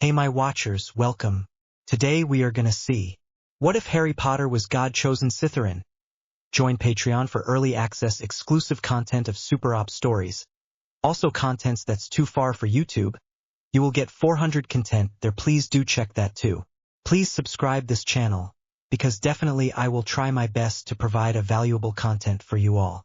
Hey my watchers, welcome. Today we are gonna see, what if Harry Potter was God-chosen Slytherin? Join Patreon for early access exclusive content of Super Op stories. Also contents that's too far for YouTube. You will get 400 content there, please do check that too. Please subscribe this channel, because definitely I will try my best to provide a valuable content for you all.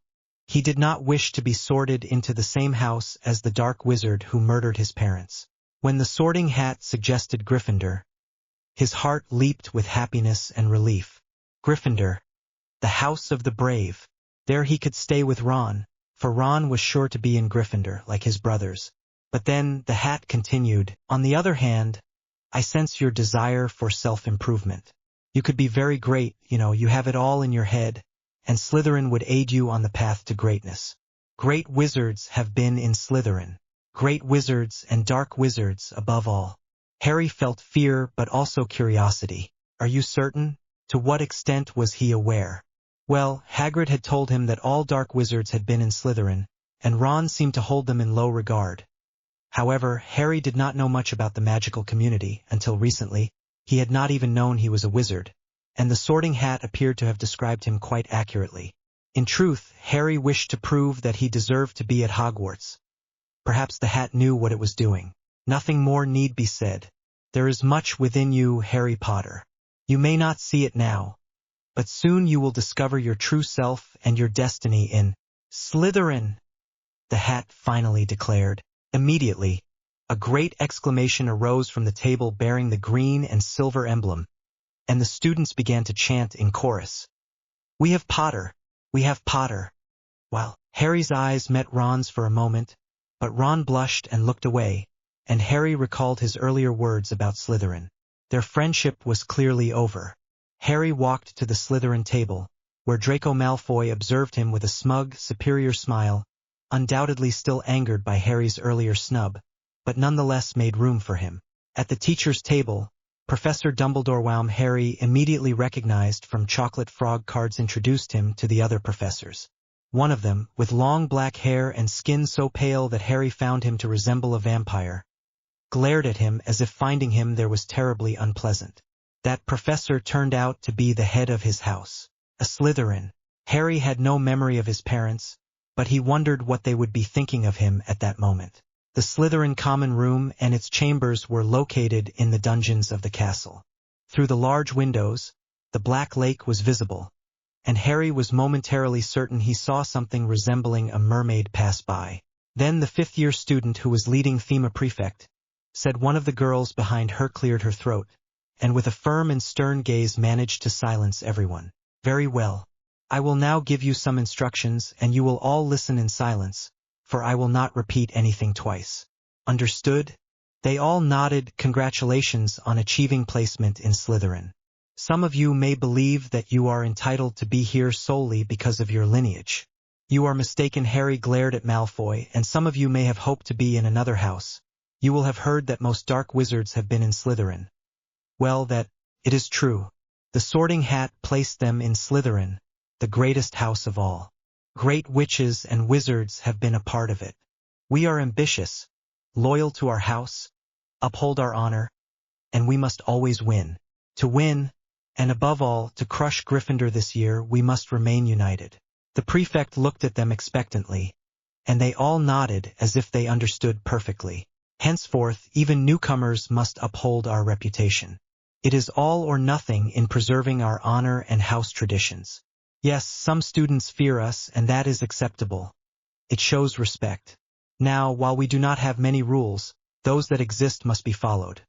He did not wish to be sorted into the same house as the dark wizard who murdered his parents. When the sorting hat suggested Gryffindor, his heart leaped with happiness and relief. Gryffindor, the house of the brave. There he could stay with Ron, for Ron was sure to be in Gryffindor like his brothers. But then the hat continued, on the other hand, I sense your desire for self-improvement. You could be very great, you have it all in your head, and Slytherin would aid you on the path to greatness. Great wizards have been in Slytherin. Great wizards and dark wizards above all. Harry felt fear but also curiosity. Are you certain? To what extent was he aware? Well, Hagrid had told him that all dark wizards had been in Slytherin, and Ron seemed to hold them in low regard. However, Harry did not know much about the magical community until recently. He had not even known he was a wizard, and the sorting hat appeared to have described him quite accurately. In truth, Harry wished to prove that he deserved to be at Hogwarts. Perhaps the hat knew what it was doing. Nothing more need be said. There is much within you, Harry Potter. You may not see it now, but soon you will discover your true self and your destiny in Slytherin, the hat finally declared. Immediately, a great exclamation arose from the table bearing the green and silver emblem, and the students began to chant in chorus. We have Potter! We have Potter! While Harry's eyes met Ron's for a moment, but Ron blushed and looked away, and Harry recalled his earlier words about Slytherin. Their friendship was clearly over. Harry walked to the Slytherin table, where Draco Malfoy observed him with a smug, superior smile, undoubtedly still angered by Harry's earlier snub, but nonetheless made room for him. At the teacher's table, Professor Dumbledore, whom Harry immediately recognized from chocolate frog cards, introduced him to the other professors. One of them, with long black hair and skin so pale that Harry found him to resemble a vampire, glared at him as if finding him there was terribly unpleasant. That professor turned out to be the head of his house, a Slytherin. Harry had no memory of his parents, but he wondered what they would be thinking of him at that moment. The Slytherin common room and its chambers were located in the dungeons of the castle. Through the large windows, the Black Lake was visible, and Harry was momentarily certain he saw something resembling a mermaid pass by. Then the fifth-year student who was leading Thema Prefect, said one of the girls behind her cleared her throat, and with a firm and stern gaze managed to silence everyone. Very well. I will now give you some instructions and you will all listen in silence, for I will not repeat anything twice. Understood? They all nodded. Congratulations on achieving placement in Slytherin. Some of you may believe that you are entitled to be here solely because of your lineage. You are mistaken. Harry glared at Malfoy, and some of you may have hoped to be in another house. You will have heard that most dark wizards have been in Slytherin. Well, it is true. The sorting hat placed them in Slytherin, the greatest house of all. Great witches and wizards have been a part of it. We are ambitious, loyal to our house, uphold our honor, and we must always win. To win, and above all, to crush Gryffindor this year, we must remain united. The prefect looked at them expectantly, and they all nodded as if they understood perfectly. Henceforth, even newcomers must uphold our reputation. It is all or nothing in preserving our honor and house traditions. Yes, some students fear us, and that is acceptable. It shows respect. Now, while we do not have many rules, those that exist must be followed.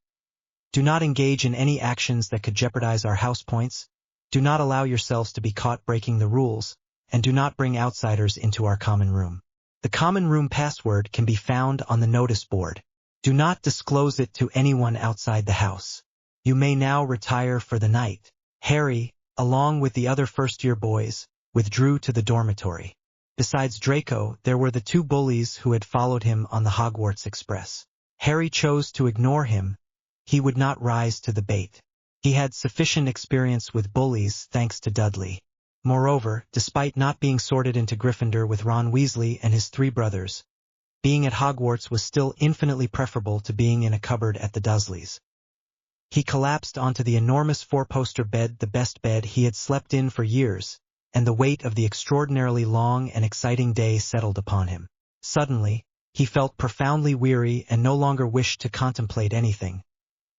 Do not engage in any actions that could jeopardize our house points. Do not allow yourselves to be caught breaking the rules, and do not bring outsiders into our common room. The common room password can be found on the notice board. Do not disclose it to anyone outside the house. You may now retire for the night. Harry, along with the other first-year boys, withdrew to the dormitory. Besides Draco, there were the two bullies who had followed him on the Hogwarts Express. Harry chose to ignore him. He would not rise to the bait. He had sufficient experience with bullies thanks to Dudley. Moreover, despite not being sorted into Gryffindor with Ron Weasley and his three brothers, being at Hogwarts was still infinitely preferable to being in a cupboard at the Dursleys. He collapsed onto the enormous four-poster bed, the best bed he had slept in for years, and the weight of the extraordinarily long and exciting day settled upon him. Suddenly, he felt profoundly weary and no longer wished to contemplate anything,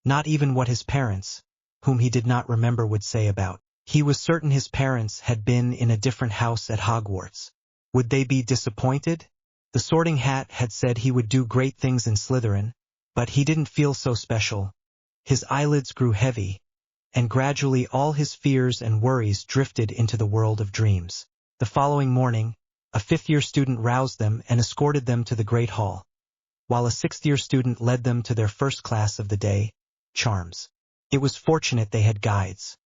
not even what his parents, whom he did not remember, would say about. He was certain his parents had been in a different house at Hogwarts. Would they be disappointed? The Sorting Hat had said he would do great things in Slytherin, but he didn't feel so special. His eyelids grew heavy, and gradually all his fears and worries drifted into the world of dreams. The following morning, a fifth-year student roused them and escorted them to the Great Hall, while a sixth-year student led them to their first class of the day, Charms. It was fortunate they had guides.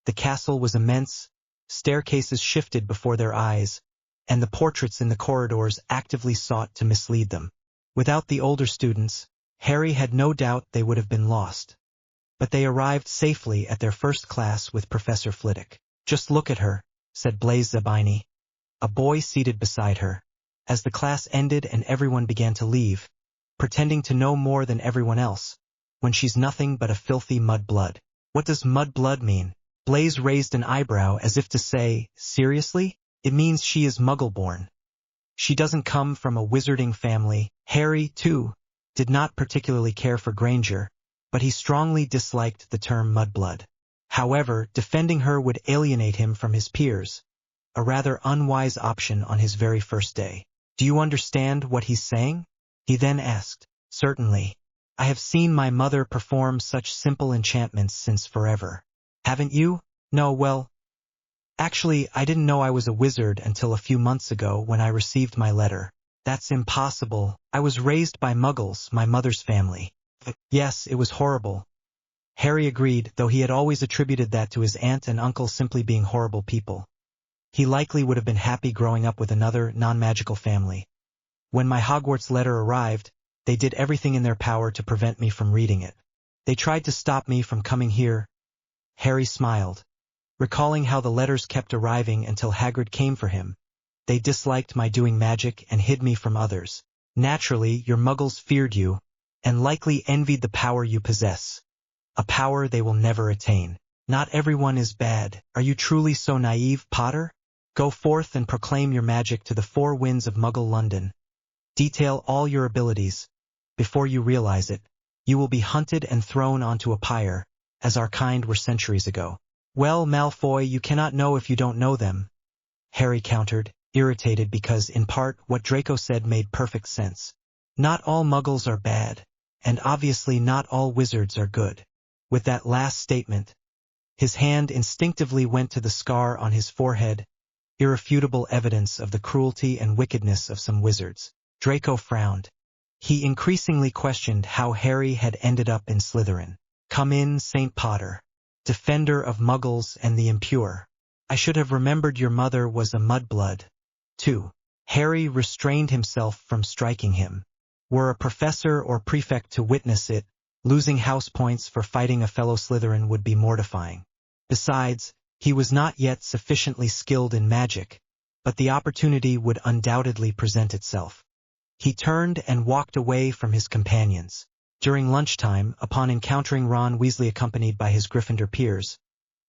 The castle was immense, staircases shifted before their eyes, and the portraits in the corridors actively sought to mislead them. Without the older students, Harry had no doubt they would have been lost. But they arrived safely at their first class with Professor Flitwick. "Just look at her," said Blaise Zabini, a boy seated beside her, as the class ended and everyone began to leave, pretending to know more than everyone else, when she's nothing but a filthy mud-blood. "What does mud-blood mean?" Blaise raised an eyebrow as if to say, "Seriously? It means she is Muggle-born. She doesn't come from a wizarding family." Harry, too, did not particularly care for Granger, but he strongly disliked the term mudblood. However, defending her would alienate him from his peers, a rather unwise option on his very first day. "Do you understand what he's saying?" he then asked. "Certainly. I have seen my mother perform such simple enchantments since forever. Haven't you?" "No, well, actually, I didn't know I was a wizard until a few months ago when I received my letter." "That's impossible. I was raised by Muggles, my mother's family." "Yes, it was horrible." Harry agreed, though he had always attributed that to his aunt and uncle simply being horrible people. He likely would have been happy growing up with another, non-magical family. "When my Hogwarts letter arrived, they did everything in their power to prevent me from reading it. They tried to stop me from coming here." Harry smiled, recalling how the letters kept arriving until Hagrid came for him. "They disliked my doing magic and hid me from others. Naturally, your Muggles feared you, and likely envied the power you possess. A power they will never attain. Not everyone is bad. Are you truly so naive, Potter? Go forth and proclaim your magic to the four winds of Muggle London. Detail all your abilities. Before you realize it, you will be hunted and thrown onto a pyre, as our kind were centuries ago." "Well, Malfoy, you cannot know if you don't know them," Harry countered, irritated because, in part, what Draco said made perfect sense. "Not all Muggles are bad, and obviously not all wizards are good." With that last statement, his hand instinctively went to the scar on his forehead, irrefutable evidence of the cruelty and wickedness of some wizards. Draco frowned. He increasingly questioned how Harry had ended up in Slytherin. "Come in, St. Potter, defender of Muggles and the impure. I should have remembered your mother was a mudblood, too." Harry restrained himself from striking him. Were a professor or prefect to witness it, losing house points for fighting a fellow Slytherin would be mortifying. Besides, he was not yet sufficiently skilled in magic, but the opportunity would undoubtedly present itself. He turned and walked away from his companions. During lunchtime, upon encountering Ron Weasley accompanied by his Gryffindor peers,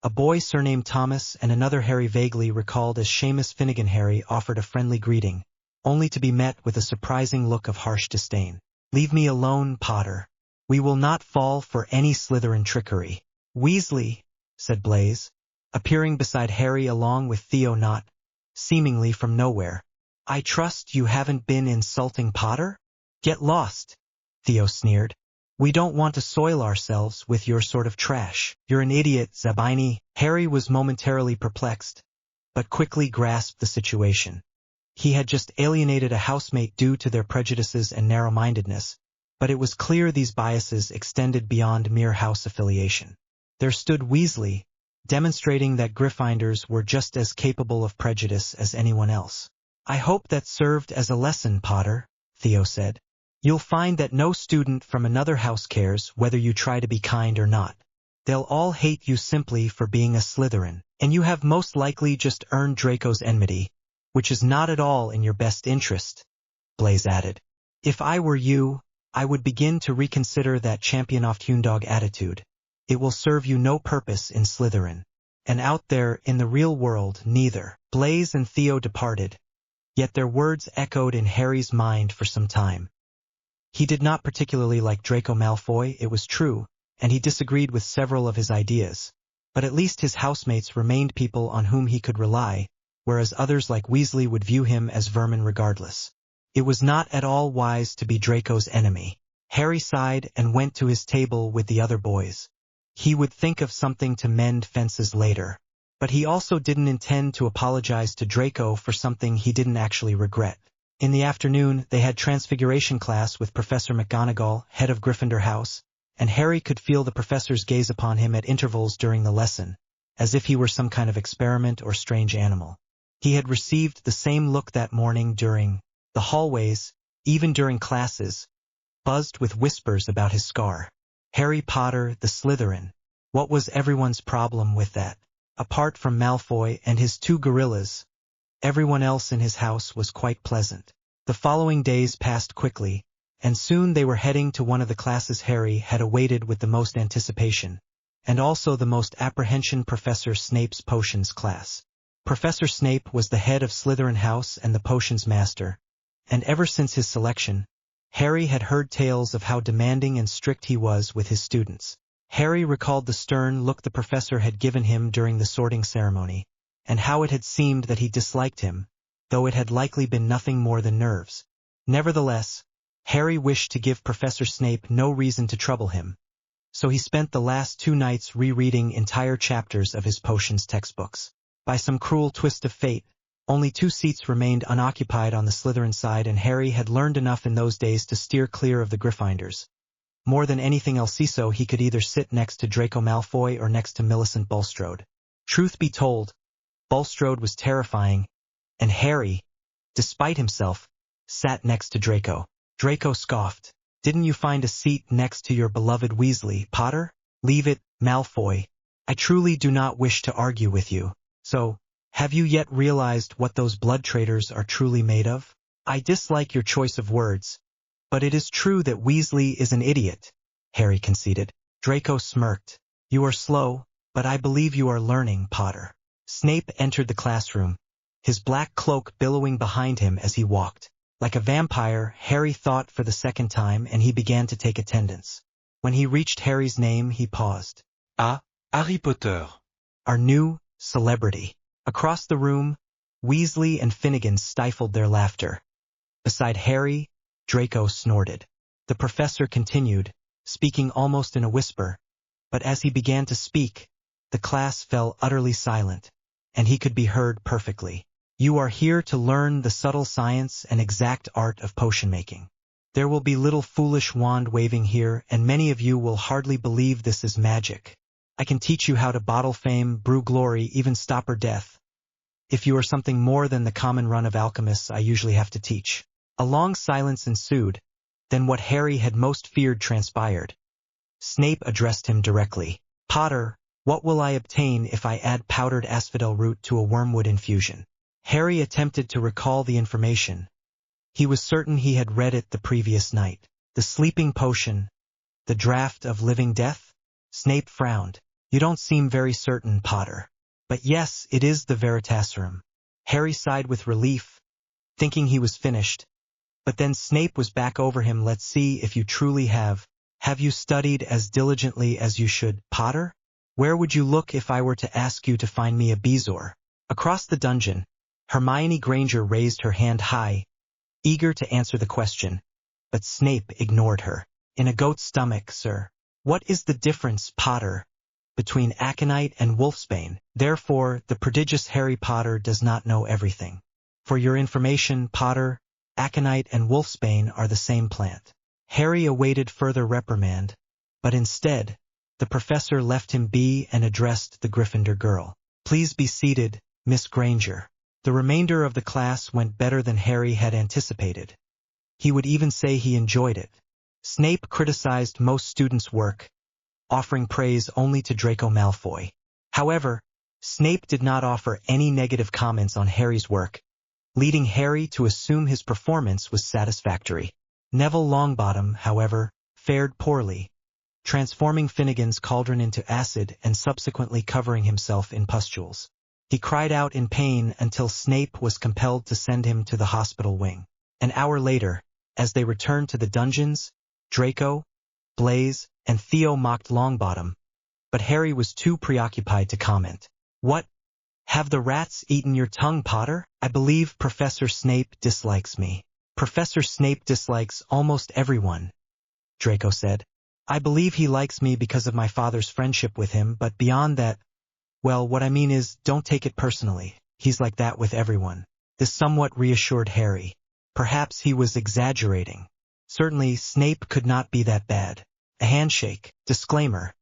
a boy surnamed Thomas and another Harry vaguely recalled as Seamus Finnegan Harry offered a friendly greeting, only to be met with a surprising look of harsh disdain. "Leave me alone, Potter. We will not fall for any Slytherin trickery." "Weasley," said Blaise, appearing beside Harry along with Theo Knott, seemingly from nowhere. "I trust you haven't been insulting Potter?" "Get lost," Theo sneered. "We don't want to soil ourselves with your sort of trash." "You're an idiot, Zabini." Harry was momentarily perplexed, but quickly grasped the situation. He had just alienated a housemate due to their prejudices and narrow-mindedness, but it was clear these biases extended beyond mere house affiliation. There stood Weasley, demonstrating that Gryffindors were just as capable of prejudice as anyone else. "I hope that served as a lesson, Potter," Theo said. "You'll find that no student from another house cares whether you try to be kind or not. They'll all hate you simply for being a Slytherin, and you have most likely just earned Draco's enmity, which is not at all in your best interest," Blaise added. If I were you, I would begin to reconsider that champion-oft-hundog attitude. It will serve you no purpose in Slytherin. And out there, in the real world, neither. Blaise and Theo departed, yet their words echoed in Harry's mind for some time. He did not particularly like Draco Malfoy, it was true, and he disagreed with several of his ideas, but at least his housemates remained people on whom he could rely, whereas others like Weasley would view him as vermin regardless. It was not at all wise to be Draco's enemy. Harry sighed and went to his table with the other boys. He would think of something to mend fences later, but he also didn't intend to apologize to Draco for something he didn't actually regret. In the afternoon, they had Transfiguration class with Professor McGonagall, head of Gryffindor House, and Harry could feel the professor's gaze upon him at intervals during the lesson, as if he were some kind of experiment or strange animal. He had received the same look that morning during the hallways, even during classes, buzzed with whispers about his scar. Harry Potter, the Slytherin. What was everyone's problem with that? Apart from Malfoy and his two gorillas, everyone else in his house was quite pleasant. The following days passed quickly, and soon they were heading to one of the classes Harry had awaited with the most anticipation, and also the most apprehension, Professor Snape's potions class. Professor Snape was the head of Slytherin House and the potions master, and ever since his selection, Harry had heard tales of how demanding and strict he was with his students. Harry recalled the stern look the professor had given him during the sorting ceremony, and how it had seemed that he disliked him, though it had likely been nothing more than nerves. Nevertheless, Harry wished to give Professor Snape no reason to trouble him, so he spent the last 2 nights rereading entire chapters of his potions textbooks. By some cruel twist of fate, only 2 seats remained unoccupied on the Slytherin side, and Harry had learned enough in those days to steer clear of the Gryffindors. More than anything else, so he could either sit next to Draco Malfoy or next to Millicent Bulstrode. Truth be told, Bulstrode was terrifying, and Harry, despite himself, sat next to Draco. Draco scoffed. "Didn't you find a seat next to your beloved Weasley, Potter?" "Leave it, Malfoy. I truly do not wish to argue with you. So, have you yet realized what those blood traitors are truly made of?" "I dislike your choice of words, but it is true that Weasley is an idiot," Harry conceded. Draco smirked. "You are slow, but I believe you are learning, Potter." Snape entered the classroom, his black cloak billowing behind him as he walked. Like a vampire, Harry thought for the second time, and he began to take attendance. When he reached Harry's name, he paused. "Ah, Harry Potter. Our new celebrity." Across the room, Weasley and Finnegan stifled their laughter. Beside Harry, Draco snorted. The professor continued, speaking almost in a whisper, but as he began to speak, the class fell utterly silent, and he could be heard perfectly. "You are here to learn the subtle science and exact art of potion-making. There will be little foolish wand-waving here, and many of you will hardly believe this is magic. I can teach you how to bottle fame, brew glory, even stopper death. If you are something more than the common run of alchemists I usually have to teach." A long silence ensued, then what Harry had most feared transpired. Snape addressed him directly. "Potter, what will I obtain if I add powdered asphodel root to a wormwood infusion?" Harry attempted to recall the information. He was certain he had read it the previous night. "The sleeping potion, the draught of living death?" Snape frowned. "You don't seem very certain, Potter." "But yes, it is the Veritaserum." Harry sighed with relief, thinking he was finished. But then Snape was back over him. "Let's see if you truly have. Have you studied as diligently as you should, Potter? Where would you look if I were to ask you to find me a bezoar?" Across the dungeon, Hermione Granger raised her hand high, eager to answer the question, but Snape ignored her. "In a goat's stomach, sir." "What is the difference, Potter, between aconite and wolfsbane?" Therefore, the prodigious Harry Potter does not know everything. For your information, Potter, aconite and wolfsbane are the same plant. Harry awaited further reprimand, but instead, the professor left him be and addressed the Gryffindor girl. "Please be seated, Miss Granger." The remainder of the class went better than Harry had anticipated. He would even say he enjoyed it. Snape criticized most students' work, offering praise only to Draco Malfoy. However, Snape did not offer any negative comments on Harry's work, leading Harry to assume his performance was satisfactory. Neville Longbottom, however, fared poorly, transforming Finnegan's cauldron into acid and subsequently covering himself in pustules. He cried out in pain until Snape was compelled to send him to the hospital wing. An hour later, as they returned to the dungeons, Draco, Blaise, and Theo mocked Longbottom, but Harry was too preoccupied to comment. "What? Have the rats eaten your tongue, Potter? I believe Professor Snape dislikes me." "Professor Snape dislikes almost everyone," Draco said. "I believe he likes me because of my father's friendship with him, but beyond that, well, what I mean is, don't take it personally. He's like that with everyone." This somewhat reassured Harry. Perhaps he was exaggerating. Certainly, Snape could not be that bad. A handshake. Disclaimer.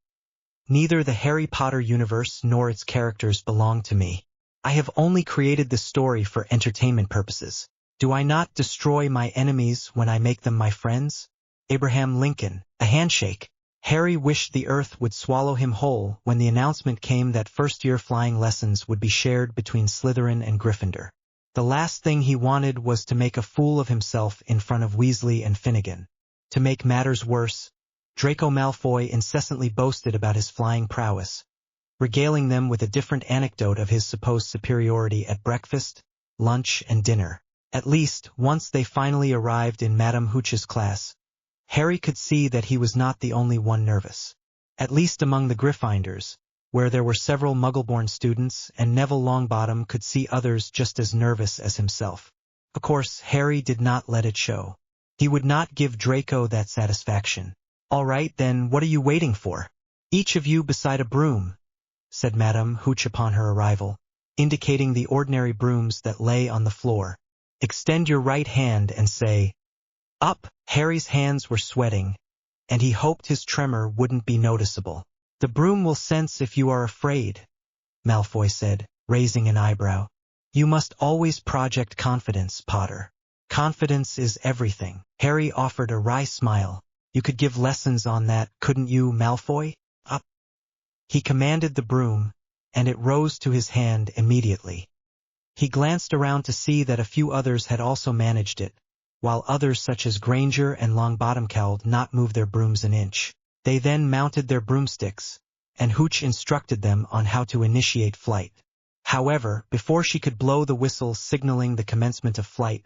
Neither the Harry Potter universe nor its characters belong to me. I have only created this story for entertainment purposes. Do I not destroy my enemies when I make them my friends? Abraham Lincoln. A handshake. Harry wished the earth would swallow him whole when the announcement came that first-year flying lessons would be shared between Slytherin and Gryffindor. The last thing he wanted was to make a fool of himself in front of Weasley and Finnegan. To make matters worse, Draco Malfoy incessantly boasted about his flying prowess, regaling them with a different anecdote of his supposed superiority at breakfast, lunch, and dinner. At least, once they finally arrived in Madame Hooch's class, Harry could see that he was not the only one nervous. At least among the Gryffindors, where there were several Muggle-born students, and Neville Longbottom could see others just as nervous as himself. Of course, Harry did not let it show. He would not give Draco that satisfaction. "All right, then what are you waiting for? Each of you beside a broom," said Madame Hooch upon her arrival, indicating the ordinary brooms that lay on the floor. "Extend your right hand and say, 'Up.'" Harry's hands were sweating, and he hoped his tremor wouldn't be noticeable. "The broom will sense if you are afraid," Malfoy said, raising an eyebrow. "You must always project confidence, Potter. Confidence is everything." Harry offered a wry smile. "You could give lessons on that, couldn't you, Malfoy? Up." He commanded the broom, and it rose to his hand immediately. He glanced around to see that a few others had also managed it, while others such as Granger and Longbottom could not move their brooms an inch. They then mounted their broomsticks, and Hooch instructed them on how to initiate flight. However, before she could blow the whistle signaling the commencement of flight,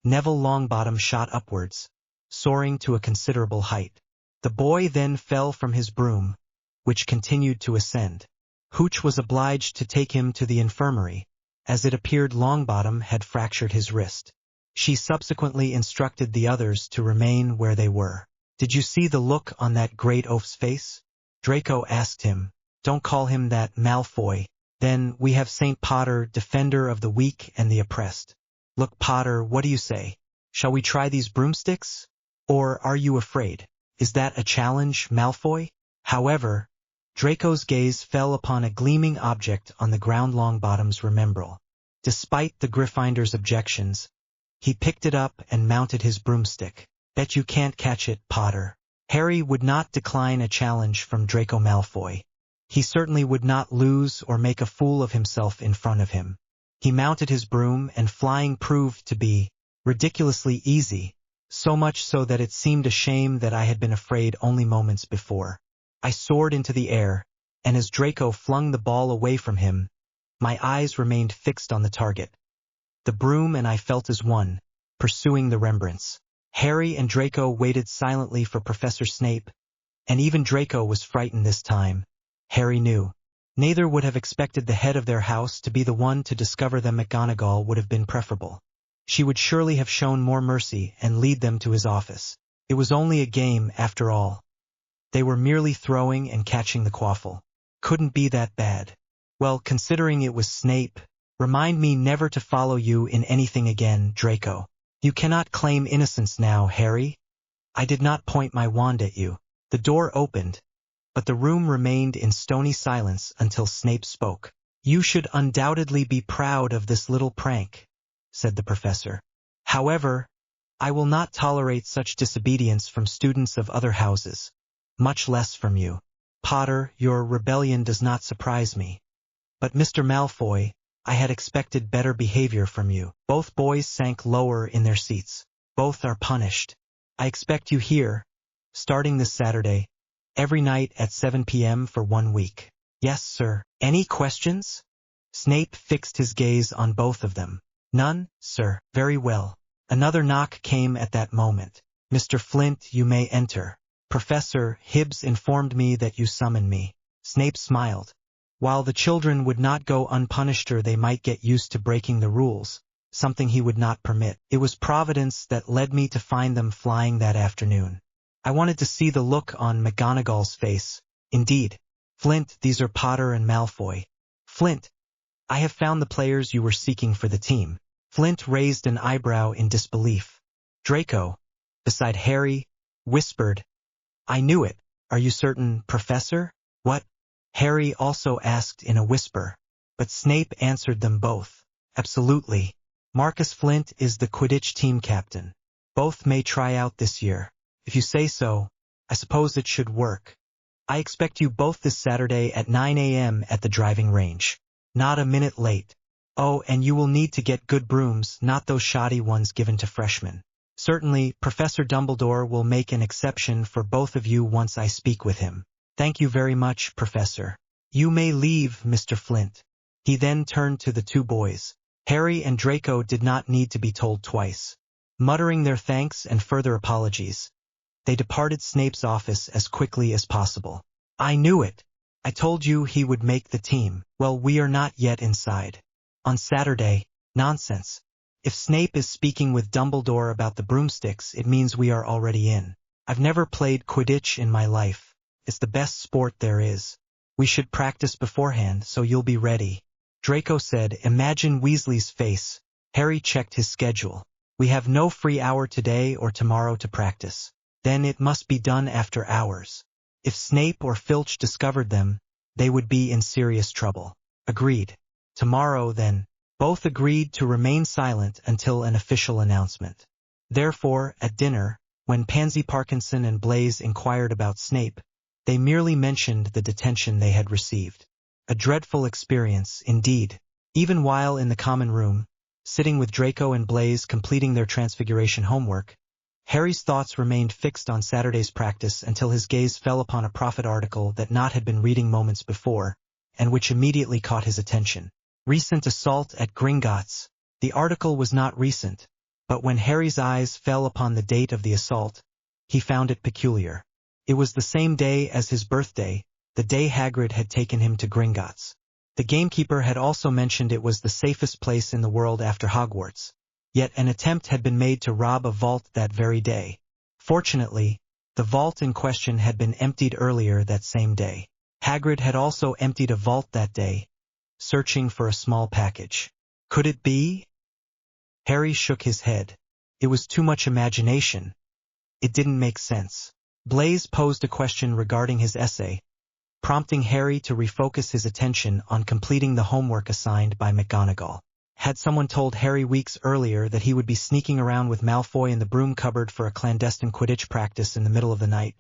Neville Longbottom shot upwards, soaring to a considerable height. The boy then fell from his broom, which continued to ascend. Hooch was obliged to take him to the infirmary, as it appeared Longbottom had fractured his wrist. She subsequently instructed the others to remain where they were. "Did you see the look on that great oaf's face?" Draco asked him. "Don't call him that, Malfoy. Then we have St. Potter, defender of the weak and the oppressed. Look, Potter, what do you say? Shall we try these broomsticks? Or are you afraid? Is that a challenge, Malfoy?" However, Draco's gaze fell upon a gleaming object on the ground Longbottom's remembrall. Despite the Gryffindor's objections, he picked it up and mounted his broomstick. "Bet you can't catch it, Potter." Harry would not decline a challenge from Draco Malfoy. He certainly would not lose or make a fool of himself in front of him. He mounted his broom, and flying proved to be ridiculously easy, so much so that it seemed a shame that I had been afraid only moments before. I soared into the air, and as Draco flung the ball away from him, my eyes remained fixed on the target. The broom and I felt as one, pursuing the remembrance. Harry and Draco waited silently for Professor Snape, and even Draco was frightened this time. Harry knew. Neither would have expected the head of their house to be the one to discover them. McGonagall would have been preferable. She would surely have shown more mercy and lead them to his office. It was only a game, after all. They were merely throwing and catching the quaffle. Couldn't be that bad. Well, considering it was Snape, remind me never to follow you in anything again, Draco. You cannot claim innocence now, Harry. I did not point my wand at you. The door opened, but the room remained in stony silence until Snape spoke. "You should undoubtedly be proud of this little prank," said the professor. "However, I will not tolerate such disobedience from students of other houses, much less from you. Potter, your rebellion does not surprise me. But Mr. Malfoy, I had expected better behavior from you." Both boys sank lower in their seats. "Both are punished," I expect you here, starting this Saturday, every night at 7 p.m. for 1 week. Yes, sir. Any questions? Snape fixed his gaze on both of them. None, sir. Very well. Another knock came at that moment. Mr. Flint, you may enter. Professor Hibbs informed me that you summoned me. Snape smiled. While the children would not go unpunished, or they might get used to breaking the rules, something he would not permit. It was Providence that led me to find them flying that afternoon. I wanted to see the look on McGonagall's face. Indeed. Flint, these are Potter and Malfoy. Flint, I have found the players you were seeking for the team. Flint raised an eyebrow in disbelief. Draco, beside Harry, whispered, I knew it. Are you certain, Professor? What? Harry also asked in a whisper, but Snape answered them both. Absolutely. Marcus Flint is the Quidditch team captain. Both may try out this year. If you say so, I suppose it should work. I expect you both this Saturday at 9 a.m. at the driving range. Not a minute late. Oh, and you will need to get good brooms, not those shoddy ones given to freshmen. Certainly, Professor Dumbledore will make an exception for both of you once I speak with him. Thank you very much, Professor. You may leave, Mr. Flint. He then turned to the two boys. Harry and Draco did not need to be told twice. Muttering their thanks and further apologies, they departed Snape's office as quickly as possible. I knew it. I told you he would make the team. Well, we are not yet inside. On Saturday. Nonsense. If Snape is speaking with Dumbledore about the broomsticks, it means we are already in. I've never played Quidditch in my life. It's the best sport there is. We should practice beforehand so you'll be ready. Draco said, Imagine Weasley's face. Harry checked his schedule. We have no free hour today or tomorrow to practice. Then it must be done after hours. If Snape or Filch discovered them, they would be in serious trouble. Agreed. Tomorrow, then. Both agreed to remain silent until an official announcement. Therefore, at dinner, when Pansy Parkinson and Blaise inquired about Snape, they merely mentioned the detention they had received. A dreadful experience, indeed. Even while in the common room, sitting with Draco and Blaise completing their Transfiguration homework, Harry's thoughts remained fixed on Saturday's practice until his gaze fell upon a Prophet article that Nott had been reading moments before, and which immediately caught his attention. Recent assault at Gringotts. The article was not recent, but when Harry's eyes fell upon the date of the assault, he found it peculiar. It was the same day as his birthday, the day Hagrid had taken him to Gringotts. The gamekeeper had also mentioned it was the safest place in the world after Hogwarts. Yet an attempt had been made to rob a vault that very day. Fortunately, the vault in question had been emptied earlier that same day. Hagrid had also emptied a vault that day, searching for a small package. Could it be? Harry shook his head. It was too much imagination. It didn't make sense. Blaise posed a question regarding his essay, prompting Harry to refocus his attention on completing the homework assigned by McGonagall. Had someone told Harry weeks earlier that he would be sneaking around with Malfoy in the broom cupboard for a clandestine Quidditch practice in the middle of the night,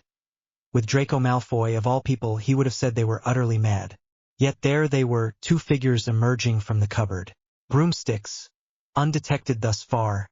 with Draco Malfoy of all people, he would have said they were utterly mad. Yet there they were, two figures emerging from the cupboard. Broomsticks, undetected thus far,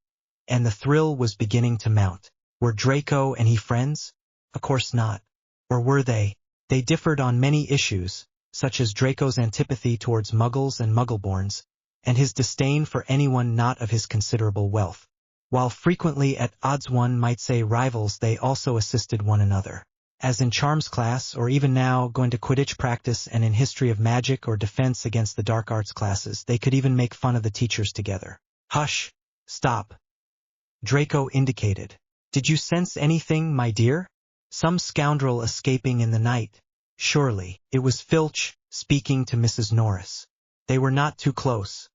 and the thrill was beginning to mount. Were Draco and he friends? Of course not. Or were they? They differed on many issues, such as Draco's antipathy towards Muggles and Muggleborns, and his disdain for anyone not of his considerable wealth. While frequently at odds, one might say rivals, they also assisted one another. As in Charms class, or even now, going to Quidditch practice, and in History of Magic or Defense Against the Dark Arts classes, they could even make fun of the teachers together. Hush! Stop! Draco indicated. Did you sense anything, my dear? Some scoundrel escaping in the night. Surely, it was Filch, speaking to Mrs. Norris. They were not too close.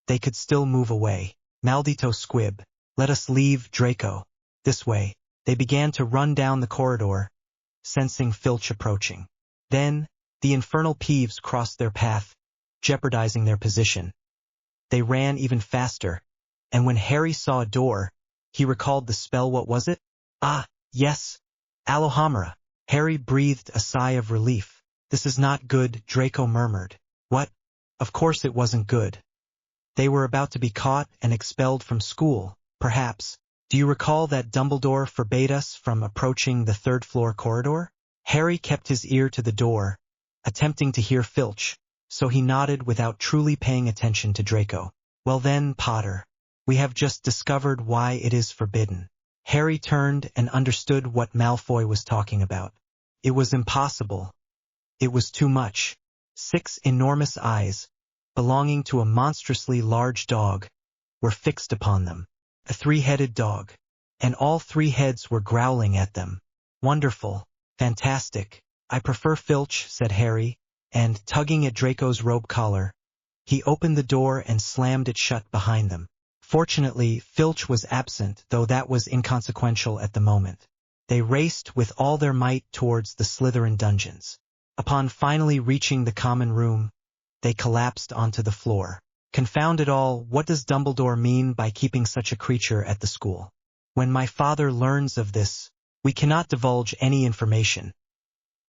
They could still move away. Maldito squib. Let us leave, Draco. This way. They began to run down the corridor, sensing Filch approaching. Then, the infernal Peeves crossed their path, jeopardizing their position. They ran even faster, and when Harry saw a door, he recalled the spell. What was it? Ah, yes. Alohomora. Harry breathed a sigh of relief. This is not good, Draco murmured. What? Of course it wasn't good. They were about to be caught and expelled from school, perhaps, Do you recall that Dumbledore forbade us from approaching the third-floor corridor? Harry kept his ear to the door, attempting to hear Filch, so he nodded without truly paying attention to Draco. Well then, Potter, we have just discovered why it is forbidden. Harry turned and understood what Malfoy was talking about. It was impossible. It was too much. 6 enormous eyes, belonging to a monstrously large dog, were fixed upon them. A 3-headed dog. And all 3 heads were growling at them. Wonderful. Fantastic. I prefer Filch, said Harry, and, tugging at Draco's robe collar, he opened the door and slammed it shut behind them. Fortunately, Filch was absent, though that was inconsequential at the moment. They raced with all their might towards the Slytherin dungeons. Upon finally reaching the common room, they collapsed onto the floor. Confound it all, what does Dumbledore mean by keeping such a creature at the school? When my father learns of this, we cannot divulge any information.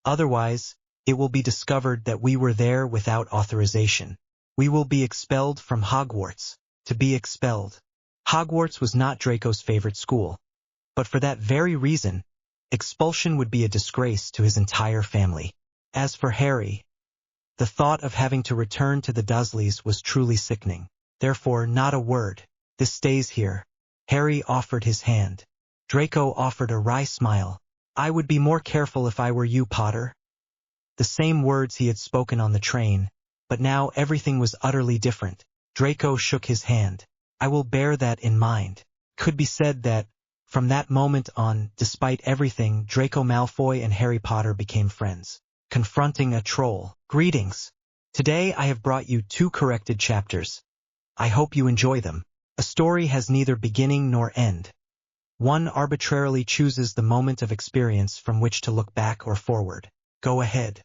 Otherwise, it will be discovered that we were there without authorization. We will be expelled from Hogwarts. To be expelled. Hogwarts was not Draco's favorite school. But for that very reason, expulsion would be a disgrace to his entire family. As for Harry, the thought of having to return to the Dursleys was truly sickening. Therefore, not a word. This stays here. Harry offered his hand. Draco offered a wry smile. I would be more careful if I were you, Potter. The same words he had spoken on the train, but now everything was utterly different. Draco shook his hand. I will bear that in mind. Could be said that, from that moment on, despite everything, Draco Malfoy and Harry Potter became friends. Confronting a troll. Greetings. Today I have brought you 2 corrected chapters. I hope you enjoy them. A story has neither beginning nor end. One arbitrarily chooses the moment of experience from which to look back or forward. Go ahead.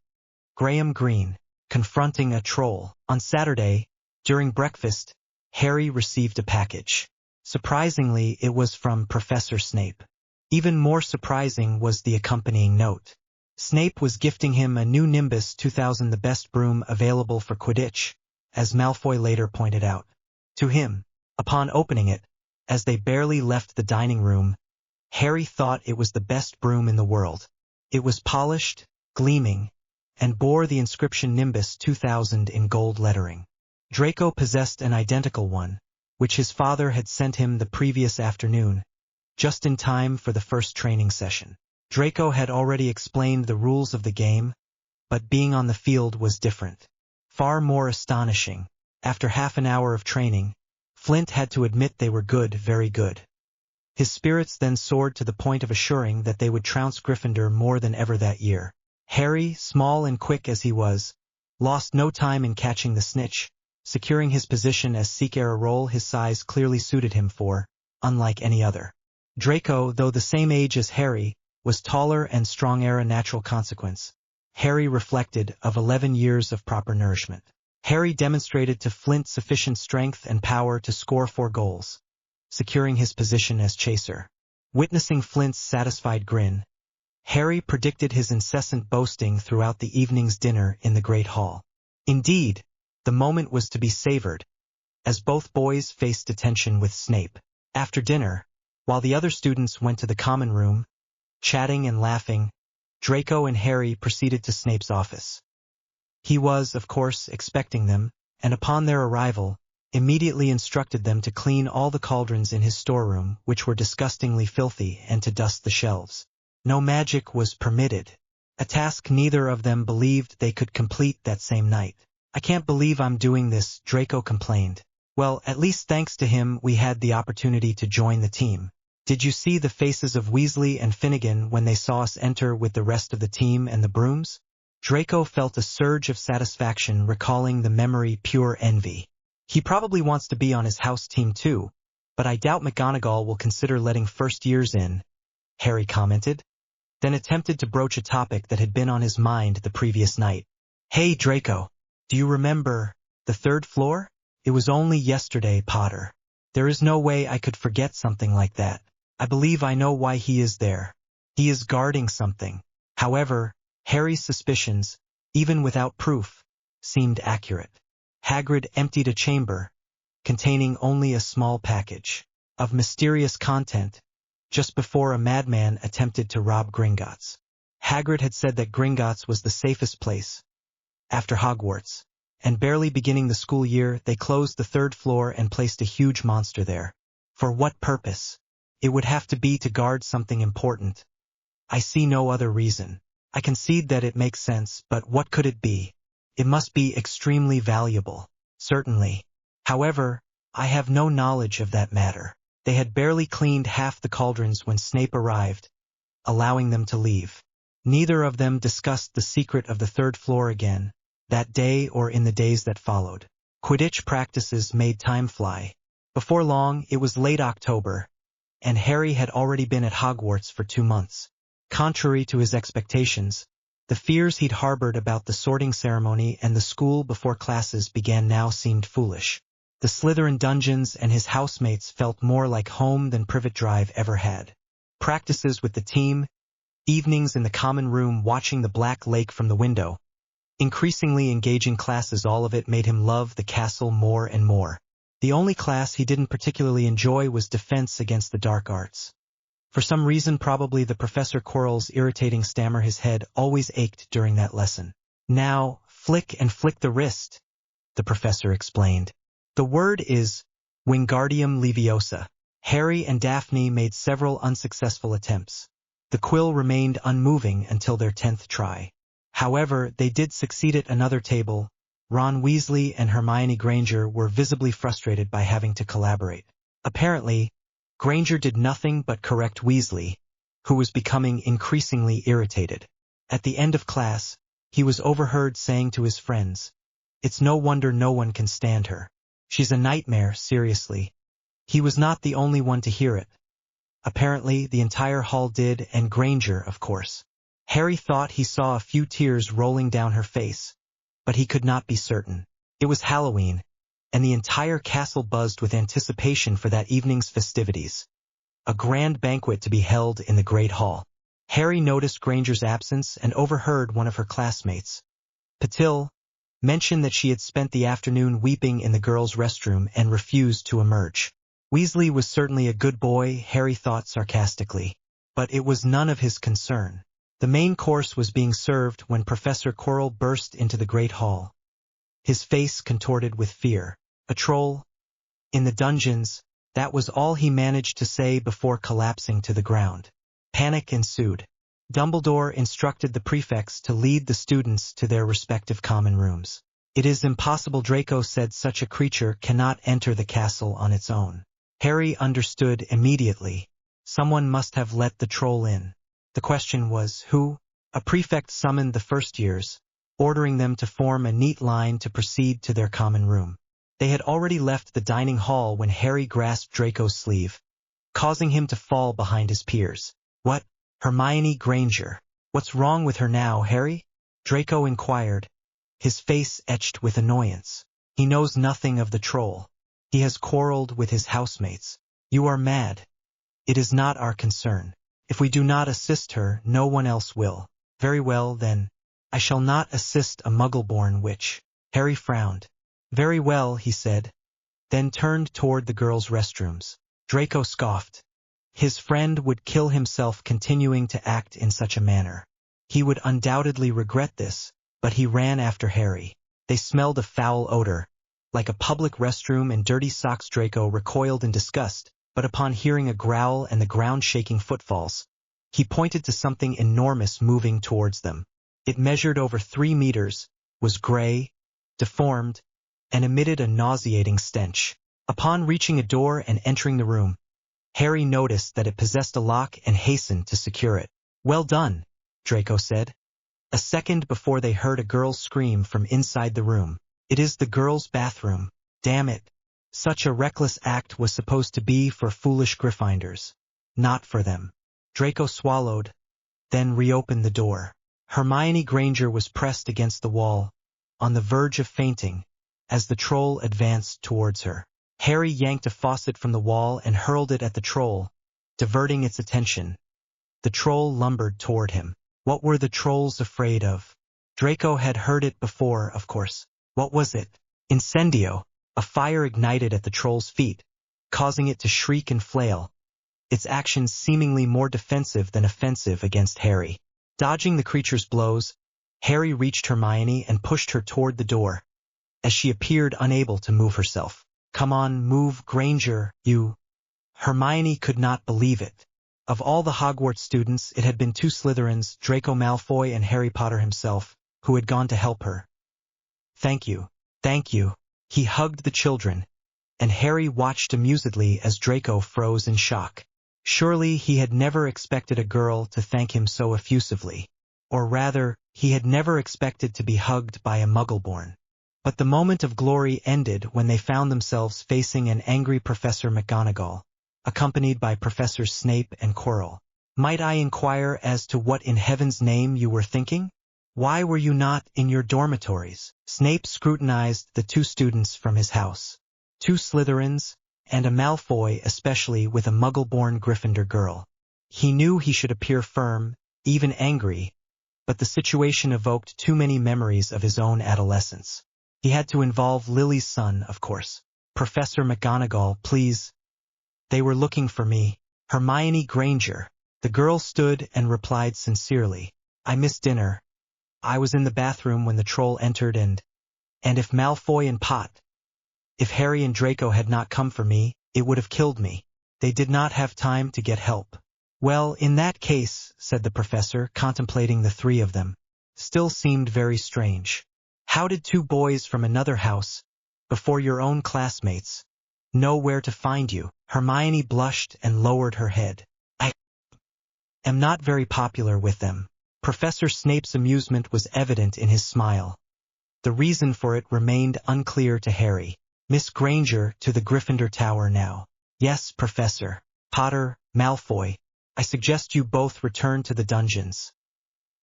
Graham Greene. Confronting a troll. On Saturday, during breakfast, Harry received a package. Surprisingly, it was from Professor Snape. Even more surprising was the accompanying note. Snape was gifting him a new Nimbus 2000, the best broom available for Quidditch, as Malfoy later pointed out. To him, upon opening it, as they barely left the dining room, Harry thought it was the best broom in the world. It was polished, gleaming, and bore the inscription Nimbus 2000 in gold lettering. Draco possessed an identical one, which his father had sent him the previous afternoon, just in time for the first training session. Draco had already explained the rules of the game, but being on the field was different. Far more astonishing. After half an hour of training, Flint had to admit they were good, very good. His spirits then soared to the point of assuring that they would trounce Gryffindor more than ever that year. Harry, small and quick as he was, lost no time in catching the snitch, securing his position as seeker, a role his size clearly suited him for, unlike any other. Draco, though the same age as Harry, was taller and stronger, a natural consequence. Harry reflected of 11 years of proper nourishment. Harry demonstrated to Flint sufficient strength and power to score 4 goals, securing his position as chaser. Witnessing Flint's satisfied grin, Harry predicted his incessant boasting throughout the evening's dinner in the Great Hall. Indeed, the moment was to be savored, as both boys faced detention with Snape. After dinner, while the other students went to the common room, chatting and laughing, Draco and Harry proceeded to Snape's office. He was, of course, expecting them, and upon their arrival, immediately instructed them to clean all the cauldrons in his storeroom, which were disgustingly filthy, and to dust the shelves. No magic was permitted, a task neither of them believed they could complete that same night. I can't believe I'm doing this, Draco complained. Well, at least thanks to him we had the opportunity to join the team. Did you see the faces of Weasley and Finnegan when they saw us enter with the rest of the team and the brooms? Draco felt a surge of satisfaction, recalling the memory, pure envy. He probably wants to be on his house team too, but I doubt McGonagall will consider letting first years in, Harry commented, then attempted to broach a topic that had been on his mind the previous night. Hey Draco, do you remember the 3rd floor? It was only yesterday, Potter. There is no way I could forget something like that. I believe I know why he is there. He is guarding something. However, Harry's suspicions, even without proof, seemed accurate. Hagrid emptied a chamber, containing only a small package, of mysterious content, just before a madman attempted to rob Gringotts. Hagrid had said that Gringotts was the safest place after Hogwarts, and barely beginning the school year, they closed the 3rd floor and placed a huge monster there. For what purpose? It would have to be to guard something important. I see no other reason. I concede that it makes sense, but what could it be? It must be extremely valuable. Certainly. However, I have no knowledge of that matter. They had barely cleaned half the cauldrons when Snape arrived, allowing them to leave. Neither of them discussed the secret of the 3rd floor again, that day or in the days that followed. Quidditch practices made time fly. Before long, it was late October, and Harry had already been at Hogwarts for 2 months. Contrary to his expectations, the fears he'd harbored about the sorting ceremony and the school before classes began now seemed foolish. The Slytherin dungeons and his housemates felt more like home than Privet Drive ever had. Practices with the team, evenings in the common room watching the Black Lake from the window, increasingly engaging classes, all of it made him love the castle more and more. The only class he didn't particularly enjoy was Defense Against the Dark Arts. For some reason, probably the Professor Quirrell's irritating stammer, his head always ached during that lesson. Now, flick the wrist, the professor explained. The word is Wingardium Leviosa. Harry and Daphne made several unsuccessful attempts. The quill remained unmoving until their 10th try. However, they did succeed at another table. Ron Weasley and Hermione Granger were visibly frustrated by having to collaborate. Apparently, Granger did nothing but correct Weasley, who was becoming increasingly irritated. At the end of class, he was overheard saying to his friends, "It's no wonder no one can stand her. She's a nightmare, seriously." He was not the only one to hear it. Apparently, the entire hall did, and Granger, of course. Harry thought he saw a few tears rolling down her face, but he could not be certain. It was Halloween, and the entire castle buzzed with anticipation for that evening's festivities. A grand banquet to be held in the Great Hall. Harry noticed Granger's absence and overheard one of her classmates, Patil, mention that she had spent the afternoon weeping in the girls' restroom and refused to emerge. Weasley was certainly a good boy, Harry thought sarcastically, but it was none of his concern. The main course was being served when Professor Quirrell burst into the Great Hall, his face contorted with fear. "A troll? In the dungeons," that was all he managed to say before collapsing to the ground. Panic ensued. Dumbledore instructed the prefects to lead the students to their respective common rooms. "It is impossible," Draco said. "Such a creature cannot enter the castle on its own." Harry understood immediately. Someone must have let the troll in. The question was, who? A prefect summoned the first years, ordering them to form a neat line to proceed to their common room. They had already left the dining hall when Harry grasped Draco's sleeve, causing him to fall behind his peers. "What? Hermione Granger. What's wrong with her now, Harry?" Draco inquired, his face etched with annoyance. "He knows nothing of the troll. He has quarreled with his housemates." "You are mad. It is not our concern. If we do not assist her, no one else will." "Very well, then. I shall not assist a Muggle-born witch." Harry frowned. "Very well," he said, then turned toward the girls' restrooms. Draco scoffed. His friend would kill himself continuing to act in such a manner. He would undoubtedly regret this, but he ran after Harry. They smelled a foul odor, like a public restroom and dirty socks. Draco recoiled in disgust, but upon hearing a growl and the ground-shaking footfalls, he pointed to something enormous moving towards them. It measured over 3 meters, was gray, deformed, and emitted a nauseating stench. Upon reaching a door and entering the room, Harry noticed that it possessed a lock and hastened to secure it. "Well done," Draco said. A second before they heard a girl's scream from inside the room. "It is the girls' bathroom. Damn it. Such a reckless act was supposed to be for foolish Gryffindors, not for them." Draco swallowed, then reopened the door. Hermione Granger was pressed against the wall, on the verge of fainting, as the troll advanced towards her. Harry yanked a faucet from the wall and hurled it at the troll, diverting its attention. The troll lumbered toward him. What were the trolls afraid of? Draco had heard it before, of course. What was it? Incendio. A fire ignited at the troll's feet, causing it to shriek and flail. its actions seemingly more defensive than offensive against Harry. Dodging the creature's blows, Harry reached Hermione and pushed her toward the door, as she appeared unable to move herself. "Come on, move, Granger, you." Hermione could not believe it. Of all the Hogwarts students, it had been two Slytherins, Draco Malfoy and Harry Potter himself, who had gone to help her. "Thank you, thank you." He hugged the children, and Harry watched amusedly as Draco froze in shock. Surely he had never expected a girl to thank him so effusively. Or rather, he had never expected to be hugged by a Muggleborn. But the moment of glory ended when they found themselves facing an angry Professor McGonagall, accompanied by Professors Snape and Quirrell. "Might I inquire as to what in heaven's name you were thinking? Why were you not in your dormitories?" Snape scrutinized the two students from his house. Two Slytherins, and a Malfoy, especially with a Muggle-born Gryffindor girl. He knew he should appear firm, even angry, but the situation evoked too many memories of his own adolescence. He had to involve Lily's son, of course. "Professor McGonagall, please." "They were looking for me. Hermione Granger." The girl stood and replied sincerely. "I missed dinner. I was in the bathroom when the troll entered and if Malfoy and if Harry and Draco had not come for me, it would have killed me. They did not have time to get help." "Well, in that case," said the professor, contemplating the three of them, still seemed very strange. "How did two boys from another house, before your own classmates, know where to find you?" Hermione blushed and lowered her head. "I am not very popular with them." Professor Snape's amusement was evident in his smile. The reason for it remained unclear to Harry. "Miss Granger, to the Gryffindor Tower now." "Yes, Professor." "Potter, Malfoy, I suggest you both return to the dungeons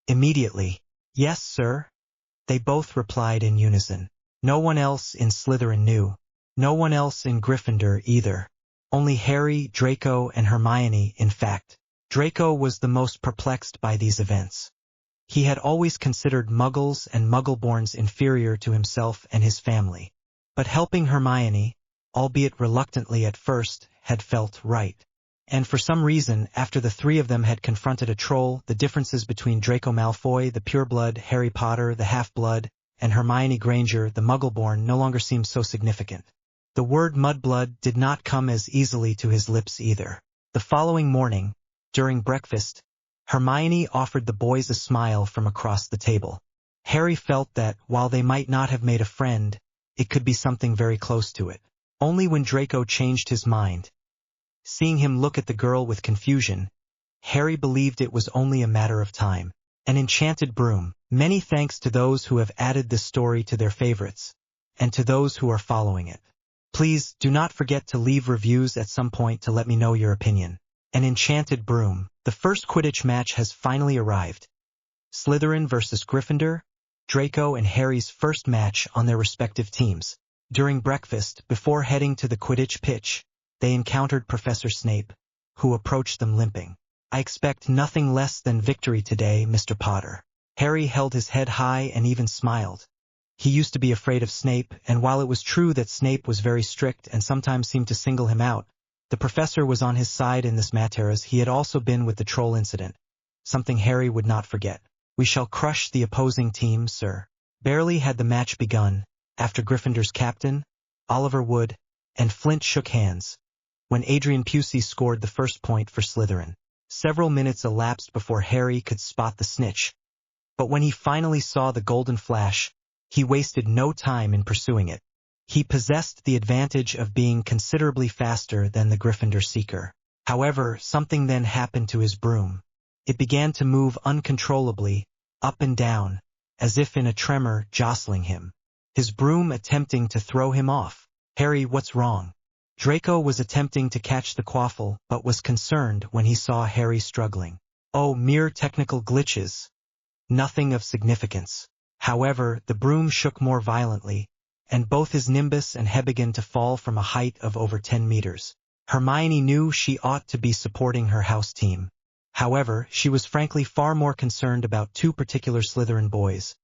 immediately." "Yes, sir." They both replied in unison. No one else in Slytherin knew. No one else in Gryffindor either. Only Harry, Draco, and Hermione, in fact. Draco was the most perplexed by these events. He had always considered Muggles and Muggleborns inferior to himself and his family. But helping Hermione, albeit reluctantly at first, had felt right. And for some reason, after the three of them had confronted a troll, the differences between Draco Malfoy, the pureblood, Harry Potter, the half-blood, and Hermione Granger, the Muggleborn, no longer seemed so significant. The word mudblood did not come as easily to his lips either. The following morning, during breakfast, Hermione offered the boys a smile from across the table. Harry felt that, while they might not have made a friend, it could be something very close to it. Only when Draco changed his mind. Seeing him look at the girl with confusion, Harry believed it was only a matter of time. An enchanted broom. Many thanks to those who have added this story to their favorites, and to those who are following it. Please do not forget to leave reviews at some point to let me know your opinion. An enchanted broom. The first Quidditch match has finally arrived. Slytherin versus Gryffindor, Draco and Harry's first match on their respective teams. During breakfast, before heading to the Quidditch pitch, they encountered Professor Snape, who approached them limping. "I expect nothing less than victory today, Mr. Potter." Harry held his head high and even smiled. He used to be afraid of Snape, and while it was true that Snape was very strict and sometimes seemed to single him out, the professor was on his side in this matter as he had also been with the troll incident, something Harry would not forget. "We shall crush the opposing team, sir." Barely had the match begun, after Gryffindor's captain, Oliver Wood, and Flint shook hands, when Adrian Pusey scored the first point for Slytherin. Several minutes elapsed before Harry could spot the snitch, but when he finally saw the golden flash, he wasted no time in pursuing it. He possessed the advantage of being considerably faster than the Gryffindor seeker. However, something then happened to his broom. It began to move uncontrollably, up and down, as if in a tremor jostling him. His broom attempting to throw him off. "Harry, what's wrong?" Draco was attempting to catch the quaffle, but was concerned when he saw Harry struggling. "Oh, mere technical glitches. Nothing of significance." However, the broom shook more violently, and both his nimbus and head began to fall from a height of over 10 meters. Hermione knew she ought to be supporting her house team. However, she was frankly far more concerned about two particular Slytherin boys.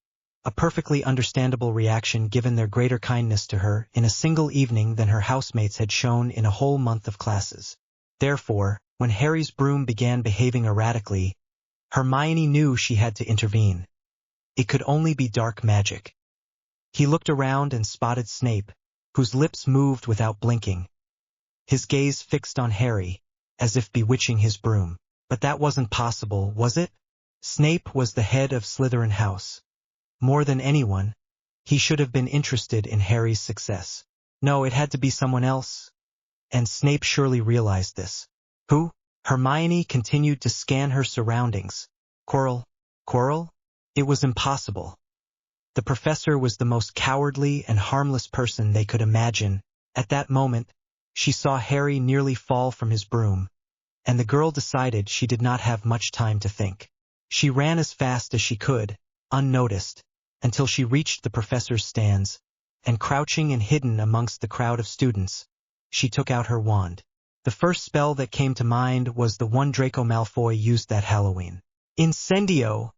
A perfectly understandable reaction given their greater kindness to her in a single evening than her housemates had shown in a whole month of classes. Therefore, When Harry's broom began behaving erratically, Hermione knew she had to intervene. It could only be dark magic. He looked around and spotted Snape, whose lips moved without blinking. His gaze fixed on Harry, as if bewitching his broom. But that wasn't possible, was it? Snape was the head of Slytherin House. More than anyone, he should have been interested in Harry's success. No, it had to be someone else. And Snape surely realized this. Who? Hermione continued to scan her surroundings. Quirrell? Quirrell? It was impossible. The professor was the most cowardly and harmless person they could imagine. At that moment, she saw Harry nearly fall from his broom, and the girl decided she did not have much time to think. She ran as fast as she could, unnoticed, until she reached the professor's stands, and crouching and hidden amongst the crowd of students, she took out her wand. The first spell that came to mind was the one Draco Malfoy used that Halloween. Incendio!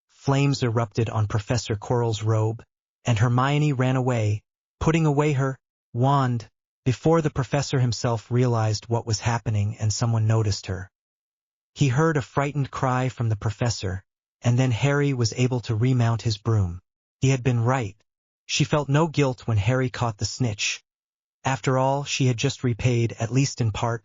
Flames erupted on Professor Quirrell's robe, and Hermione ran away, putting away her wand, before the professor himself realized what was happening and someone noticed her. He heard a frightened cry from the professor, and then Harry was able to remount his broom. He had been right. She felt no guilt when Harry caught the snitch. After all, she had just repaid, at least in part,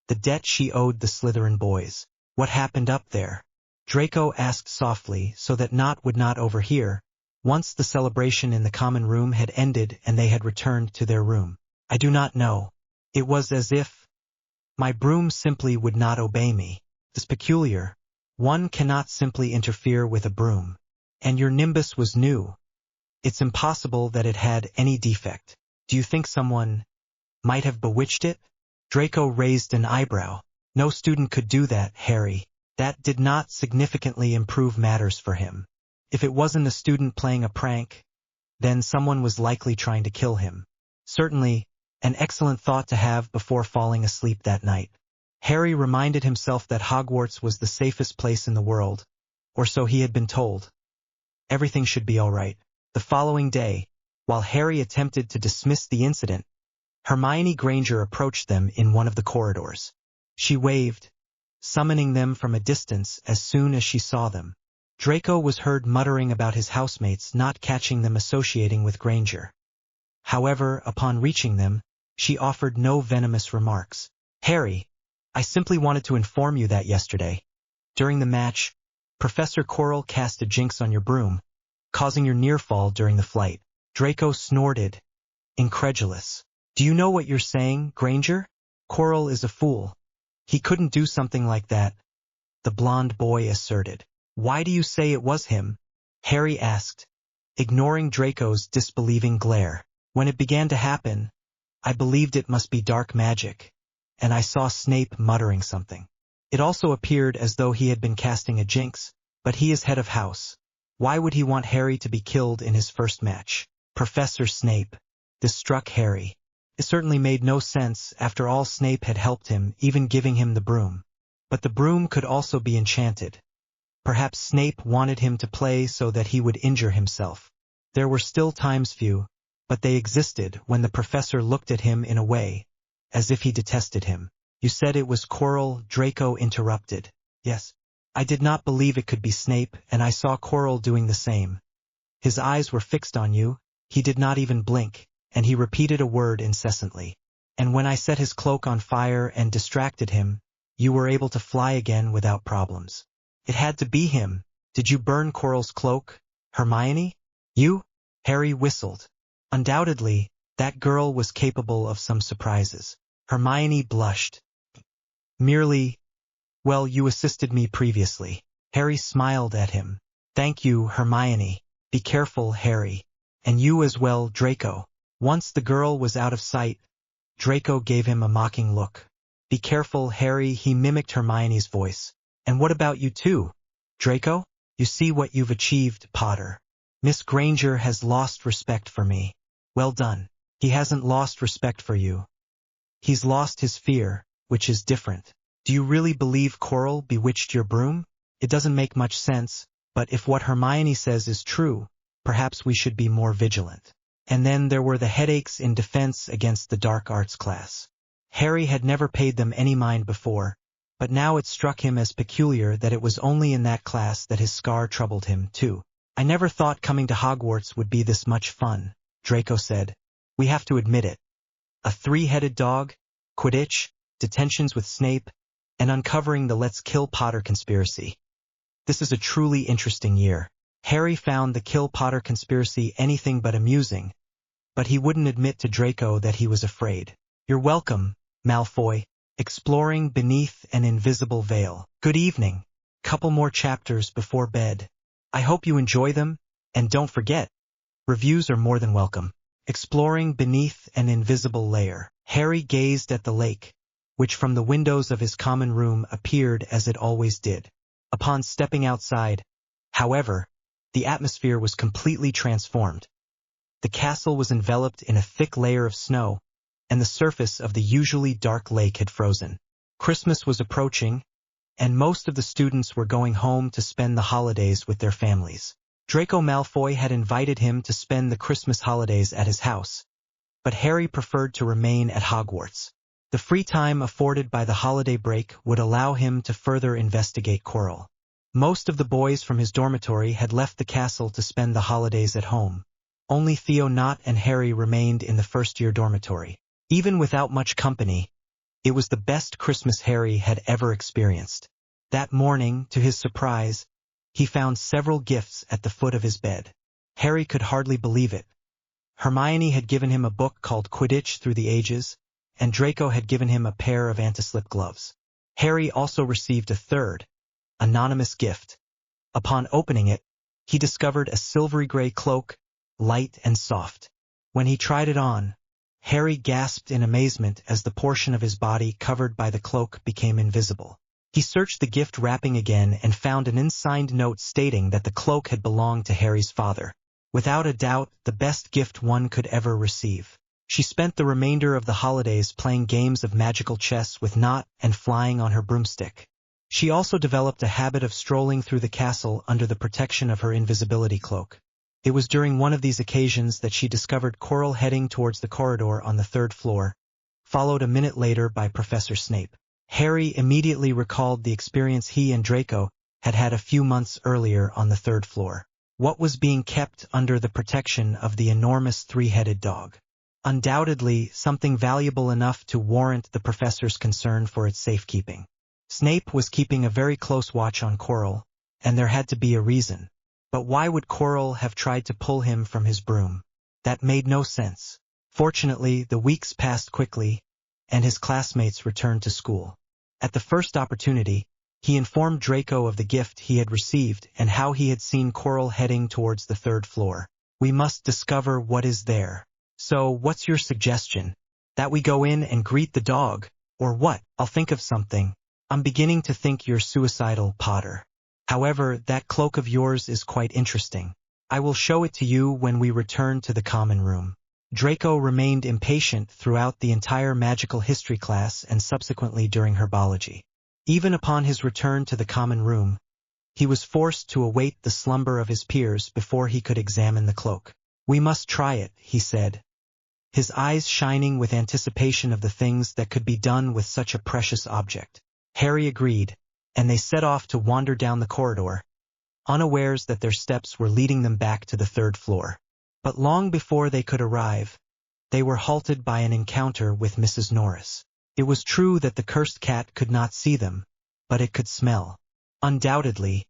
the debt she owed the Slytherin boys. What happened up there? Draco asked softly so that Nott would not overhear, once the celebration in the common room had ended and they had returned to their room. I do not know. It was as if my broom simply would not obey me. This peculiar. One cannot simply interfere with a broom. And your nimbus was new. It's impossible that it had any defect. Do you think someone might have bewitched it? Draco raised an eyebrow. No student could do that, Harry. That did not significantly improve matters for him. If it wasn't a student playing a prank, then someone was likely trying to kill him. Certainly, an excellent thought to have before falling asleep that night. Harry reminded himself that Hogwarts was the safest place in the world, or so he had been told. Everything should be all right. The following day, while Harry attempted to dismiss the incident, Hermione Granger approached them in one of the corridors. She waved, summoning them from a distance as soon as she saw them. Draco was heard muttering about his housemates not catching them associating with Granger. However, upon reaching them, she offered no venomous remarks. Harry, I simply wanted to inform you that yesterday, during the match, Professor Quirrell cast a jinx on your broom, causing your near fall during the flight. Draco snorted, incredulous. Do you know what you're saying, Granger? Quirrell is a fool. He couldn't do something like that, the blonde boy asserted. Why do you say it was him? Harry asked, ignoring Draco's disbelieving glare. When it began to happen, I believed it must be dark magic, and I saw Snape muttering something. It also appeared as though he had been casting a jinx, but he is head of house. Why would he want Harry to be killed in his first match? Professor Snape. This struck Harry. It certainly made no sense. After all, Snape had helped him, even giving him the broom. But the broom could also be enchanted. Perhaps Snape wanted him to play so that he would injure himself. There were still times few, but they existed when the professor looked at him in a way, as if he detested him. You said it was Quirrell, Draco interrupted. Yes. I did not believe it could be Snape, and I saw Quirrell doing the same. His eyes were fixed on you, he did not even blink, and he repeated a word incessantly. And when I set his cloak on fire and distracted him, you were able to fly again without problems. It had to be him. Did you burn Quirrell's cloak, Hermione? You? Harry whistled. Undoubtedly, that girl was capable of some surprises. Hermione blushed. Merely, well, you assisted me previously. Harry smiled at him. Thank you, Hermione. Be careful, Harry. And you as well, Draco. Once the girl was out of sight, Draco gave him a mocking look. Be careful, Harry, he mimicked Hermione's voice. And what about you too, Draco? You see what you've achieved, Potter. Miss Granger has lost respect for me. Well done. He hasn't lost respect for you. He's lost his fear, which is different. Do you really believe Quirrell bewitched your broom? It doesn't make much sense, but if what Hermione says is true, perhaps we should be more vigilant. And then there were the headaches in defense against the dark arts class. Harry had never paid them any mind before, but now it struck him as peculiar that it was only in that class that his scar troubled him, too. "I never thought coming to Hogwarts would be this much fun," Draco said. "We have to admit it. A three-headed dog, Quidditch, detentions with Snape, and uncovering the Let's Kill Potter conspiracy. This is a truly interesting year." Harry found the Kill Potter conspiracy anything but amusing, but he wouldn't admit to Draco that he was afraid. "You're welcome, Malfoy. Exploring beneath an invisible veil. Good evening. Couple more chapters before bed. I hope you enjoy them, and don't forget, reviews are more than welcome." Exploring beneath an invisible layer. Harry gazed at the lake, which from the windows of his common room appeared as it always did. Upon stepping outside, however, the atmosphere was completely transformed. The castle was enveloped in a thick layer of snow, and the surface of the usually dark lake had frozen. Christmas was approaching, and most of the students were going home to spend the holidays with their families. Draco Malfoy had invited him to spend the Christmas holidays at his house, but Harry preferred to remain at Hogwarts. The free time afforded by the holiday break would allow him to further investigate Quirrell. Most of the boys from his dormitory had left the castle to spend the holidays at home. Only Theo Knott and Harry remained in the first-year dormitory. Even without much company, it was the best Christmas Harry had ever experienced. That morning, to his surprise, he found several gifts at the foot of his bed. Harry could hardly believe it. Hermione had given him a book called Quidditch Through the Ages, and Draco had given him a pair of anti-slip gloves. Harry also received a third, anonymous gift. Upon opening it, he discovered a silvery gray cloak, light and soft. When he tried it on, Harry gasped in amazement as the portion of his body covered by the cloak became invisible. He searched the gift wrapping again and found an unsigned note stating that the cloak had belonged to Harry's father. Without a doubt, the best gift one could ever receive. She spent the remainder of the holidays playing games of magical chess with Knott and flying on her broomstick. She also developed a habit of strolling through the castle under the protection of her invisibility cloak. It was during one of these occasions that she discovered Quirrell heading towards the corridor on the third floor, followed a minute later by Professor Snape. Harry immediately recalled the experience he and Draco had had a few months earlier on the third floor. What was being kept under the protection of the enormous three-headed dog? Undoubtedly something valuable enough to warrant the professor's concern for its safekeeping. Snape was keeping a very close watch on Quirrell, and there had to be a reason. But why would Quirrell have tried to pull him from his broom? That made no sense. Fortunately, the weeks passed quickly, and his classmates returned to school. At the first opportunity, he informed Draco of the gift he had received and how he had seen Quirrell heading towards the third floor. "We must discover what is there. So, what's your suggestion? That we go in and greet the dog, or what?" "I'll think of something. I'm beginning to think you're suicidal, Potter. However, that cloak of yours is quite interesting. I will show it to you when we return to the common room." Draco remained impatient throughout the entire magical history class and subsequently during herbology. Even upon his return to the common room, he was forced to await the slumber of his peers before he could examine the cloak. "We must try it," he said, his eyes shining with anticipation of the things that could be done with such a precious object. Harry agreed, and they set off to wander down the corridor, unawares that their steps were leading them back to the third floor. But long before they could arrive, they were halted by an encounter with Mrs. Norris. It was true that the cursed cat could not see them, but it could smell. Undoubtedly,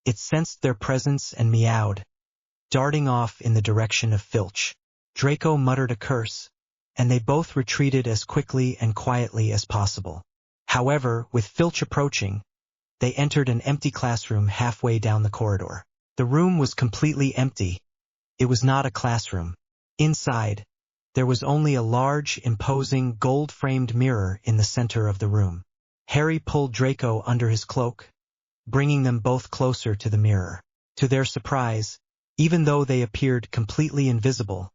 it sensed their presence and meowed, darting off in the direction of Filch. Draco muttered a curse, and they both retreated as quickly and quietly as possible. However, with Filch approaching, they entered an empty classroom halfway down the corridor. The room was completely empty. It was not a classroom. Inside, there was only a large, imposing, gold-framed mirror in the center of the room. Harry pulled Draco under his cloak, bringing them both closer to the mirror. To their surprise, even though they appeared completely invisible,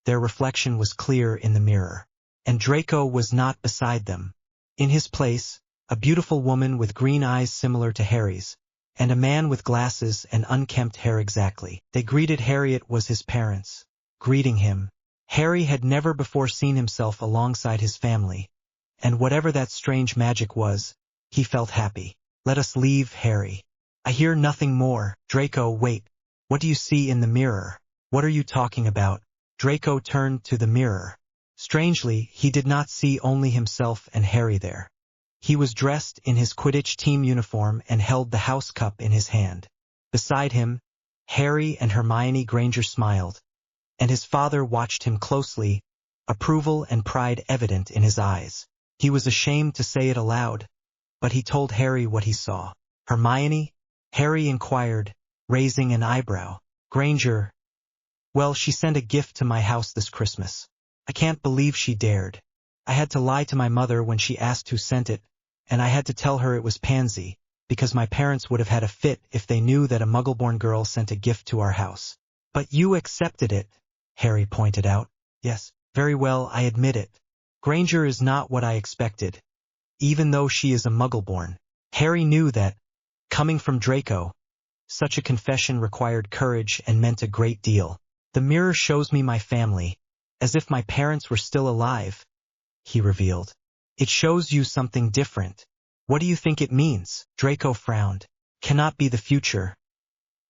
their reflection was clear in the mirror. And Draco was not beside them. In his place, a beautiful woman with green eyes similar to Harry's, and a man with glasses and unkempt hair exactly. They greeted Harry. It was his parents, greeting him. Harry had never before seen himself alongside his family, and whatever that strange magic was, He felt happy. Let us leave, Harry. I hear nothing more. Draco, wait. What do you see in the mirror? What are you talking about? Draco turned to the mirror. Strangely, he did not see only himself and Harry there. He was dressed in his Quidditch team uniform and held the house cup in his hand. Beside him, Harry and Hermione Granger smiled, and his father watched him closely, approval and pride evident in his eyes. He was ashamed to say it aloud, but he told Harry what he saw. Hermione? Harry inquired, raising an eyebrow. Granger. Well, she sent a gift to my house this Christmas. I can't believe she dared. I had to lie to my mother when she asked who sent it, and I had to tell her it was Pansy, because my parents would have had a fit if they knew that a Muggle-born girl sent a gift to our house. But you accepted it, Harry pointed out. Yes, very well, I admit it. Granger is not what I expected, even though she is a Muggle-born. Harry knew that, coming from Draco, such a confession required courage and meant a great deal. The mirror shows me my family, as if my parents were still alive, he revealed. It shows you something different. What do you think it means? Draco frowned. Cannot be the future.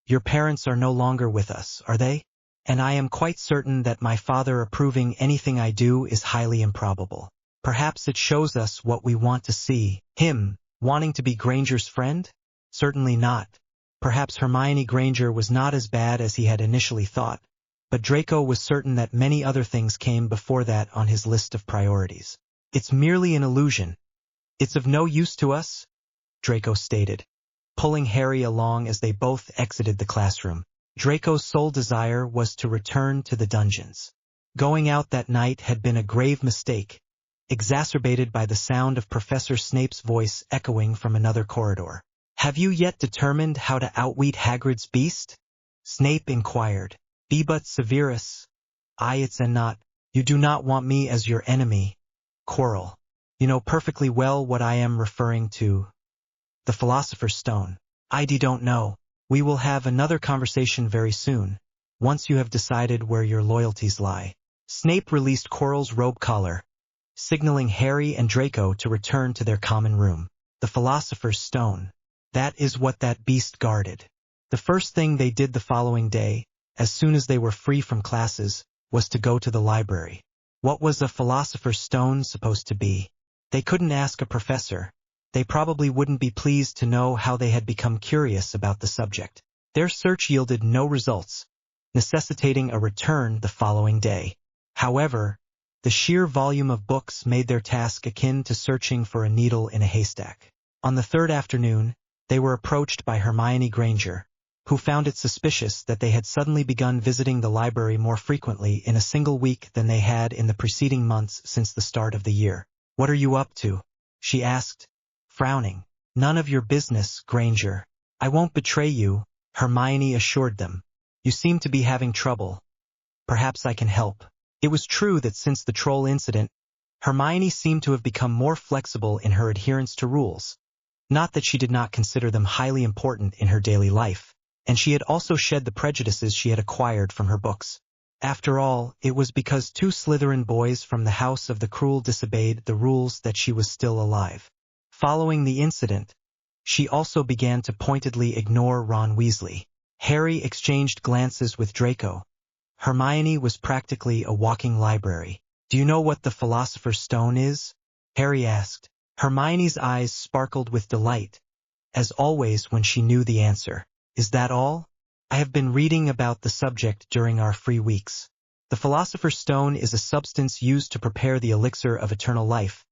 Your parents are no longer with us, are they? And I am quite certain that my father approving anything I do is highly improbable. Perhaps it shows us what we want to see. Him, wanting to be Granger's friend? Certainly not. Perhaps Hermione Granger was not as bad as he had initially thought, but Draco was certain that many other things came before that on his list of priorities. It's merely an illusion. It's of no use to us, Draco stated, pulling Harry along as they both exited the classroom. Draco's sole desire was to return to the dungeons. Going out that night had been a grave mistake, exacerbated by the sound of Professor Snape's voice echoing from another corridor. Have you yet determined how to outwit Hagrid's beast? Snape inquired. Be but Severus. It's and not. You do not want me as your enemy. Quirrell. You know perfectly well what I am referring to. The Philosopher's Stone. I don't know. We will have another conversation very soon, once you have decided where your loyalties lie. Snape released Quirrell's robe collar, signaling Harry and Draco to return to their common room. The Philosopher's Stone. That is what that beast guarded. The first thing they did the following day, as soon as they were free from classes, was to go to the library. What was a Philosopher's Stone supposed to be? They couldn't ask a professor. They probably wouldn't be pleased to know how they had become curious about the subject. Their search yielded no results, necessitating a return the following day. However, the sheer volume of books made their task akin to searching for a needle in a haystack. On the third afternoon, they were approached by Hermione Granger, who found it suspicious that they had suddenly begun visiting the library more frequently in a single week than they had in the preceding months since the start of the year. What are you up to? She asked, frowning. None of your business, Granger. I won't betray you, Hermione assured them. You seem to be having trouble. Perhaps I can help. It was true that since the troll incident, Hermione seemed to have become more flexible in her adherence to rules. Not that she did not consider them highly important in her daily life, and she had also shed the prejudices she had acquired from her books. After all, it was because two Slytherin boys from the House of the Cruel disobeyed the rules that she was still alive. Following the incident, she also began to pointedly ignore Ron Weasley. Harry exchanged glances with Draco. Hermione was practically a walking library. Do you know what the Philosopher's Stone is? Harry asked. Hermione's eyes sparkled with delight, as always when she knew the answer. Is that all? I have been reading about the subject during our free weeks. The Philosopher's Stone is a substance used to prepare the elixir of eternal life,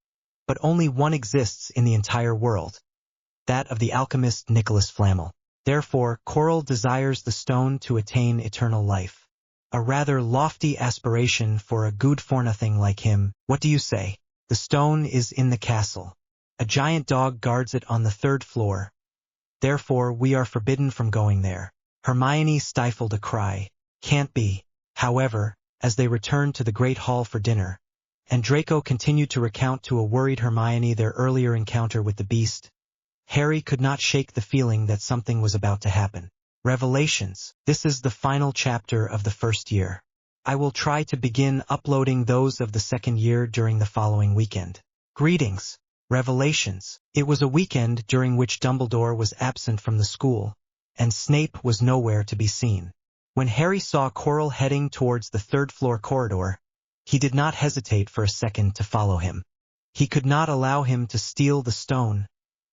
but only one exists in the entire world, that of the alchemist Nicholas Flamel. Therefore, Quirrell desires the stone to attain eternal life. A rather lofty aspiration for a good-for-nothing like him. What do you say? The stone is in the castle. A giant dog guards it on the third floor. Therefore, we are forbidden from going there. Hermione stifled a cry. Can't be. However, as they returned to the great hall for dinner, and Draco continued to recount to a worried Hermione their earlier encounter with the beast, Harry could not shake the feeling that something was about to happen. Revelations. This is the final chapter of the first year. I will try to begin uploading those of the second year during the following weekend. Greetings. Revelations. It was a weekend during which Dumbledore was absent from the school, and Snape was nowhere to be seen. When Harry saw Quirrell heading towards the third-floor corridor, he did not hesitate for a second to follow him. He could not allow him to steal the stone,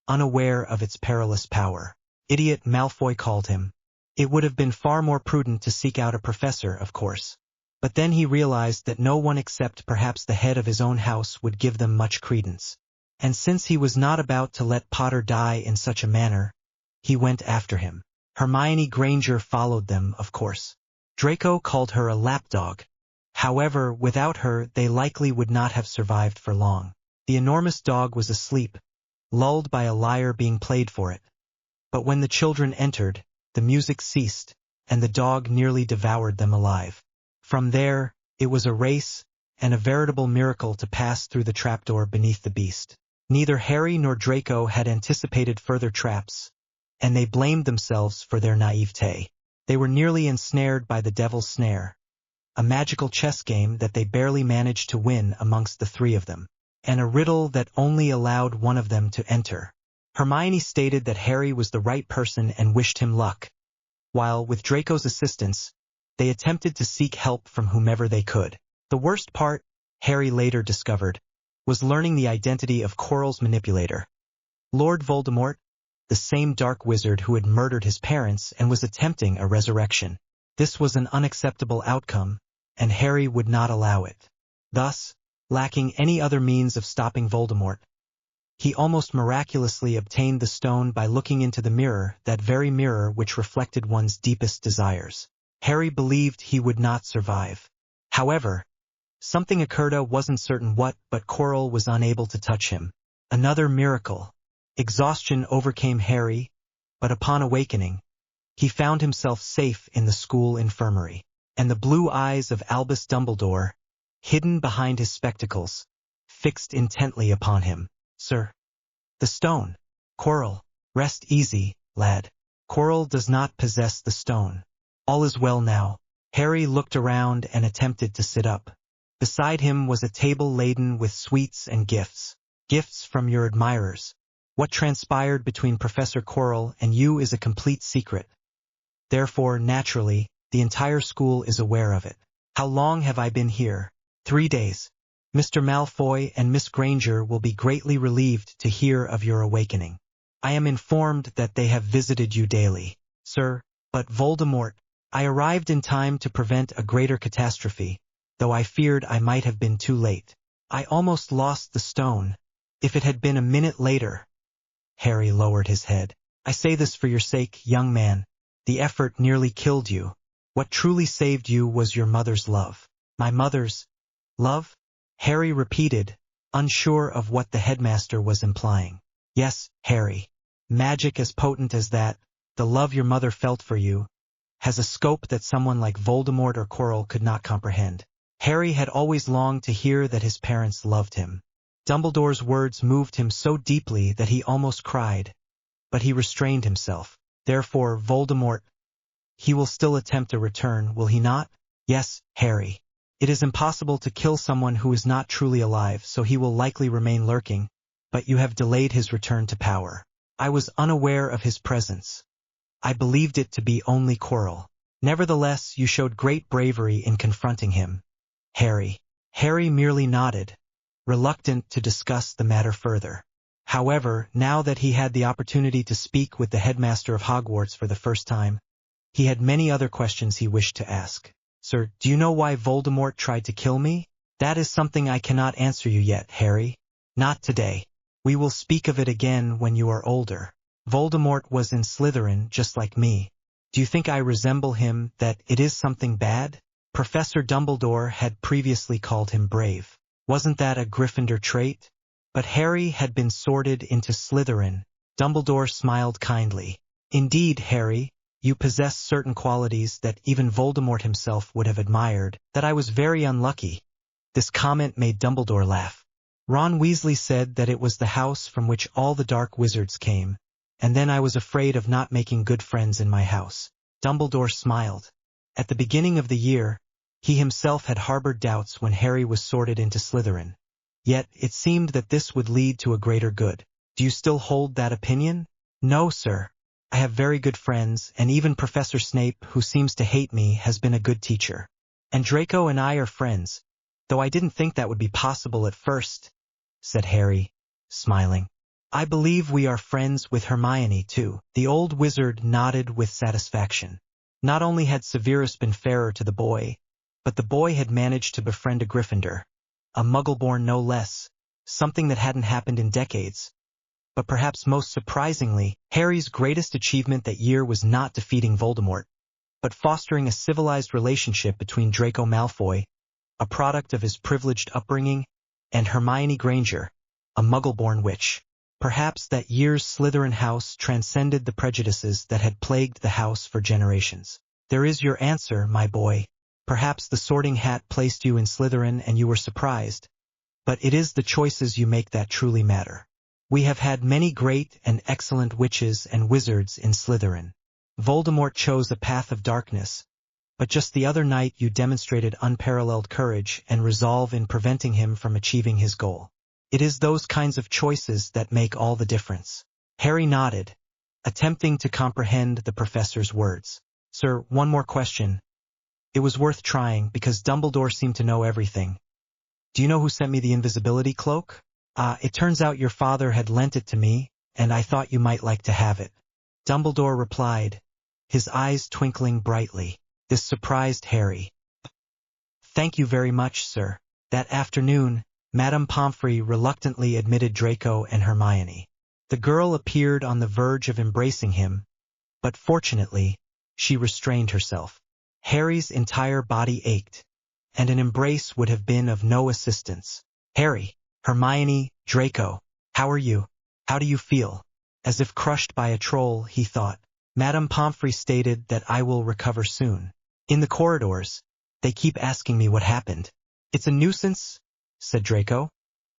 unaware of its perilous power. Idiot, Malfoy called him. It would have been far more prudent to seek out a professor, of course. But then he realized that no one except perhaps the head of his own house would give them much credence. And since he was not about to let Potter die in such a manner, he went after him. Hermione Granger followed them, of course. Draco called her a lapdog. However, without her they likely would not have survived for long. The enormous dog was asleep, lulled by a lyre being played for it. But when the children entered, the music ceased, and the dog nearly devoured them alive. From there, it was a race, and a veritable miracle to pass through the trapdoor beneath the beast. Neither Harry nor Draco had anticipated further traps, and they blamed themselves for their naivete. They were nearly ensnared by the Devil's Snare, a magical chess game that they barely managed to win amongst the three of them, and a riddle that only allowed one of them to enter. Hermione stated that Harry was the right person and wished him luck, while, with Draco's assistance, they attempted to seek help from whomever they could. The worst part, Harry later discovered, was learning the identity of Quirrell's manipulator. Lord Voldemort, the same dark wizard who had murdered his parents and was attempting a resurrection. This was an unacceptable outcome, and Harry would not allow it. Thus, lacking any other means of stopping Voldemort, he almost miraculously obtained the stone by looking into the mirror, that very mirror which reflected one's deepest desires. Harry believed he would not survive. However, something occurred, wasn't certain what, but Quirrell was unable to touch him. Another miracle. Exhaustion overcame Harry, but upon awakening, he found himself safe in the school infirmary, and the blue eyes of Albus Dumbledore, hidden behind his spectacles, fixed intently upon him. Sir. The stone. Quirrell, rest easy, lad. Quirrell does not possess the stone. All is well now. Harry looked around and attempted to sit up. Beside him was a table laden with sweets and gifts. Gifts from your admirers. What transpired between Professor Quirrell and you is a complete secret. Therefore, naturally, the entire school is aware of it. How long have I been here? 3 days. Mr. Malfoy and Miss Granger will be greatly relieved to hear of your awakening. I am informed that they have visited you daily, sir, but Voldemort, I arrived in time to prevent a greater catastrophe, though I feared I might have been too late. I almost lost the stone. If it had been a minute later. Harry lowered his head. I say this for your sake, young man. The effort nearly killed you. What truly saved you was your mother's love. My mother's love? Harry repeated, unsure of what the headmaster was implying. Yes, Harry. Magic as potent as that, the love your mother felt for you, has a scope that someone like Voldemort or Quirrell could not comprehend. Harry had always longed to hear that his parents loved him. Dumbledore's words moved him so deeply that he almost cried, but he restrained himself. Therefore, Voldemort, he will still attempt a return, will he not? Yes, Harry. It is impossible to kill someone who is not truly alive, so he will likely remain lurking, but you have delayed his return to power. I was unaware of his presence. I believed it to be only Quirrell. Nevertheless, you showed great bravery in confronting him. Harry. Harry merely nodded, reluctant to discuss the matter further. However, now that he had the opportunity to speak with the headmaster of Hogwarts for the first time, he had many other questions he wished to ask. Sir, do you know why Voldemort tried to kill me? That is something I cannot answer you yet, Harry. Not today. We will speak of it again when you are older. Voldemort was in Slytherin just like me. Do you think I resemble him, that it is something bad? Professor Dumbledore had previously called him brave. Wasn't that a Gryffindor trait? But Harry had been sorted into Slytherin. Dumbledore smiled kindly. Indeed, Harry, you possess certain qualities that even Voldemort himself would have admired. That I was very unlucky. This comment made Dumbledore laugh. Ron Weasley said that it was the house from which all the dark wizards came, and then I was afraid of not making good friends in my house. Dumbledore smiled. At the beginning of the year, he himself had harbored doubts when Harry was sorted into Slytherin. Yet it seemed that this would lead to a greater good. Do you still hold that opinion? No, sir. I have very good friends, and even Professor Snape, who seems to hate me, has been a good teacher. And Draco and I are friends, though I didn't think that would be possible at first, said Harry, smiling. I believe we are friends with Hermione, too. The old wizard nodded with satisfaction. Not only had Severus been fairer to the boy, but the boy had managed to befriend a Gryffindor, a Muggle-born no less, something that hadn't happened in decades. But perhaps most surprisingly, Harry's greatest achievement that year was not defeating Voldemort, but fostering a civilized relationship between Draco Malfoy, a product of his privileged upbringing, and Hermione Granger, a Muggle-born witch. Perhaps that year's Slytherin house transcended the prejudices that had plagued the house for generations. There is your answer, my boy. Perhaps the Sorting Hat placed you in Slytherin and you were surprised, but it is the choices you make that truly matter. We have had many great and excellent witches and wizards in Slytherin. Voldemort chose a path of darkness, but just the other night you demonstrated unparalleled courage and resolve in preventing him from achieving his goal. It is those kinds of choices that make all the difference. Harry nodded, attempting to comprehend the professor's words. Sir, one more question. It was worth trying because Dumbledore seemed to know everything. Do you know who sent me the invisibility cloak? It turns out your father had lent it to me, and I thought you might like to have it. Dumbledore replied, his eyes twinkling brightly. This surprised Harry. Thank you very much, sir. That afternoon, Madame Pomfrey reluctantly admitted Draco and Hermione. The girl appeared on the verge of embracing him, but fortunately, she restrained herself. Harry's entire body ached, and an embrace would have been of no assistance. Harry, Hermione, Draco, how are you? How do you feel? As if crushed by a troll, he thought. Madame Pomfrey stated that I will recover soon. In the corridors, they keep asking me what happened. It's a nuisance, said Draco.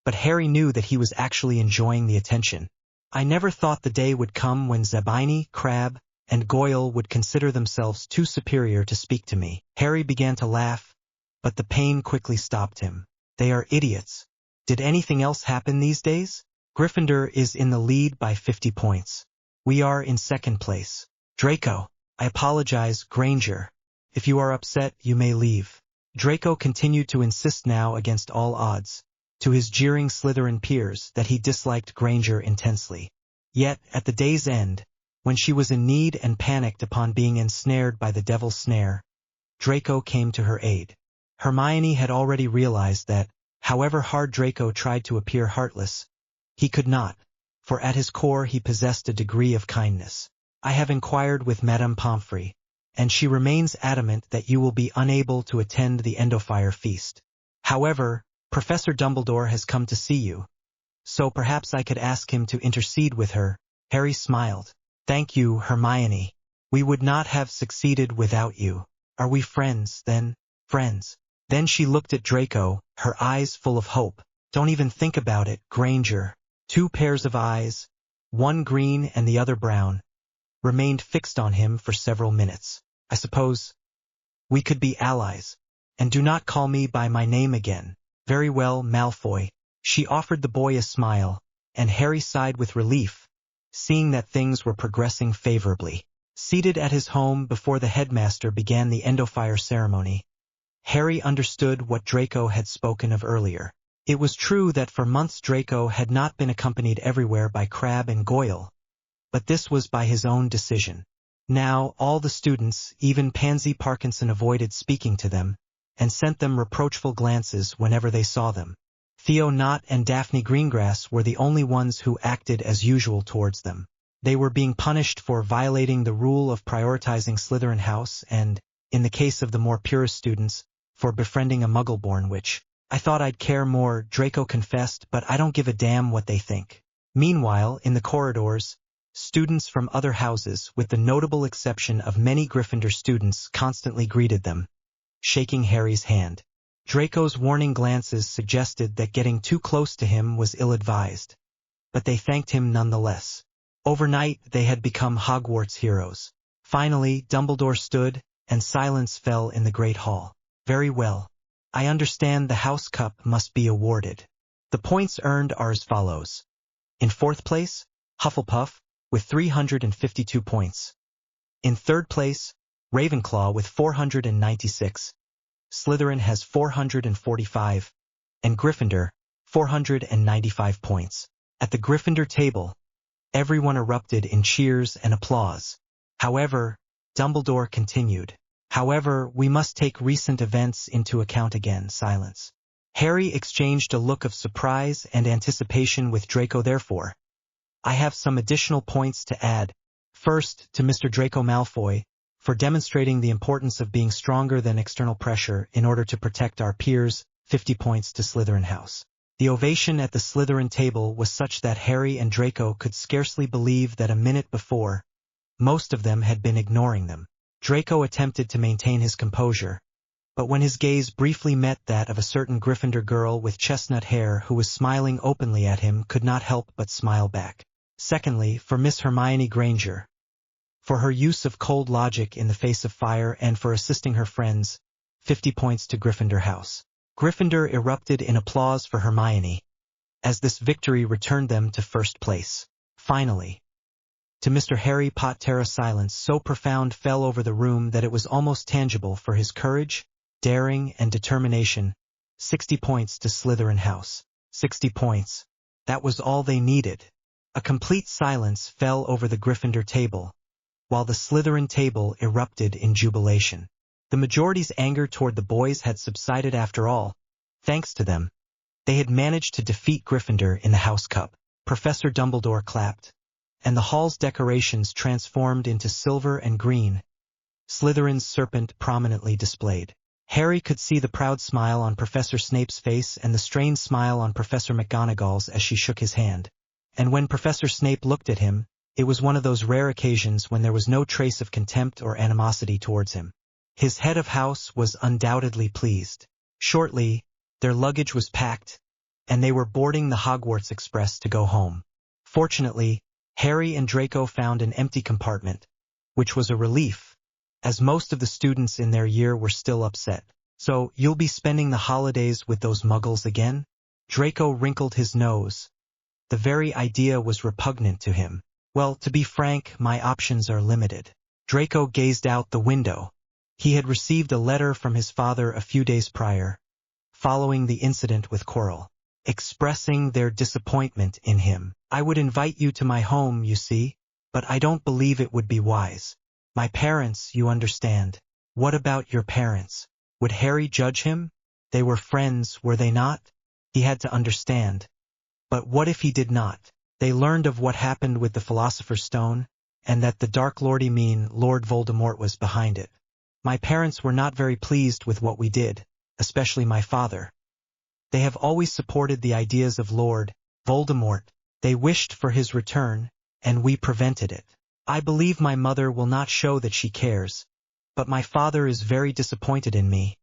But Harry knew that he was actually enjoying the attention. I never thought the day would come when Zabini, Crabbe, and Goyle would consider themselves too superior to speak to me. Harry began to laugh, but the pain quickly stopped him. They are idiots. Did anything else happen these days? Gryffindor is in the lead by 50 points. We are in second place. Draco, I apologize, Granger. If you are upset, you may leave. Draco continued to insist now against all odds, to his jeering Slytherin peers, that he disliked Granger intensely. Yet, at the day's end, when she was in need and panicked upon being ensnared by the devil's snare, Draco came to her aid. Hermione had already realized that, however hard Draco tried to appear heartless, he could not, for at his core he possessed a degree of kindness. I have inquired with Madame Pomfrey, and she remains adamant that you will be unable to attend the Endofire feast. However, Professor Dumbledore has come to see you, so perhaps I could ask him to intercede with her. Harry smiled. Thank you, Hermione. We would not have succeeded without you. Are we friends, then? Friends. Then she looked at Draco, her eyes full of hope. Don't even think about it, Granger. 2 pairs of eyes, one green and the other brown, remained fixed on him for several minutes. I suppose we could be allies. And do not call me by my name again. Very well, Malfoy. She offered the boy a smile, and Harry sighed with relief, seeing that things were progressing favorably. Seated at his home before the headmaster began the Endofire ceremony, Harry understood what Draco had spoken of earlier. It was true that for months Draco had not been accompanied everywhere by Crabbe and Goyle, but this was by his own decision. Now, all the students, even Pansy Parkinson, avoided speaking to them, and sent them reproachful glances whenever they saw them. Theo Knott and Daphne Greengrass were the only ones who acted as usual towards them. They were being punished for violating the rule of prioritizing Slytherin House and, in the case of the more purist students, for befriending a Muggle-born witch. I thought I'd care more, Draco confessed, but I don't give a damn what they think. Meanwhile, in the corridors, students from other houses, with the notable exception of many Gryffindor students, constantly greeted them, shaking Harry's hand. Draco's warning glances suggested that getting too close to him was ill-advised, but they thanked him nonetheless. Overnight, they had become Hogwarts heroes. Finally, Dumbledore stood, and silence fell in the Great Hall. Very well. I understand the House Cup must be awarded. The points earned are as follows. In fourth place, Hufflepuff, with 352 points. In third place, Ravenclaw with 496. Slytherin has 445. And Gryffindor, 495 points. At the Gryffindor table, everyone erupted in cheers and applause. However, Dumbledore continued. However, we must take recent events into account again. Silence. Harry exchanged a look of surprise and anticipation with Draco. Therefore, I have some additional points to add. First, to Mr. Draco Malfoy, for demonstrating the importance of being stronger than external pressure in order to protect our peers, 50 points to Slytherin House. The ovation at the Slytherin table was such that Harry and Draco could scarcely believe that a minute before, most of them had been ignoring them. Draco attempted to maintain his composure, but when his gaze briefly met that of a certain Gryffindor girl with chestnut hair who was smiling openly at him, could not help but smile back. Secondly, for Miss Hermione Granger, for her use of cold logic in the face of fire and for assisting her friends, 50 points to Gryffindor House. Gryffindor erupted in applause for Hermione, as this victory returned them to first place. Finally, to Mr. Harry Potter, silence so profound fell over the room that it was almost tangible for his courage, daring, and determination, 60 points to Slytherin House. 60 points. That was all they needed. A complete silence fell over the Gryffindor table, while the Slytherin table erupted in jubilation. The majority's anger toward the boys had subsided after all. Thanks to them, they had managed to defeat Gryffindor in the House Cup. Professor Dumbledore clapped, and the hall's decorations transformed into silver and green, Slytherin's serpent prominently displayed. Harry could see the proud smile on Professor Snape's face and the strained smile on Professor McGonagall's as she shook his hand. And when Professor Snape looked at him, it was one of those rare occasions when there was no trace of contempt or animosity towards him. His head of house was undoubtedly pleased. Shortly, their luggage was packed, and they were boarding the Hogwarts Express to go home. Fortunately, Harry and Draco found an empty compartment, which was a relief, as most of the students in their year were still upset. So, you'll be spending the holidays with those muggles again? Draco wrinkled his nose. The very idea was repugnant to him. Well, to be frank, my options are limited. Draco gazed out the window. He had received a letter from his father a few days prior, following the incident with Quirrell, expressing their disappointment in him. I would invite you to my home, you see, but I don't believe it would be wise. My parents, you understand. What about your parents? Would Harry judge him? They were friends, were they not? He had to understand. But what if he did not? They learned of what happened with the Philosopher's Stone, and that the Dark Lordy mean Lord Voldemort was behind it. My parents were not very pleased with what we did, especially my father. They have always supported the ideas of Lord Voldemort. They wished for his return, and we prevented it. I believe my mother will not show that she cares, but my father is very disappointed in me,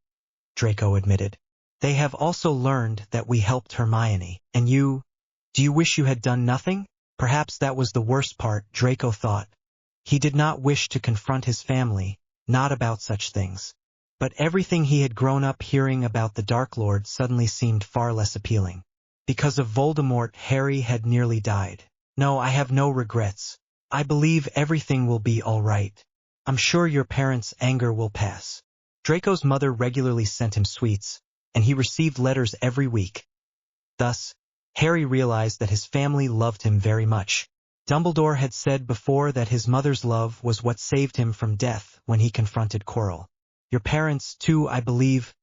Draco admitted. They have also learned that we helped Hermione. And you, do you wish you had done nothing? Perhaps that was the worst part, Draco thought. He did not wish to confront his family, not about such things. But everything he had grown up hearing about the Dark Lord suddenly seemed far less appealing. Because of Voldemort, Harry had nearly died. No, I have no regrets. I believe everything will be all right. I'm sure your parents' anger will pass. Draco's mother regularly sent him sweets, and he received letters every week. Thus, Harry realized that his family loved him very much. Dumbledore had said before that his mother's love was what saved him from death when he confronted Quirrell. Your parents, too, I believe,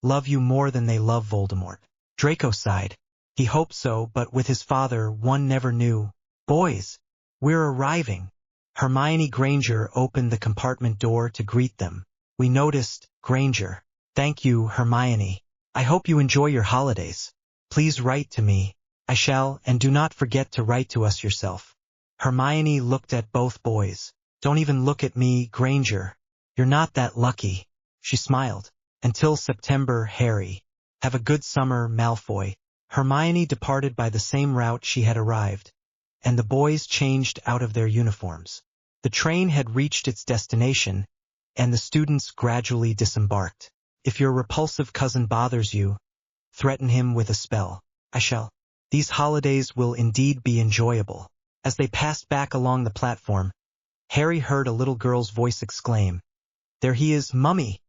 love you more than they love Voldemort. Draco sighed. He hoped so, but with his father, one never knew. Boys, we're arriving. Hermione Granger opened the compartment door to greet them. We noticed, Granger. Thank you, Hermione. I hope you enjoy your holidays. Please write to me. I shall, and do not forget to write to us yourself. Hermione looked at both boys. Don't even look at me, Granger. You're not that lucky. She smiled. Until September, Harry. Have a good summer, Malfoy. Hermione departed by the same route she had arrived, and the boys changed out of their uniforms. The train had reached its destination, and the students gradually disembarked. If your repulsive cousin bothers you, threaten him with a spell. I shall. These holidays will indeed be enjoyable. As they passed back along the platform, Harry heard a little girl's voice exclaim, "There he is, Mummy!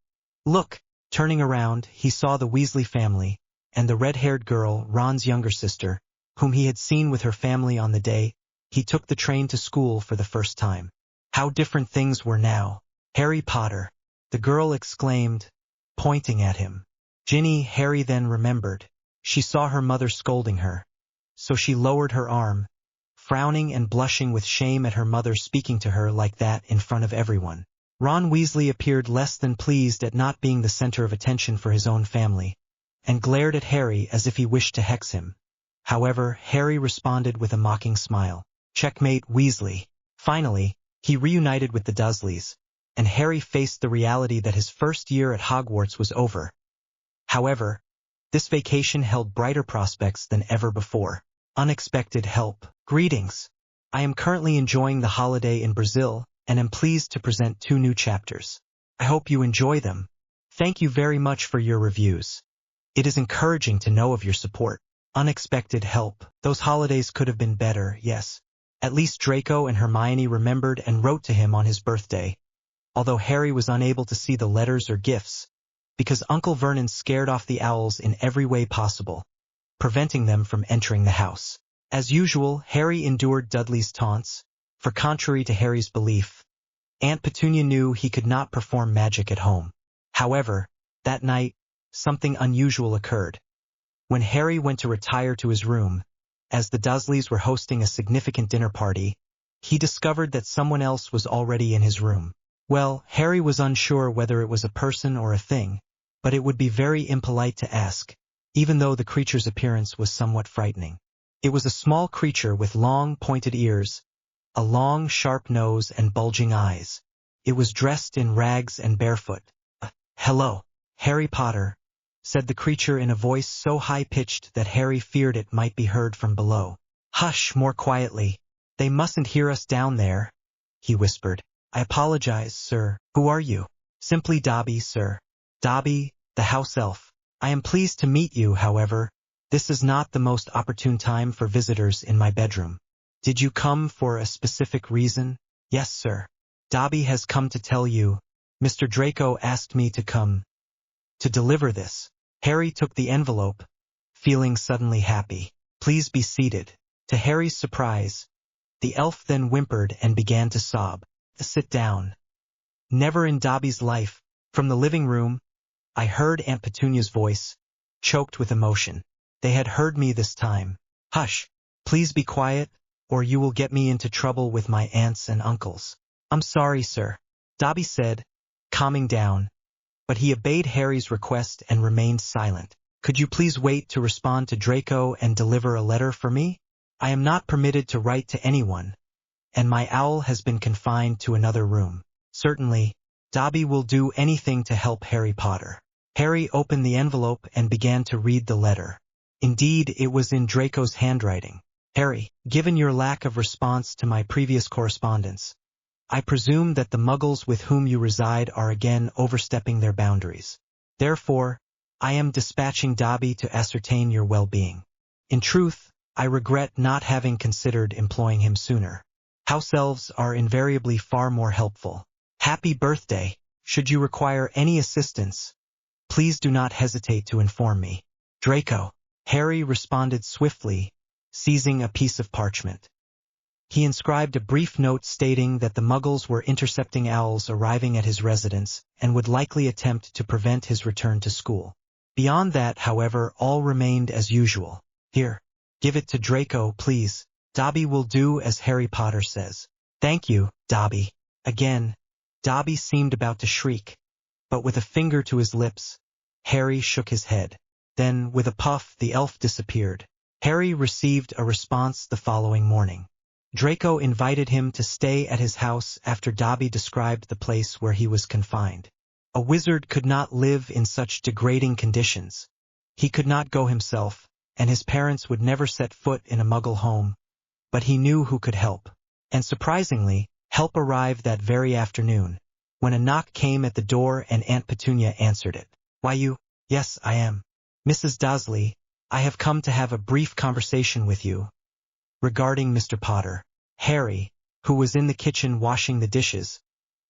Look!" Turning around, he saw the Weasley family, and the red-haired girl, Ron's younger sister, whom he had seen with her family on the day he took the train to school for the first time. How different things were now. "Harry Potter!" the girl exclaimed, pointing at him. Ginny, Harry then remembered. She saw her mother scolding her. So she lowered her arm, frowning and blushing with shame at her mother speaking to her like that in front of everyone. Ron Weasley appeared less than pleased at not being the center of attention for his own family, and glared at Harry as if he wished to hex him. However, Harry responded with a mocking smile. "Checkmate, Weasley." Finally, he reunited with the Dursleys, and Harry faced the reality that his first year at Hogwarts was over. However, this vacation held brighter prospects than ever before. Unexpected help. "Greetings. I am currently enjoying the holiday in Brazil, and am pleased to present 2 new chapters. I hope you enjoy them. Thank you very much for your reviews. It is encouraging to know of your support." Unexpected help. Those holidays could have been better, yes. At least Draco and Hermione remembered and wrote to him on his birthday, although Harry was unable to see the letters or gifts, because Uncle Vernon scared off the owls in every way possible, preventing them from entering the house. As usual, Harry endured Dudley's taunts, for contrary to Harry's belief, Aunt Petunia knew he could not perform magic at home. However, that night, something unusual occurred. When Harry went to retire to his room, as the Dursleys were hosting a significant dinner party, he discovered that someone else was already in his room. Well, Harry was unsure whether it was a person or a thing, but it would be very impolite to ask, even though the creature's appearance was somewhat frightening. It was a small creature with long, pointed ears, a long, sharp nose and bulging eyes. It was dressed in rags and barefoot. "Hello, Harry Potter," said the creature in a voice so high-pitched that Harry feared it might be heard from below. "Hush, more quietly. They mustn't hear us down there," he whispered. "I apologize, sir. Who are you?" "Simply Dobby, sir." "Dobby, the house elf. I am pleased to meet you, however. This is not the most opportune time for visitors in my bedroom. Did you come for a specific reason?" "Yes, sir. Dobby has come to tell you. Mr. Draco asked me to come to deliver this." Harry took the envelope, feeling suddenly happy. "Please be seated." To Harry's surprise, the elf then whimpered and began to sob. "Sit down." Never in Dobby's life, from the living room, I heard Aunt Petunia's voice, choked with emotion. They had heard me this time. "Hush, please be quiet, or you will get me into trouble with my aunts and uncles." "I'm sorry, sir," Dobby said, calming down, but he obeyed Harry's request and remained silent. "Could you please wait to respond to Draco and deliver a letter for me? I am not permitted to write to anyone, and my owl has been confined to another room." "Certainly, Dobby will do anything to help Harry Potter." Harry opened the envelope and began to read the letter. Indeed, it was in Draco's handwriting. "Harry, given your lack of response to my previous correspondence, I presume that the muggles with whom you reside are again overstepping their boundaries. Therefore, I am dispatching Dobby to ascertain your well-being. In truth, I regret not having considered employing him sooner. House elves are invariably far more helpful. Happy birthday! Should you require any assistance, please do not hesitate to inform me. Draco." Harry responded swiftly, seizing a piece of parchment. He inscribed a brief note stating that the muggles were intercepting owls arriving at his residence and would likely attempt to prevent his return to school. Beyond that, however, all remained as usual. "Here, give it to Draco, please. Dobby will do as Harry Potter says." "Thank you, Dobby." Again, Dobby seemed about to shriek, but with a finger to his lips, Harry shook his head. Then, with a puff, the elf disappeared. Harry received a response the following morning. Draco invited him to stay at his house after Dobby described the place where he was confined. A wizard could not live in such degrading conditions. He could not go himself, and his parents would never set foot in a muggle home, but he knew who could help. And surprisingly, help arrived that very afternoon, when a knock came at the door and Aunt Petunia answered it. "Why you?" "Yes, I am. Mrs. Dursley, I have come to have a brief conversation with you regarding Mr. Potter. Harry, who was in the kitchen washing the dishes,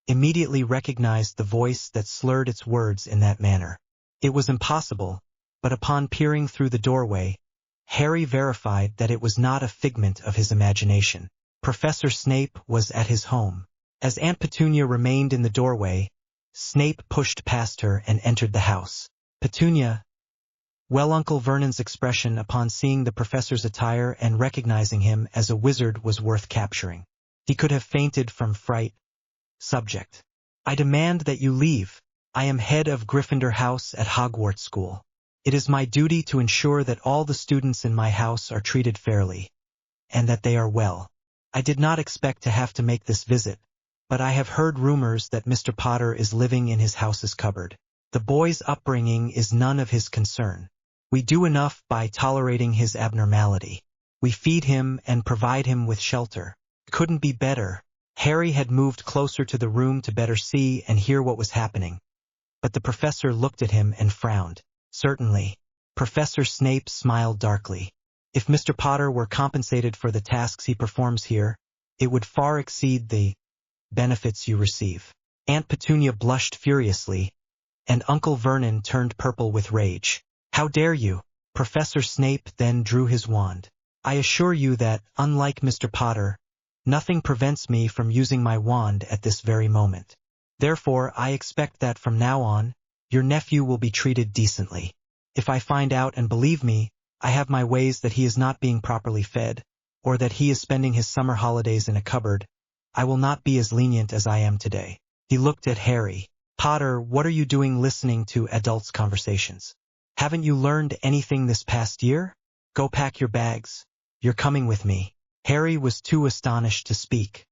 immediately recognized the voice that slurred its words in that manner. It was impossible, but upon peering through the doorway, Harry verified that it was not a figment of his imagination. Professor Snape was at his home. As Aunt Petunia remained in the doorway, Snape pushed past her and entered the house. Petunia. Well, Uncle Vernon's expression upon seeing the professor's attire and recognizing him as a wizard was worth capturing. He could have fainted from fright. Subject. I demand that you leave. I am head of Gryffindor House at Hogwarts School. It is my duty to ensure that all the students in my house are treated fairly, and that they are well. I did not expect to have to make this visit, but I have heard rumors that Mr. Potter is living in his house's cupboard. The boy's upbringing is none of his concern. We do enough by tolerating his abnormality. We feed him and provide him with shelter. Couldn't be better. Harry had moved closer to the room to better see and hear what was happening, but the professor looked at him and frowned. Certainly. Professor Snape smiled darkly. If Mr. Potter were compensated for the tasks he performs here, it would far exceed the benefits you receive. Aunt Petunia blushed furiously, and Uncle Vernon turned purple with rage. How dare you? Professor Snape then drew his wand. I assure you that, unlike Mr. Potter, nothing prevents me from using my wand at this very moment. Therefore, I expect that from now on, your nephew will be treated decently. If I find out, and believe me, I have my ways, that he is not being properly fed, or that he is spending his summer holidays in a cupboard, I will not be as lenient as I am today. He looked at Harry. Potter, what are you doing listening to adults' conversations? Haven't you learned anything this past year? Go pack your bags. You're coming with me. Harry was too astonished to speak.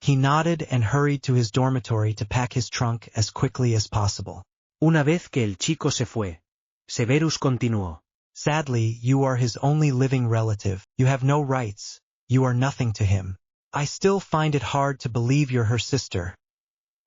He nodded and hurried to his dormitory to pack his trunk as quickly as possible. Una vez que el chico se fue, Severus continuó. Sadly, you are his only living relative. You have no rights. You are nothing to him. I still find it hard to believe you're her sister.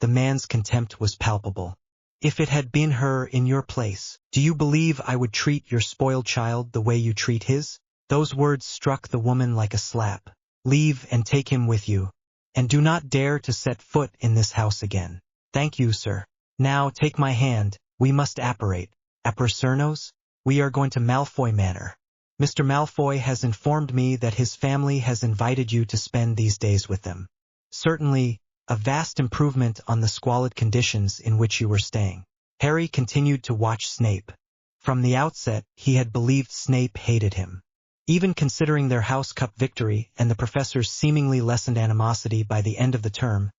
The man's contempt was palpable. If it had been her in your place, do you believe I would treat your spoiled child the way you treat his? Those words struck the woman like a slap. Leave and take him with you, and do not dare to set foot in this house again. Thank you, sir. Now take my hand. We must apparate. Apparcernos? We are going to Malfoy Manor. Mr. Malfoy has informed me that his family has invited you to spend these days with them. Certainly, a vast improvement on the squalid conditions in which you were staying. Harry continued to watch Snape. From the outset, he had believed Snape hated him. Even considering their House Cup victory and the professor's seemingly lessened animosity by the end of the term,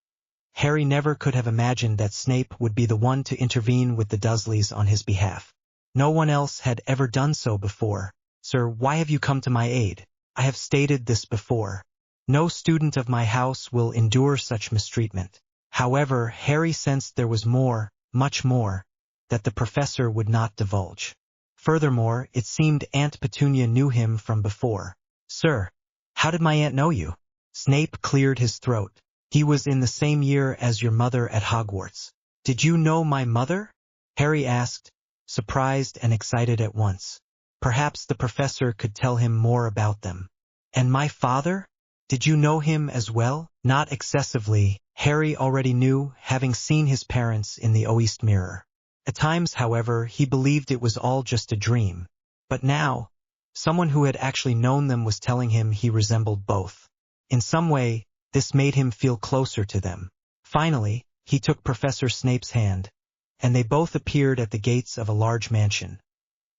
Harry never could have imagined that Snape would be the one to intervene with the Dursleys on his behalf. No one else had ever done so before. Sir, why have you come to my aid? I have stated this before. No student of my house will endure such mistreatment. However, Harry sensed there was more, much more, that the professor would not divulge. Furthermore, it seemed Aunt Petunia knew him from before. Sir, how did my aunt know you? Snape cleared his throat. He was in the same year as your mother at Hogwarts. Did you know my mother? Harry asked, surprised and excited at once. Perhaps the professor could tell him more about them. And my father? Did you know him as well? Not excessively. Harry already knew, having seen his parents in the Oast Mirror. At times, however, he believed it was all just a dream. But now, someone who had actually known them was telling him he resembled both. In some way, this made him feel closer to them. Finally, he took Professor Snape's hand, and they both appeared at the gates of a large mansion,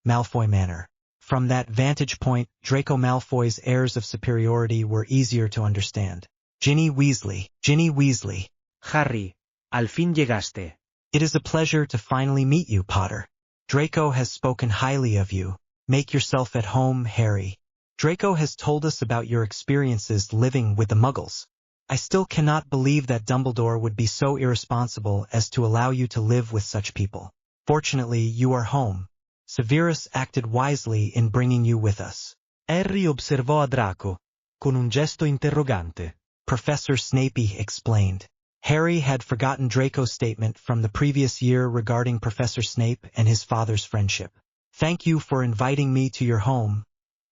Malfoy Manor. From that vantage point, Draco Malfoy's airs of superiority were easier to understand. Ginny Weasley. Harry, al fin llegaste. It is a pleasure to finally meet you, Potter. Draco has spoken highly of you. Make yourself at home, Harry. Draco has told us about your experiences living with the Muggles. I still cannot believe that Dumbledore would be so irresponsible as to allow you to live with such people. Fortunately, you are home. Severus acted wisely in bringing you with us. Harry observò a Draco, con un gesto interrogante. Professor Snape explained. Harry had forgotten Draco's statement from the previous year regarding Professor Snape and his father's friendship. Thank you for inviting me to your home,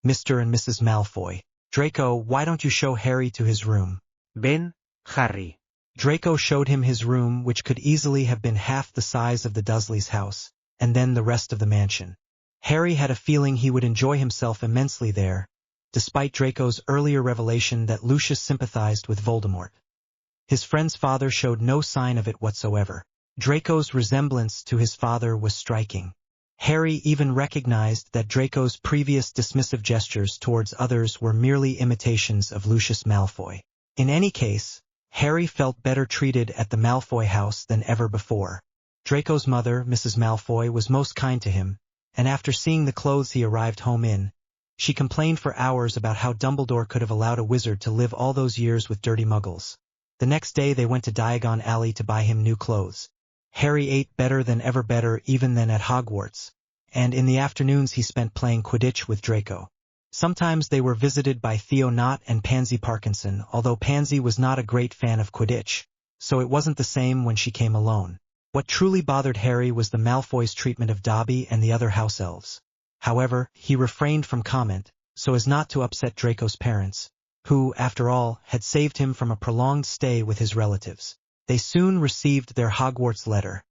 Mr. and Mrs. Malfoy. Draco, why don't you show Harry to his room? Ven, Harry. Draco showed him his room, which could easily have been half the size of the Dursleys' house, and then the rest of the mansion. Harry had a feeling he would enjoy himself immensely there, despite Draco's earlier revelation that Lucius sympathized with Voldemort. His friend's father showed no sign of it whatsoever. Draco's resemblance to his father was striking. Harry even recognized that Draco's previous dismissive gestures towards others were merely imitations of Lucius Malfoy. In any case, Harry felt better treated at the Malfoy house than ever before. Draco's mother, Mrs. Malfoy, was most kind to him, and after seeing the clothes he arrived home in, she complained for hours about how Dumbledore could have allowed a wizard to live all those years with dirty muggles. The next day they went to Diagon Alley to buy him new clothes. Harry ate better than ever, better even than at Hogwarts, and in the afternoons he spent playing Quidditch with Draco. Sometimes they were visited by Theo Knott and Pansy Parkinson, although Pansy was not a great fan of Quidditch, so it wasn't the same when she came alone. What truly bothered Harry was the Malfoys' treatment of Dobby and the other house elves. However, he refrained from comment, so as not to upset Draco's parents, who, after all, had saved him from a prolonged stay with his relatives. They soon received their Hogwarts letter,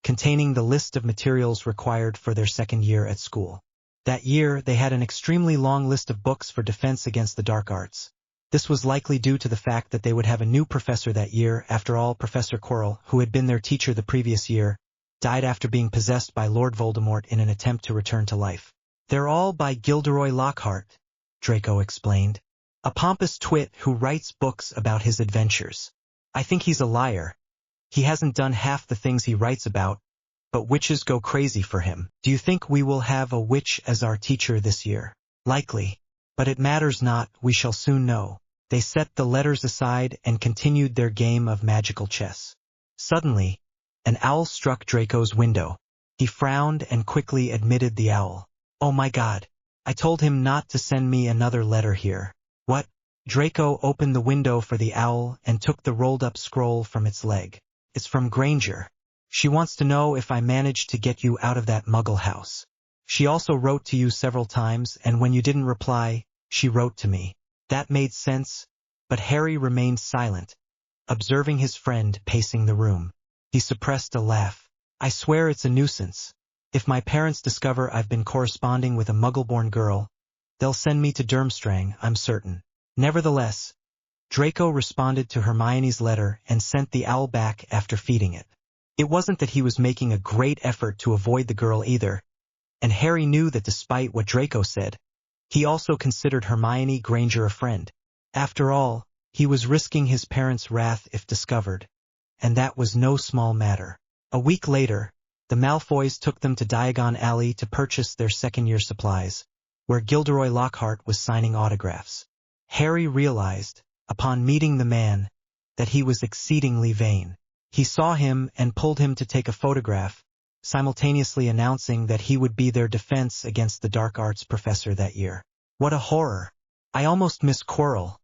containing the list of materials required for their second year at school. That year, they had an extremely long list of books for defense against the dark arts. This was likely due to the fact that they would have a new professor that year. After all, Professor Quirrell, who had been their teacher the previous year, died after being possessed by Lord Voldemort in an attempt to return to life. They're all by Gilderoy Lockhart, Draco explained, a pompous twit who writes books about his adventures. I think he's a liar. He hasn't done half the things he writes about, but witches go crazy for him. Do you think we will have a witch as our teacher this year? Likely. But it matters not, we shall soon know. They set the letters aside and continued their game of magical chess. Suddenly, an owl struck Draco's window. He frowned and quickly admitted the owl. Oh my God. I told him not to send me another letter here. What? Draco opened the window for the owl and took the rolled-up scroll from its leg. It's from Granger. She wants to know if I managed to get you out of that muggle house. She also wrote to you several times, and when you didn't reply, she wrote to me. That made sense, but Harry remained silent, observing his friend pacing the room. He suppressed a laugh. I swear it's a nuisance. If my parents discover I've been corresponding with a muggle-born girl, they'll send me to Durmstrang, I'm certain. Nevertheless, Draco responded to Hermione's letter and sent the owl back after feeding it. It wasn't that he was making a great effort to avoid the girl either, and Harry knew that despite what Draco said, he also considered Hermione Granger a friend. After all, he was risking his parents' wrath if discovered, and that was no small matter. A week later, the Malfoys took them to Diagon Alley to purchase their second-year supplies, where Gilderoy Lockhart was signing autographs. Harry realized, upon meeting the man, that he was exceedingly vain. He saw him and pulled him to take a photograph, simultaneously announcing that he would be their defense against the dark arts professor that year. What a horror! I almost miss Quirrell,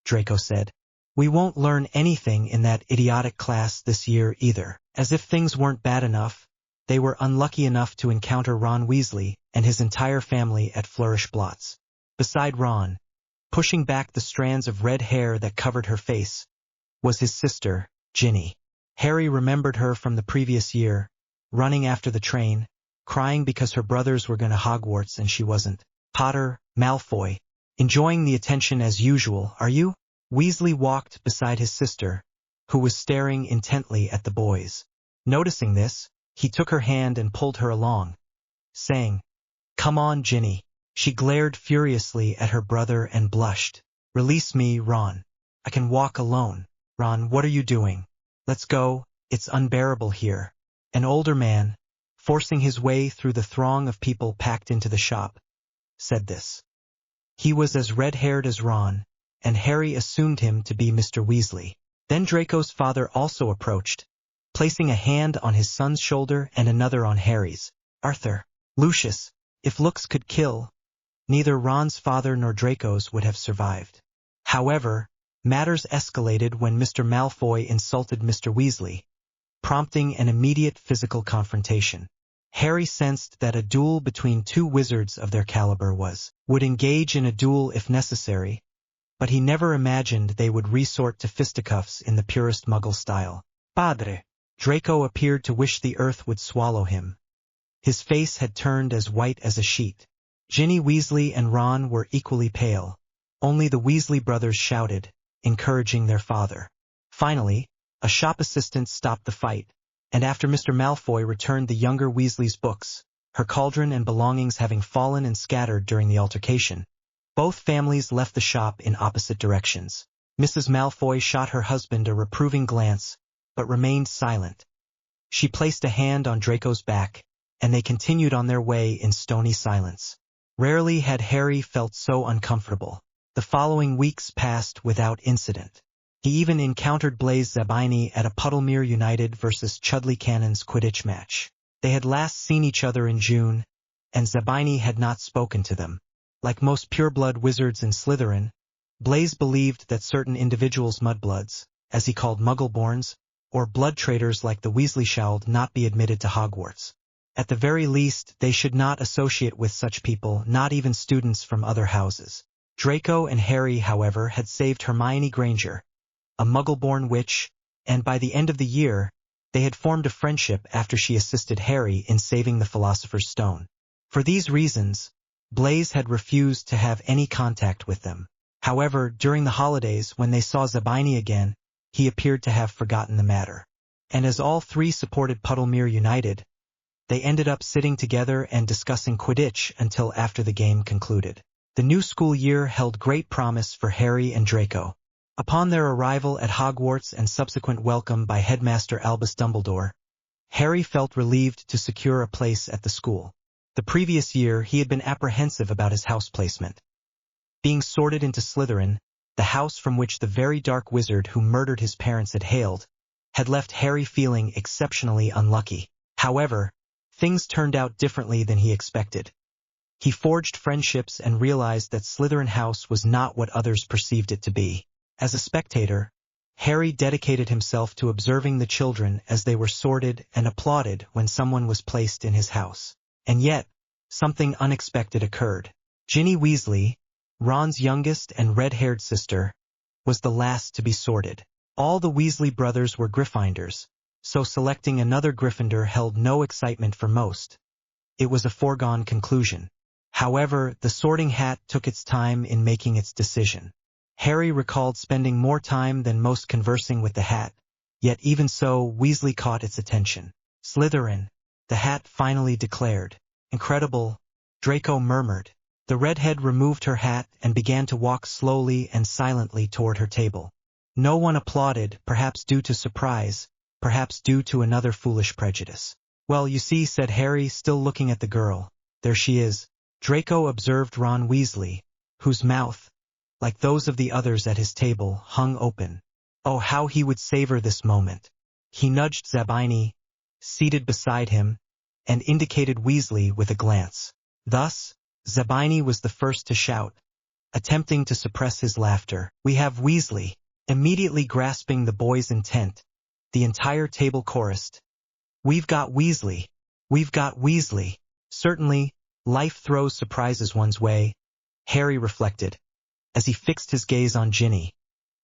Draco said. We won't learn anything in that idiotic class this year either. As if things weren't bad enough, they were unlucky enough to encounter Ron Weasley and his entire family at Flourish Blotts. Beside Ron, pushing back the strands of red hair that covered her face, was his sister, Ginny. Harry remembered her from the previous year, running after the train, crying because her brothers were going to Hogwarts and she wasn't. Potter, Malfoy, enjoying the attention as usual, are you? Weasley walked beside his sister, who was staring intently at the boys. Noticing this, he took her hand and pulled her along, saying, Come on, Ginny. She glared furiously at her brother and blushed. Release me, Ron. I can walk alone. Ron, what are you doing? Let's go, it's unbearable here. An older man, forcing his way through the throng of people packed into the shop, said this. He was as red-haired as Ron, and Harry assumed him to be Mr. Weasley. Then Draco's father also approached, placing a hand on his son's shoulder and another on Harry's. Arthur, Lucius, if looks could kill, neither Ron's father nor Draco's would have survived. However, matters escalated when Mr. Malfoy insulted Mr. Weasley, prompting an immediate physical confrontation. Harry sensed that a duel between two wizards of their caliber would engage in a duel if necessary, but he never imagined they would resort to fisticuffs in the purest Muggle style. Padre. Draco appeared to wish the earth would swallow him. His face had turned as white as a sheet. Ginny Weasley and Ron were equally pale. Only the Weasley brothers shouted, encouraging their father. Finally, a shop assistant stopped the fight, and after Mr. Malfoy returned the younger Weasley's books, her cauldron and belongings having fallen and scattered during the altercation, both families left the shop in opposite directions. Mrs. Malfoy shot her husband a reproving glance, but remained silent. She placed a hand on Draco's back, and they continued on their way in stony silence. Rarely had Harry felt so uncomfortable. The following weeks passed without incident. He even encountered Blaise Zabini at a Puddlemere United vs Chudley Cannon's Quidditch match. They had last seen each other in June, and Zabini had not spoken to them. Like most pureblood wizards in Slytherin, Blaise believed that certain individuals, mudbloods, as he called Muggleborns, or blood traitors like the Weasley should not be admitted to Hogwarts. At the very least, they should not associate with such people, not even students from other houses. Draco and Harry, however, had saved Hermione Granger, a Muggleborn witch, and by the end of the year, they had formed a friendship after she assisted Harry in saving the Philosopher's Stone. For these reasons, Blaise had refused to have any contact with them. However, during the holidays when they saw Zabini again, he appeared to have forgotten the matter. And as all three supported Puddlemere United, they ended up sitting together and discussing Quidditch until after the game concluded. The new school year held great promise for Harry and Draco. Upon their arrival at Hogwarts and subsequent welcome by Headmaster Albus Dumbledore, Harry felt relieved to secure a place at the school. The previous year he had been apprehensive about his house placement. Being sorted into Slytherin, the house from which the very dark wizard who murdered his parents had hailed, had left Harry feeling exceptionally unlucky. However, things turned out differently than he expected. He forged friendships and realized that Slytherin House was not what others perceived it to be. As a spectator, Harry dedicated himself to observing the children as they were sorted and applauded when someone was placed in his house. And yet, something unexpected occurred. Ginny Weasley, Ron's youngest and red-haired sister, was the last to be sorted. All the Weasley brothers were Gryffindors, so selecting another Gryffindor held no excitement for most. It was a foregone conclusion. However, the sorting hat took its time in making its decision. Harry recalled spending more time than most conversing with the hat, yet even so, Weasley caught its attention. Slytherin, the hat finally declared. Incredible, Draco murmured. The redhead removed her hat and began to walk slowly and silently toward her table. No one applauded, perhaps due to surprise, perhaps due to another foolish prejudice. Well, you see, said Harry, still looking at the girl. There she is. Draco observed Ron Weasley, whose mouth, like those of the others at his table, hung open. Oh, how he would savor this moment. He nudged Zabini, seated beside him, and indicated Weasley with a glance. Thus, Zabini was the first to shout, attempting to suppress his laughter. We have Weasley. Immediately grasping the boy's intent, the entire table chorused, We've got Weasley. We've got Weasley. Certainly, life throws surprises one's way, Harry reflected, as he fixed his gaze on Ginny.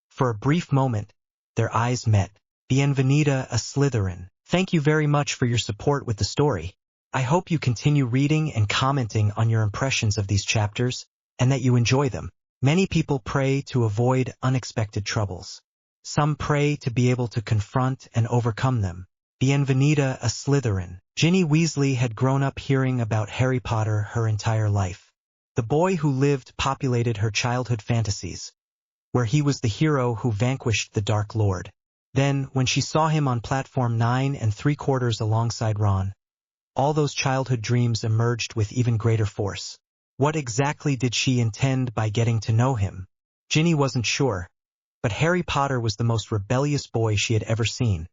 For a brief moment, their eyes met. Bienvenida a Slytherin. Thank you very much for your support with the story. I hope you continue reading and commenting on your impressions of these chapters, and that you enjoy them. Many people pray to avoid unexpected troubles. Some pray to be able to confront and overcome them. Bienvenida a Slytherin. Ginny Weasley had grown up hearing about Harry Potter her entire life. The boy who lived populated her childhood fantasies, where he was the hero who vanquished the Dark Lord. Then, when she saw him on platform 9 3/4 alongside Ron, all those childhood dreams emerged with even greater force. What exactly did she intend by getting to know him? Ginny wasn't sure, but Harry Potter was the most rebellious boy she had ever seen.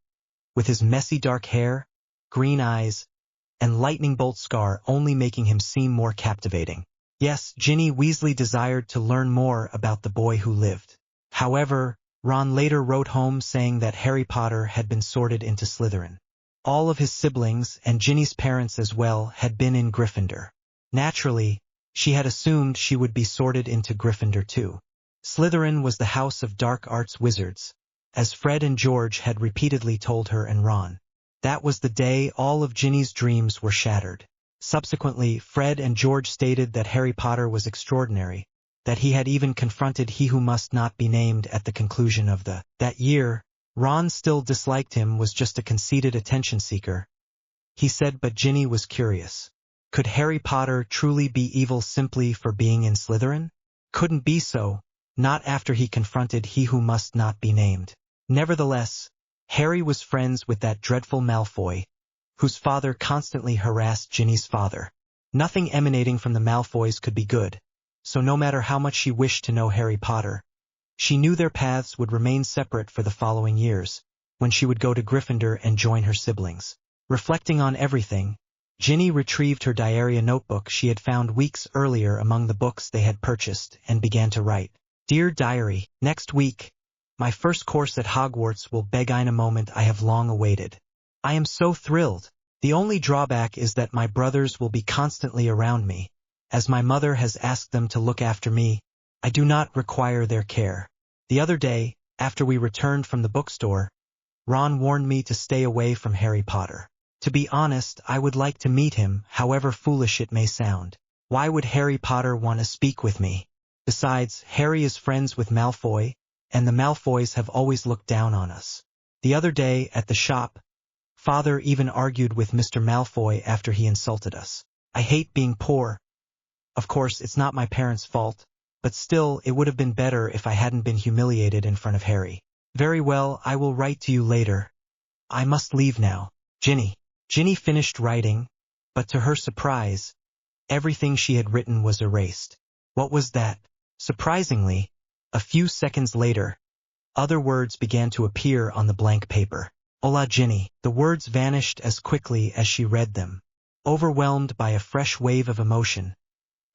With his messy dark hair, green eyes, and lightning bolt scar only making him seem more captivating. Yes, Ginny Weasley desired to learn more about the boy who lived. However, Ron later wrote home saying that Harry Potter had been sorted into Slytherin. All of his siblings, and Ginny's parents as well, had been in Gryffindor. Naturally, she had assumed she would be sorted into Gryffindor too. Slytherin was the house of dark arts wizards, as Fred and George had repeatedly told her and Ron. That was the day all of Ginny's dreams were shattered. Subsequently, Fred and George stated that Harry Potter was extraordinary, that he had even confronted he who must not be named at the conclusion of that year. Ron still disliked him, was just a conceited attention seeker. He said, but Ginny was curious. Could Harry Potter truly be evil simply for being in Slytherin? Couldn't be so, not after he confronted he who must not be named. Nevertheless, Harry was friends with that dreadful Malfoy, whose father constantly harassed Ginny's father. Nothing emanating from the Malfoys could be good, so no matter how much she wished to know Harry Potter, she knew their paths would remain separate for the following years, when she would go to Gryffindor and join her siblings. Reflecting on everything, Ginny retrieved her diary notebook she had found weeks earlier among the books they had purchased and began to write. Dear Diary, next week, my first course at Hogwarts will begin a moment I have long awaited. I am so thrilled. The only drawback is that my brothers will be constantly around me. As my mother has asked them to look after me, I do not require their care. The other day, after we returned from the bookstore, Ron warned me to stay away from Harry Potter. To be honest, I would like to meet him, however foolish it may sound. Why would Harry Potter want to speak with me? Besides, Harry is friends with Malfoy, and the Malfoys have always looked down on us. The other day, at the shop, Father even argued with Mr. Malfoy after he insulted us. I hate being poor. Of course, it's not my parents' fault, but still, it would have been better if I hadn't been humiliated in front of Harry. Very well, I will write to you later. I must leave now. Ginny. Ginny finished writing, but to her surprise, everything she had written was erased. What was that? Surprisingly, a few seconds later, other words began to appear on the blank paper. Hola Ginny. The words vanished as quickly as she read them. Overwhelmed by a fresh wave of emotion,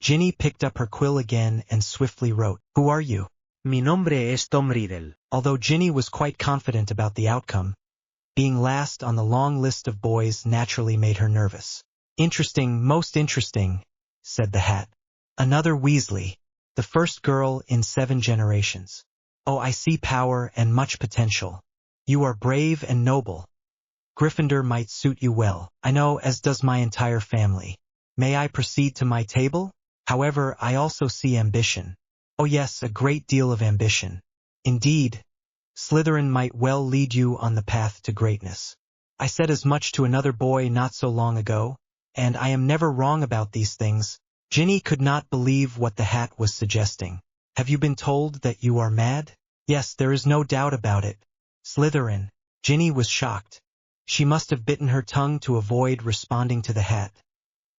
Ginny picked up her quill again and swiftly wrote, Who are you? Mi nombre es Tom Riddle. Although Ginny was quite confident about the outcome, being last on the long list of boys naturally made her nervous. Interesting, most interesting, said the hat. Another Weasley, the first girl in 7 generations. Oh, I see power and much potential. You are brave and noble. Gryffindor might suit you well. I know, as does my entire family. May I proceed to my table? However, I also see ambition. Oh yes, a great deal of ambition. Indeed, Slytherin might well lead you on the path to greatness. I said as much to another boy not so long ago, and I am never wrong about these things. Ginny could not believe what the hat was suggesting. Have you been told that you are mad? Yes, there is no doubt about it. Slytherin. Ginny was shocked. She must have bitten her tongue to avoid responding to the hat.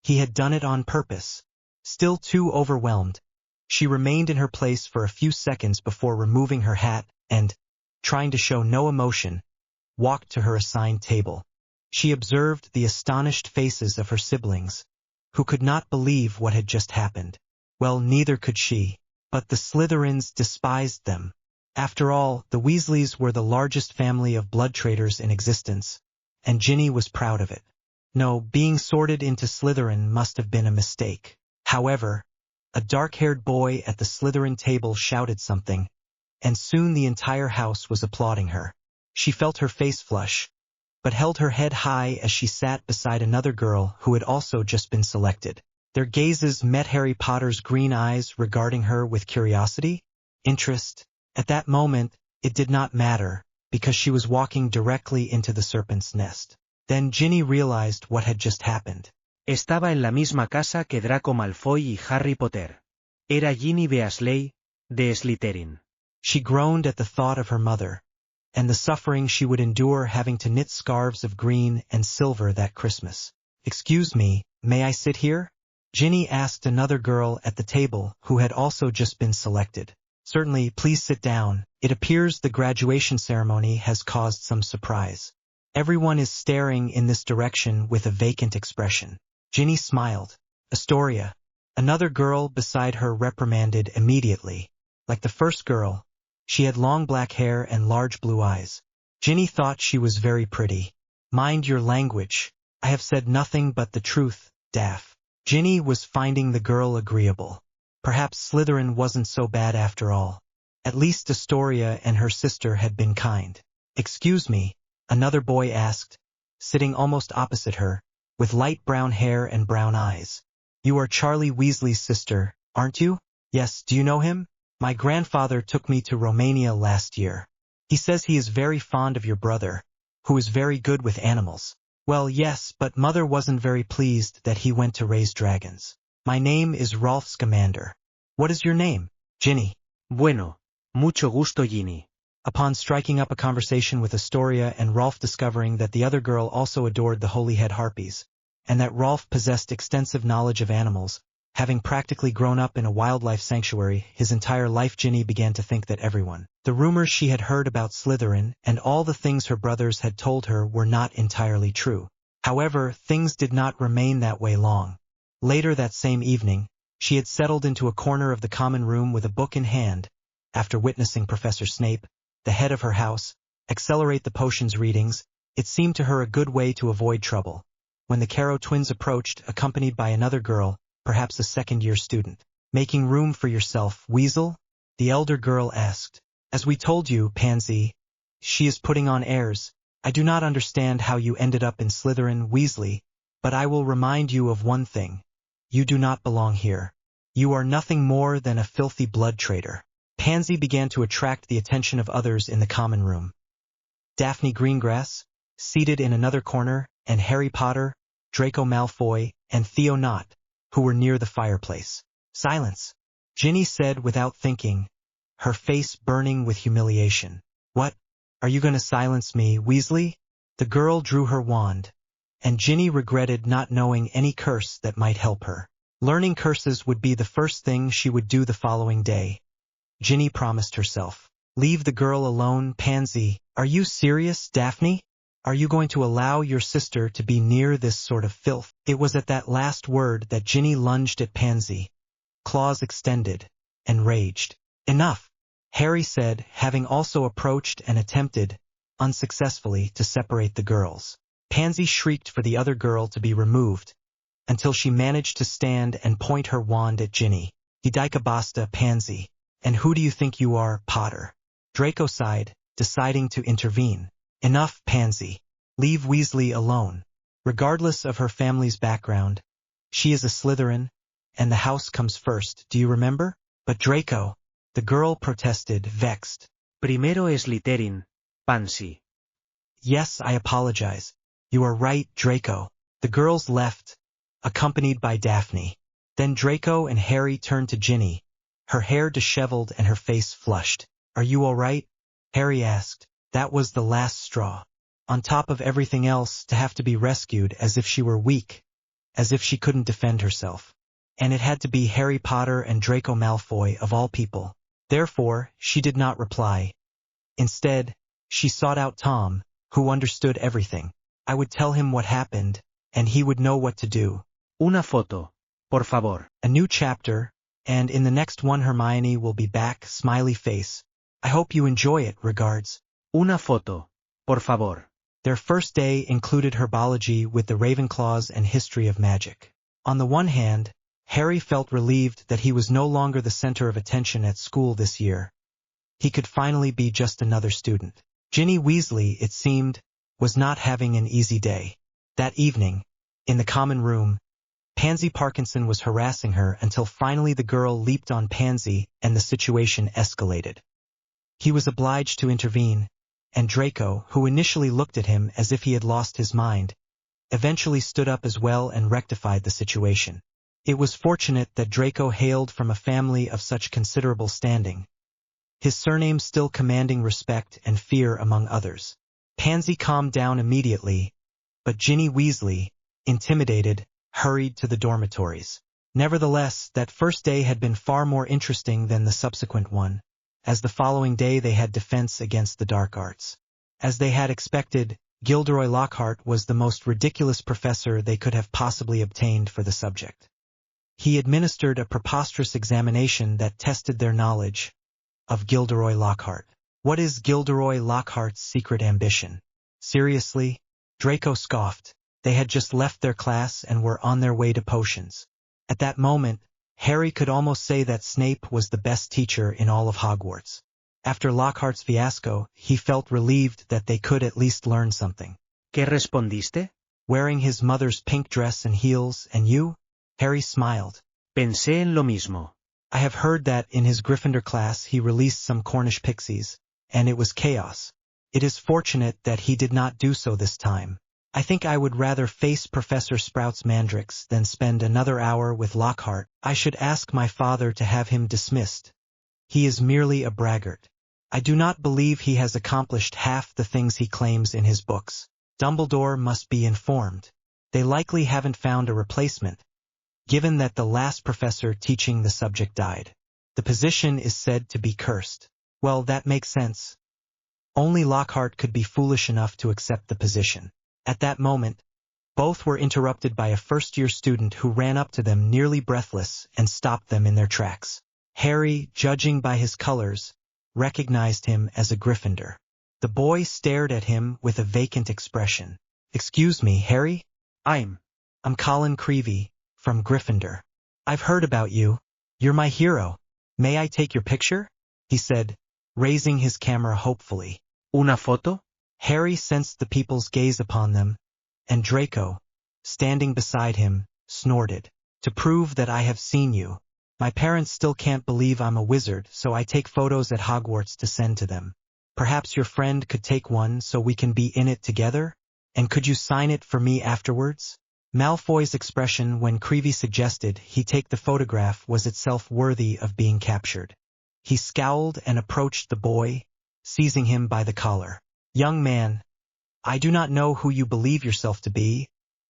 He had done it on purpose. Still too overwhelmed, she remained in her place for a few seconds before removing her hat and, trying to show no emotion, walked to her assigned table. She observed the astonished faces of her siblings, who could not believe what had just happened. Well, neither could she, but the Slytherins despised them. After all, the Weasleys were the largest family of blood traitors in existence, and Ginny was proud of it. No, being sorted into Slytherin must have been a mistake. However, a dark-haired boy at the Slytherin table shouted something, and soon the entire house was applauding her. She felt her face flush, but held her head high as she sat beside another girl who had also just been selected. Their gazes met Harry Potter's green eyes regarding her with curiosity, interest. At that moment, it did not matter, because she was walking directly into the serpent's nest. Then Ginny realized what had just happened. Estaba en la misma casa que Draco Malfoy y Harry Potter. Era Ginny Weasley, de Slytherin. She groaned at the thought of her mother, and the suffering she would endure having to knit scarves of green and silver that Christmas. Excuse me, may I sit here? Ginny asked another girl at the table who had also just been selected. Certainly, please sit down. It appears the graduation ceremony has caused some surprise. Everyone is staring in this direction with a vacant expression. Ginny smiled. Astoria, another girl beside her, reprimanded immediately. Like the first girl, she had long black hair and large blue eyes. Ginny thought she was very pretty. Mind your language. I have said nothing but the truth, Daff. Ginny was finding the girl agreeable. Perhaps Slytherin wasn't so bad after all. At least Astoria and her sister had been kind. Excuse me, another boy asked, sitting almost opposite her, with light brown hair and brown eyes. You are Charlie Weasley's sister, aren't you? Yes, do you know him? My grandfather took me to Romania last year. He says he is very fond of your brother, who is very good with animals. Well, yes, but Mother wasn't very pleased that he went to raise dragons. My name is Rolf Scamander. What is your name? Ginny. Bueno, mucho gusto, Ginny. Upon striking up a conversation with Astoria and Rolf discovering that the other girl also adored the Holyhead Harpies, and that Rolf possessed extensive knowledge of animals, having practically grown up in a wildlife sanctuary his entire life, Ginny began to think that everyone, the rumors she had heard about Slytherin and all the things her brothers had told her were not entirely true. However, things did not remain that way long. Later that same evening, she had settled into a corner of the common room with a book in hand, after witnessing Professor Snape, the head of her house, accelerate the potions readings. It seemed to her a good way to avoid trouble. When the Caro twins approached, accompanied by another girl, perhaps a second-year student. Making room for yourself, Weasel? The elder girl asked. As we told you, Pansy, she is putting on airs. I do not understand how you ended up in Slytherin, Weasley, but I will remind you of one thing. You do not belong here. You are nothing more than a filthy blood traitor. Pansy began to attract the attention of others in the common room. Daphne Greengrass, seated in another corner, and Harry Potter, Draco Malfoy, and Theo Knott, who were near the fireplace. Silence, Ginny said without thinking, her face burning with humiliation. What? Are you going to silence me, Weasley? The girl drew her wand, and Ginny regretted not knowing any curse that might help her. Learning curses would be the first thing she would do the following day. Ginny promised herself. Leave the girl alone, Pansy. Are you serious, Daphne? Are you going to allow your sister to be near this sort of filth? It was at that last word that Ginny lunged at Pansy, claws extended, and raged. Enough, Harry said, having also approached and attempted, unsuccessfully, to separate the girls. Pansy shrieked for the other girl to be removed, until she managed to stand and point her wand at Ginny. Hidika basta, Pansy. And who do you think you are, Potter? Draco sighed, deciding to intervene. Enough, Pansy. Leave Weasley alone. Regardless of her family's background, she is a Slytherin, and the house comes first, do you remember? But Draco, the girl protested, vexed. Primero es Slytherin, Pansy. Yes, I apologize. You are right, Draco. The girls left, accompanied by Daphne. Then Draco and Harry turned to Ginny, her hair disheveled and her face flushed. Are you all right? Harry asked. That was the last straw. On top of everything else, to have to be rescued as if she were weak, as if she couldn't defend herself. And it had to be Harry Potter and Draco Malfoy of all people. Therefore, she did not reply. Instead, she sought out Tom, who understood everything. I would tell him what happened, and he would know what to do. Una foto, por favor. A new chapter, and in the next one Hermione will be back, smiley face. I hope you enjoy it, regards. Una foto, por favor. Their first day included herbology with the Ravenclaws and history of magic. On the one hand, Harry felt relieved that he was no longer the center of attention at school this year. He could finally be just another student. Ginny Weasley, it seemed, was not having an easy day. That evening, in the common room, Pansy Parkinson was harassing her until finally the girl leaped on Pansy and the situation escalated. He was obliged to intervene, and Draco, who initially looked at him as if he had lost his mind, eventually stood up as well and rectified the situation. It was fortunate that Draco hailed from a family of such considerable standing, his surname still commanding respect and fear among others. Pansy calmed down immediately, but Ginny Weasley, intimidated, hurried to the dormitories. Nevertheless, that first day had been far more interesting than the subsequent one, as the following day they had defense against the dark arts. As they had expected, Gilderoy Lockhart was the most ridiculous professor they could have possibly obtained for the subject. He administered a preposterous examination that tested their knowledge of Gilderoy Lockhart. What is Gilderoy Lockhart's secret ambition? Seriously? Draco scoffed. They had just left their class and were on their way to potions. At that moment, Harry could almost say that Snape was the best teacher in all of Hogwarts. After Lockhart's fiasco, he felt relieved that they could at least learn something. ¿Qué respondiste? Wearing his mother's pink dress and heels, and you? Harry smiled. Pensé en lo mismo. I have heard that in his Gryffindor class he released some Cornish pixies, and it was chaos. It is fortunate that he did not do so this time. I think I would rather face Professor Sprout's mandrakes than spend another hour with Lockhart. I should ask my father to have him dismissed. He is merely a braggart. I do not believe he has accomplished half the things he claims in his books. Dumbledore must be informed. They likely haven't found a replacement, given that the last professor teaching the subject died. The position is said to be cursed. Well, that makes sense. Only Lockhart could be foolish enough to accept the position. At that moment, both were interrupted by a first-year student who ran up to them nearly breathless and stopped them in their tracks. Harry, judging by his colors, recognized him as a Gryffindor. The boy stared at him with a vacant expression. "Excuse me, Harry? I'm Colin Creevey, from Gryffindor. I've heard about you. You're my hero. May I take your picture?" he said, raising his camera hopefully. ¿Una foto? Harry sensed the people's gaze upon them, and Draco, standing beside him, snorted. "To prove that I have seen you. My parents still can't believe I'm a wizard, so I take photos at Hogwarts to send to them. Perhaps your friend could take one so we can be in it together? And could you sign it for me afterwards?" Malfoy's expression when Creevey suggested he take the photograph was itself worthy of being captured. He scowled and approached the boy, seizing him by the collar. "Young man, I do not know who you believe yourself to be,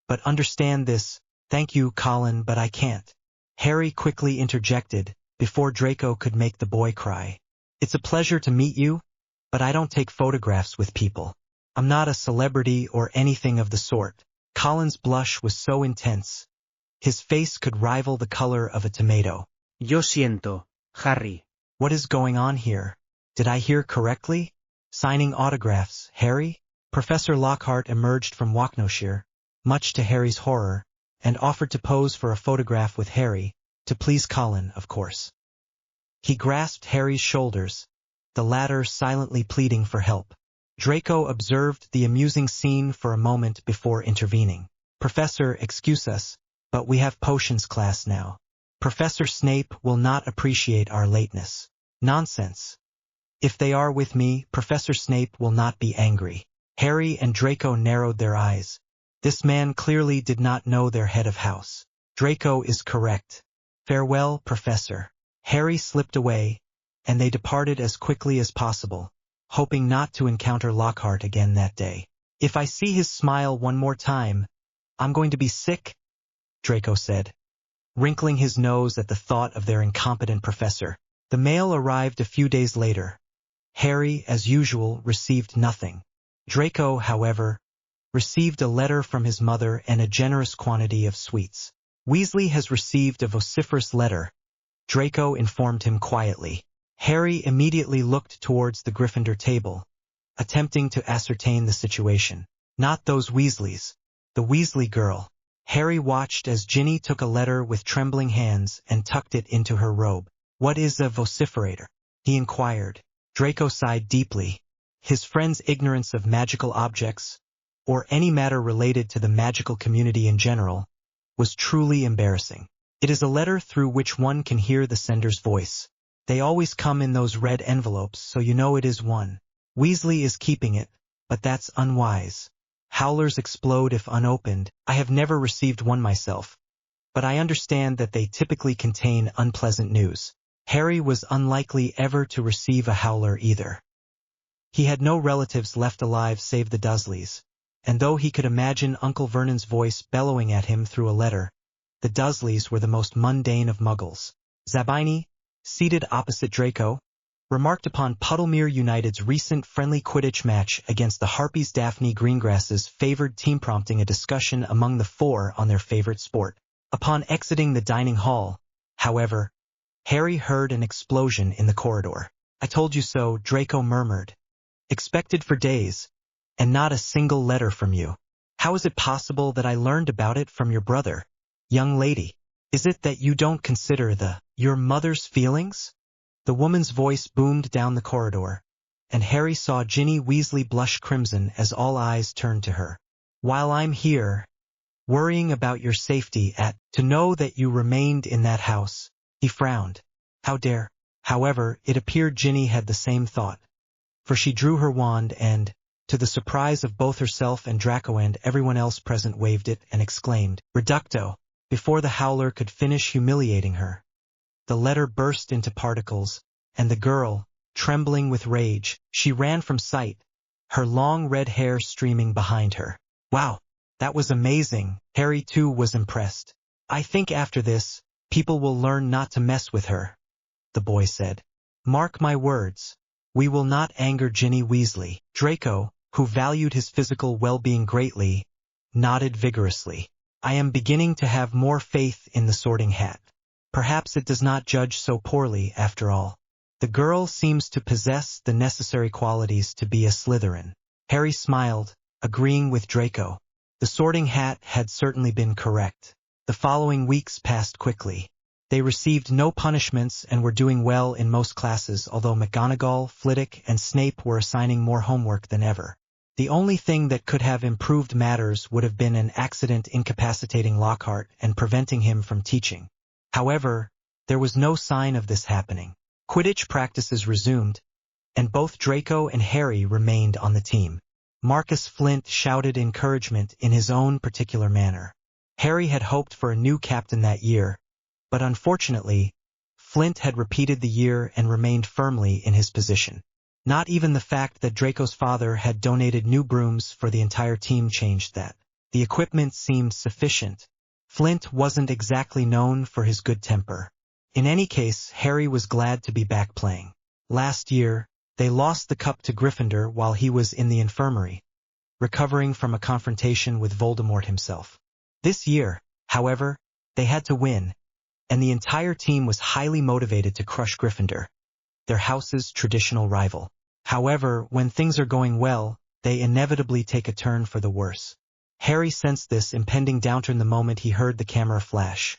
but understand this. Thank you, Colin, but I can't." Harry quickly interjected, before Draco could make the boy cry. "It's a pleasure to meet you, but I don't take photographs with people. I'm not a celebrity or anything of the sort." Colin's blush was so intense. His face could rival the color of a tomato. Yo siento, Harry. "What is going on here? Did I hear correctly? Signing autographs, Harry?" Professor Lockhart emerged from Walknoshire, much to Harry's horror, and offered to pose for a photograph with Harry, to please Colin, of course. He grasped Harry's shoulders, the latter silently pleading for help. Draco observed the amusing scene for a moment before intervening. "Professor, excuse us, but we have potions class now. Professor Snape will not appreciate our lateness." "Nonsense. If they are with me, Professor Snape will not be angry." Harry and Draco narrowed their eyes. This man clearly did not know their head of house. Draco is correct. "Farewell, Professor." Harry slipped away, and they departed as quickly as possible, hoping not to encounter Lockhart again that day. "If I see his smile one more time, I'm going to be sick," Draco said, wrinkling his nose at the thought of their incompetent professor. The mail arrived a few days later. Harry, as usual, received nothing. Draco, however, received a letter from his mother and a generous quantity of sweets. "Weasley has received a vociferous letter," Draco informed him quietly. Harry immediately looked towards the Gryffindor table, attempting to ascertain the situation. Not those Weasleys. The Weasley girl. Harry watched as Ginny took a letter with trembling hands and tucked it into her robe. "What is a vociferator?" he inquired. Draco sighed deeply. His friend's ignorance of magical objects, or any matter related to the magical community in general, was truly embarrassing. "It is a letter through which one can hear the sender's voice. They always come in those red envelopes, so you know it is one. Weasley is keeping it, but that's unwise. Howlers explode if unopened. I have never received one myself, but I understand that they typically contain unpleasant news." Harry was unlikely ever to receive a howler either. He had no relatives left alive save the Dursleys, and though he could imagine Uncle Vernon's voice bellowing at him through a letter, the Dursleys were the most mundane of muggles. Zabini, seated opposite Draco, remarked upon Puddlemere United's recent friendly Quidditch match against the Harpies. Daphne Greengrass's favored team, prompting a discussion among the four on their favorite sport. Upon exiting the dining hall, however, Harry heard an explosion in the corridor. "I told you so," Draco murmured. "Expected for days, and not a single letter from you." How is it possible that I learned about it from your brother? Young lady, is it that you don't consider your mother's feelings? The woman's voice boomed down the corridor, and Harry saw Ginny Weasley blush crimson as all eyes turned to her. While I'm here, worrying about your safety to know that you remained in that house, he frowned. How dare? However, it appeared Ginny had the same thought, for she drew her wand and, to the surprise of both herself and Draco and everyone else present, waved it and exclaimed, Reducto, before the howler could finish humiliating her. The letter burst into particles, and the girl, trembling with rage, she ran from sight, her long red hair streaming behind her. Wow, that was amazing. Harry too was impressed. I think after this, people will learn not to mess with her, the boy said. Mark my words, we will not anger Ginny Weasley. Draco, who valued his physical well-being greatly, nodded vigorously. I am beginning to have more faith in the Sorting Hat. Perhaps it does not judge so poorly after all. The girl seems to possess the necessary qualities to be a Slytherin. Harry smiled, agreeing with Draco. The Sorting Hat had certainly been correct. The following weeks passed quickly. They received no punishments and were doing well in most classes, although McGonagall, Flitwick, and Snape were assigning more homework than ever. The only thing that could have improved matters would have been an accident incapacitating Lockhart and preventing him from teaching. However, there was no sign of this happening. Quidditch practices resumed, and both Draco and Harry remained on the team. Marcus Flint shouted encouragement in his own particular manner. Harry had hoped for a new captain that year, but unfortunately, Flint had repeated the year and remained firmly in his position. Not even the fact that Draco's father had donated new brooms for the entire team changed that. The equipment seemed sufficient. Flint wasn't exactly known for his good temper. In any case, Harry was glad to be back playing. Last year, they lost the cup to Gryffindor while he was in the infirmary, recovering from a confrontation with Voldemort himself. This year, however, they had to win, and the entire team was highly motivated to crush Gryffindor, their house's traditional rival. However, when things are going well, they inevitably take a turn for the worse. Harry sensed this impending downturn the moment he heard the camera flash.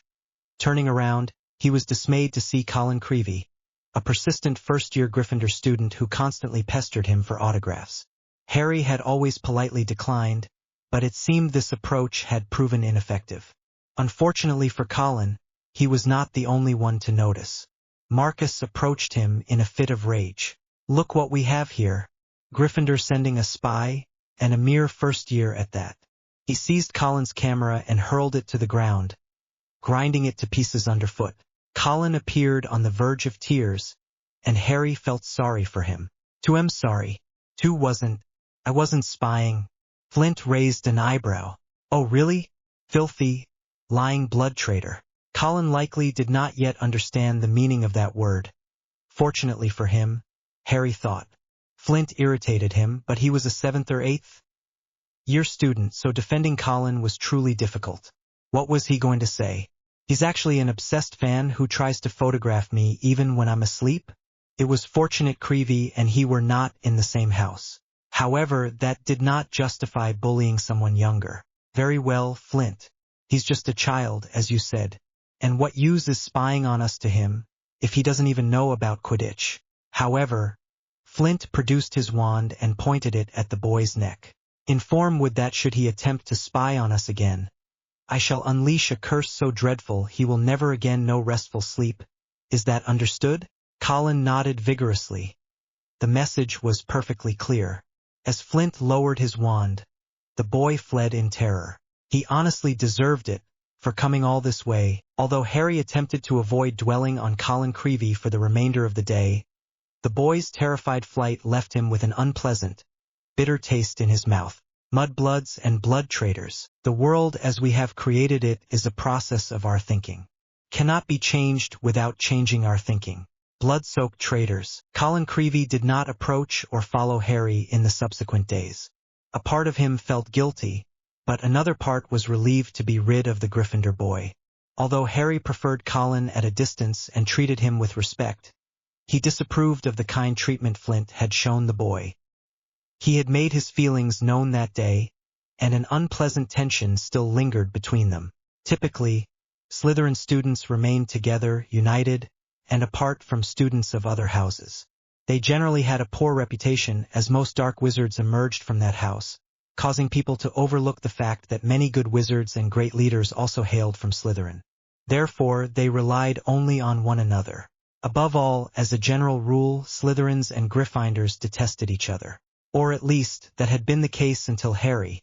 Turning around, he was dismayed to see Colin Creevey, a persistent first-year Gryffindor student who constantly pestered him for autographs. Harry had always politely declined, but it seemed this approach had proven ineffective. Unfortunately for Colin, he was not the only one to notice. Marcus approached him in a fit of rage. Look what we have here. Gryffindor sending a spy, and a mere first year at that. He seized Colin's camera and hurled it to the ground, grinding it to pieces underfoot. Colin appeared on the verge of tears, and Harry felt sorry for him. I'm sorry. I wasn't spying. Flint raised an eyebrow. Oh really? Filthy, lying blood traitor. Colin likely did not yet understand the meaning of that word. Fortunately for him, Harry thought. Flint irritated him, but he was a 7th or 8th year student, so defending Colin was truly difficult. What was he going to say? He's actually an obsessed fan who tries to photograph me even when I'm asleep? It was fortunate Creevey and he were not in the same house. However, that did not justify bullying someone younger. Very well, Flint. He's just a child, as you said. And what use is spying on us to him, if he doesn't even know about Quidditch? However, Flint produced his wand and pointed it at the boy's neck. Inform Wood that should he attempt to spy on us again, I shall unleash a curse so dreadful he will never again know restful sleep. Is that understood? Colin nodded vigorously. The message was perfectly clear. As Flint lowered his wand, the boy fled in terror. He honestly deserved it, for coming all this way. Although Harry attempted to avoid dwelling on Colin Creevey for the remainder of the day, the boy's terrified flight left him with an unpleasant, bitter taste in his mouth. Mudbloods and blood traitors. The world as we have created it is a process of our thinking. Cannot be changed without changing our thinking. Blood-soaked traitors. Colin Creevey did not approach or follow Harry in the subsequent days. A part of him felt guilty, but another part was relieved to be rid of the Gryffindor boy. Although Harry preferred Colin at a distance and treated him with respect, he disapproved of the kind treatment Flint had shown the boy. He had made his feelings known that day, and an unpleasant tension still lingered between them. Typically, Slytherin students remained together, united, and apart from students of other houses. They generally had a poor reputation as most dark wizards emerged from that house, causing people to overlook the fact that many good wizards and great leaders also hailed from Slytherin. Therefore, they relied only on one another. Above all, as a general rule, Slytherins and Gryffindors detested each other. Or at least, that had been the case until Harry,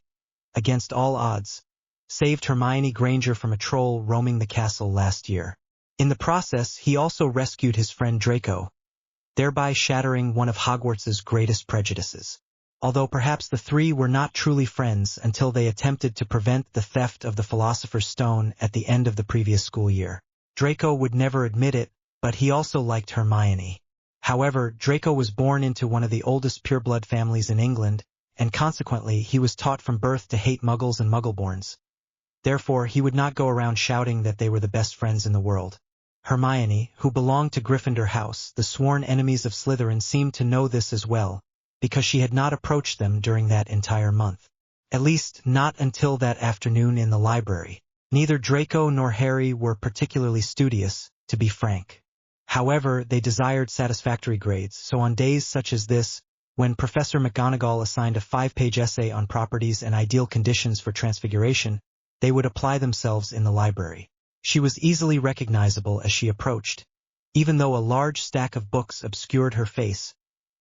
against all odds, saved Hermione Granger from a troll roaming the castle last year. In the process, he also rescued his friend Draco, thereby shattering one of Hogwarts's greatest prejudices. Although perhaps the three were not truly friends until they attempted to prevent the theft of the Philosopher's Stone at the end of the previous school year. Draco would never admit it, but he also liked Hermione. However, Draco was born into one of the oldest pureblood families in England, and consequently he was taught from birth to hate Muggles and Muggleborns. Therefore, he would not go around shouting that they were the best friends in the world. Hermione, who belonged to Gryffindor House, the sworn enemies of Slytherin, seemed to know this as well, because she had not approached them during that entire month. At least, not until that afternoon in the library. Neither Draco nor Harry were particularly studious, to be frank. However, they desired satisfactory grades, so on days such as this, when Professor McGonagall assigned a 5-page essay on properties and ideal conditions for transfiguration, they would apply themselves in the library. She was easily recognizable as she approached, even though a large stack of books obscured her face,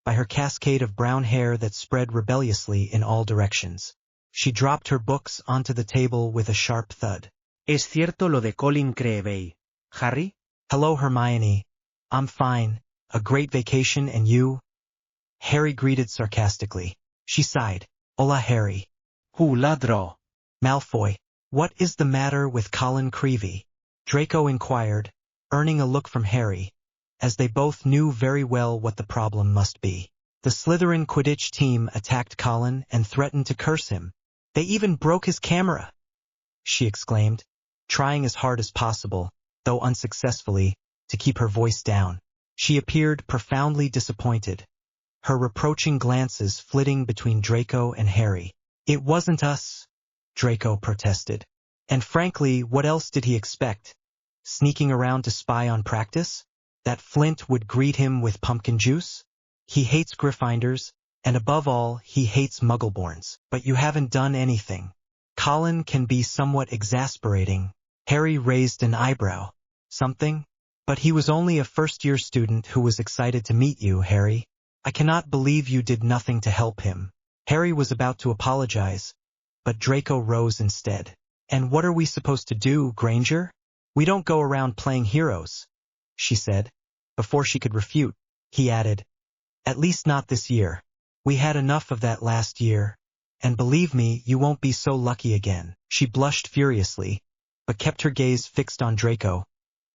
by her cascade of brown hair that spread rebelliously in all directions. She dropped her books onto the table with a sharp thud. ¿Es cierto lo de Colin Creevey, Harry? Hello, Hermione. I'm fine. A great vacation, and you? Harry greeted sarcastically. She sighed. Hola, Harry. Who ladro? Malfoy. What is the matter with Colin Creevey? Draco inquired, earning a look from Harry, as they both knew very well what the problem must be. The Slytherin Quidditch team attacked Colin and threatened to curse him. They even broke his camera, she exclaimed, trying as hard as possible, though unsuccessfully, to keep her voice down. She appeared profoundly disappointed, her reproaching glances flitting between Draco and Harry. It wasn't us, Draco protested. And frankly, what else did he expect? Sneaking around to spy on practice? That Flint would greet him with pumpkin juice? He hates Gryffindors, and above all, he hates Muggleborns. But you haven't done anything. Colin can be somewhat exasperating. Harry raised an eyebrow. Something? But he was only a first-year student who was excited to meet you, Harry. I cannot believe you did nothing to help him. Harry was about to apologize, but Draco rose instead. And what are we supposed to do, Granger? We don't go around playing heroes, she said. Before she could refute, he added, at least not this year. We had enough of that last year, and believe me, you won't be so lucky again. She blushed furiously, but kept her gaze fixed on Draco,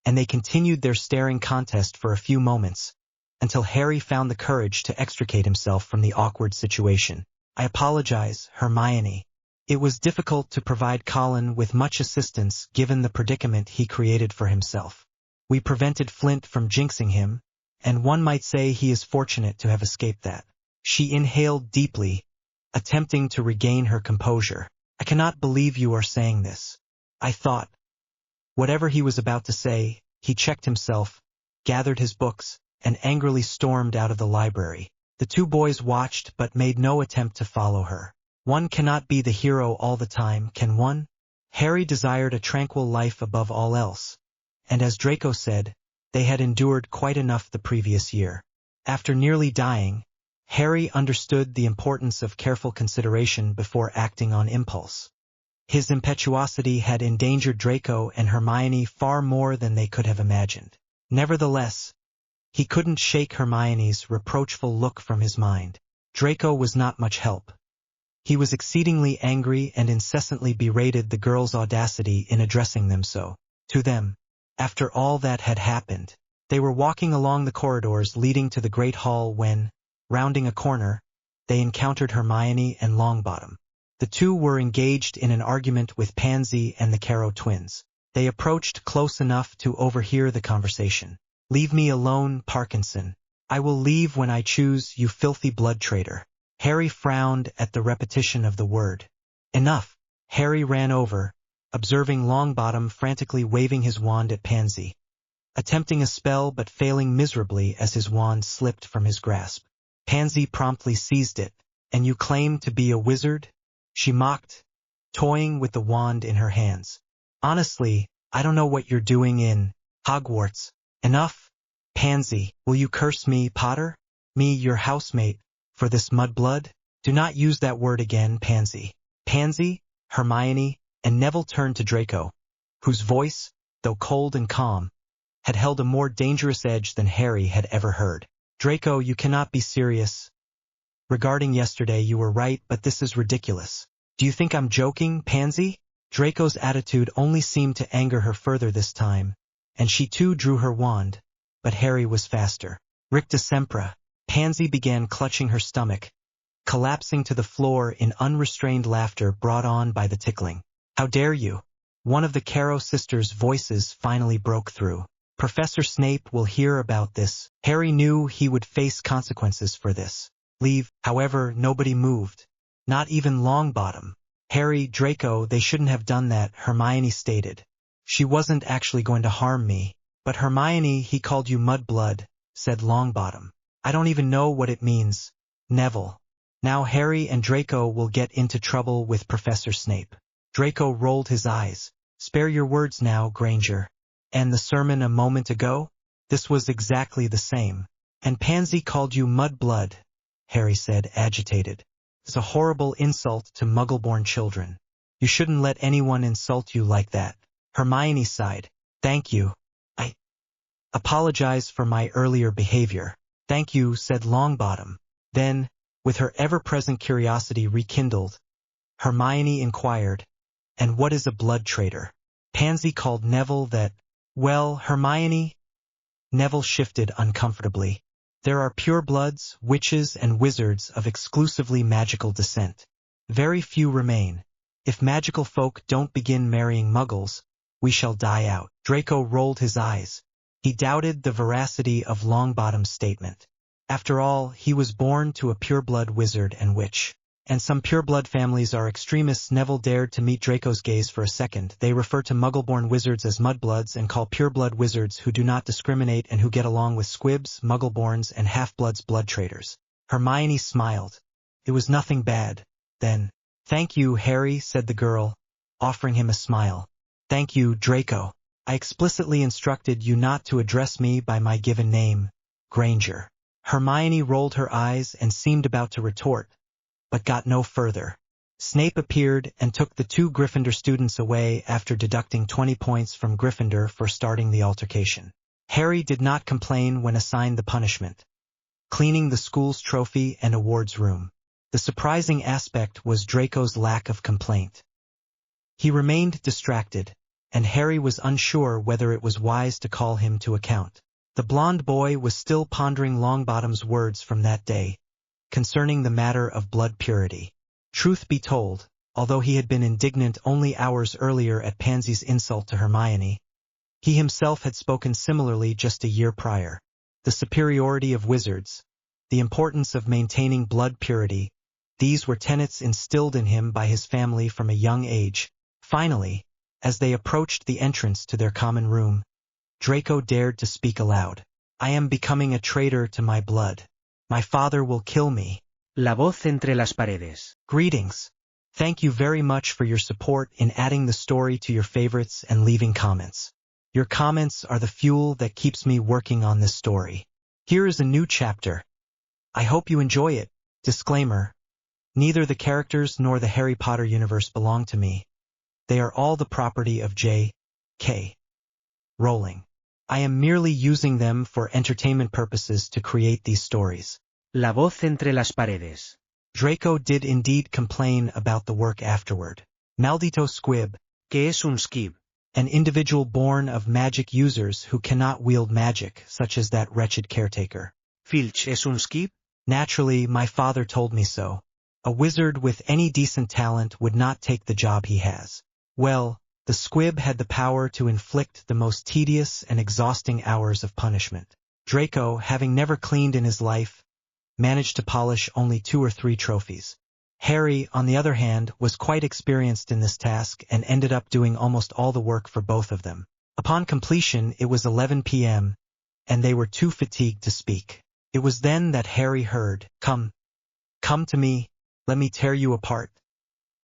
and they continued their staring contest for a few moments, until Harry found the courage to extricate himself from the awkward situation. I apologize, Hermione. It was difficult to provide Colin with much assistance given the predicament he created for himself. We prevented Flint from jinxing him, and one might say he is fortunate to have escaped that. She inhaled deeply, attempting to regain her composure. I cannot believe you are saying this. I thought. Whatever he was about to say, he checked himself, gathered his books, and angrily stormed out of the library. The two boys watched but made no attempt to follow her. One cannot be the hero all the time, can one? Harry desired a tranquil life above all else, and as Draco said, they had endured quite enough the previous year. After nearly dying, Harry understood the importance of careful consideration before acting on impulse. His impetuosity had endangered Draco and Hermione far more than they could have imagined. Nevertheless, he couldn't shake Hermione's reproachful look from his mind. Draco was not much help. He was exceedingly angry and incessantly berated the girls' audacity in addressing them so. To them, after all that had happened, they were walking along the corridors leading to the Great Hall when, rounding a corner, they encountered Hermione and Longbottom. The two were engaged in an argument with Pansy and the Carrow twins. They approached close enough to overhear the conversation. Leave me alone, Parkinson. I will leave when I choose, you filthy blood traitor. Harry frowned at the repetition of the word. Enough. Harry ran over, observing Longbottom frantically waving his wand at Pansy, attempting a spell but failing miserably as his wand slipped from his grasp. Pansy promptly seized it. "And you claim to be a wizard?" she mocked, toying with the wand in her hands. "Honestly, I don't know what you're doing in Hogwarts." "Enough. Pansy, will you curse me, Potter? Me, your housemate, for this mudblood? Do not use that word again, Pansy." Pansy, Hermione, and Neville turned to Draco, whose voice, though cold and calm, had held a more dangerous edge than Harry had ever heard. "Draco, you cannot be serious. Regarding yesterday, you were right, but this is ridiculous." "Do you think I'm joking, Pansy?" Draco's attitude only seemed to anger her further this time, and she too drew her wand, but Harry was faster. "Ricta Sempra." Pansy began clutching her stomach, collapsing to the floor in unrestrained laughter brought on by the tickling. "How dare you?" One of the Caro sisters' voices finally broke through. "Professor Snape will hear about this." Harry knew he would face consequences for this. Leave. However, nobody moved. Not even Longbottom. "Harry, Draco, they shouldn't have done that," Hermione stated. "She wasn't actually going to harm me." "But Hermione, he called you mudblood," said Longbottom. "I don't even know what it means." "Neville. Now Harry and Draco will get into trouble with Professor Snape." Draco rolled his eyes. "Spare your words now, Granger. And the sermon a moment ago? This was exactly the same." "And Pansy called you mudblood," Harry said, agitated. "It's a horrible insult to Muggle-born children. You shouldn't let anyone insult you like that." Hermione sighed. "Thank you. I apologize for my earlier behavior." "Thank you," said Longbottom. Then, with her ever-present curiosity rekindled, Hermione inquired, "And what is a blood traitor?" Pansy called Neville that. "Well, Hermione," Neville shifted uncomfortably. "There are purebloods, witches, and wizards of exclusively magical descent. Very few remain. If magical folk don't begin marrying muggles, we shall die out." Draco rolled his eyes. He doubted the veracity of Longbottom's statement. After all, he was born to a pureblood wizard and witch. And some pureblood families are extremists. Neville dared to meet Draco's gaze for a second. "They refer to muggle-born wizards as mudbloods and call pureblood wizards who do not discriminate and who get along with squibs, muggle-borns, and half-bloods blood traitors." Hermione smiled. "It was nothing bad, then." "Thank you, Harry," said the girl, offering him a smile. "Thank you, Draco. I explicitly instructed you not to address me by my given name, Granger." Hermione rolled her eyes and seemed about to retort, but got no further. Snape appeared and took the 2 Gryffindor students away after deducting 20 points from Gryffindor for starting the altercation. Harry did not complain when assigned the punishment, cleaning the school's trophy and awards room. The surprising aspect was Draco's lack of complaint. He remained distracted, and Harry was unsure whether it was wise to call him to account. The blond boy was still pondering Longbottom's words from that day, concerning the matter of blood purity. Truth be told, although he had been indignant only hours earlier at Pansy's insult to Hermione, he himself had spoken similarly just a year prior. The superiority of wizards, the importance of maintaining blood purity, these were tenets instilled in him by his family from a young age. Finally, as they approached the entrance to their common room, Draco dared to speak aloud. "I am becoming a traitor to my blood. My father will kill me." La voz entre las paredes. "Greetings. Thank you very much for your support in adding the story to your favorites and leaving comments. Your comments are the fuel that keeps me working on this story. Here is a new chapter. I hope you enjoy it. Disclaimer: neither the characters nor the Harry Potter universe belong to me. They are all the property of J.K. Rowling. I am merely using them for entertainment purposes to create these stories." La voz entre las paredes. Draco did indeed complain about the work afterward. "Maldito squib." ¿Qué es un skib? An individual born of magic users who cannot wield magic, such as that wretched caretaker. Filch es un skib? Naturally, my father told me so. A wizard with any decent talent would not take the job he has. Well, the squib had the power to inflict the most tedious and exhausting hours of punishment. Draco, having never cleaned in his life, managed to polish only 2 or 3 trophies. Harry, on the other hand, was quite experienced in this task and ended up doing almost all the work for both of them. Upon completion, it was 11 p.m., and they were too fatigued to speak. It was then that Harry heard, "Come to me, let me tear you apart.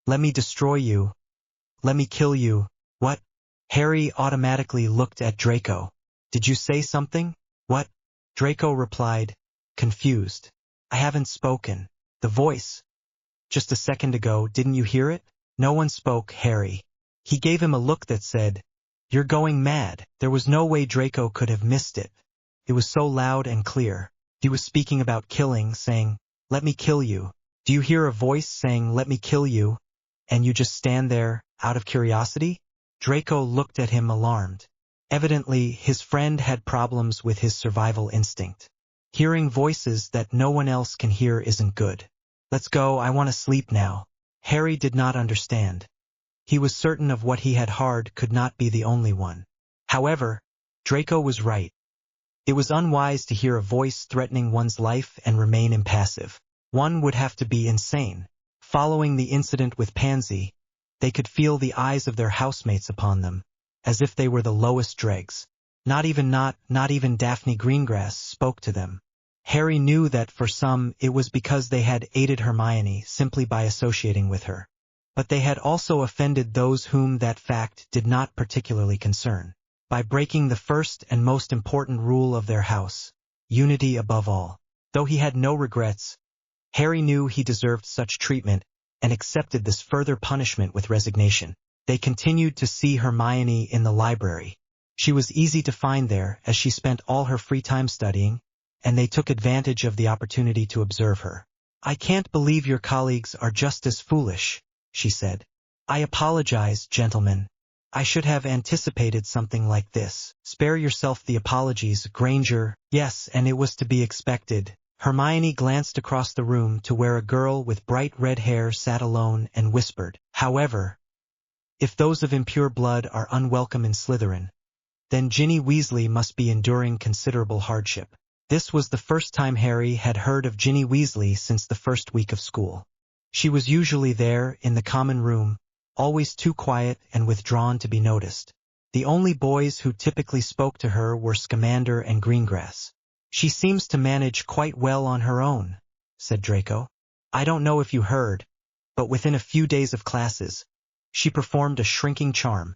Let me destroy you. Let me kill you." "What?" Harry automatically looked at Draco. "Did you say something?" "What?" Draco replied, confused. "I haven't spoken." "The voice. Just a second ago, didn't you hear it?" No one spoke, Harry. He gave him a look that said, "You're going mad." There was no way Draco could have missed it. It was so loud and clear. He was speaking about killing, saying, "Let me kill you." Do you hear a voice saying, "Let me kill you," and you just stand there, out of curiosity? Draco looked at him alarmed. Evidently, his friend had problems with his survival instinct. Hearing voices that no one else can hear isn't good. "Let's go, I want to sleep now." Harry did not understand. He was certain of what he had heard could not be the only one. However, Draco was right. It was unwise to hear a voice threatening one's life and remain impassive. One would have to be insane. Following the incident with Pansy, they could feel the eyes of their housemates upon them, as if they were the lowest dregs. Not even Daphne Greengrass spoke to them. Harry knew that for some it was because they had aided Hermione simply by associating with her. But they had also offended those whom that fact did not particularly concern, by breaking the first and most important rule of their house, unity above all. Though he had no regrets, Harry knew he deserved such treatment and accepted this further punishment with resignation. They continued to see Hermione in the library. She was easy to find there as she spent all her free time studying, and they took advantage of the opportunity to observe her. "I can't believe your colleagues are just as foolish," she said. "I apologize, gentlemen. I should have anticipated something like this." "Spare yourself the apologies, Granger." "Yes, and it was to be expected." Hermione glanced across the room to where a girl with bright red hair sat alone and whispered, "However, if those of impure blood are unwelcome in Slytherin, then Ginny Weasley must be enduring considerable hardship." This was the first time Harry had heard of Ginny Weasley since the first week of school. She was usually there, in the common room, always too quiet and withdrawn to be noticed. The only boys who typically spoke to her were Scamander and Greengrass. "She seems to manage quite well on her own," said Draco. "I don't know if you heard, but within a few days of classes, she performed a shrinking charm.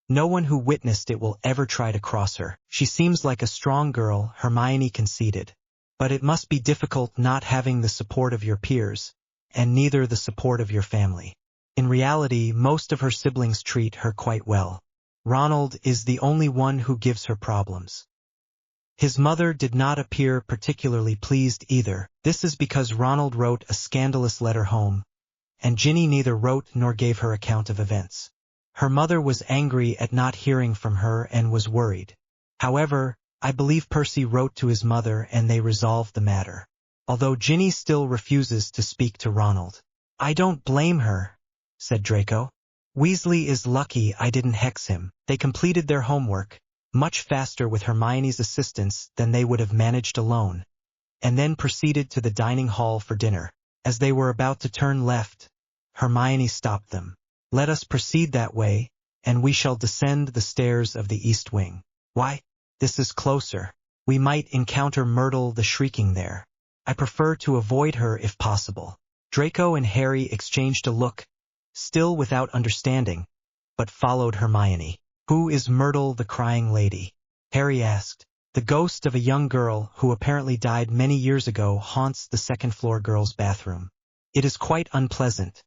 No one who witnessed it will ever try to cross her. She seems like a strong girl," Hermione conceded. "But it must be difficult not having the support of your peers, and neither the support of your family. In reality, most of her siblings treat her quite well. Ronald is the only one who gives her problems." His mother did not appear particularly pleased either. This is because Ronald wrote a scandalous letter home, and Ginny neither wrote nor gave her account of events. Her mother was angry at not hearing from her and was worried. However, I believe Percy wrote to his mother and they resolved the matter. Although Ginny still refuses to speak to Ronald. "I don't blame her," said Draco. "Weasley is lucky I didn't hex him." They completed their homework, much faster with Hermione's assistance than they would have managed alone, and then proceeded to the dining hall for dinner. As they were about to turn left, Hermione stopped them. "Let us proceed that way, and we shall descend the stairs of the east wing." "Why? This is closer. We might encounter Myrtle the Shrieking there. I prefer to avoid her if possible." Draco and Harry exchanged a look, still without understanding, but followed Hermione. "Who is Myrtle the Crying Lady?" Harry asked. "The ghost of a young girl who apparently died many years ago haunts the second-floor girls' bathroom. It is quite unpleasant.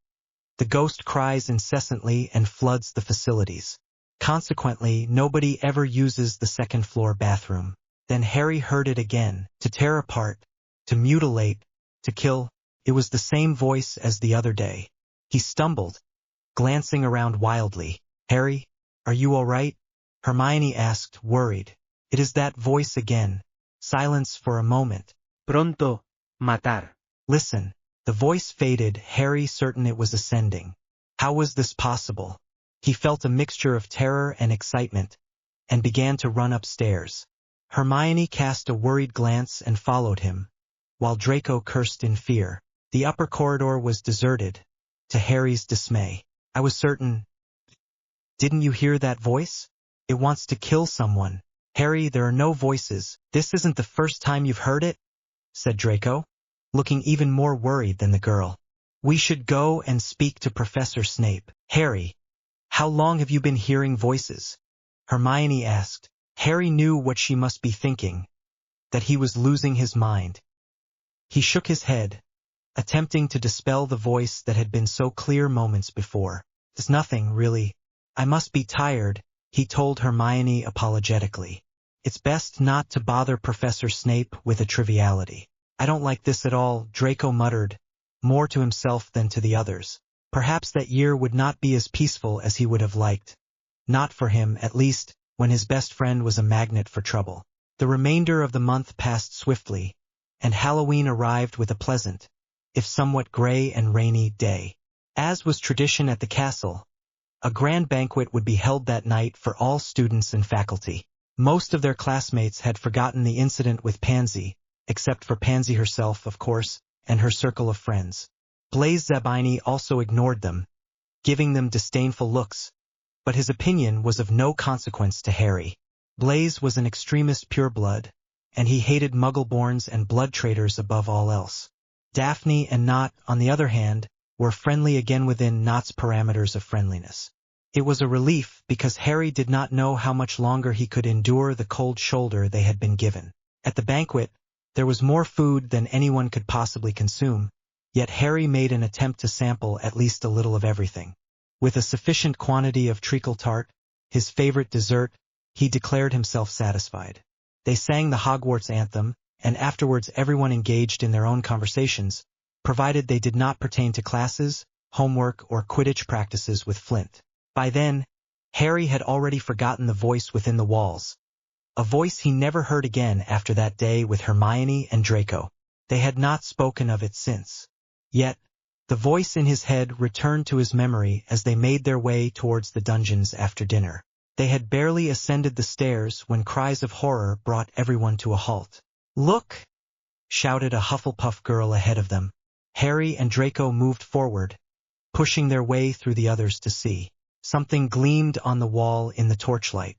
The ghost cries incessantly and floods the facilities. Consequently, nobody ever uses the second-floor bathroom." Then Harry heard it again. "To tear apart, to mutilate, to kill." It was the same voice as the other day. He stumbled, glancing around wildly. "Harry, are you all right?" Hermione asked, worried. "It is that voice again." Silence for a moment. Pronto, matar. "Listen." The voice faded, Harry certain it was ascending. How was this possible? He felt a mixture of terror and excitement, and began to run upstairs. Hermione cast a worried glance and followed him, while Draco cursed in fear. The upper corridor was deserted, to Harry's dismay. I was certain. Didn't you hear that voice? It wants to kill someone. Harry, there are no voices. This isn't the first time you've heard it, said Draco, looking even more worried than the girl. We should go and speak to Professor Snape. Harry, how long have you been hearing voices? Hermione asked. Harry knew what she must be thinking, that he was losing his mind. He shook his head, attempting to dispel the voice that had been so clear moments before. It's nothing, really. I must be tired, he told Hermione apologetically. It's best not to bother Professor Snape with a triviality. I don't like this at all, Draco muttered, more to himself than to the others. Perhaps that year would not be as peaceful as he would have liked. Not for him, at least, when his best friend was a magnet for trouble. The remainder of the month passed swiftly, and Halloween arrived with a pleasant, if somewhat gray and rainy, day. As was tradition at the castle, a grand banquet would be held that night for all students and faculty. Most of their classmates had forgotten the incident with Pansy, except for Pansy herself, of course, and her circle of friends. Blaise Zabini also ignored them, giving them disdainful looks, but his opinion was of no consequence to Harry. Blaise was an extremist pureblood, and he hated Muggleborns and blood traitors above all else. Daphne and Nott, on the other hand, were friendly again within Nott's parameters of friendliness. It was a relief because Harry did not know how much longer he could endure the cold shoulder they had been given. At the banquet, there was more food than anyone could possibly consume, yet Harry made an attempt to sample at least a little of everything. With a sufficient quantity of treacle tart, his favorite dessert, he declared himself satisfied. They sang the Hogwarts anthem, and afterwards everyone engaged in their own conversations, provided they did not pertain to classes, homework, or Quidditch practices with Flint. By then, Harry had already forgotten the voice within the walls, a voice he never heard again after that day with Hermione and Draco. They had not spoken of it since. Yet, the voice in his head returned to his memory as they made their way towards the dungeons after dinner. They had barely ascended the stairs when cries of horror brought everyone to a halt. "Look!" shouted a Hufflepuff girl ahead of them. Harry and Draco moved forward, pushing their way through the others to see. Something gleamed on the wall in the torchlight.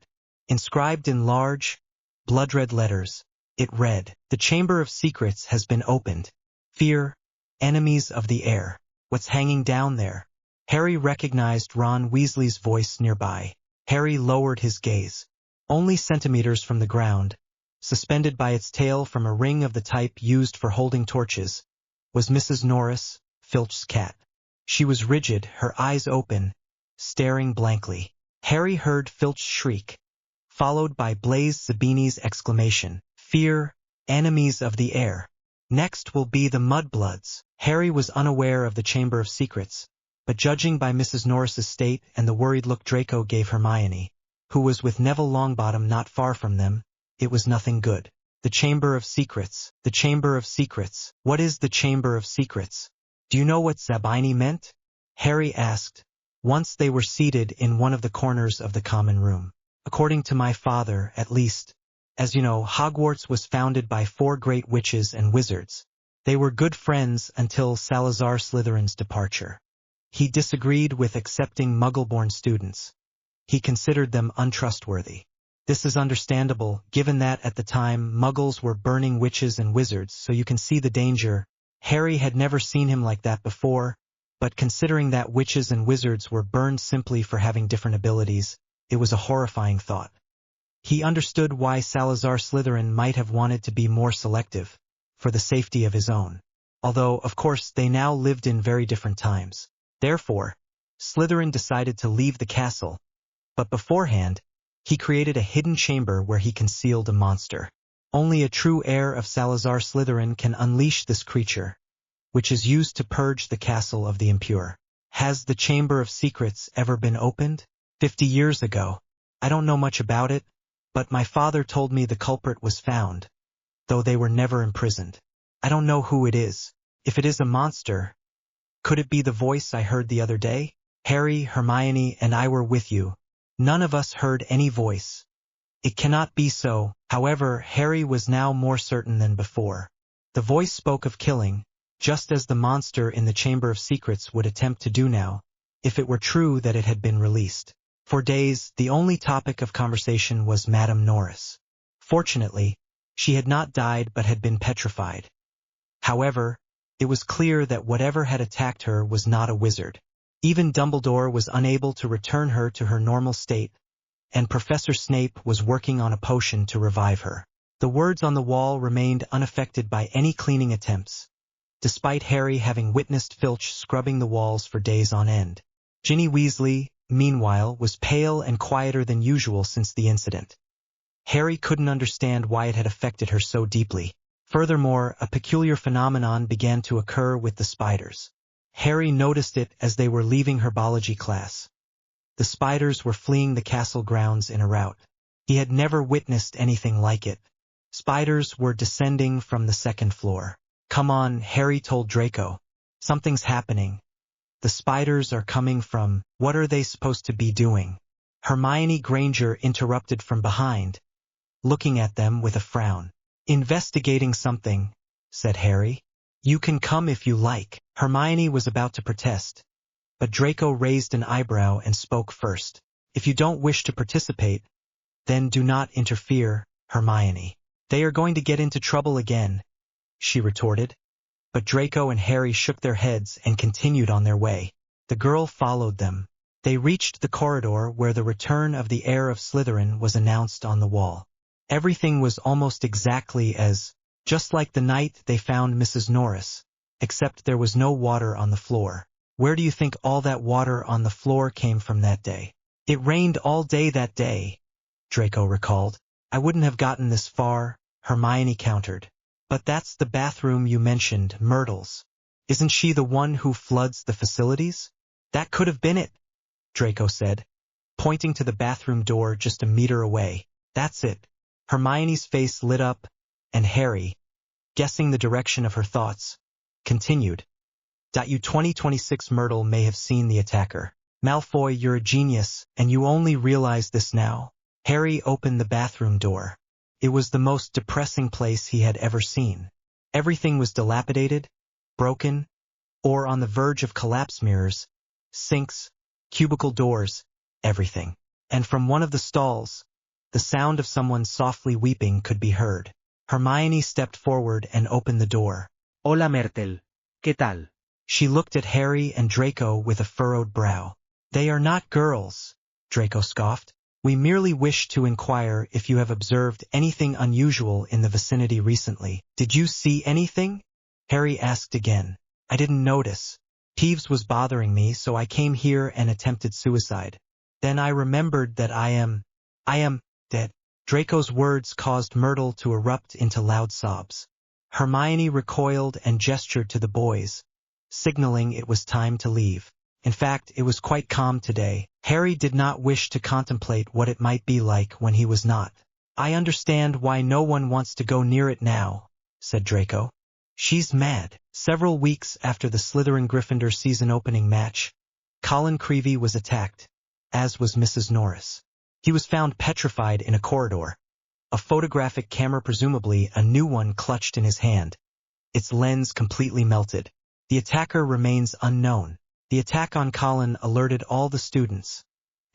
Inscribed in large, blood-red letters, it read, "The Chamber of Secrets has been opened. Fear, enemies of the air. What's hanging down there?" Harry recognized Ron Weasley's voice nearby. Harry lowered his gaze. Only centimeters from the ground, suspended by its tail from a ring of the type used for holding torches, was Mrs. Norris, Filch's cat. She was rigid, her eyes open, staring blankly. Harry heard Filch shriek, followed by Blaise Zabini's exclamation, "Fear, enemies of the air. Next will be the Mudbloods." Harry was unaware of the Chamber of Secrets, but judging by Mrs. Norris's state and the worried look Draco gave Hermione, who was with Neville Longbottom not far from them, it was nothing good. The Chamber of Secrets. The Chamber of Secrets. What is the Chamber of Secrets? Do you know what Zabini meant? Harry asked, once they were seated in one of the corners of the common room. According to my father, at least. As you know, Hogwarts was founded by 4 great witches and wizards. They were good friends until Salazar Slytherin's departure. He disagreed with accepting Muggle-born students. He considered them untrustworthy. This is understandable, given that at the time Muggles were burning witches and wizards, so you can see the danger. Harry had never seen him like that before, but considering that witches and wizards were burned simply for having different abilities, it was a horrifying thought. He understood why Salazar Slytherin might have wanted to be more selective, for the safety of his own. Although, of course, they now lived in very different times. Therefore, Slytherin decided to leave the castle, but beforehand, he created a hidden chamber where he concealed a monster. Only a true heir of Salazar Slytherin can unleash this creature, which is used to purge the castle of the impure. Has the Chamber of Secrets ever been opened? 50 years ago. I don't know much about it, but my father told me the culprit was found, though they were never imprisoned. I don't know who it is. If it is a monster, could it be the voice I heard the other day? Harry, Hermione, and I were with you. None of us heard any voice. It cannot be so. However, Harry was now more certain than before. The voice spoke of killing, just as the monster in the Chamber of Secrets would attempt to do now, if it were true that it had been released. For days, the only topic of conversation was Madame Norris. Fortunately, she had not died but had been petrified. However, it was clear that whatever had attacked her was not a wizard. Even Dumbledore was unable to return her to her normal state, and Professor Snape was working on a potion to revive her. The words on the wall remained unaffected by any cleaning attempts, despite Harry having witnessed Filch scrubbing the walls for days on end. Ginny Weasley, meanwhile, was pale and quieter than usual since the incident. Harry couldn't understand why it had affected her so deeply. Furthermore, a peculiar phenomenon began to occur with the spiders. Harry noticed it as they were leaving herbology class. The spiders were fleeing the castle grounds in a rout. He had never witnessed anything like it. Spiders were descending from the second floor. "Come on," Harry told Draco. "Something's happening. The spiders are coming from—" "What are they supposed to be doing?" Hermione Granger interrupted from behind, looking at them with a frown. "Investigating something," said Harry. "You can come if you like." Hermione was about to protest, but Draco raised an eyebrow and spoke first. "If you don't wish to participate, then do not interfere, Hermione." "They are going to get into trouble again," she retorted. But Draco and Harry shook their heads and continued on their way. The girl followed them. They reached the corridor where the return of the heir of Slytherin was announced on the wall. Everything was almost exactly just like the night they found Mrs. Norris, except there was no water on the floor. "Where do you think all that water on the floor came from that day?" "It rained all day that day," Draco recalled. "I wouldn't have gotten this far," Hermione countered. "But that's the bathroom you mentioned, Myrtle's. Isn't she the one who floods the facilities?" "That could have been it," Draco said, pointing to the bathroom door just a meter away. "That's it." Hermione's face lit up, and Harry, guessing the direction of her thoughts, continued. "You 2026 Myrtle may have seen the attacker. Malfoy, you're a genius, and you only realize this now." Harry opened the bathroom door. It was the most depressing place he had ever seen. Everything was dilapidated, broken, or on the verge of collapse. Mirrors, sinks, cubicle doors, everything. And from one of the stalls, the sound of someone softly weeping could be heard. Hermione stepped forward and opened the door. Hola Myrtle, ¿qué tal? She looked at Harry and Draco with a furrowed brow. "They are not girls," Draco scoffed. "We merely wish to inquire if you have observed anything unusual in the vicinity recently." "Did you see anything?" Harry asked again. "I didn't notice. Peeves was bothering me, so I came here and attempted suicide. Then I remembered that I am dead." Draco's words caused Myrtle to erupt into loud sobs. Hermione recoiled and gestured to the boys, signaling it was time to leave. In fact, it was quite calm today. Harry did not wish to contemplate what it might be like when he was not. "I understand why no one wants to go near it now," said Draco. "She's mad." Several weeks after the Slytherin-Gryffindor season opening match, Colin Creevey was attacked, as was Mrs. Norris. He was found petrified in a corridor. A photographic camera, presumably a new one, clutched in his hand. Its lens completely melted. The attacker remains unknown. The attack on Colin alerted all the students,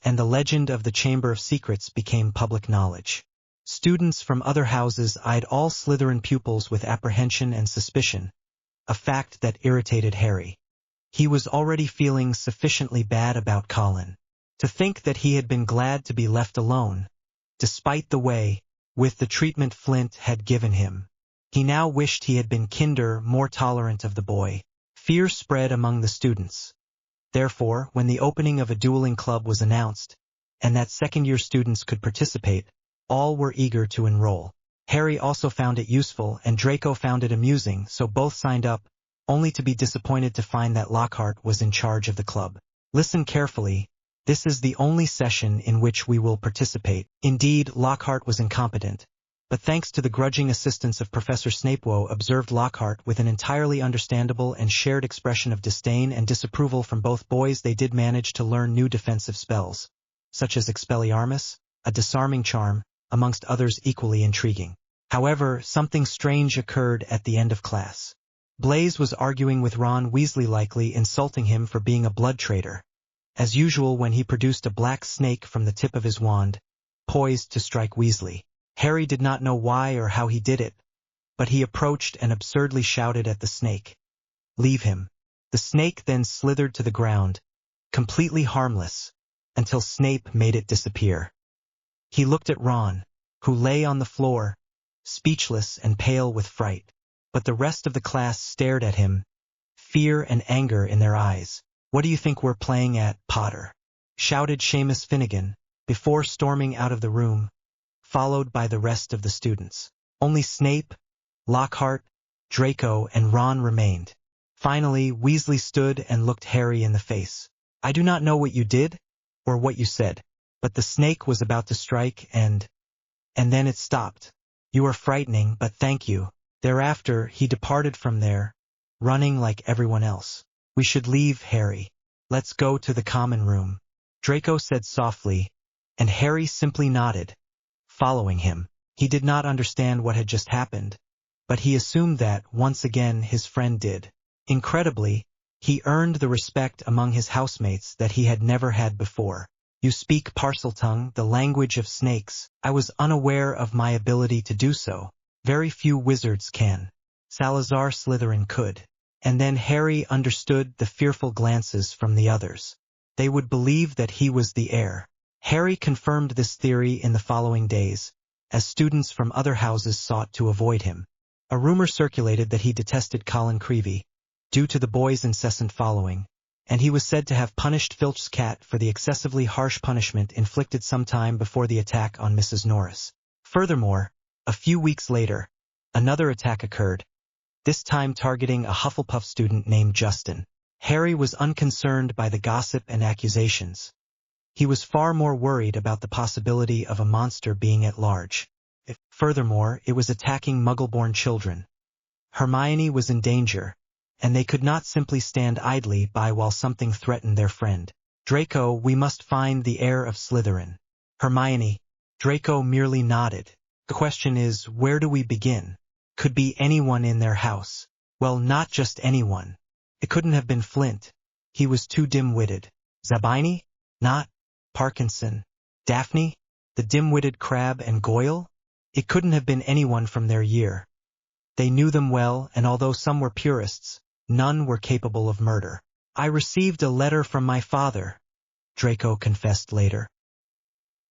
and the legend of the Chamber of Secrets became public knowledge. Students from other houses eyed all Slytherin pupils with apprehension and suspicion, a fact that irritated Harry. He was already feeling sufficiently bad about Colin. To think that he had been glad to be left alone, despite the way, with the treatment Flint had given him. He now wished he had been kinder, more tolerant of the boy. Fear spread among the students. Therefore, when the opening of a dueling club was announced, and that second-year students could participate, all were eager to enroll. Harry also found it useful, and Draco found it amusing, so both signed up, only to be disappointed to find that Lockhart was in charge of the club. "Listen carefully. This is the only session in which we will participate." Indeed, Lockhart was incompetent, but thanks to the grudging assistance of Professor Snape, observed Lockhart with an entirely understandable and shared expression of disdain and disapproval from both boys. They did manage to learn new defensive spells, such as Expelliarmus, a disarming charm, amongst others equally intriguing. However, something strange occurred at the end of class. Blaise was arguing with Ron Weasley, likely insulting him for being a blood traitor. As usual, when he produced a black snake from the tip of his wand, poised to strike Weasley. Harry did not know why or how he did it, but he approached and absurdly shouted at the snake, "Leave him." The snake then slithered to the ground, completely harmless, until Snape made it disappear. He looked at Ron, who lay on the floor, speechless and pale with fright, but the rest of the class stared at him, fear and anger in their eyes. "What do you think we're playing at, Potter?" shouted Seamus Finnegan, before storming out of the room, followed by the rest of the students. Only Snape, Lockhart, Draco, and Ron remained. Finally, Weasley stood and looked Harry in the face. "I do not know what you did, or what you said, but the snake was about to strike and then it stopped. You are frightening, but thank you." Thereafter, he departed from there, running like everyone else. "We should leave, Harry. Let's go to the common room," Draco said softly, and Harry simply nodded, following him. He did not understand what had just happened, but he assumed that, once again, his friend did. Incredibly, he earned the respect among his housemates that he had never had before. "You speak Parseltongue, the language of snakes. I was unaware of my ability to do so. Very few wizards can. Salazar Slytherin could." And then Harry understood the fearful glances from the others. They would believe that he was the heir. Harry confirmed this theory in the following days, as students from other houses sought to avoid him. A rumor circulated that he detested Colin Creevey, due to the boy's incessant following, and he was said to have punished Filch's cat for the excessively harsh punishment inflicted sometime before the attack on Mrs. Norris. Furthermore, a few weeks later, another attack occurred, this time targeting a Hufflepuff student named Justin. Harry was unconcerned by the gossip and accusations. He was far more worried about the possibility of a monster being at large. Furthermore, it was attacking Muggle-born children. Hermione was in danger, and they could not simply stand idly by while something threatened their friend. "Draco, we must find the heir of Slytherin." "Hermione." Draco merely nodded. "The question is, where do we begin? Could be anyone in their house." "Well, not just anyone. It couldn't have been Flint. He was too dim-witted." "Zabini? Not Parkinson. Daphne? The dim-witted Crabbe and Goyle? It couldn't have been anyone from their year. They knew them well, and although some were purists, none were capable of murder." "I received a letter from my father," Draco confessed later.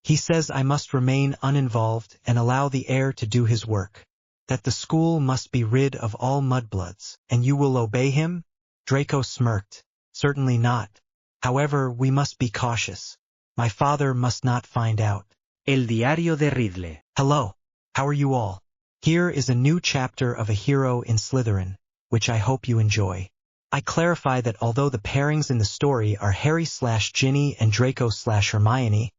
"He says I must remain uninvolved and allow the heir to do his work. That the school must be rid of all mudbloods. And you will obey him?" Draco smirked. "Certainly not. However, we must be cautious. My father must not find out." El diario de Riddle. Hello. How are you all? Here is a new chapter of A Hero in Slytherin, which I hope you enjoy. I clarify that although the pairings in the story are Harry/Ginny and Draco/Hermione,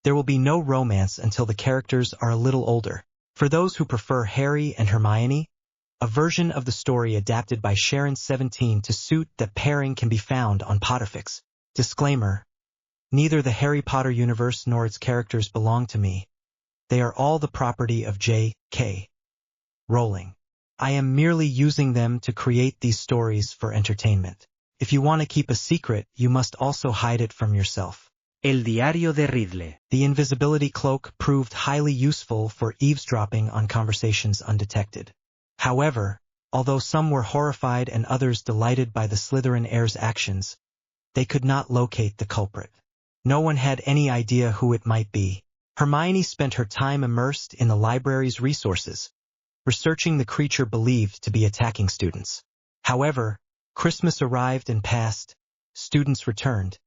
there will be no romance until the characters are a little older. For those who prefer Harry and Hermione, a version of the story adapted by Sharon17 to suit that pairing can be found on Potterfix. Disclaimer: neither the Harry Potter universe nor its characters belong to me. They are all the property of J.K. Rowling. I am merely using them to create these stories for entertainment. If you want to keep a secret, you must also hide it from yourself. El diario de Riddle. The invisibility cloak proved highly useful for eavesdropping on conversations undetected. However, although some were horrified and others delighted by the Slytherin heir's actions, they could not locate the culprit. No one had any idea who it might be. Hermione spent her time immersed in the library's resources, researching the creature believed to be attacking students. However, Christmas arrived and passed, students returned,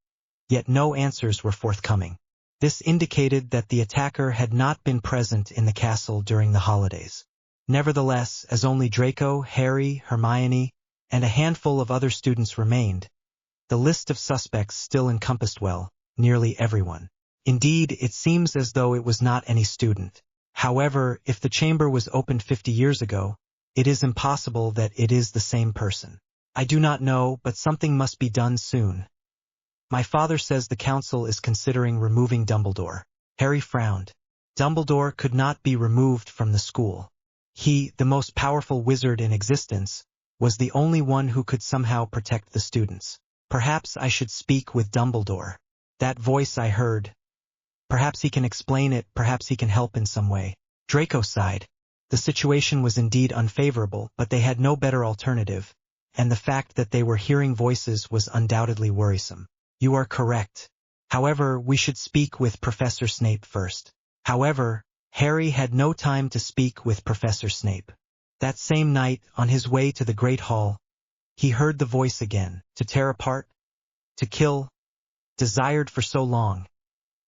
yet no answers were forthcoming. This indicated that the attacker had not been present in the castle during the holidays. Nevertheless, as only Draco, Harry, Hermione, and a handful of other students remained, the list of suspects still encompassed nearly everyone. Indeed, it seems as though it was not any student. However, if the chamber was opened 50 years ago, it is impossible that it is the same person. I do not know, but something must be done soon. My father says the council is considering removing Dumbledore. Harry frowned. Dumbledore could not be removed from the school. He, the most powerful wizard in existence, was the only one who could somehow protect the students. Perhaps I should speak with Dumbledore. That voice I heard. Perhaps he can explain it, perhaps he can help in some way. Draco sighed. The situation was indeed unfavorable, but they had no better alternative, and the fact that they were hearing voices was undoubtedly worrisome. You are correct. However, we should speak with Professor Snape first. However, Harry had no time to speak with Professor Snape. That same night, on his way to the Great Hall, he heard the voice again. To tear apart, to kill, desired for so long.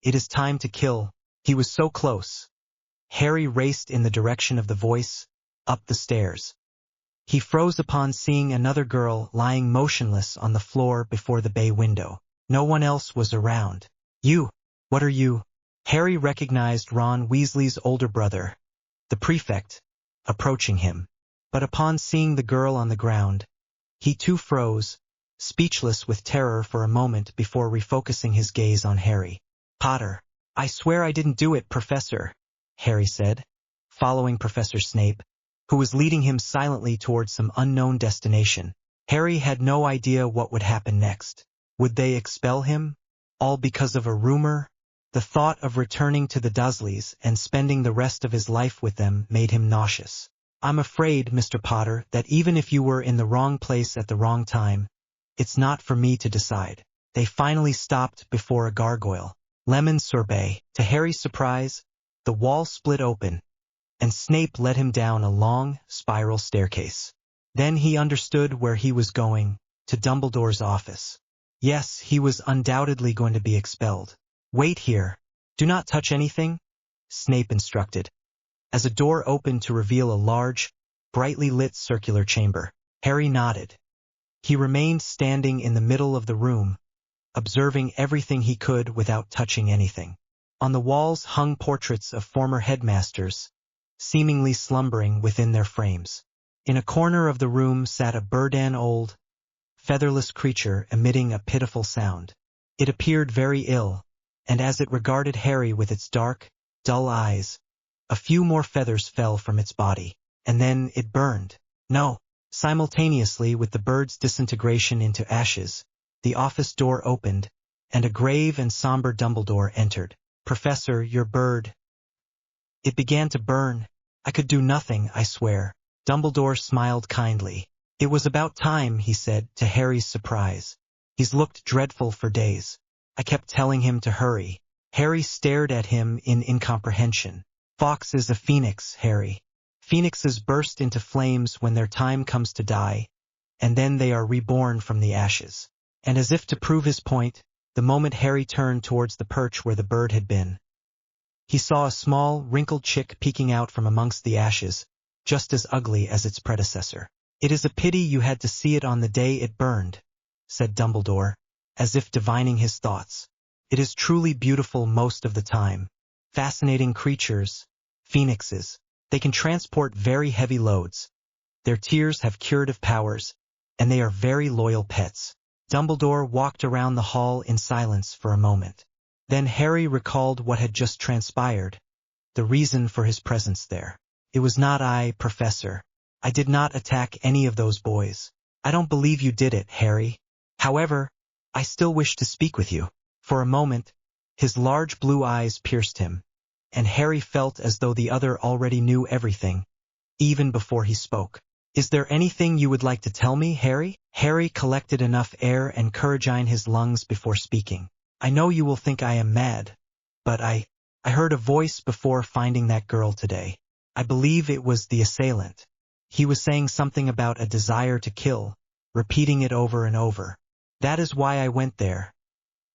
It is time to kill. He was so close. Harry raced in the direction of the voice, up the stairs. He froze upon seeing another girl lying motionless on the floor before the bay window. No one else was around. You, what are you? Harry recognized Ron Weasley's older brother, the prefect, approaching him. But upon seeing the girl on the ground, he too froze, speechless with terror for a moment before refocusing his gaze on Harry. Potter, I swear I didn't do it, Professor, Harry said, following Professor Snape, who was leading him silently towards some unknown destination. Harry had no idea what would happen next. Would they expel him? All because of a rumor? The thought of returning to the Dursleys and spending the rest of his life with them made him nauseous. I'm afraid, Mr. Potter, that even if you were in the wrong place at the wrong time, it's not for me to decide. They finally stopped before a gargoyle. Lemon sorbet. To Harry's surprise, the wall split open, and Snape led him down a long, spiral staircase. Then he understood where he was going, to Dumbledore's office. Yes, he was undoubtedly going to be expelled. Wait here. Do not touch anything, Snape instructed, as a door opened to reveal a large, brightly lit circular chamber. Harry nodded. He remained standing in the middle of the room, observing everything he could without touching anything. On the walls hung portraits of former headmasters, seemingly slumbering within their frames. In a corner of the room sat a burden old, featherless creature emitting a pitiful sound. It appeared very ill, and as it regarded Harry with its dark, dull eyes, a few more feathers fell from its body, and then it burned. No! Simultaneously with the bird's disintegration into ashes, the office door opened, and a grave and somber Dumbledore entered. Professor, your bird. It began to burn. I could do nothing, I swear. Dumbledore smiled kindly. It was about time, he said, to Harry's surprise. He's looked dreadful for days. I kept telling him to hurry. Harry stared at him in incomprehension. Fawkes is a phoenix, Harry. Phoenixes burst into flames when their time comes to die, and then they are reborn from the ashes. And as if to prove his point, the moment Harry turned towards the perch where the bird had been, he saw a small, wrinkled chick peeking out from amongst the ashes, just as ugly as its predecessor. It is a pity you had to see it on the day it burned, said Dumbledore, as if divining his thoughts. It is truly beautiful most of the time. Fascinating creatures, phoenixes. They can transport very heavy loads. Their tears have curative powers, and they are very loyal pets. Dumbledore walked around the hall in silence for a moment. Then Harry recalled what had just transpired, the reason for his presence there. It was not I, Professor. I did not attack any of those boys. I don't believe you did it, Harry. However, I still wish to speak with you. For a moment, his large blue eyes pierced him, and Harry felt as though the other already knew everything, even before he spoke. Is there anything you would like to tell me, Harry? Harry collected enough air and courage in his lungs before speaking. I know you will think I am mad, but I heard a voice before finding that girl today. I believe it was the assailant. He was saying something about a desire to kill, repeating it over and over. That is why I went there.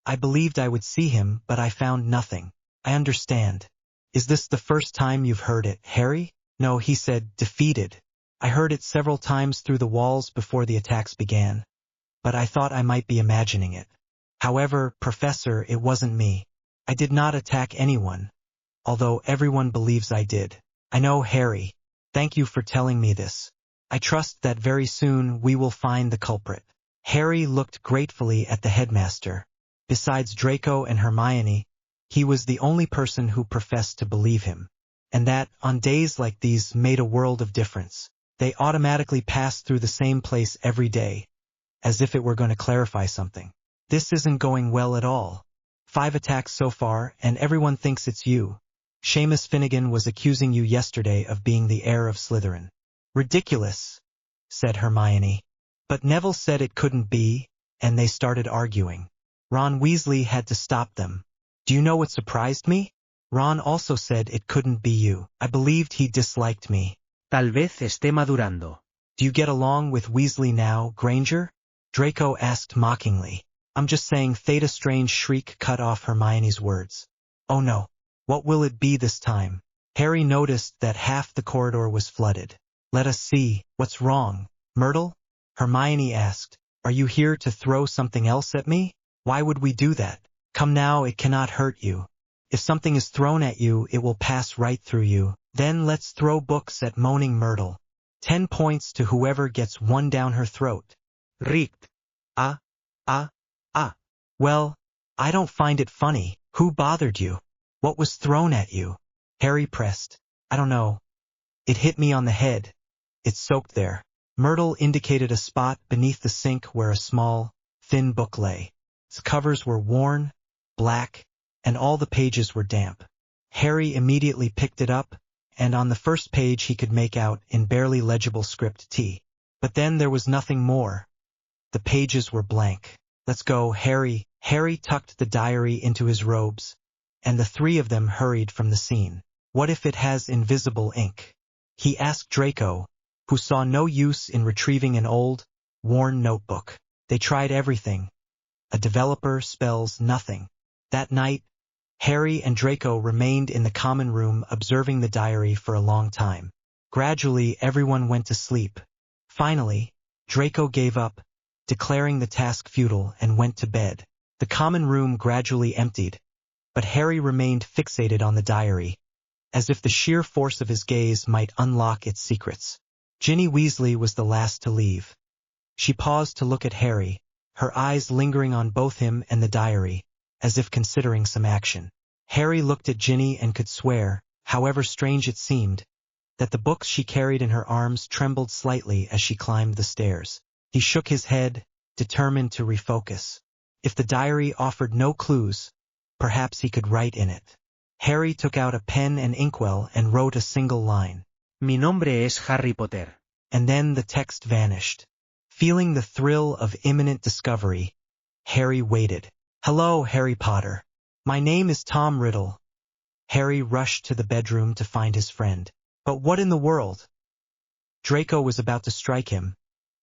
I believed I would see him, but I found nothing. I understand. Is this the first time you've heard it, Harry? No, he said, defeated. I heard it several times through the walls before the attacks began, but I thought I might be imagining it. However, Professor, it wasn't me. I did not attack anyone, although everyone believes I did. I know, Harry. Thank you for telling me this. I trust that very soon we will find the culprit. Harry looked gratefully at the headmaster. Besides Draco and Hermione, he was the only person who professed to believe him, and that, on days like these, made a world of difference. They automatically pass through the same place every day, as if it were going to clarify something. This isn't going well at all. 5 attacks so far, and everyone thinks it's you. Seamus Finnegan was accusing you yesterday of being the heir of Slytherin. Ridiculous, said Hermione. But Neville said it couldn't be, and they started arguing. Ron Weasley had to stop them. Do you know what surprised me? Ron also said it couldn't be you. I believed he disliked me. Tal vez esté madurando. Do you get along with Weasley now, Granger? Draco asked mockingly. I'm just saying. Theta Strange shriek cut off Hermione's words. Oh no. What will it be this time? Harry noticed that half the corridor was flooded. Let us see. What's wrong? Myrtle? Hermione asked. Are you here to throw something else at me? Why would we do that? Come now, it cannot hurt you. If something is thrown at you, it will pass right through you. Then let's throw books at moaning Myrtle. 10 points to whoever gets one down her throat. Richt. Well, I don't find it funny. Who bothered you? What was thrown at you? Harry pressed. I don't know. It hit me on the head. It's soaked there. Myrtle indicated a spot beneath the sink where a small, thin book lay. Its covers were worn, black, and all the pages were damp. Harry immediately picked it up, and on the first page he could make out in barely legible script T. But then there was nothing more. The pages were blank. Let's go, Harry. Harry tucked the diary into his robes, and the 3 of them hurried from the scene. What if it has invisible ink? He asked Draco, who saw no use in retrieving an old, worn notebook. They tried everything. A developer spells nothing. That night, Harry and Draco remained in the common room observing the diary for a long time. Gradually, everyone went to sleep. Finally, Draco gave up, declaring the task futile, and went to bed. The common room gradually emptied, but Harry remained fixated on the diary, as if the sheer force of his gaze might unlock its secrets. Ginny Weasley was the last to leave. She paused to look at Harry, her eyes lingering on both him and the diary, as if considering some action. Harry looked at Ginny and could swear, however strange it seemed, that the books she carried in her arms trembled slightly as she climbed the stairs. He shook his head, determined to refocus. If the diary offered no clues, perhaps he could write in it. Harry took out a pen and inkwell and wrote a single line. Mi nombre es Harry Potter. And then the text vanished. Feeling the thrill of imminent discovery, Harry waited. Hello, Harry Potter. My name is Tom Riddle. Harry rushed to the bedroom to find his friend. But what in the world? Draco was about to strike him,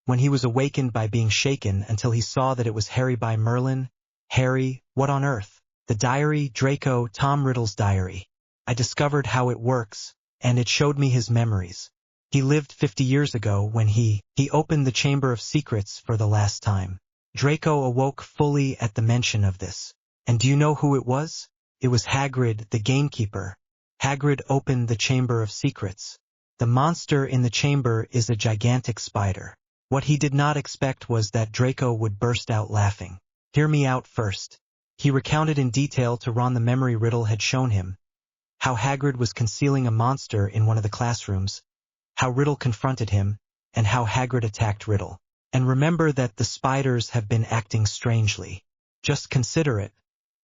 when he was awakened by being shaken until he saw that it was Harry by Merlin. Harry, what on earth? The diary, Draco, Tom Riddle's diary. I discovered how it works, and it showed me his memories. He lived 50 years ago when he opened the Chamber of Secrets for the last time. Draco awoke fully at the mention of this. And do you know who it was? It was Hagrid, the gamekeeper. Hagrid opened the Chamber of Secrets. The monster in the chamber is a gigantic spider. What he did not expect was that Draco would burst out laughing. Hear me out first. He recounted in detail to Ron the memory Riddle had shown him, how Hagrid was concealing a monster in one of the classrooms, how Riddle confronted him, and how Hagrid attacked Riddle. And remember that the spiders have been acting strangely. Just consider it.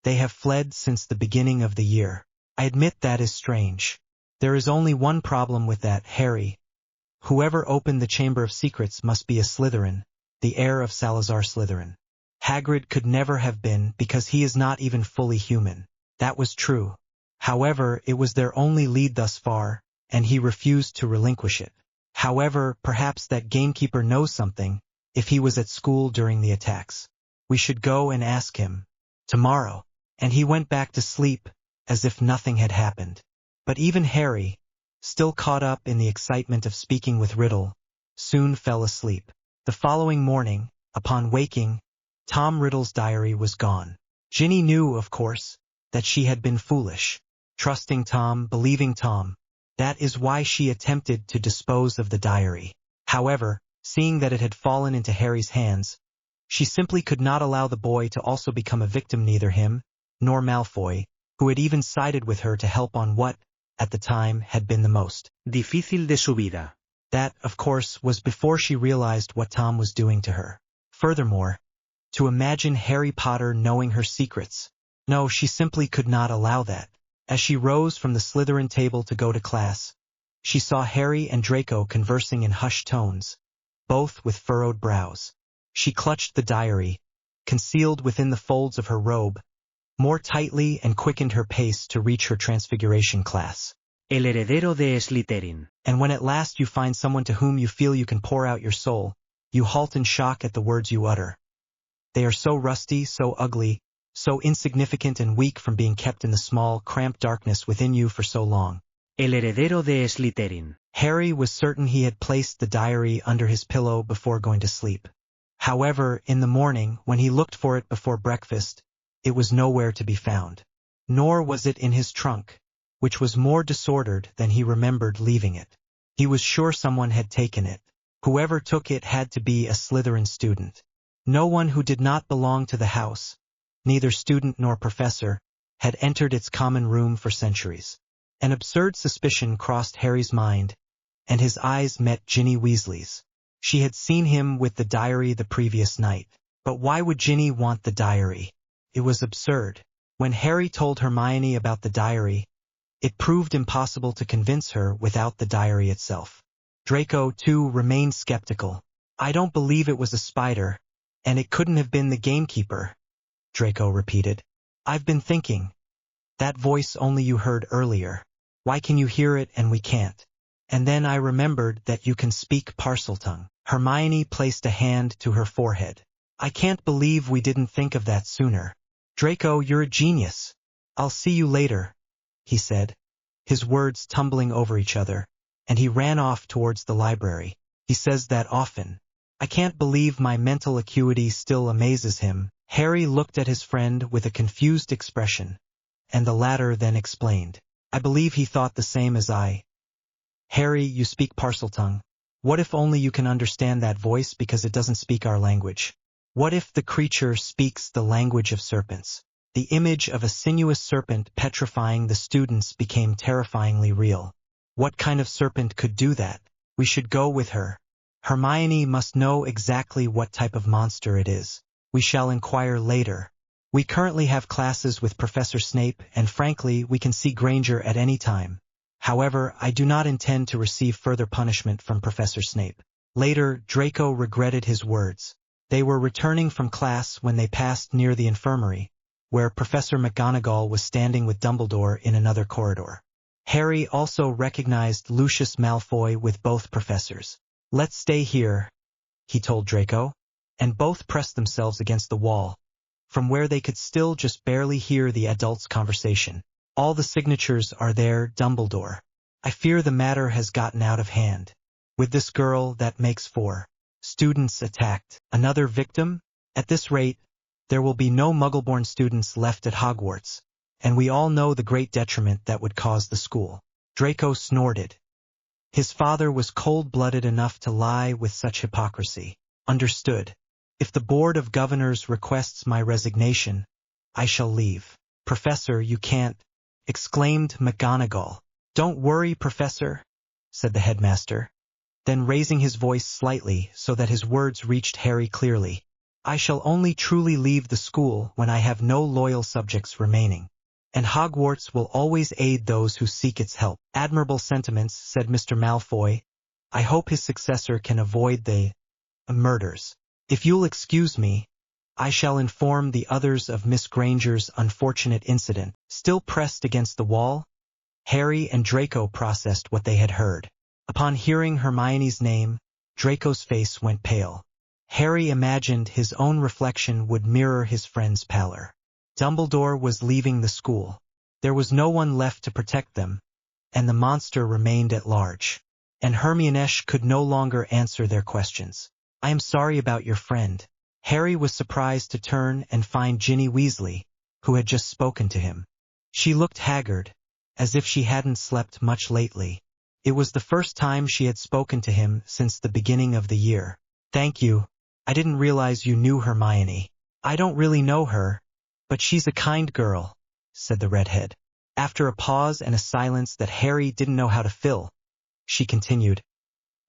They have fled since the beginning of the year. I admit that is strange. There is only one problem with that, Harry. Whoever opened the Chamber of Secrets must be a Slytherin, the heir of Salazar Slytherin. Hagrid could never have been because he is not even fully human. That was true. However, it was their only lead thus far, and he refused to relinquish it. However, perhaps that gamekeeper knows something, if he was at school during the attacks. We should go and ask him. Tomorrow. And he went back to sleep, as if nothing had happened. But even Harry, still caught up in the excitement of speaking with Riddle, soon fell asleep. The following morning, upon waking, Tom Riddle's diary was gone. Ginny knew, of course, that she had been foolish. Trusting Tom, believing Tom. That is why she attempted to dispose of the diary. However, seeing that it had fallen into Harry's hands, she simply could not allow the boy to also become a victim. Neither him, nor Malfoy, who had even sided with her to help on what, at the time, had been the most difícil de su vida. That, of course, was before she realized what Tom was doing to her. Furthermore, to imagine Harry Potter knowing her secrets. No, she simply could not allow that. As she rose from the Slytherin table to go to class, she saw Harry and Draco conversing in hushed tones, both with furrowed brows. She clutched the diary, concealed within the folds of her robe, more tightly and quickened her pace to reach her transfiguration class. El heredero de Slytherin. And when at last you find someone to whom you feel you can pour out your soul, you halt in shock at the words you utter. They are so rusty, so ugly, so insignificant and weak from being kept in the small, cramped darkness within you for so long. El heredero de Slytherin. Harry was certain he had placed the diary under his pillow before going to sleep. However, in the morning, when he looked for it before breakfast, it was nowhere to be found. Nor was it in his trunk, which was more disordered than he remembered leaving it. He was sure someone had taken it. Whoever took it had to be a Slytherin student. No one who did not belong to the house, neither student nor professor, had entered its common room for centuries. An absurd suspicion crossed Harry's mind, and his eyes met Ginny Weasley's. She had seen him with the diary the previous night. But why would Ginny want the diary? It was absurd. When Harry told Hermione about the diary, it proved impossible to convince her without the diary itself. Draco, too, remained skeptical. I don't believe it was a spider, and it couldn't have been the gamekeeper, Draco repeated. I've been thinking. That voice only you heard earlier. Why can you hear it and we can't? And then I remembered that you can speak Parseltongue. Hermione placed a hand to her forehead. I can't believe we didn't think of that sooner. Draco, you're a genius. I'll see you later, he said, his words tumbling over each other, and he ran off towards the library. He says that often. I can't believe my mental acuity still amazes him. Harry looked at his friend with a confused expression, and the latter then explained. I believe he thought the same as I. Harry, you speak Parseltongue. What if only you can understand that voice because it doesn't speak our language? What if the creature speaks the language of serpents? The image of a sinuous serpent petrifying the students became terrifyingly real. What kind of serpent could do that? We should go with her. Hermione must know exactly what type of monster it is. We shall inquire later. We currently have classes with Professor Snape, and frankly, we can see Granger at any time. However, I do not intend to receive further punishment from Professor Snape. Later, Draco regretted his words. They were returning from class when they passed near the infirmary, where Professor McGonagall was standing with Dumbledore in another corridor. Harry also recognized Lucius Malfoy with both professors. Let's stay here, he told Draco, and both pressed themselves against the wall, from where they could still just barely hear the adults' conversation. All the signatures are there, Dumbledore. I fear the matter has gotten out of hand. With this girl, that makes 4 students attacked. Another victim? At this rate, there will be no Muggle-born students left at Hogwarts, and we all know the great detriment that would cause the school. Draco snorted. His father was cold-blooded enough to lie with such hypocrisy. Understood. If the Board of Governors requests my resignation, I shall leave. Professor, you can't, exclaimed McGonagall. Don't worry, Professor, said the headmaster. Then raising his voice slightly so that his words reached Harry clearly, I shall only truly leave the school when I have no loyal subjects remaining. And Hogwarts will always aid those who seek its help. Admirable sentiments, said Mr. Malfoy. I hope his successor can avoid the murders. If you'll excuse me, I shall inform the others of Miss Granger's unfortunate incident. Still pressed against the wall, Harry and Draco processed what they had heard. Upon hearing Hermione's name, Draco's face went pale. Harry imagined his own reflection would mirror his friend's pallor. Dumbledore was leaving the school. There was no one left to protect them, and the monster remained at large. And Hermione could no longer answer their questions. I am sorry about your friend. Harry was surprised to turn and find Ginny Weasley, who had just spoken to him. She looked haggard, as if she hadn't slept much lately. It was the first time she had spoken to him since the beginning of the year. Thank you. I didn't realize you knew Hermione. I don't really know her, but she's a kind girl, said the redhead. After a pause and a silence that Harry didn't know how to fill, she continued,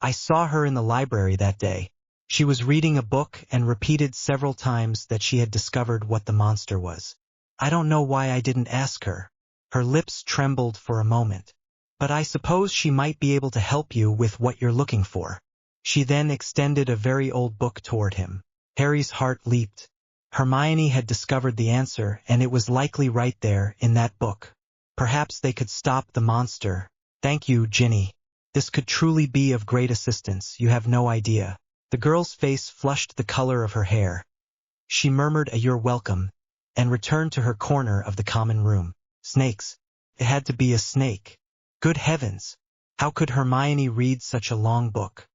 I saw her in the library that day. She was reading a book and repeated several times that she had discovered what the monster was. I don't know why I didn't ask her. Her lips trembled for a moment. But I suppose she might be able to help you with what you're looking for. She then extended a very old book toward him. Harry's heart leaped. Hermione had discovered the answer, and it was likely right there in that book. Perhaps they could stop the monster. Thank you, Ginny. This could truly be of great assistance, you have no idea. The girl's face flushed the color of her hair. She murmured a "you're welcome," and returned to her corner of the common room. Snakes. It had to be a snake. Good heavens! How could Hermione read such a long book?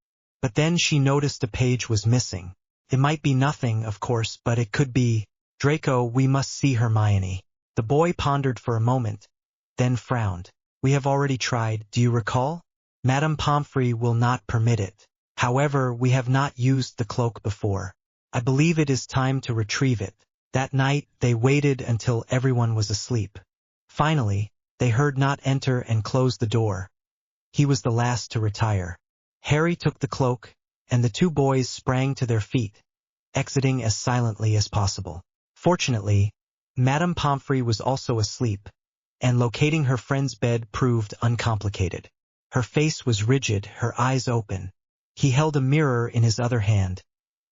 But then she noticed a page was missing. It might be nothing, of course, but it could be. Draco, we must see Hermione. The boy pondered for a moment, then frowned. We have already tried, do you recall? Madame Pomfrey will not permit it. However, we have not used the cloak before. I believe it is time to retrieve it. That night, they waited until everyone was asleep. Finally, they heard Not enter and close the door. He was the last to retire. Harry took the cloak, and the two boys sprang to their feet, exiting as silently as possible. Fortunately, Madame Pomfrey was also asleep, and locating her friend's bed proved uncomplicated. Her face was rigid, her eyes open. He held a mirror in his other hand,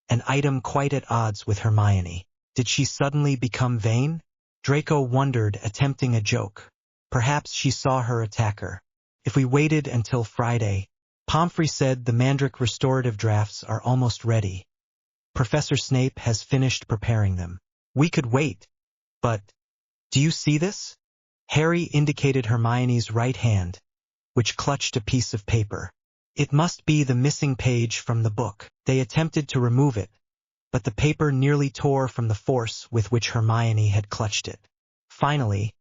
an item quite at odds with Hermione. Did she suddenly become vain? Draco wondered, attempting a joke. Perhaps she saw her attacker. If we waited until Friday. Pomfrey said the Mandrake restorative drafts are almost ready. Professor Snape has finished preparing them. We could wait. But, do you see this? Harry indicated Hermione's right hand, which clutched a piece of paper. It must be the missing page from the book. They attempted to remove it, but the paper nearly tore from the force with which Hermione had clutched it. Finally,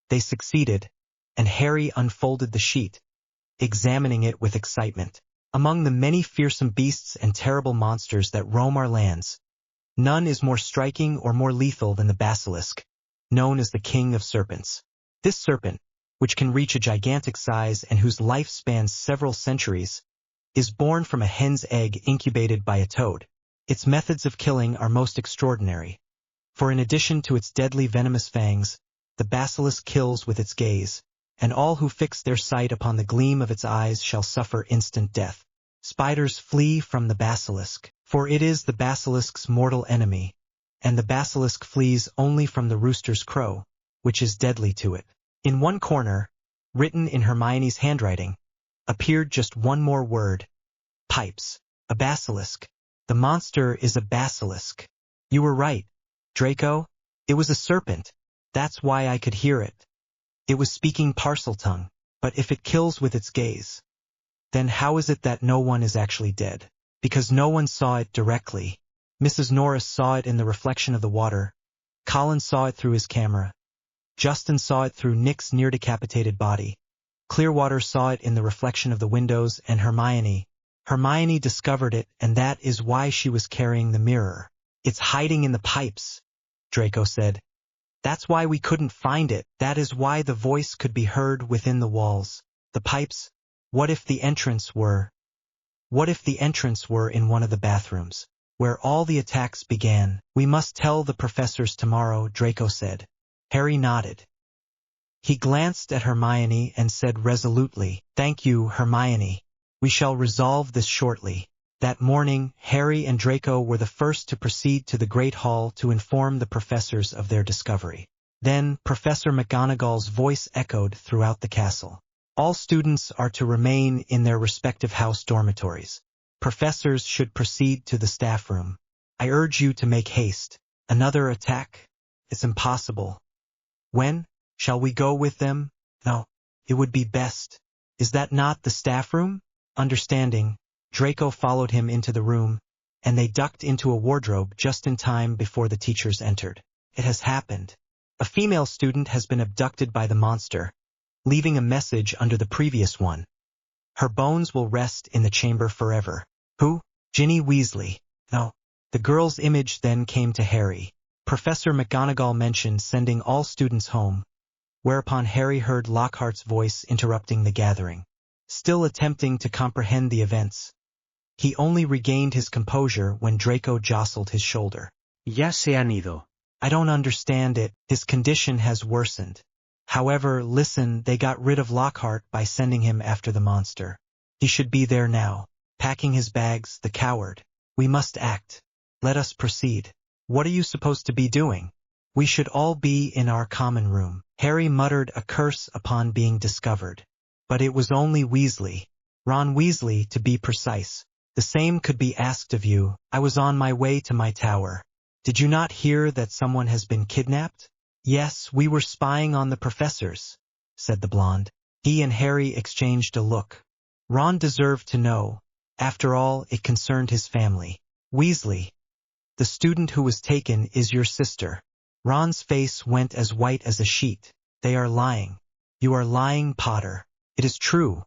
they succeeded, and Harry unfolded the sheet, examining it with excitement. Among the many fearsome beasts and terrible monsters that roam our lands, none is more striking or more lethal than the basilisk, known as the king of serpents. This serpent, which can reach a gigantic size and whose life spans several centuries, is born from a hen's egg incubated by a toad. Its methods of killing are most extraordinary, for in addition to its deadly venomous fangs, the basilisk kills with its gaze, and all who fix their sight upon the gleam of its eyes shall suffer instant death. Spiders flee from the basilisk, for it is the basilisk's mortal enemy, and the basilisk flees only from the rooster's crow, which is deadly to it. In one corner, written in Hermione's handwriting, appeared just one more word. Pipes. A basilisk. The monster is a basilisk. You were right, Draco. It was a serpent. That's why I could hear it. It was speaking Parseltongue. But if it kills with its gaze, then how is it that no one is actually dead? Because no one saw it directly. Mrs. Norris saw it in the reflection of the water. Colin saw it through his camera. Justin saw it through Nick's near-decapitated body. Clearwater saw it in the reflection of the windows, and Hermione discovered it, and that is why she was carrying the mirror. It's hiding in the pipes, Draco said. That's why we couldn't find it. That is why the voice could be heard within the walls. The pipes? What if the entrance were in one of the bathrooms, where all the attacks began? We must tell the professors tomorrow, Draco said. Harry nodded. He glanced at Hermione and said resolutely, "Thank you, Hermione. We shall resolve this shortly." That morning, Harry and Draco were the first to proceed to the Great Hall to inform the professors of their discovery. Then, Professor McGonagall's voice echoed throughout the castle. All students are to remain in their respective house dormitories. Professors should proceed to the staff room. I urge you to make haste. Another attack? It's impossible. When? Shall we go with them? No, it would be best. Is that not the staff room? Understanding, Draco followed him into the room, and they ducked into a wardrobe just in time before the teachers entered. It has happened. A female student has been abducted by the monster, leaving a message under the previous one. Her bones will rest in the chamber forever. Who? Ginny Weasley. No. The girl's image then came to Harry. Professor McGonagall mentioned sending all students home, whereupon Harry heard Lockhart's voice interrupting the gathering. Still attempting to comprehend the events, He only regained his composure when Draco jostled his shoulder. Ya se han ido. I don't understand it. His condition has worsened. However, listen, they got rid of Lockhart by sending him after the monster. He should be there now, packing his bags, the coward. We must act. Let us proceed. What are you supposed to be doing? We should all be in our common room. Harry muttered a curse upon being discovered. But it was only Weasley. Ron Weasley, to be precise. The same could be asked of you. I was on my way to my tower. Did you not hear that someone has been kidnapped? Yes, we were spying on the professors, said the blonde. He and Harry exchanged a look. Ron deserved to know. After all, it concerned his family. Weasley, the student who was taken is your sister. Ron's face went as white as a sheet. They are lying. You are lying, Potter. It is true.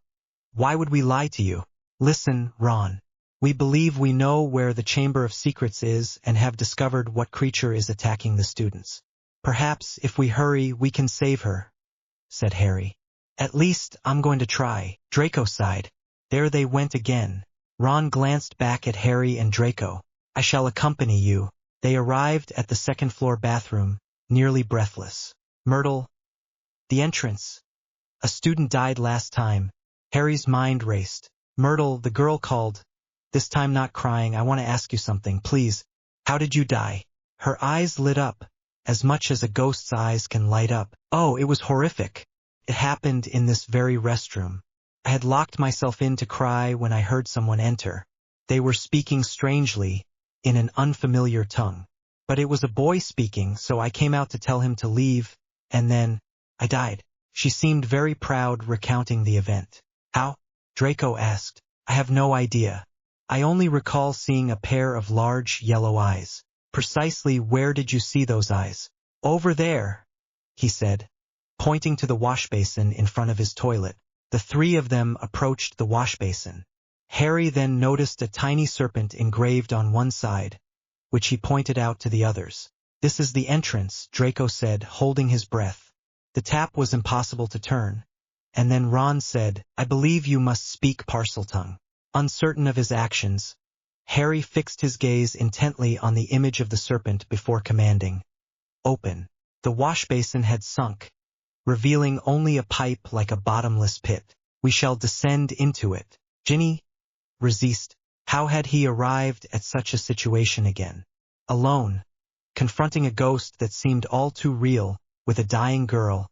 Why would we lie to you? Listen, Ron. We believe we know where the Chamber of Secrets is and have discovered what creature is attacking the students. Perhaps, if we hurry, we can save her, said Harry. At least, I'm going to try. Draco sighed. There they went again. Ron glanced back at Harry and Draco. I shall accompany you. They arrived at the second-floor bathroom, nearly breathless. Myrtle. The entrance. A student died last time. Harry's mind raced. Myrtle, the girl called. This time not crying, I want to ask you something, please. How did you die? Her eyes lit up, as much as a ghost's eyes can light up. Oh, it was horrific. It happened in this very restroom. I had locked myself in to cry when I heard someone enter. They were speaking strangely, in an unfamiliar tongue. But it was a boy speaking, so I came out to tell him to leave, and then, I died. She seemed very proud, recounting the event. How? Draco asked. I have no idea. I only recall seeing a pair of large yellow eyes. Precisely where did you see those eyes? Over there, he said, pointing to the washbasin in front of his toilet. The three of them approached the washbasin. Harry then noticed a tiny serpent engraved on one side, which he pointed out to the others. This is the entrance, Draco said, holding his breath. The tap was impossible to turn. And then Ron said, I believe you must speak Parseltongue. Uncertain of his actions, Harry fixed his gaze intently on the image of the serpent before commanding. Open. The washbasin had sunk, revealing only a pipe like a bottomless pit. We shall descend into it. Ginny, resist. How had he arrived at such a situation again? Alone, confronting a ghost that seemed all too real, with a dying girl,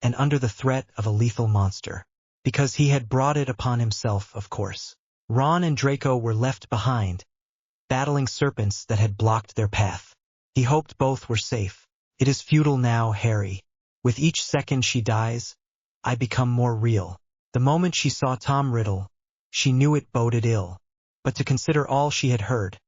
and under the threat of a lethal monster. Because he had brought it upon himself, of course. Ron and Draco were left behind, battling serpents that had blocked their path. He hoped both were safe. It is futile now, Harry. With each second she dies, I become more real. The moment she saw Tom Riddle, she knew it boded ill. But to consider all she had heard,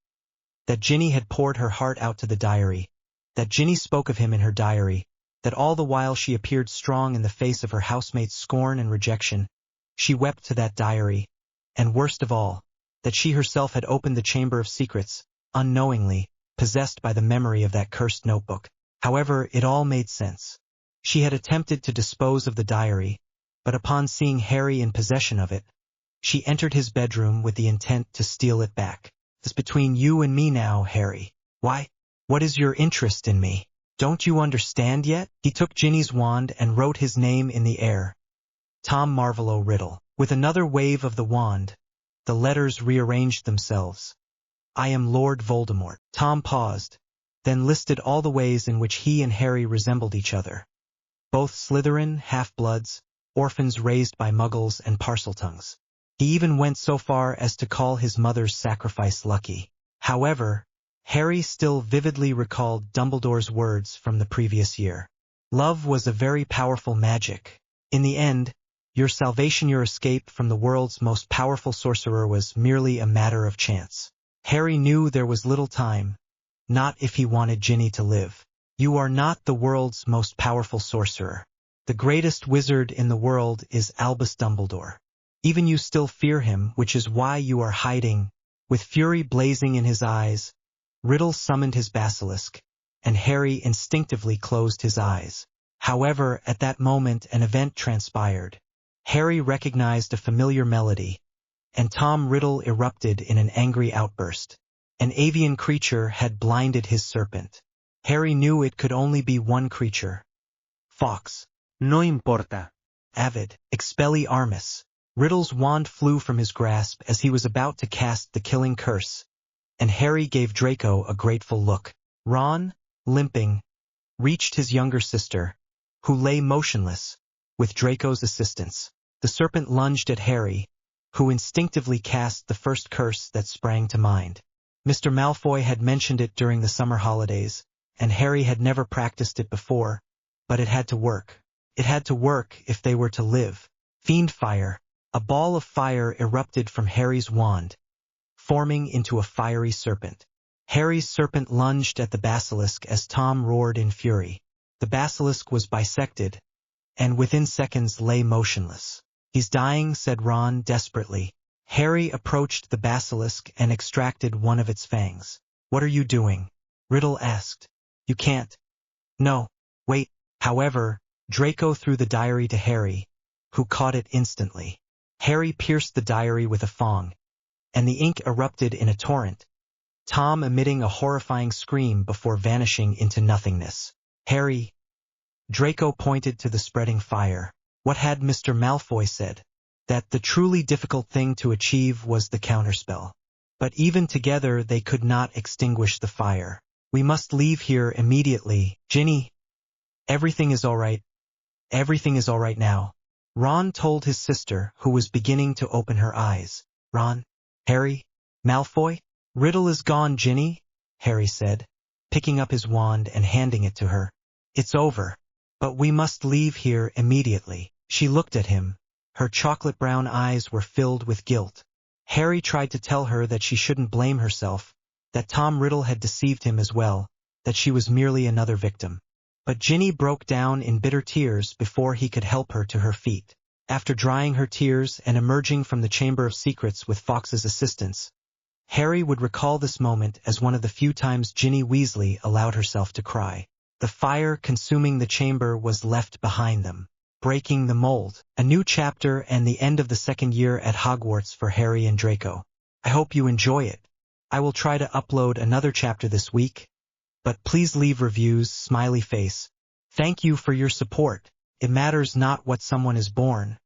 that Ginny had poured her heart out to the diary, that Ginny spoke of him in her diary, that all the while she appeared strong in the face of her housemate's scorn and rejection, she wept to that diary, and worst of all, that she herself had opened the Chamber of Secrets, unknowingly, possessed by the memory of that cursed notebook. However, it all made sense. She had attempted to dispose of the diary, but upon seeing Harry in possession of it, she entered his bedroom with the intent to steal it back. It's between you and me now, Harry. Why? What is your interest in me? Don't you understand yet? He took Ginny's wand and wrote his name in the air. Tom Marvolo Riddle. With another wave of the wand, the letters rearranged themselves. I am Lord Voldemort. Tom paused, then listed all the ways in which he and Harry resembled each other. Both Slytherin, half-bloods, orphans raised by muggles and Parseltongues. He even went so far as to call his mother's sacrifice lucky. However, Harry still vividly recalled Dumbledore's words from the previous year. Love was a very powerful magic. In the end, your salvation, your escape from the world's most powerful sorcerer was merely a matter of chance. Harry knew there was little time, not if he wanted Ginny to live. You are not the world's most powerful sorcerer. The greatest wizard in the world is Albus Dumbledore. Even you still fear him, which is why you are hiding. With fury blazing in his eyes, Riddle summoned his basilisk, and Harry instinctively closed his eyes. However, at that moment an event transpired. Harry recognized a familiar melody, and Tom Riddle erupted in an angry outburst. An avian creature had blinded his serpent. Harry knew it could only be one creature. Fox. No importa. Avid, Expelliarmus. Riddle's wand flew from his grasp as he was about to cast the killing curse, and Harry gave Draco a grateful look. Ron, limping, reached his younger sister, who lay motionless, with Draco's assistance. The serpent lunged at Harry, who instinctively cast the first curse that sprang to mind. Mr. Malfoy had mentioned it during the summer holidays, and Harry had never practiced it before, but it had to work. It had to work if they were to live. Fiend fire. A ball of fire erupted from Harry's wand, forming into a fiery serpent. Harry's serpent lunged at the basilisk as Tom roared in fury. The basilisk was bisected, and within seconds lay motionless. "He's dying," said Ron desperately. Harry approached the basilisk and extracted one of its fangs. "What are you doing?" Riddle asked. "You can't." "No, wait." However, Draco threw the diary to Harry, who caught it instantly. Harry pierced the diary with a fong, and the ink erupted in a torrent, Tom emitting a horrifying scream before vanishing into nothingness. "Harry." Draco pointed to the spreading fire. What had Mr. Malfoy said? That the truly difficult thing to achieve was the counterspell. But even together they could not extinguish the fire. "We must leave here immediately, Ginny." "Everything is all right. Everything is all right now," Ron told his sister, who was beginning to open her eyes. "Ron? Harry? Malfoy?" "Riddle is gone, Ginny," Harry said, picking up his wand and handing it to her. "It's over. But we must leave here immediately." She looked at him. Her chocolate-brown eyes were filled with guilt. Harry tried to tell her that she shouldn't blame herself, that Tom Riddle had deceived him as well, that she was merely another victim. But Ginny broke down in bitter tears before he could help her to her feet. After drying her tears and emerging from the Chamber of Secrets with Fox's assistance, Harry would recall this moment as one of the few times Ginny Weasley allowed herself to cry. The fire consuming the chamber was left behind them. Breaking the mold. A new chapter and the end of the second year at Hogwarts for Harry and Draco. I hope you enjoy it. I will try to upload another chapter this week, but please leave reviews, smiley face. Thank you for your support. It matters not what someone is born,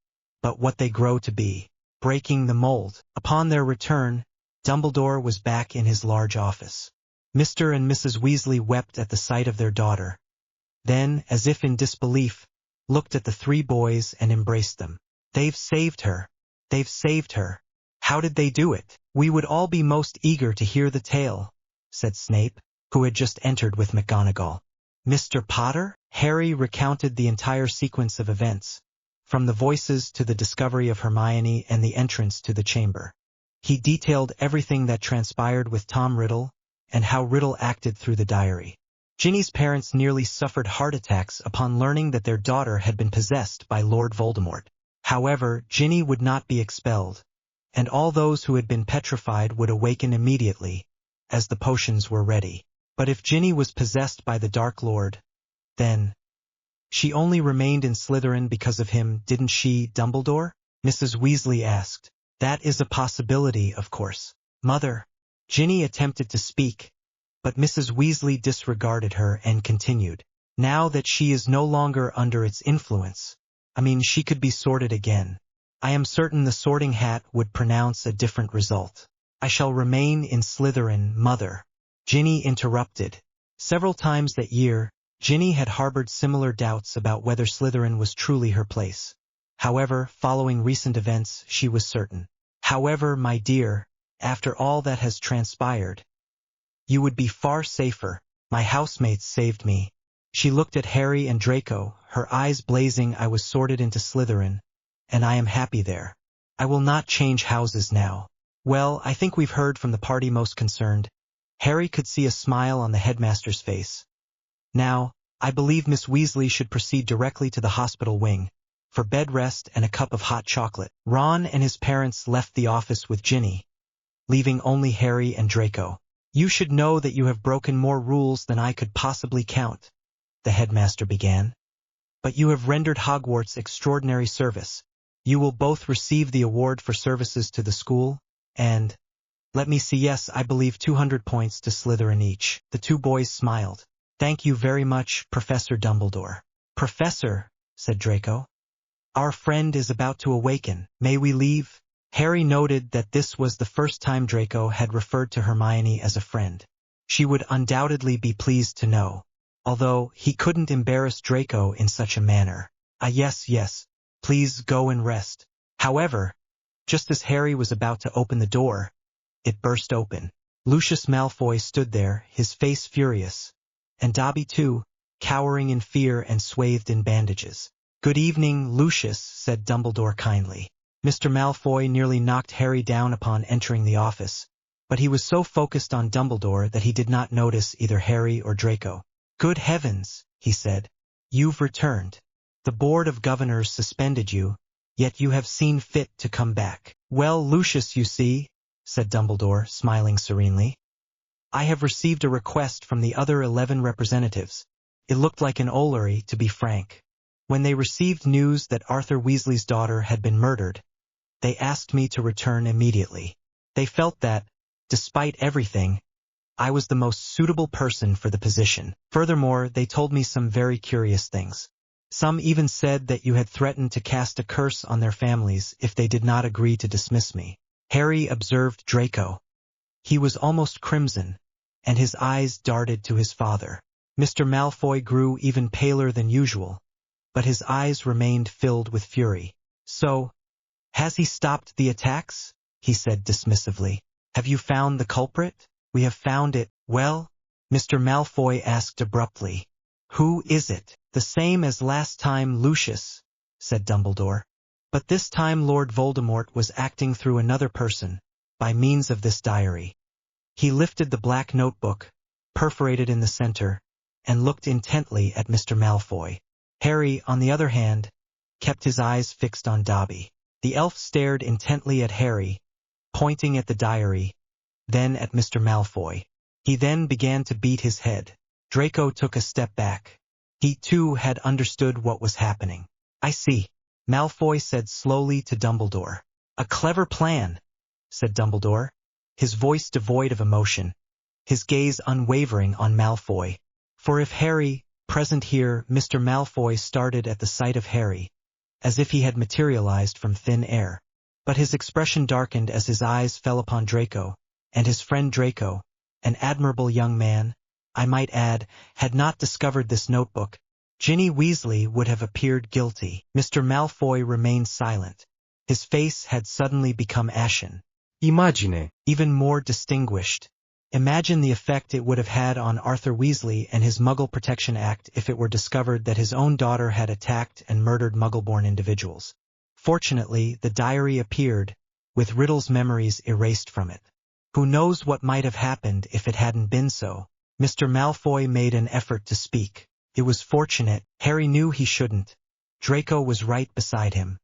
but what they grow to be. Breaking the mold. Upon their return, Dumbledore was back in his large office. Mr. and Mrs. Weasley wept at the sight of their daughter. Then, as if in disbelief, looked at the three boys and embraced them. "They've saved her. They've saved her. How did they do it?" "We would all be most eager to hear the tale," said Snape, who had just entered with McGonagall. "Mr. Potter?" Harry recounted the entire sequence of events, from the voices to the discovery of Hermione and the entrance to the chamber. He detailed everything that transpired with Tom Riddle and how Riddle acted through the diary. Ginny's parents nearly suffered heart attacks upon learning that their daughter had been possessed by Lord Voldemort. However, Ginny would not be expelled, and all those who had been petrified would awaken immediately, as the potions were ready. But if Ginny was possessed by the Dark Lord, then she only remained in Slytherin because of him, didn't she, Dumbledore? Mrs. Weasley asked. "That is a possibility, of course, Mother." Ginny attempted to speak, but Mrs. Weasley disregarded her and continued. "Now that she is no longer under its influence, she could be sorted again. I am certain the sorting hat would pronounce a different result." "I shall remain in Slytherin, Mother," Ginny interrupted. Several times that year, Ginny had harbored similar doubts about whether Slytherin was truly her place. However, following recent events, she was certain. "However, my dear, after all that has transpired, you would be far safer. My housemates saved me." She looked at Harry and Draco, her eyes blazing. "I was sorted into Slytherin, and I am happy there. I will not change houses now." "Well, I think we've heard from the party most concerned." Harry could see a smile on the headmaster's face. "Now, I believe Miss Weasley should proceed directly to the hospital wing, for bed rest and a cup of hot chocolate." Ron and his parents left the office with Ginny, leaving only Harry and Draco. "You should know that you have broken more rules than I could possibly count," the headmaster began. "But you have rendered Hogwarts extraordinary service. You will both receive the award for services to the school, and, let me see, yes, I believe 200 points to Slytherin each. The two boys smiled. Thank you very much, Professor Dumbledore. Professor, said Draco. Our friend is about to awaken. May we leave? Harry noted that this was the first time Draco had referred to Hermione as a friend. She would undoubtedly be pleased to know, although he couldn't embarrass Draco in such a manner. Yes, please go and rest. However, just as Harry was about to open the door, it burst open. Lucius Malfoy stood there, his face furious, and Dobby too, cowering in fear and swathed in bandages. Good evening, Lucius, said Dumbledore kindly. Mr. Malfoy nearly knocked Harry down upon entering the office, but he was so focused on Dumbledore that he did not notice either Harry or Draco. Good heavens, he said. You've returned. The Board of Governors suspended you, yet you have seen fit to come back. Well, Lucius, you see, said Dumbledore, smiling serenely. I have received a request from the other 11 representatives. It looked like an ollery, to be frank. When they received news that Arthur Weasley's daughter had been murdered, they asked me to return immediately. They felt that, despite everything, I was the most suitable person for the position. Furthermore, they told me some very curious things. Some even said that you had threatened to cast a curse on their families if they did not agree to dismiss me. Harry observed Draco. He was almost crimson, and his eyes darted to his father. Mr. Malfoy grew even paler than usual, but his eyes remained filled with fury. So, has he stopped the attacks? He said dismissively. Have you found the culprit? We have found it. Well? Mr. Malfoy asked abruptly. Who is it? The same as last time, Lucius, said Dumbledore. But this time Lord Voldemort was acting through another person, by means of this diary. He lifted the black notebook, perforated in the center, and looked intently at Mr. Malfoy. Harry, on the other hand, kept his eyes fixed on Dobby. The elf stared intently at Harry, pointing at the diary, then at Mr. Malfoy. He then began to beat his head. Draco took a step back. He too had understood what was happening. I see, Malfoy said slowly to Dumbledore. A clever plan, said Dumbledore, his voice devoid of emotion, his gaze unwavering on Malfoy. For if Harry, present here, Mr. Malfoy started at the sight of Harry, as if he had materialized from thin air. But his expression darkened as his eyes fell upon Draco, and his friend Draco, an admirable young man, I might add, had not discovered this notebook, Ginny Weasley would have appeared guilty. Mr. Malfoy remained silent. His face had suddenly become ashen. Imagine. Even more distinguished. Imagine the effect it would have had on Arthur Weasley and his Muggle Protection Act if it were discovered that his own daughter had attacked and murdered Muggle-born individuals. Fortunately, the diary appeared, with Riddle's memories erased from it. Who knows what might have happened if it hadn't been so? Mr. Malfoy made an effort to speak. It was fortunate. Harry knew he shouldn't. Draco was right beside him.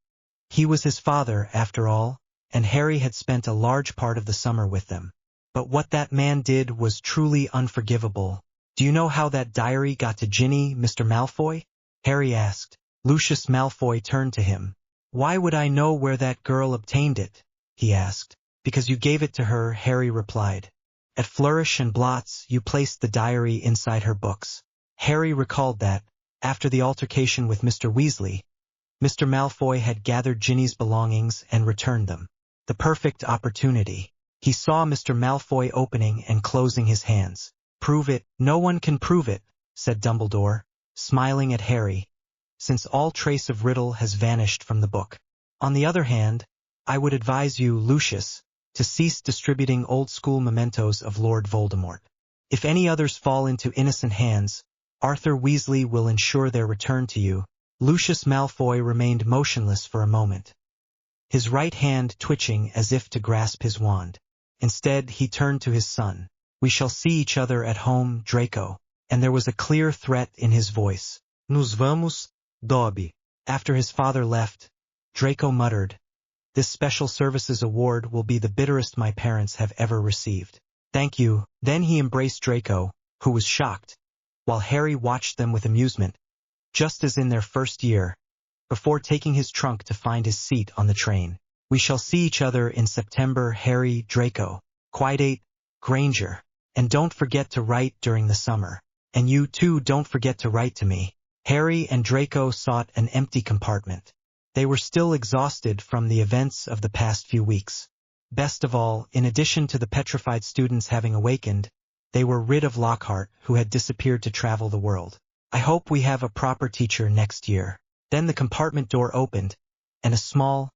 He was his father, after all, and Harry had spent a large part of the summer with them. But what that man did was truly unforgivable. Do you know how that diary got to Ginny, Mr. Malfoy? Harry asked. Lucius Malfoy turned to him. Why would I know where that girl obtained it? He asked. Because you gave it to her, Harry replied. At Flourish and Blots, you placed the diary inside her books. Harry recalled that, after the altercation with Mr. Weasley, Mr. Malfoy had gathered Ginny's belongings and returned them. The perfect opportunity. He saw Mr. Malfoy opening and closing his hands. Prove it. No one can prove it, said Dumbledore, smiling at Harry, since all trace of Riddle has vanished from the book. On the other hand, I would advise you, Lucius, to cease distributing old-school mementos of Lord Voldemort. If any others fall into innocent hands, Arthur Weasley will ensure their return to you. Lucius Malfoy remained motionless for a moment, his right hand twitching as if to grasp his wand. Instead, he turned to his son. We shall see each other at home, Draco. And there was a clear threat in his voice. Nos vamos, Dobby. After his father left, Draco muttered, This Special Services Award will be the bitterest my parents have ever received. Thank you. Then he embraced Draco, who was shocked, while Harry watched them with amusement. Just as in their first year, before taking his trunk to find his seat on the train. We shall see each other in September, Harry, Draco. Quiddate, Granger. And don't forget to write during the summer. And you too don't forget to write to me. Harry and Draco sought an empty compartment. They were still exhausted from the events of the past few weeks. Best of all, in addition to the petrified students having awakened, they were rid of Lockhart, who had disappeared to travel the world. I hope we have a proper teacher next year. Then the compartment door opened, and a small,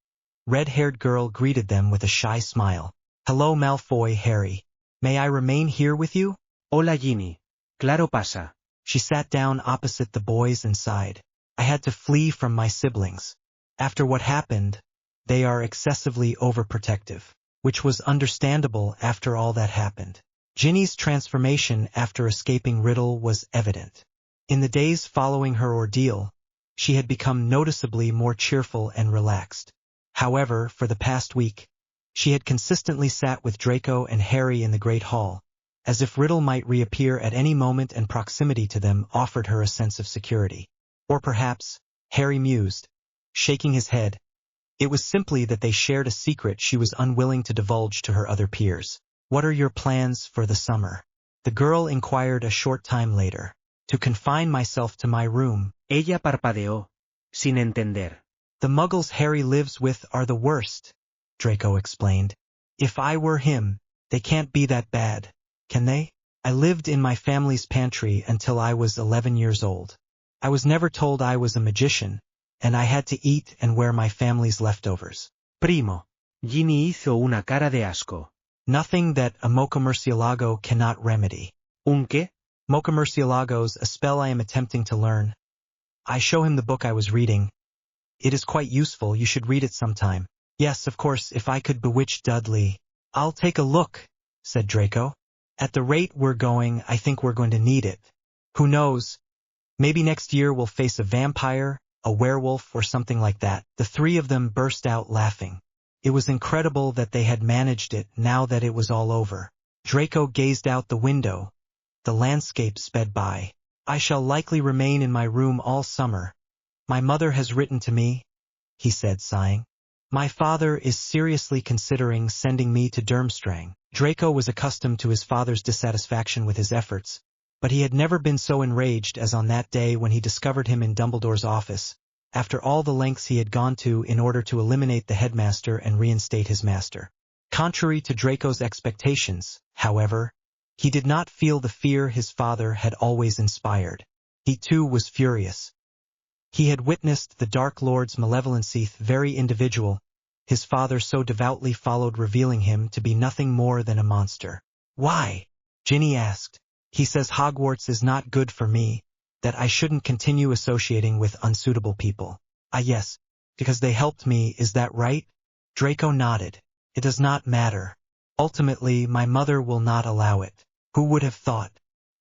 red-haired girl greeted them with a shy smile. Hello, Malfoy, Harry. May I remain here with you? Hola, Ginny. Claro, pasa. She sat down opposite the boys and sighed. I had to flee from my siblings. After what happened, they are excessively overprotective, which was understandable after all that happened. Ginny's transformation after escaping Riddle was evident. In the days following her ordeal, she had become noticeably more cheerful and relaxed. However, for the past week, she had consistently sat with Draco and Harry in the Great Hall, as if Riddle might reappear at any moment, and proximity to them offered her a sense of security. Or perhaps, Harry mused, shaking his head, it was simply that they shared a secret she was unwilling to divulge to her other peers. What are your plans for the summer? The girl inquired a short time later. To confine myself to my room. Ella parpadeó, sin entender. The muggles Harry lives with are the worst, Draco explained. If I were him, they can't be that bad, can they? I lived in my family's pantry until I was 11 years old. I was never told I was a magician, and I had to eat and wear my family's leftovers. Primo. Ginny hizo una cara de asco. Nothing that a Mocomurcielago cannot remedy. ¿Un qué? Mocomurcielagos, a spell I am attempting to learn. I show him the book I was reading. It is quite useful, you should read it sometime. Yes, of course, if I could bewitch Dudley. I'll take a look, said Draco. At the rate we're going, I think we're going to need it. Who knows? Maybe next year we'll face a vampire, a werewolf, or something like that. The three of them burst out laughing. It was incredible that they had managed it now that it was all over. Draco gazed out the window. The landscape sped by. I shall likely remain in my room all summer. My mother has written to me, he said, sighing. My father is seriously considering sending me to Durmstrang. Draco was accustomed to his father's dissatisfaction with his efforts, but he had never been so enraged as on that day when he discovered him in Dumbledore's office, after all the lengths he had gone to in order to eliminate the headmaster and reinstate his master. Contrary to Draco's expectations, however, he did not feel the fear his father had always inspired. He too was furious. He had witnessed the Dark Lord's malevolency, very individual, his father so devoutly followed, revealing him to be nothing more than a monster. Why? Ginny asked. He says Hogwarts is not good for me, that I shouldn't continue associating with unsuitable people. Ah yes, because they helped me, is that right? Draco nodded. It does not matter. Ultimately, my mother will not allow it. Who would have thought?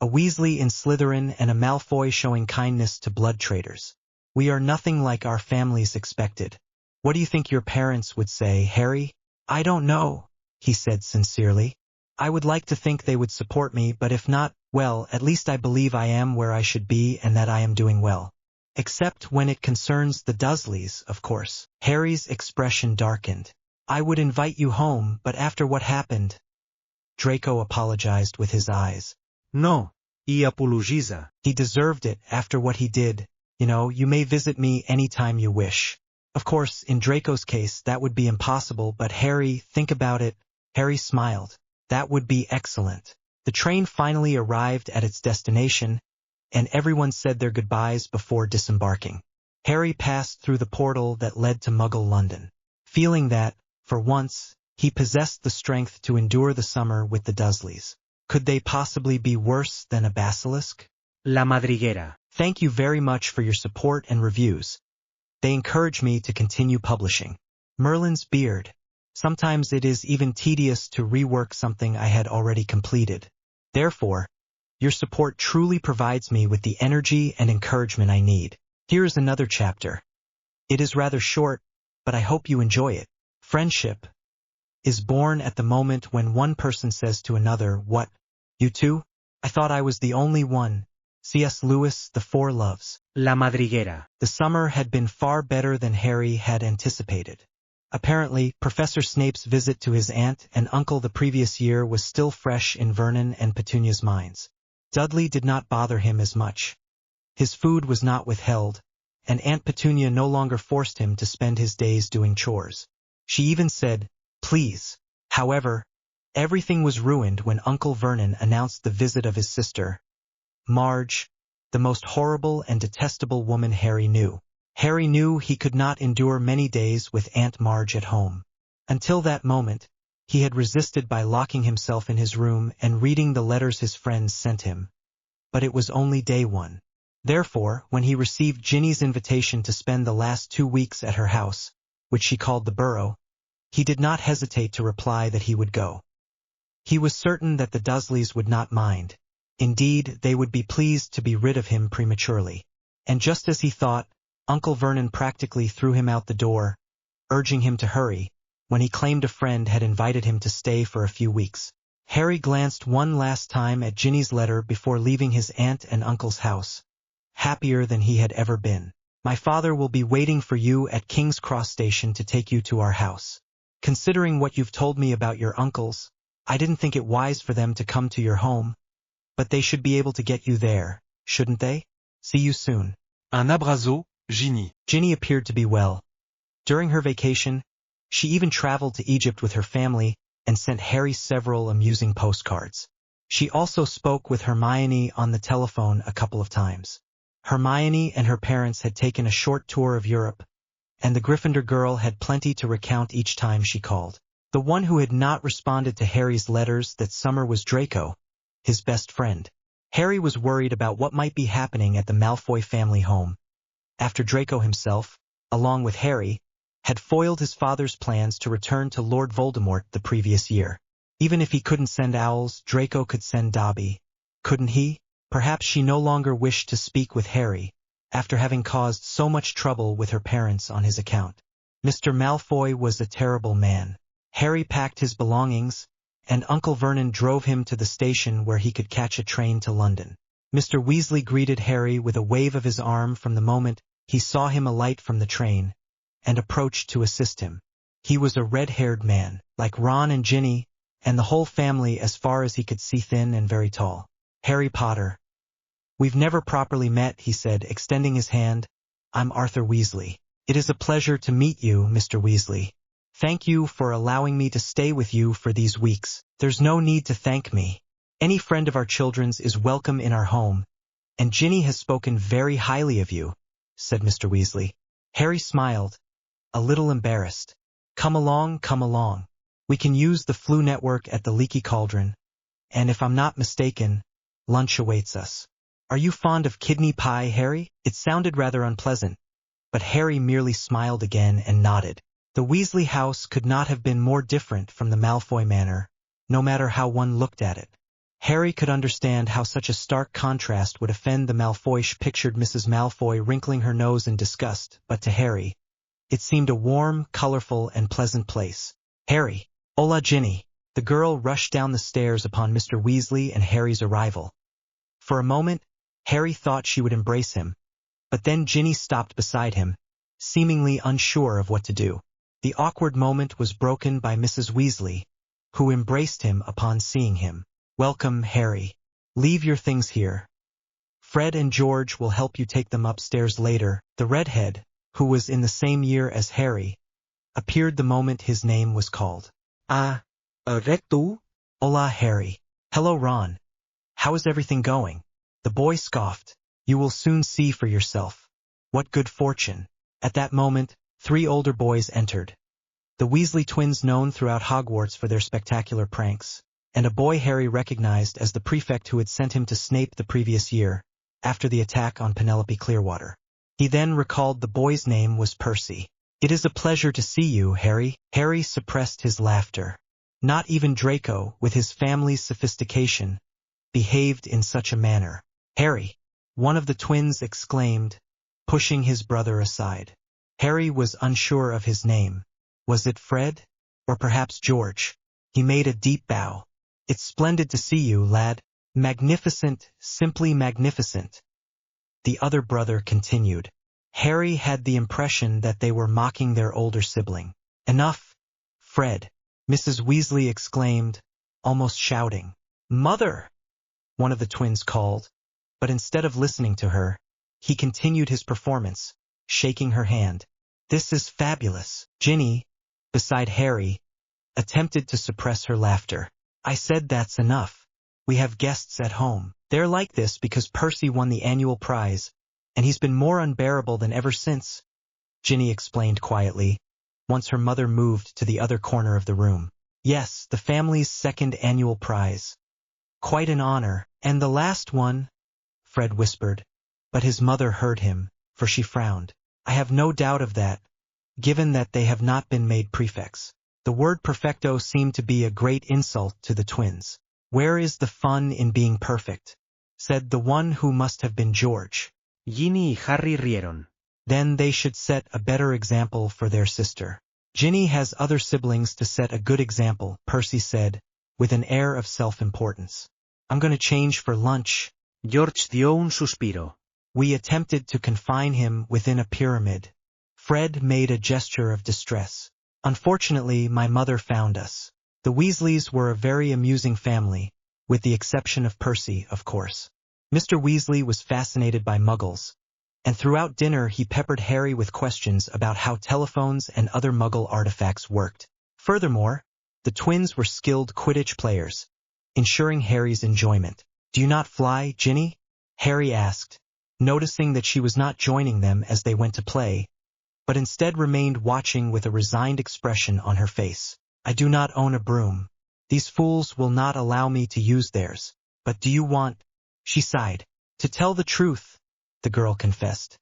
A Weasley in Slytherin and a Malfoy showing kindness to blood traitors. We are nothing like our families expected. What do you think your parents would say, Harry? I don't know, he said sincerely. I would like to think they would support me, but if not, well, at least I believe I am where I should be and that I am doing well. Except when it concerns the Dursleys, of course. Harry's expression darkened. I would invite you home, but after what happened... Draco apologized with his eyes. No, y apologiza. He deserved it after what he did. You know, you may visit me anytime you wish. Of course, in Draco's case, that would be impossible, but Harry, think about it. Harry smiled. That would be excellent. The train finally arrived at its destination, and everyone said their goodbyes before disembarking. Harry passed through the portal that led to Muggle London, feeling that, for once, he possessed the strength to endure the summer with the Dursleys. Could they possibly be worse than a basilisk? La Madriguera. Thank you very much for your support and reviews. They encourage me to continue publishing. Merlin's Beard. Sometimes it is even tedious to rework something I had already completed. Therefore, your support truly provides me with the energy and encouragement I need. Here is another chapter. It is rather short, but I hope you enjoy it. Friendship is born at the moment when one person says to another, "What? You too? I thought I was the only one," C.S. Lewis, The Four Loves. La madriguera. The summer had been far better than Harry had anticipated. Apparently, Professor Snape's visit to his aunt and uncle the previous year was still fresh in Vernon and Petunia's minds. Dudley did not bother him as much. His food was not withheld, and Aunt Petunia no longer forced him to spend his days doing chores. She even said, "Please." However, everything was ruined when Uncle Vernon announced the visit of his sister, Marge, the most horrible and detestable woman Harry knew. Harry knew he could not endure many days with Aunt Marge at home. Until that moment, he had resisted by locking himself in his room and reading the letters his friends sent him. But it was only day one. Therefore, when he received Ginny's invitation to spend the last 2 weeks at her house, which she called the Burrow, he did not hesitate to reply that he would go. He was certain that the Dursleys would not mind. Indeed, they would be pleased to be rid of him prematurely. And just as he thought, Uncle Vernon practically threw him out the door, urging him to hurry, when he claimed a friend had invited him to stay for a few weeks. Harry glanced one last time at Ginny's letter before leaving his aunt and uncle's house, happier than he had ever been. "My father will be waiting for you at King's Cross Station to take you to our house. Considering what you've told me about your uncles, I didn't think it wise for them to come to your home, but they should be able to get you there, shouldn't they? See you soon." Un abrazo, Ginny. Ginny appeared to be well. During her vacation, she even traveled to Egypt with her family and sent Harry several amusing postcards. She also spoke with Hermione on the telephone a couple of times. Hermione and her parents had taken a short tour of Europe, and the Gryffindor girl had plenty to recount each time she called. The one who had not responded to Harry's letters that summer was Draco, his best friend. Harry was worried about what might be happening at the Malfoy family home, after Draco himself, along with Harry, had foiled his father's plans to return to Lord Voldemort the previous year. Even if he couldn't send owls, Draco could send Dobby. Couldn't he? Perhaps she no longer wished to speak with Harry, after having caused so much trouble with her parents on his account. Mr. Malfoy was a terrible man. Harry packed his belongings, and Uncle Vernon drove him to the station where he could catch a train to London. Mr. Weasley greeted Harry with a wave of his arm from the moment he saw him alight from the train, and approached to assist him. He was a red-haired man, like Ron and Ginny, and the whole family as far as he could see, thin and very tall. "Harry Potter. We've never properly met," he said, extending his hand. "I'm Arthur Weasley. It is a pleasure to meet you, Mr. Weasley. Thank you for allowing me to stay with you for these weeks." "There's no need to thank me. Any friend of our children's is welcome in our home, and Ginny has spoken very highly of you," said Mr. Weasley. Harry smiled, a little embarrassed. Come along. We can use the flu network at the Leaky Cauldron, and if I'm not mistaken, lunch awaits us." "Are you fond of kidney pie, Harry?" It sounded rather unpleasant, but Harry merely smiled again and nodded. The Weasley house could not have been more different from the Malfoy Manor, no matter how one looked at it. Harry could understand how such a stark contrast would offend the Malfoyish pictured Mrs. Malfoy wrinkling her nose in disgust, but to Harry, it seemed a warm, colorful, and pleasant place. "Harry." "Hola, Ginny." The girl rushed down the stairs upon Mr. Weasley and Harry's arrival. For a moment, Harry thought she would embrace him, but then Ginny stopped beside him, seemingly unsure of what to do. The awkward moment was broken by Mrs. Weasley, who embraced him upon seeing him. "Welcome, Harry. Leave your things here. Fred and George will help you take them upstairs later." The redhead, who was in the same year as Harry, appeared the moment his name was called. Rectu? "Hola, Harry." "Hello, Ron. How is everything going?" The boy scoffed. "You will soon see for yourself." "What good fortune." At that moment, 3 older boys entered. The Weasley twins, known throughout Hogwarts for their spectacular pranks, and a boy Harry recognized as the prefect who had sent him to Snape the previous year, after the attack on Penelope Clearwater. He then recalled the boy's name was Percy. "It is a pleasure to see you, Harry." Harry suppressed his laughter. Not even Draco, with his family's sophistication, behaved in such a manner. "Harry," one of the twins exclaimed, pushing his brother aside. Harry was unsure of his name. Was it Fred? Or perhaps George? He made a deep bow. "It's splendid to see you, lad." Magnificent, simply magnificent. The other brother continued. Harry had the impression that they were mocking their older sibling. Enough, Fred, Mrs. Weasley exclaimed, almost shouting. Mother! One of the twins called, but instead of listening to her, he continued his performance, shaking her hand. This is fabulous. Ginny, beside Harry, attempted to suppress her laughter. I said that's enough. We have guests at home. They're like this because Percy won the annual prize, and he's been more unbearable than ever since, Ginny explained quietly, once her mother moved to the other corner of the room. Yes, the family's second annual prize. Quite an honor. And the last one, Fred whispered, but his mother heard him, for she frowned. I have no doubt of that, given that they have not been made prefects. The word perfecto seemed to be a great insult to the twins. Where is the fun in being perfect? Said the one who must have been George. Ginny y Harry rieron. Then they should set a better example for their sister. Ginny has other siblings to set a good example, Percy said, with an air of self-importance. I'm going to change for lunch. George dio un suspiro. We attempted to confine him within a pyramid. Fred made a gesture of distress. Unfortunately, my mother found us. The Weasleys were a very amusing family, with the exception of Percy, of course. Mr. Weasley was fascinated by Muggles, and throughout dinner he peppered Harry with questions about how telephones and other Muggle artifacts worked. Furthermore, the twins were skilled Quidditch players, ensuring Harry's enjoyment. Do you not fly, Ginny? Harry asked, noticing that she was not joining them as they went to play, but instead remained watching with a resigned expression on her face. I do not own a broom. These fools will not allow me to use theirs. But do you want? She sighed. To tell the truth, the girl confessed.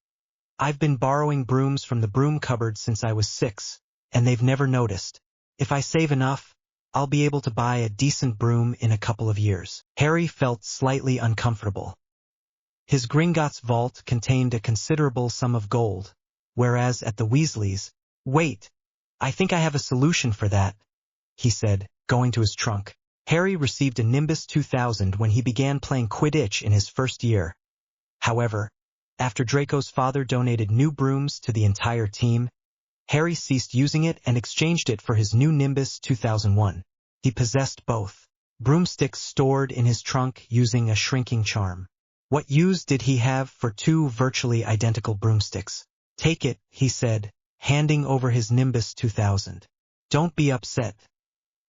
I've been borrowing brooms from the broom cupboard since I was 6, and they've never noticed. If I save enough, I'll be able to buy a decent broom in a couple of years. Harry felt slightly uncomfortable. His Gringotts vault contained a considerable sum of gold, whereas at the Weasleys, wait, I think I have a solution for that, he said, going to his trunk. Harry received a Nimbus 2000 when he began playing Quidditch in his first year. However, after Draco's father donated new brooms to the entire team, Harry ceased using it and exchanged it for his new Nimbus 2001. He possessed both broomsticks stored in his trunk using a shrinking charm. What use did he have for 2 virtually identical broomsticks? Take it, he said, handing over his Nimbus 2000. Don't be upset.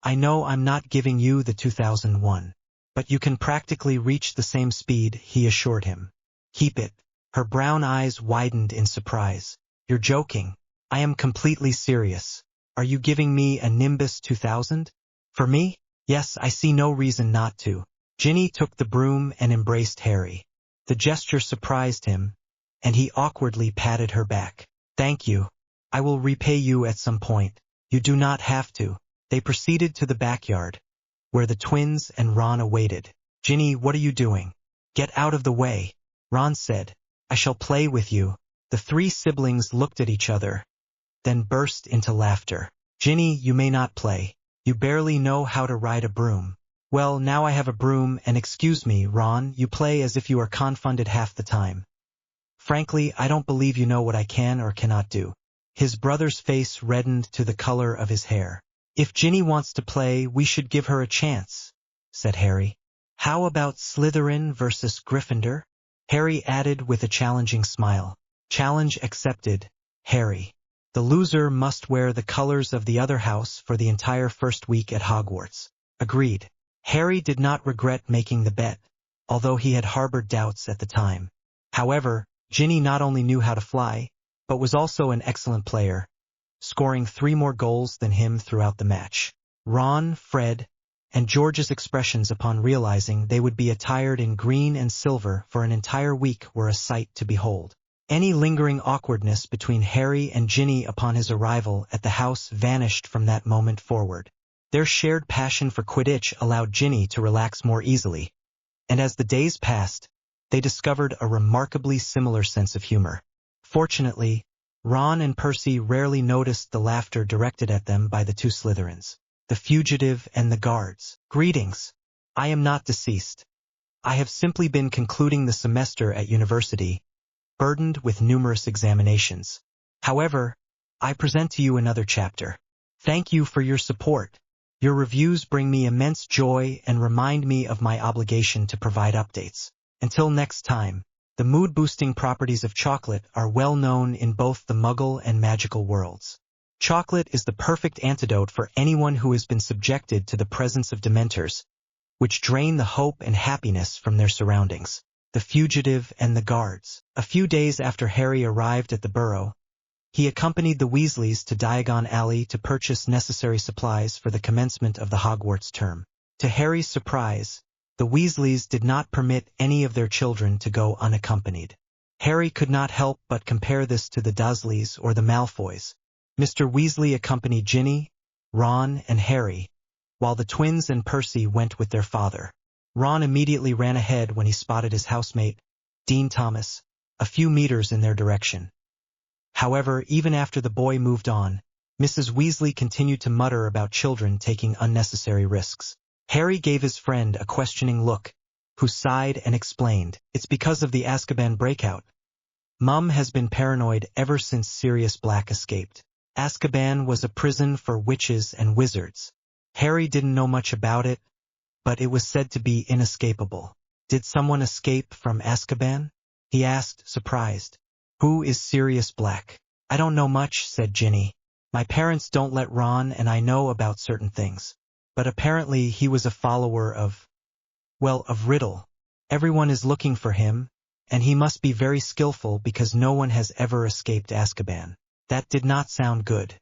I know I'm not giving you the 2001, but you can practically reach the same speed, he assured him. Keep it. Her brown eyes widened in surprise. You're joking. I am completely serious. Are you giving me a Nimbus 2000? For me? Yes, I see no reason not to. Ginny took the broom and embraced Harry. The gesture surprised him, and he awkwardly patted her back. Thank you. I will repay you at some point. You do not have to. They proceeded to the backyard, where the twins and Ron awaited. Ginny, what are you doing? Get out of the way, Ron said. I shall play with you. The 3 siblings looked at each other, then burst into laughter. Ginny, you may not play. You barely know how to ride a broom. Well, now I have a broom, and excuse me, Ron, you play as if you are confounded half the time. Frankly, I don't believe you know what I can or cannot do. His brother's face reddened to the color of his hair. If Ginny wants to play, we should give her a chance, said Harry. How about Slytherin versus Gryffindor? Harry added with a challenging smile. Challenge accepted, Harry. The loser must wear the colors of the other house for the entire first week at Hogwarts. Agreed. Harry did not regret making the bet, although he had harbored doubts at the time. However, Ginny not only knew how to fly, but was also an excellent player, scoring 3 more goals than him throughout the match. Ron, Fred, and George's expressions upon realizing they would be attired in green and silver for an entire week were a sight to behold. Any lingering awkwardness between Harry and Ginny upon his arrival at the house vanished from that moment forward. Their shared passion for Quidditch allowed Ginny to relax more easily, and as the days passed, they discovered a remarkably similar sense of humor. Fortunately, Ron and Percy rarely noticed the laughter directed at them by the 2 Slytherins, the fugitive and the guards. Greetings. I am not deceased. I have simply been concluding the semester at university, burdened with numerous examinations. However, I present to you another chapter. Thank you for your support. Your reviews bring me immense joy and remind me of my obligation to provide updates. Until next time, the mood-boosting properties of chocolate are well known in both the Muggle and magical worlds. Chocolate is the perfect antidote for anyone who has been subjected to the presence of Dementors, which drain the hope and happiness from their surroundings. The fugitive and the guards. A few days after Harry arrived at the Burrow, he accompanied the Weasleys to Diagon Alley to purchase necessary supplies for the commencement of the Hogwarts term. To Harry's surprise, the Weasleys did not permit any of their children to go unaccompanied. Harry could not help but compare this to the Dursleys or the Malfoys. Mr. Weasley accompanied Ginny, Ron, and Harry, while the twins and Percy went with their father. Ron immediately ran ahead when he spotted his housemate, Dean Thomas, a few meters in their direction. However, even after the boy moved on, Mrs. Weasley continued to mutter about children taking unnecessary risks. Harry gave his friend a questioning look, who sighed and explained, "It's because of the Azkaban breakout. Mum has been paranoid ever since Sirius Black escaped. Azkaban was a prison for witches and wizards. Harry didn't know much about it, but it was said to be inescapable." "Did someone escape from Azkaban?" he asked, surprised. "Who is Sirius Black?" "I don't know much," said Ginny. "My parents don't let Ron and I know about certain things. But apparently he was a follower of Riddle. Everyone is looking for him, and he must be very skillful because no one has ever escaped Azkaban." That did not sound good.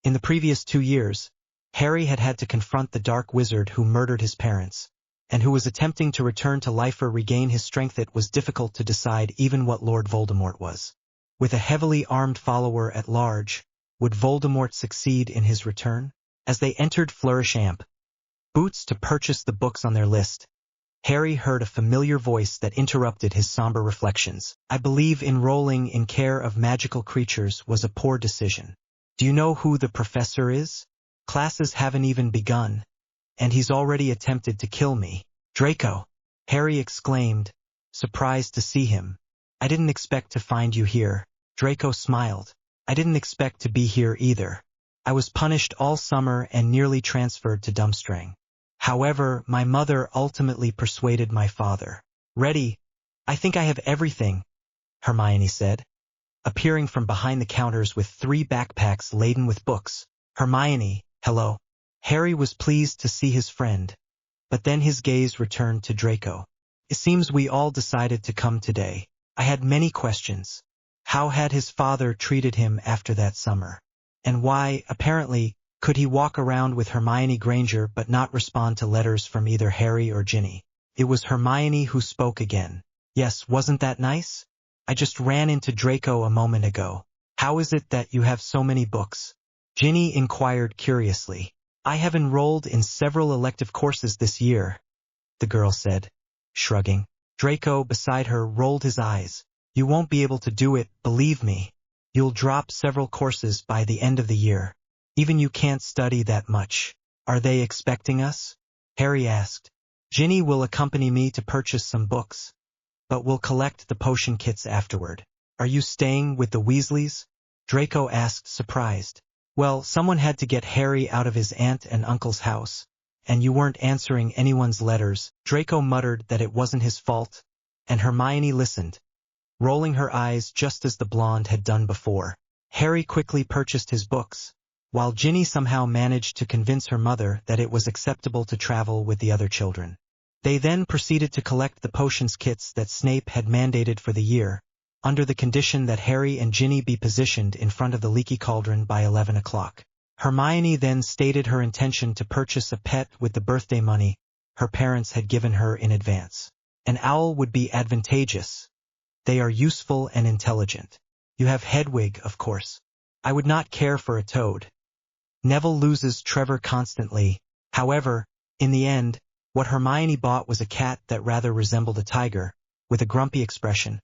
In the previous 2 years, Harry had had to confront the dark wizard who murdered his parents, and who was attempting to return to life or regain his strength. It was difficult to decide even what Lord Voldemort was. With a heavily armed follower at large, would Voldemort succeed in his return? As they entered Flourish Amp Boots to purchase the books on their list, Harry heard a familiar voice that interrupted his somber reflections. "I believe enrolling in care of magical creatures was a poor decision. Do you know who the professor is? Classes haven't even begun, and he's already attempted to kill me." "Draco!" Harry exclaimed, surprised to see him. "I didn't expect to find you here." Draco smiled. "I didn't expect to be here either. I was punished all summer and nearly transferred to Durmstrang. However, my mother ultimately persuaded my father." "Ready? I think I have everything," Hermione said, appearing from behind the counters with 3 backpacks laden with books. "Hermione, hello." Harry was pleased to see his friend, but then his gaze returned to Draco. "It seems we all decided to come today. I had many questions. How had his father treated him after that summer? And why, apparently, could he walk around with Hermione Granger but not respond to letters from either Harry or Ginny?" It was Hermione who spoke again. "Yes, wasn't that nice? I just ran into Draco a moment ago. How is it that you have so many books?" Ginny inquired curiously. "I have enrolled in several elective courses this year," the girl said, shrugging. Draco beside her rolled his eyes. "You won't be able to do it, believe me. You'll drop several courses by the end of the year. Even you can't study that much." "Are they expecting us?" Harry asked. "Ginny will accompany me to purchase some books, but we'll collect the potion kits afterward." "Are you staying with the Weasleys?" Draco asked, surprised. "Well, someone had to get Harry out of his aunt and uncle's house, and you weren't answering anyone's letters." Draco muttered that it wasn't his fault, and Hermione listened, rolling her eyes just as the blonde had done before. Harry quickly purchased his books, while Ginny somehow managed to convince her mother that it was acceptable to travel with the other children. They then proceeded to collect the potions kits that Snape had mandated for the year, under the condition that Harry and Ginny be positioned in front of the leaky cauldron by 11 o'clock. Hermione then stated her intention to purchase a pet with the birthday money her parents had given her in advance. An owl would be advantageous. They are useful and intelligent. You have Hedwig, of course. I would not care for a toad. Neville loses Trevor constantly. However, in the end, what Hermione bought was a cat that rather resembled a tiger, with a grumpy expression,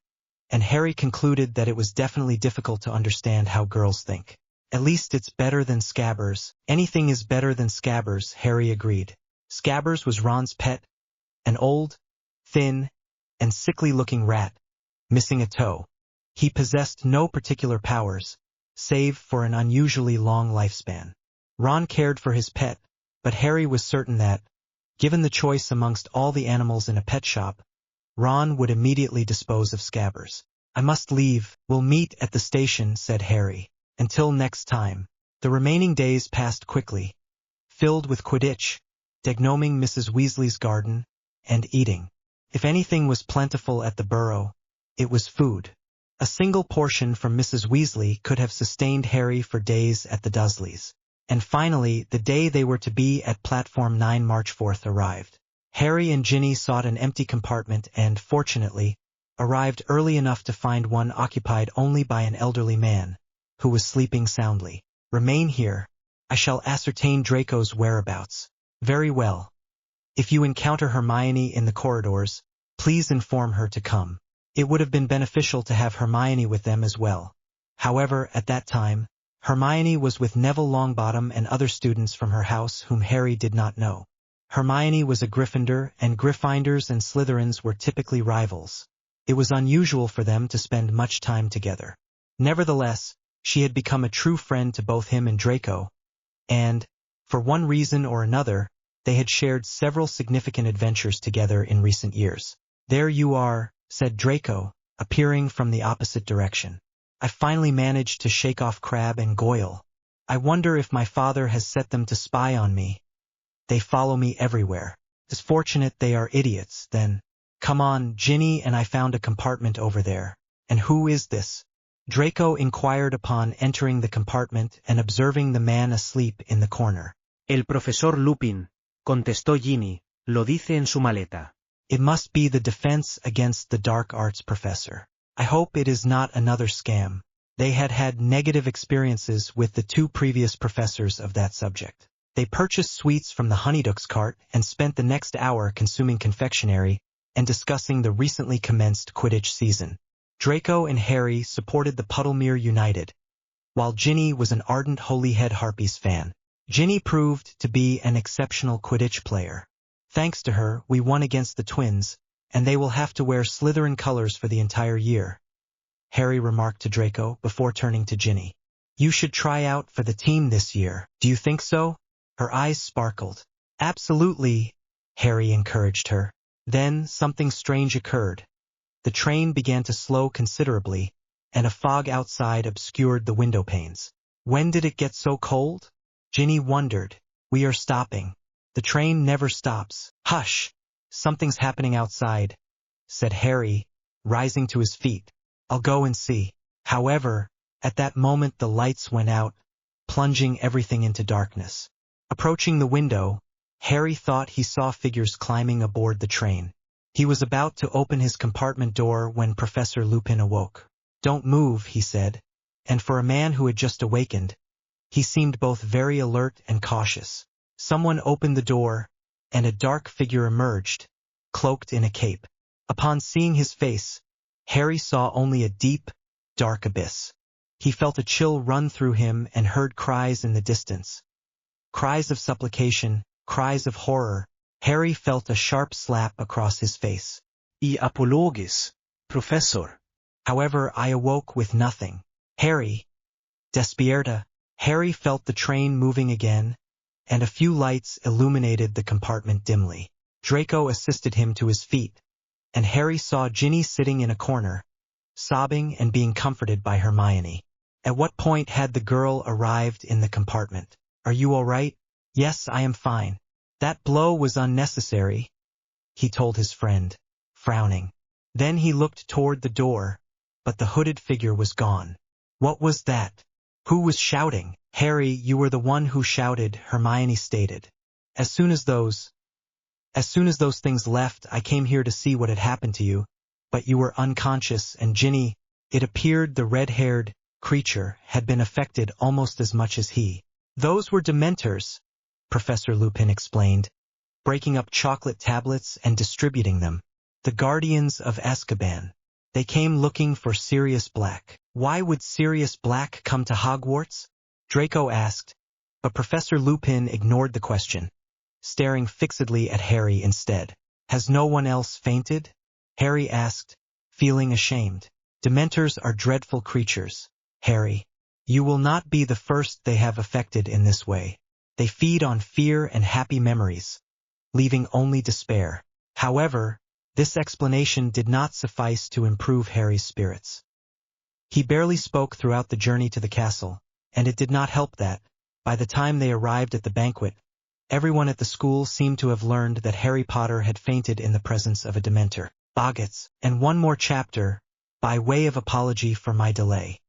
and Harry concluded that it was definitely difficult to understand how girls think. "At least it's better than Scabbers." "Anything is better than Scabbers," Harry agreed. Scabbers was Ron's pet, an old, thin, and sickly-looking rat, missing a toe. He possessed no particular powers, save for an unusually long lifespan. Ron cared for his pet, but Harry was certain that, given the choice amongst all the animals in a pet shop, Ron would immediately dispose of Scabbers. "I must leave. We'll meet at the station," said Harry. Until next time. The remaining days passed quickly, filled with Quidditch, degnoming Mrs. Weasley's garden, and eating. If anything was plentiful at the Burrow, it was food. A single portion from Mrs. Weasley could have sustained Harry for days at the Dursleys. And finally, the day they were to be at Platform 9 March 4th arrived. Harry and Ginny sought an empty compartment and, fortunately, arrived early enough to find one occupied only by an elderly man, who was sleeping soundly. "Remain here. I shall ascertain Draco's whereabouts." "Very well. If you encounter Hermione in the corridors, please inform her to come." It would have been beneficial to have Hermione with them as well. However, at that time, Hermione was with Neville Longbottom and other students from her house whom Harry did not know. Hermione was a Gryffindor, and Gryffindors and Slytherins were typically rivals. It was unusual for them to spend much time together. Nevertheless, she had become a true friend to both him and Draco, and, for one reason or another, they had shared several significant adventures together in recent years. "There you are," said Draco, appearing from the opposite direction. "I finally managed to shake off Crabbe and Goyle. I wonder if my father has set them to spy on me. They follow me everywhere. It's fortunate they are idiots, then. Come on, Ginny and I found a compartment over there." "And who is this?" Draco inquired upon entering the compartment and observing the man asleep in the corner. "El profesor Lupin", contestó Ginny, "lo dice en su maleta." "It must be the Defense Against the Dark Arts professor. I hope it is not another scam." They had had negative experiences with the two previous professors of that subject. They purchased sweets from the Honeydukes cart and spent the next hour consuming confectionery and discussing the recently commenced Quidditch season. Draco and Harry supported the Puddlemere United, while Ginny was an ardent Holyhead Harpies fan. Ginny proved to be an exceptional Quidditch player. "Thanks to her, we won against the twins, and they will have to wear Slytherin colors for the entire year," Harry remarked to Draco before turning to Ginny. "You should try out for the team this year. Do you think so?" Her eyes sparkled. "Absolutely," Harry encouraged her. Then something strange occurred. The train began to slow considerably, and a fog outside obscured the window panes. "When did it get so cold?" Ginny wondered. "We are stopping. The train never stops." "Hush! Something's happening outside," said Harry, rising to his feet. "I'll go and see." However, at that moment the lights went out, plunging everything into darkness. Approaching the window, Harry thought he saw figures climbing aboard the train. He was about to open his compartment door when Professor Lupin awoke. "Don't move," he said, and for a man who had just awakened, he seemed both very alert and cautious. Someone opened the door, and a dark figure emerged, cloaked in a cape. Upon seeing his face, Harry saw only a deep, dark abyss. He felt a chill run through him and heard cries in the distance. Cries of supplication, cries of horror. Harry felt a sharp slap across his face. "Y apologies, professor." However, I awoke with nothing. "Harry, despierta." Harry felt the train moving again, and a few lights illuminated the compartment dimly. Draco assisted him to his feet, and Harry saw Ginny sitting in a corner, sobbing and being comforted by Hermione. At what point had the girl arrived in the compartment? "Are you all right?" "Yes, I am fine. That blow was unnecessary," he told his friend, frowning. Then he looked toward the door, but the hooded figure was gone. "What was that? Who was shouting?" "Harry, you were the one who shouted," Hermione stated. As soon as those things left, I came here to see what had happened to you, but you were unconscious, and Ginny," it appeared the red-haired creature had been affected almost as much as he. "Those were Dementors," Professor Lupin explained, breaking up chocolate tablets and distributing them. "The Guardians of Azkaban. They came looking for Sirius Black." "Why would Sirius Black come to Hogwarts?" Draco asked, but Professor Lupin ignored the question, staring fixedly at Harry instead. Has no one else fainted? Harry asked, feeling ashamed. Dementors are dreadful creatures, Harry. You will not be the first they have affected in this way. They feed on fear and happy memories, leaving only despair. However, this explanation did not suffice to improve Harry's spirits. He barely spoke throughout the journey to the castle, and it did not help that, by the time they arrived at the banquet, everyone at the school seemed to have learned that Harry Potter had fainted in the presence of a Dementor. Boggats, and one more chapter, by way of apology for my delay.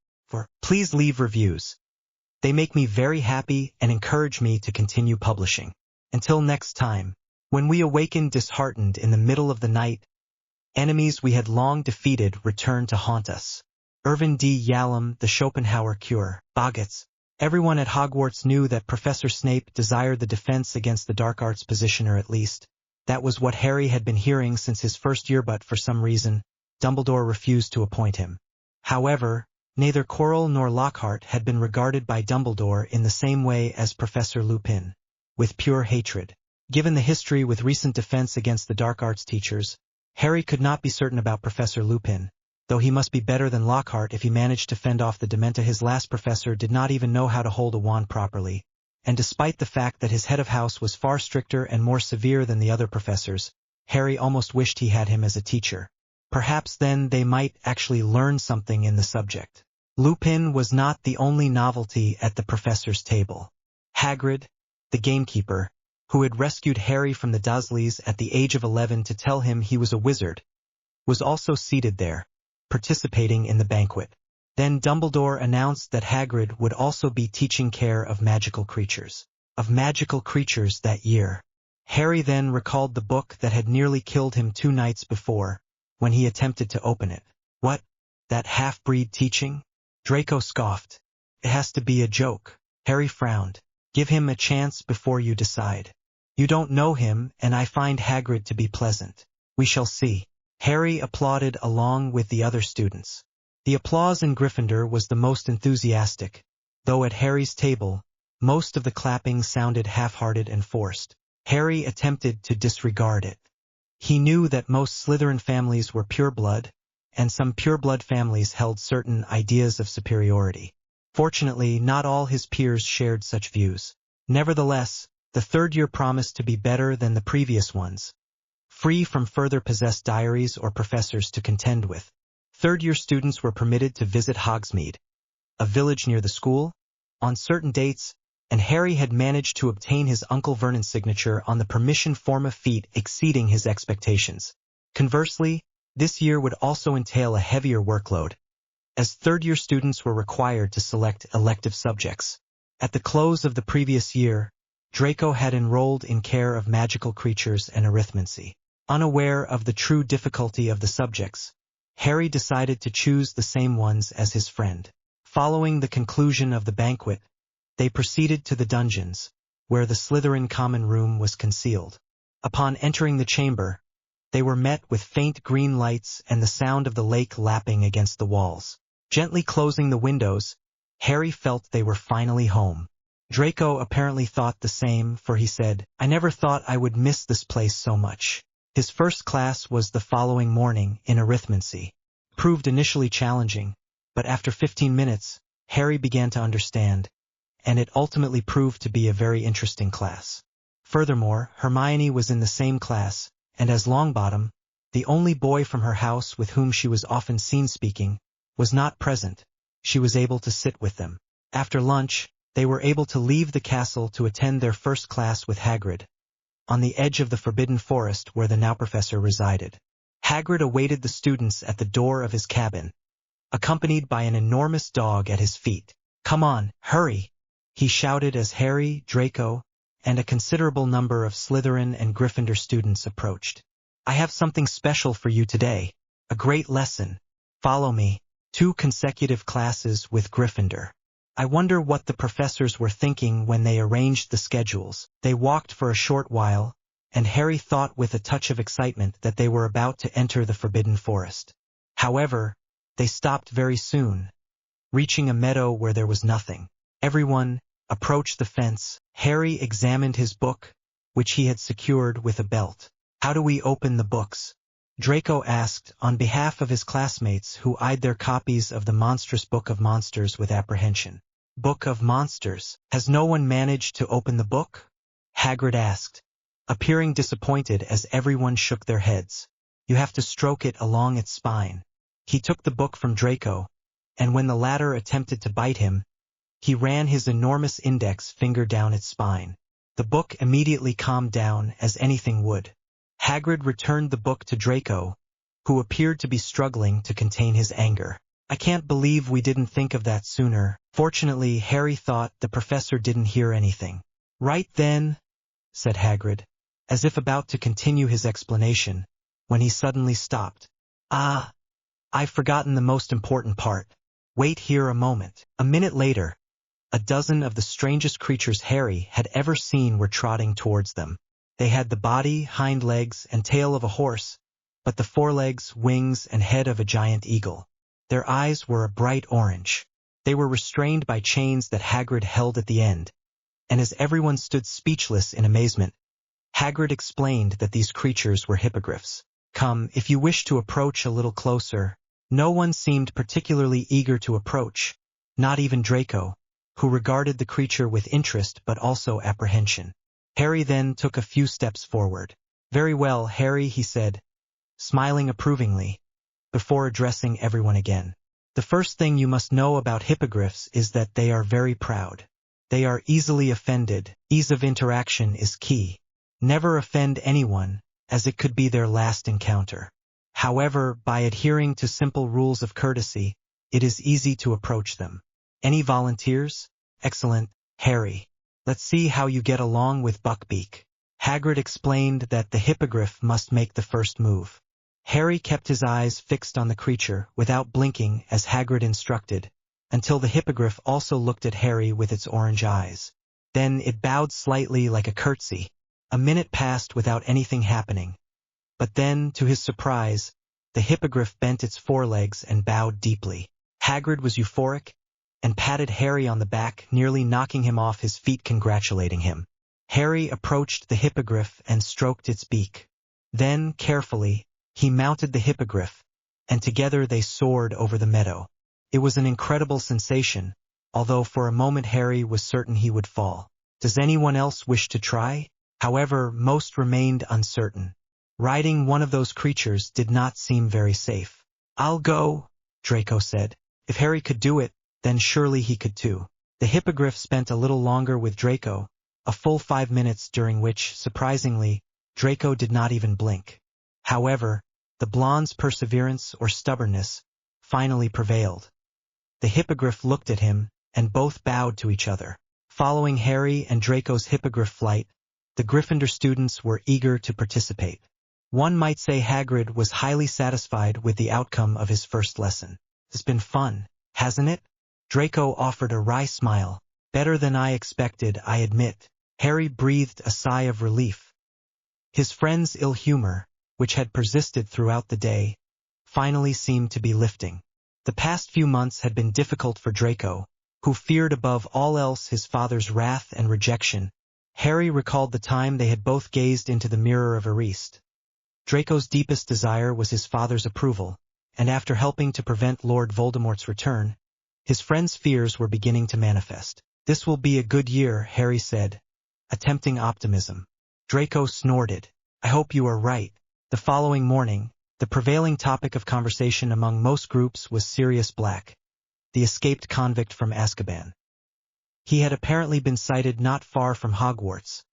Please leave reviews. They make me very happy and encourage me to continue publishing. Until next time, when we awaken disheartened in the middle of the night, enemies we had long defeated return to haunt us. Irvin D. Yalom, The Schopenhauer Cure. Boggats. Everyone at Hogwarts knew that Professor Snape desired the defense against the dark arts position, or at least, that was what Harry had been hearing since his first year, but for some reason, Dumbledore refused to appoint him. However, neither Quirrell nor Lockhart had been regarded by Dumbledore in the same way as Professor Lupin, with pure hatred. Given the history with recent defense against the dark arts teachers, Harry could not be certain about Professor Lupin, though he must be better than Lockhart if he managed to fend off the Dementor. His last professor did not even know how to hold a wand properly, and despite the fact that his head of house was far stricter and more severe than the other professors, Harry almost wished he had him as a teacher. Perhaps then they might actually learn something in the subject. Lupin was not the only novelty at the professor's table. Hagrid, the gamekeeper, who had rescued Harry from the Dursleys at the age of 11 to tell him he was a wizard, was also seated there, participating in the banquet. Then Dumbledore announced that Hagrid would also be teaching care of magical creatures. That year. Harry then recalled the book that had nearly killed him 2 nights before, when he attempted to open it. What? That half-breed teaching? Draco scoffed. It has to be a joke. Harry frowned. Give him a chance before you decide. You don't know him, and I find Hagrid to be pleasant. We shall see. Harry applauded along with the other students. The applause in Gryffindor was the most enthusiastic, though at Harry's table, most of the clapping sounded half-hearted and forced. Harry attempted to disregard it. He knew that most Slytherin families were pure-blood, and some pure-blood families held certain ideas of superiority. Fortunately, not all his peers shared such views. Nevertheless, the third year promised to be better than the previous ones, free from further possessed diaries or professors to contend with. Third-year students were permitted to visit Hogsmeade, a village near the school, on certain dates, and Harry had managed to obtain his Uncle Vernon's signature on the permission form, a feat exceeding his expectations. Conversely, this year would also entail a heavier workload, as third-year students were required to select elective subjects. At the close of the previous year, Draco had enrolled in care of magical creatures and arithmancy. Unaware of the true difficulty of the subjects, Harry decided to choose the same ones as his friend. Following the conclusion of the banquet, they proceeded to the dungeons, where the Slytherin common room was concealed. Upon entering the chamber, they were met with faint green lights and the sound of the lake lapping against the walls. Gently closing the windows, Harry felt they were finally home. Draco apparently thought the same, for he said, "I never thought I would miss this place so much." His first class was the following morning, in arithmancy. Proved initially challenging, but after 15 minutes, Harry began to understand, and it ultimately proved to be a very interesting class. Furthermore, Hermione was in the same class, and as Longbottom, the only boy from her house with whom she was often seen speaking, was not present, she was able to sit with them. After lunch, they were able to leave the castle to attend their first class with Hagrid, on the edge of the Forbidden Forest where the now professor resided. Hagrid awaited the students at the door of his cabin, accompanied by an enormous dog at his feet. "Come on, hurry!" he shouted as Harry, Draco, and a considerable number of Slytherin and Gryffindor students approached. "I have something special for you today, a great lesson. Follow me." 2 consecutive classes with Gryffindor. I wonder what the professors were thinking when they arranged the schedules. They walked for a short while, and Harry thought with a touch of excitement that they were about to enter the Forbidden Forest. However, they stopped very soon, reaching a meadow where there was nothing. Everyone approached the fence. Harry examined his book, which he had secured with a belt. How do we open the books? Draco asked on behalf of his classmates who eyed their copies of the monstrous Book of Monsters with apprehension. Book of Monsters. Has no one managed to open the book? Hagrid asked, appearing disappointed as everyone shook their heads. You have to stroke it along its spine. He took the book from Draco, and when the latter attempted to bite him, he ran his enormous index finger down its spine. The book immediately calmed down as anything would. Hagrid returned the book to Draco, who appeared to be struggling to contain his anger. I can't believe we didn't think of that sooner. Fortunately, Harry thought the professor didn't hear anything. Right then, said Hagrid, as if about to continue his explanation, when he suddenly stopped. I've forgotten the most important part. Wait here a moment. A minute later, a dozen of the strangest creatures Harry had ever seen were trotting towards them. They had the body, hind legs, and tail of a horse, but the forelegs, wings, and head of a giant eagle. Their eyes were a bright orange. They were restrained by chains that Hagrid held at the end, and as everyone stood speechless in amazement, Hagrid explained that these creatures were hippogriffs. Come, if you wish to approach a little closer. No one seemed particularly eager to approach, not even Draco, who regarded the creature with interest but also apprehension. Harry then took a few steps forward. Very well, Harry, he said, smiling approvingly, before addressing everyone again. The first thing you must know about hippogriffs is that they are very proud. They are easily offended. Ease of interaction is key. Never offend anyone, as it could be their last encounter. However, by adhering to simple rules of courtesy, it is easy to approach them. Any volunteers? Excellent, Harry. Let's see how you get along with Buckbeak. Hagrid explained that the hippogriff must make the first move. Harry kept his eyes fixed on the creature without blinking as Hagrid instructed, until the hippogriff also looked at Harry with its orange eyes. Then it bowed slightly like a curtsy. A minute passed without anything happening. But then, to his surprise, the hippogriff bent its forelegs and bowed deeply. Hagrid was euphoric, and patted Harry on the back, nearly knocking him off his feet, congratulating him. Harry approached the hippogriff and stroked its beak. Then, carefully, he mounted the hippogriff, and together they soared over the meadow. It was an incredible sensation, although for a moment Harry was certain he would fall. Does anyone else wish to try? However, most remained uncertain. Riding one of those creatures did not seem very safe. I'll go, Draco said. If Harry could do it, then surely he could too. The hippogriff spent a little longer with Draco, a full 5 minutes, during which, surprisingly, Draco did not even blink. However, the blonde's perseverance or stubbornness finally prevailed. The hippogriff looked at him, and both bowed to each other. Following Harry and Draco's hippogriff flight, the Gryffindor students were eager to participate. One might say Hagrid was highly satisfied with the outcome of his first lesson. It's been fun, hasn't it? Draco offered a wry smile. Better than I expected, I admit. Harry breathed a sigh of relief. His friend's ill humor, which had persisted throughout the day, finally seemed to be lifting. The past few months had been difficult for Draco, who feared above all else his father's wrath and rejection. Harry recalled the time they had both gazed into the mirror of Ariste. Draco's deepest desire was his father's approval, and after helping to prevent Lord Voldemort's return, his friend's fears were beginning to manifest. This will be a good year, Harry said, attempting optimism. Draco snorted. I hope you are right. The following morning, the prevailing topic of conversation among most groups was Sirius Black, the escaped convict from Azkaban. He had apparently been sighted not far from Hogwarts,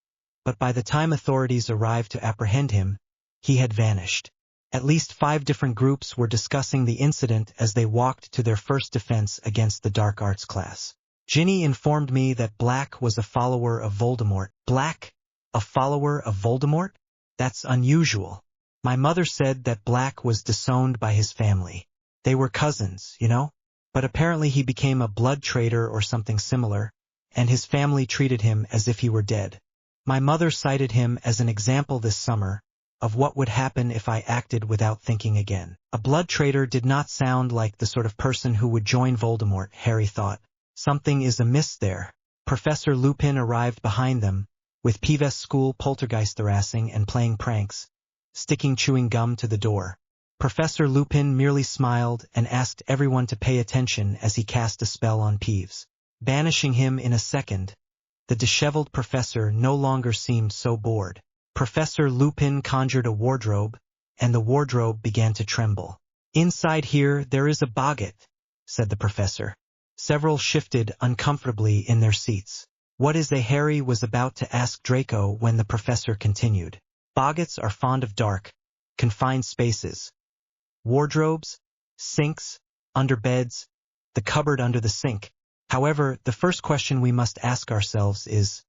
but by the time authorities arrived to apprehend him, he had vanished. At least 5 different groups were discussing the incident as they walked to their first defense against the dark arts class. Ginny informed me that Black was a follower of Voldemort. Black? A follower of Voldemort? That's unusual. My mother said that Black was disowned by his family. They were cousins, you know? But apparently he became a blood traitor or something similar, and his family treated him as if he were dead. My mother cited him as an example this summer of what would happen if I acted without thinking again. A blood traitor did not sound like the sort of person who would join Voldemort, Harry thought. Something is amiss there. Professor Lupin arrived behind them, with Peeves school poltergeist harassing and playing pranks, sticking chewing gum to the door. Professor Lupin merely smiled and asked everyone to pay attention as he cast a spell on Peeves, banishing him in a second. The disheveled professor no longer seemed so bored. Professor Lupin conjured a wardrobe, and the wardrobe began to tremble. "Inside here there is a boggart," said the professor. Several shifted uncomfortably in their seats. "What is a?" Harry was about to ask Draco when the professor continued. "Boggarts are fond of dark, confined spaces. Wardrobes, sinks, under beds, the cupboard under the sink. However, the first question we must ask ourselves is,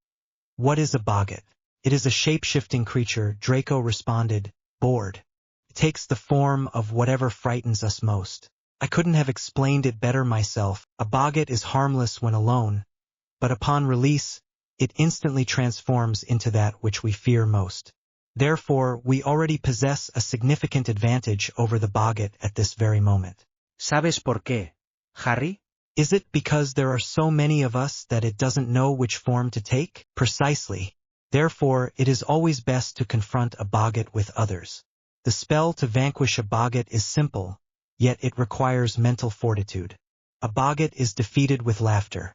what is a boggart?" "It is a shape-shifting creature," Draco responded, bored. "It takes the form of whatever frightens us most. I couldn't have explained it better myself. A boggart is harmless when alone, but upon release, it instantly transforms into that which we fear most. Therefore, we already possess a significant advantage over the boggart at this very moment." ¿Sabes por qué, Harry? "Is it because there are so many of us that it doesn't know which form to take?" "Precisely. Therefore, it is always best to confront a boggart with others. The spell to vanquish a boggart is simple, yet it requires mental fortitude. A boggart is defeated with laughter.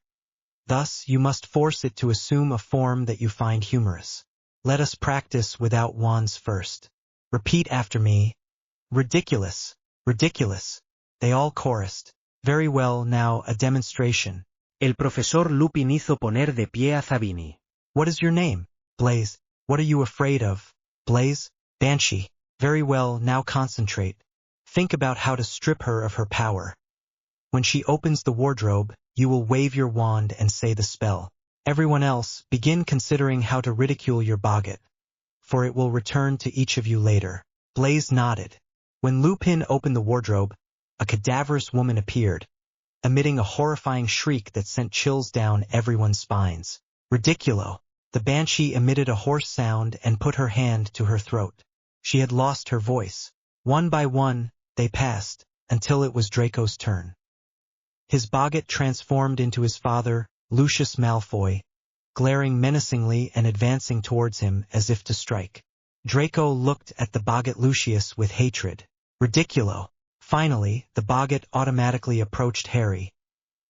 Thus, you must force it to assume a form that you find humorous. Let us practice without wands first. Repeat after me. Ridiculous, ridiculous." They all chorused. "Very well, now a demonstration." El profesor Lupin hizo poner de pie a Zabini. "What is your name?" "Blaise." "What are you afraid of?" "Blaise." "Banshee." "Very well, now concentrate. Think about how to strip her of her power. When she opens the wardrobe, you will wave your wand and say the spell. Everyone else, begin considering how to ridicule your boggart, for it will return to each of you later." Blaise nodded. When Lupin opened the wardrobe, a cadaverous woman appeared, emitting a horrifying shriek that sent chills down everyone's spines. "Ridiculo!" The banshee emitted a hoarse sound and put her hand to her throat. She had lost her voice. One by one, they passed, until it was Draco's turn. His boggart transformed into his father, Lucius Malfoy, glaring menacingly and advancing towards him as if to strike. Draco looked at the boggart Lucius with hatred. "Ridiculo!" Finally, the boggart automatically approached Harry,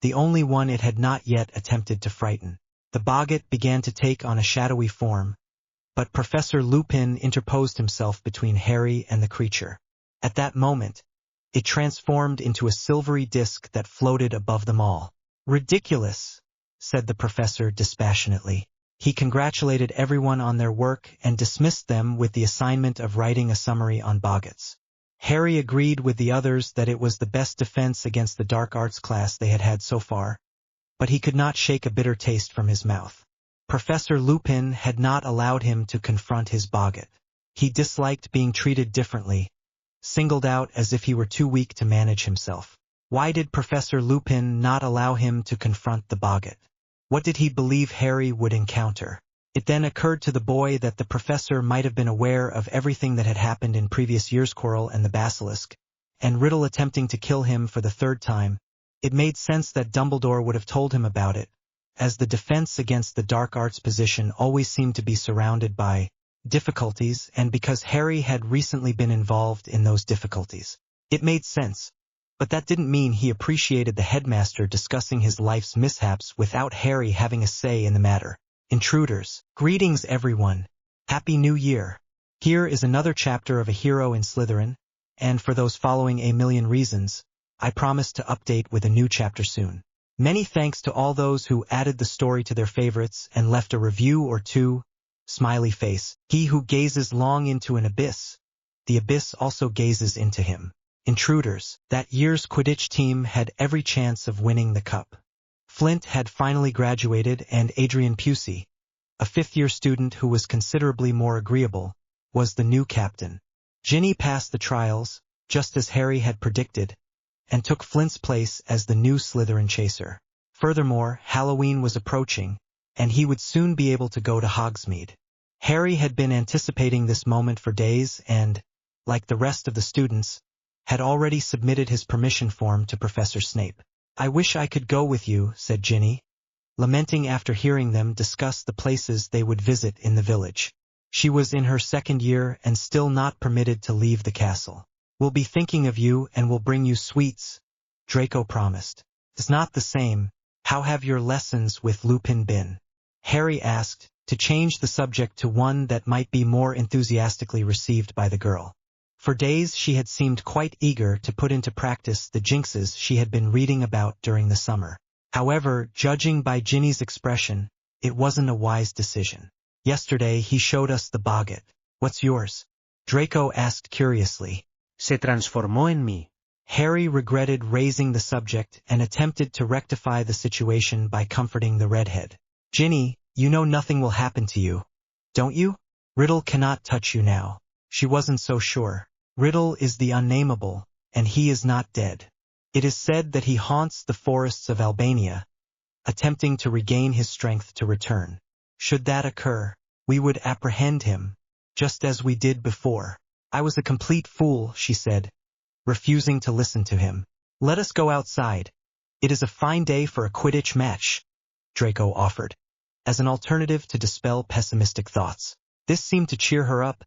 the only one it had not yet attempted to frighten. The boggart began to take on a shadowy form, but Professor Lupin interposed himself between Harry and the creature. At that moment, it transformed into a silvery disc that floated above them all. "Ridiculous," said the professor dispassionately. He congratulated everyone on their work and dismissed them with the assignment of writing a summary on boggarts. Harry agreed with the others that it was the best defense against the dark arts class they had had so far, but he could not shake a bitter taste from his mouth. Professor Lupin had not allowed him to confront his boggart. He disliked being treated differently, singled out as if he were too weak to manage himself. Why did Professor Lupin not allow him to confront the boggart? What did he believe Harry would encounter? It then occurred to the boy that the professor might have been aware of everything that had happened in previous years, Quirrell and the basilisk, and Riddle attempting to kill him for the third time. It made sense that Dumbledore would have told him about it, as the defense against the dark arts position always seemed to be surrounded by difficulties, and because Harry had recently been involved in those difficulties. It made sense, but that didn't mean he appreciated the headmaster discussing his life's mishaps without Harry having a say in the matter. Intruders. Greetings everyone. Happy New Year. Here is another chapter of A Hero in Slytherin, and for those following A Million Reasons, I promise to update with a new chapter soon. Many thanks to all those who added the story to their favorites and left a review or two. Smiley face. He who gazes long into an abyss, the abyss also gazes into him. Intruders. That year's Quidditch team had every chance of winning the cup. Flint had finally graduated, and Adrian Pusey, a fifth-year student who was considerably more agreeable, was the new captain. Ginny passed the trials, just as Harry had predicted, and took Flint's place as the new Slytherin chaser. Furthermore, Halloween was approaching, and he would soon be able to go to Hogsmeade. Harry had been anticipating this moment for days and, like the rest of the students, had already submitted his permission form to Professor Snape. "I wish I could go with you," said Ginny, lamenting after hearing them discuss the places they would visit in the village. She was in her second year and still not permitted to leave the castle. "We'll be thinking of you and we'll bring you sweets," Draco promised. "It's not the same. How have your lessons with Lupin been?" Harry asked, to change the subject to one that might be more enthusiastically received by the girl. For days she had seemed quite eager to put into practice the jinxes she had been reading about during the summer. However, judging by Ginny's expression, it wasn't a wise decision. "Yesterday he showed us the boggart. What's yours?" Draco asked curiously. Se transformó en mí. Harry regretted raising the subject and attempted to rectify the situation by comforting the redhead. "Ginny, you know nothing will happen to you, don't you? Riddle cannot touch you now." She wasn't so sure. Riddle is the unnameable, and he is not dead. It is said that he haunts the forests of Albania, attempting to regain his strength to return. Should that occur, we would apprehend him, just as we did before. "I was a complete fool," she said, refusing to listen to him. "Let us go outside. It is a fine day for a Quidditch match," Draco offered, as an alternative to dispel pessimistic thoughts. This seemed to cheer her up,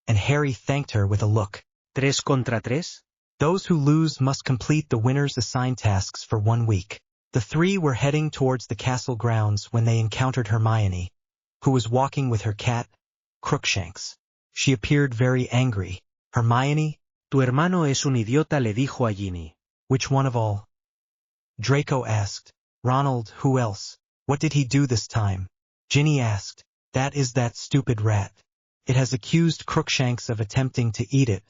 and Harry thanked her with a look. 3 contra 3? Those who lose must complete the winner's assigned tasks for 1 week. The three were heading towards the castle grounds when they encountered Hermione, who was walking with her cat, Crookshanks. She appeared very angry. "Hermione?" Tu hermano es un idiota, le dijo a Ginny. "Which one of all?" Draco asked. "Ronald, who else? What did he do this time?" Ginny asked. "That is that stupid rat. It has accused Crookshanks of attempting to eat it,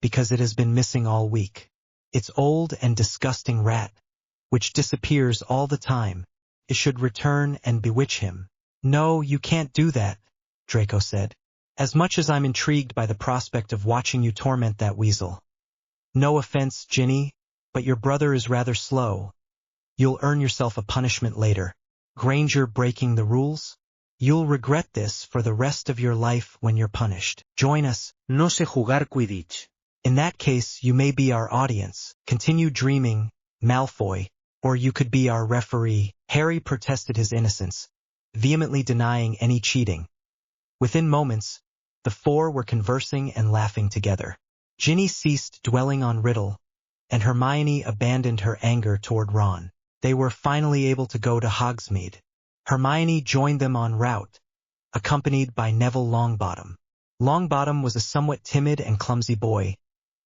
because it has been missing all week. It's old and disgusting rat, which disappears all the time. It should return and bewitch him." "No, you can't do that," Draco said. "As much as I'm intrigued by the prospect of watching you torment that weasel. No offense, Ginny, but your brother is rather slow. You'll earn yourself a punishment later. Granger breaking the rules? You'll regret this for the rest of your life when you're punished. Join us." No sé jugar Quidditch. "In that case, you may be our audience. Continue dreaming, Malfoy, or you could be our referee." Harry protested his innocence, vehemently denying any cheating. Within moments, the four were conversing and laughing together. Ginny ceased dwelling on Riddle, and Hermione abandoned her anger toward Ron. They were finally able to go to Hogsmeade. Hermione joined them en route, accompanied by Neville Longbottom. Longbottom was a somewhat timid and clumsy boy,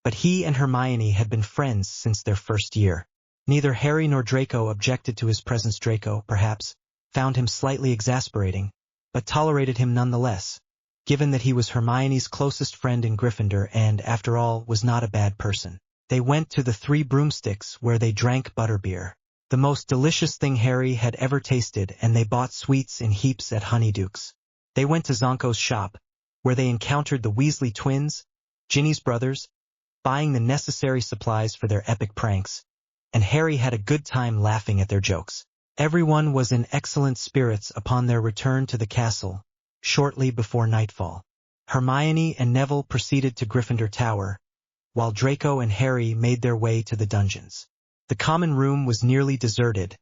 but he and Hermione had been friends since their first year. Neither Harry nor Draco objected to his presence. Draco, perhaps, found him slightly exasperating, but tolerated him nonetheless, given that he was Hermione's closest friend in Gryffindor and, after all, was not a bad person. They went to the Three Broomsticks where they drank butterbeer, the most delicious thing Harry had ever tasted, and they bought sweets in heaps at Honeyduke's. They went to Zonko's shop, where they encountered the Weasley twins, Ginny's brothers, buying the necessary supplies for their epic pranks, and Harry had a good time laughing at their jokes. Everyone was in excellent spirits upon their return to the castle, shortly before nightfall. Hermione and Neville proceeded to Gryffindor Tower, while Draco and Harry made their way to the dungeons. The common room was nearly deserted,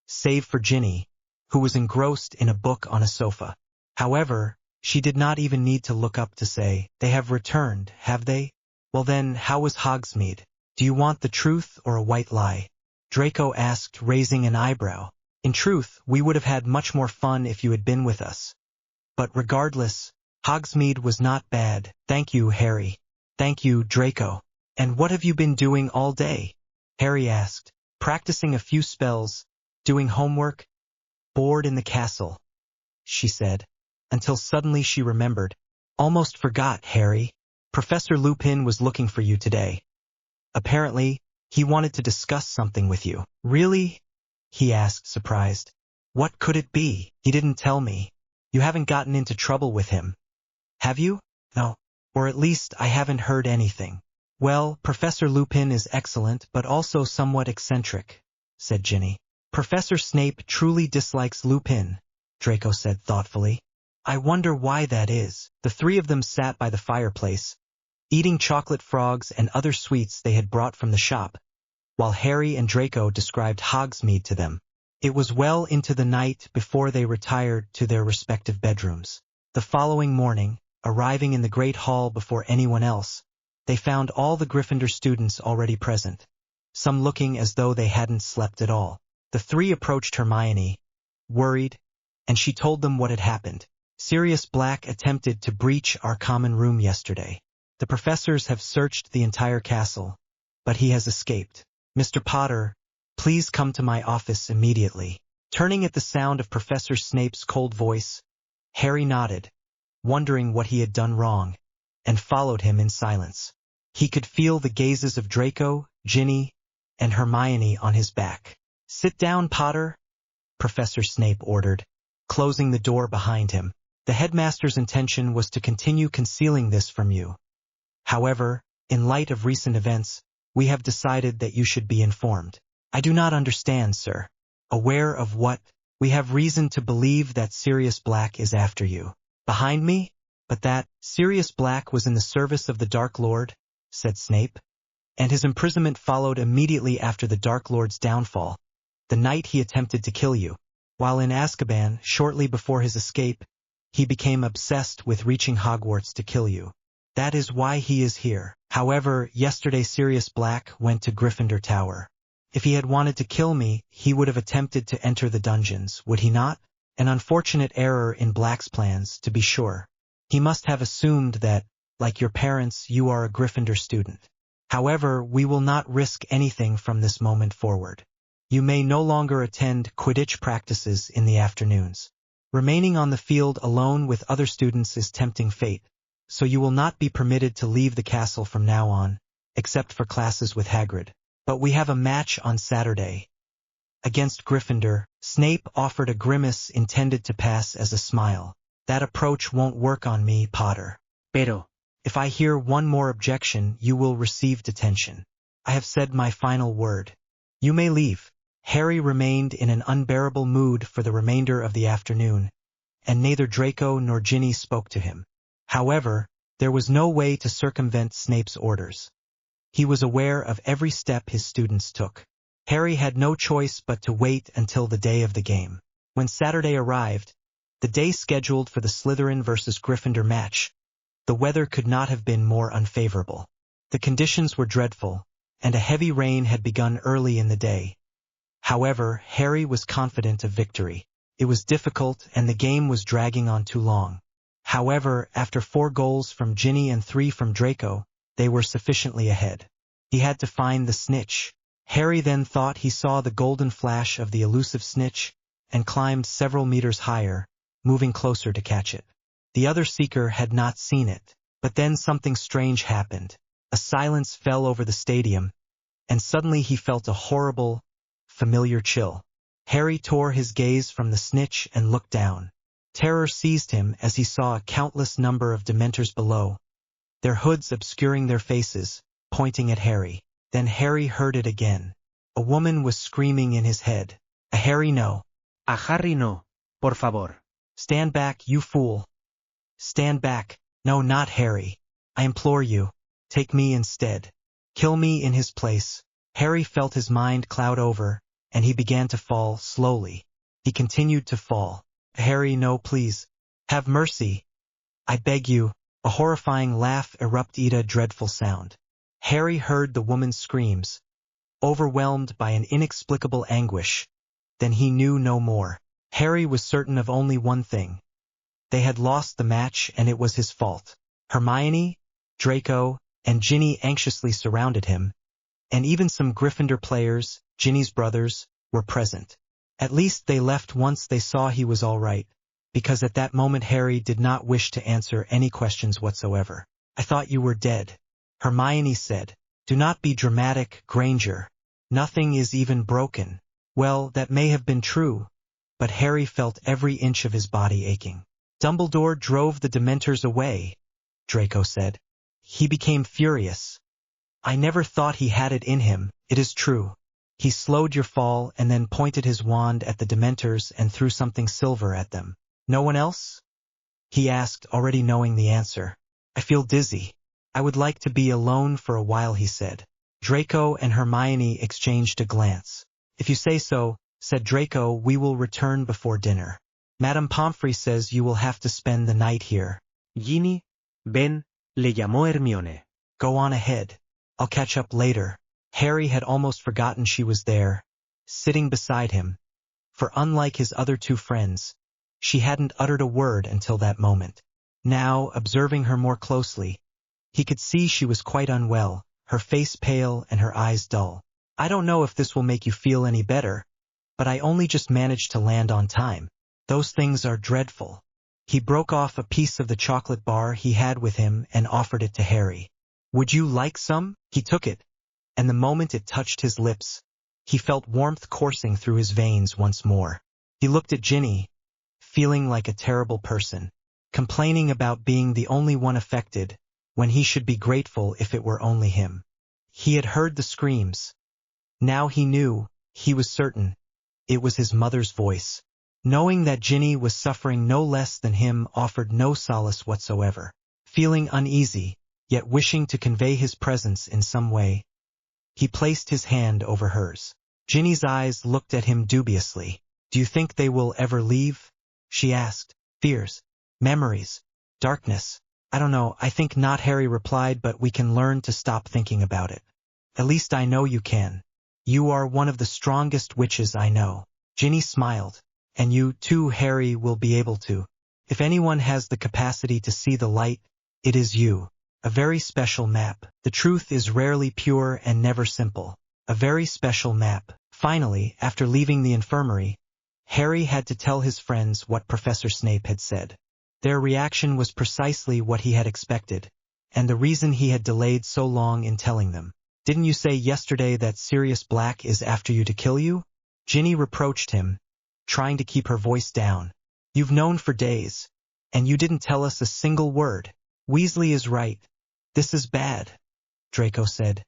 save for Ginny, who was engrossed in a book on a sofa. However, she did not even need to look up to say, "They have returned, have they? Well then, how was Hogsmeade? Do you want the truth or a white lie?" Draco asked, raising an eyebrow. "In truth, we would have had much more fun if you had been with us. But regardless, Hogsmeade was not bad. Thank you, Harry." "Thank you, Draco." "And what have you been doing all day?" Harry asked. "Practicing a few spells, doing homework, bored in the castle," she said, until suddenly she remembered. "Almost forgot, Harry. Professor Lupin was looking for you today. Apparently, he wanted to discuss something with you." "Really?" he asked, surprised. "What could it be? He didn't tell me. You haven't gotten into trouble with him, have you?" "No. Or at least I haven't heard anything." "Well, Professor Lupin is excellent but also somewhat eccentric," said Ginny. "Professor Snape truly dislikes Lupin," Draco said thoughtfully. "I wonder why that is." The three of them sat by the fireplace, eating chocolate frogs and other sweets they had brought from the shop, while Harry and Draco described Hogsmeade to them. It was well into the night before they retired to their respective bedrooms. The following morning, arriving in the Great Hall before anyone else, they found all the Gryffindor students already present, some looking as though they hadn't slept at all. The three approached Hermione, worried, and she told them what had happened. Sirius Black attempted to breach our common room yesterday. The professors have searched the entire castle, but he has escaped. Mr. Potter, please come to my office immediately. Turning at the sound of Professor Snape's cold voice, Harry nodded, wondering what he had done wrong, and followed him in silence. He could feel the gazes of Draco, Ginny, and Hermione on his back. Sit down, Potter, Professor Snape ordered, closing the door behind him. The headmaster's intention was to continue concealing this from you. However, in light of recent events, we have decided that you should be informed. I do not understand, sir. Aware of what? We have reason to believe that Sirius Black is after you. Behind me? But that Sirius Black was in the service of the Dark Lord, said Snape, and his imprisonment followed immediately after the Dark Lord's downfall, the night he attempted to kill you. While in Azkaban, shortly before his escape, he became obsessed with reaching Hogwarts to kill you. That is why he is here. However, yesterday Sirius Black went to Gryffindor Tower. If he had wanted to kill me, he would have attempted to enter the dungeons, would he not? An unfortunate error in Black's plans, to be sure. He must have assumed that, like your parents, you are a Gryffindor student. However, we will not risk anything from this moment forward. You may no longer attend Quidditch practices in the afternoons. Remaining on the field alone with other students is tempting fate, so you will not be permitted to leave the castle from now on, except for classes with Hagrid. But we have a match on Saturday. Against Gryffindor, Snape offered a grimace intended to pass as a smile. That approach won't work on me, Potter. Pero, if I hear one more objection, you will receive detention. I have said my final word. You may leave. Harry remained in an unbearable mood for the remainder of the afternoon, and neither Draco nor Ginny spoke to him. However, there was no way to circumvent Snape's orders. He was aware of every step his students took. Harry had no choice but to wait until the day of the game. When Saturday arrived, the day scheduled for the Slytherin versus Gryffindor match, the weather could not have been more unfavorable. The conditions were dreadful, and a heavy rain had begun early in the day. However, Harry was confident of victory. It was difficult and the game was dragging on too long. However, after 4 goals from Ginny and 3 from Draco, they were sufficiently ahead. He had to find the snitch. Harry then thought he saw the golden flash of the elusive snitch, and climbed several meters higher, moving closer to catch it. The other seeker had not seen it, but then something strange happened. A silence fell over the stadium, and suddenly he felt a horrible, familiar chill. Harry tore his gaze from the snitch and looked down. Terror seized him as he saw a countless number of Dementors below, their hoods obscuring their faces, pointing at Harry. Then Harry heard it again. A woman was screaming in his head. A Harry no. a Harry no, por favor. Stand back, you fool. Stand back. No, not Harry. I implore you. Take me instead. Kill me in his place. Harry felt his mind cloud over, and he began to fall slowly. He continued to fall. Harry, no, please. Have mercy. I beg you. A horrifying laugh erupted a dreadful sound. Harry heard the woman's screams, overwhelmed by an inexplicable anguish. Then he knew no more. Harry was certain of only one thing. They had lost the match and it was his fault. Hermione, Draco, and Ginny anxiously surrounded him, and even some Gryffindor players, Ginny's brothers, were present. At least they left once they saw he was all right, because at that moment Harry did not wish to answer any questions whatsoever. I thought you were dead, Hermione said. Do not be dramatic, Granger. Nothing is even broken. Well, that may have been true, but Harry felt every inch of his body aching. Dumbledore drove the Dementors away, Draco said. He became furious. I never thought he had it in him, it is true. He slowed your fall and then pointed his wand at the Dementors and threw something silver at them. No one else? He asked, already knowing the answer. I feel dizzy. I would like to be alone for a while, he said. Draco and Hermione exchanged a glance. If you say so, said Draco, we will return before dinner. Madame Pomfrey says you will have to spend the night here. Ginny, Ven, le llamó Hermione. Go on ahead. I'll catch up later. Harry had almost forgotten she was there, sitting beside him, for unlike his other two friends, she hadn't uttered a word until that moment. Now, observing her more closely, he could see she was quite unwell, her face pale and her eyes dull. I don't know if this will make you feel any better, but I only just managed to land on time. Those things are dreadful. He broke off a piece of the chocolate bar he had with him and offered it to Harry. Would you like some? He took it, and the moment it touched his lips, he felt warmth coursing through his veins once more. He looked at Ginny, feeling like a terrible person, complaining about being the only one affected, when he should be grateful if it were only him. He had heard the screams. Now he knew, he was certain, it was his mother's voice. Knowing that Ginny was suffering no less than him offered no solace whatsoever. Feeling uneasy, yet wishing to convey his presence in some way, he placed his hand over hers. Ginny's eyes looked at him dubiously. Do you think they will ever leave? She asked. Fears, memories, darkness. I don't know, I think not, Harry replied, but we can learn to stop thinking about it. At least I know you can. You are one of the strongest witches I know. Ginny smiled. And you, too, Harry, will be able to. If anyone has the capacity to see the light, it is you. A very special map. The truth is rarely pure and never simple. A very special map. Finally, after leaving the infirmary, Harry had to tell his friends what Professor Snape had said. Their reaction was precisely what he had expected, and the reason he had delayed so long in telling them. Didn't you say yesterday that Sirius Black is after you to kill you? Ginny reproached him, trying to keep her voice down. You've known for days, and you didn't tell us a single word. Weasley is right. This is bad, Draco said.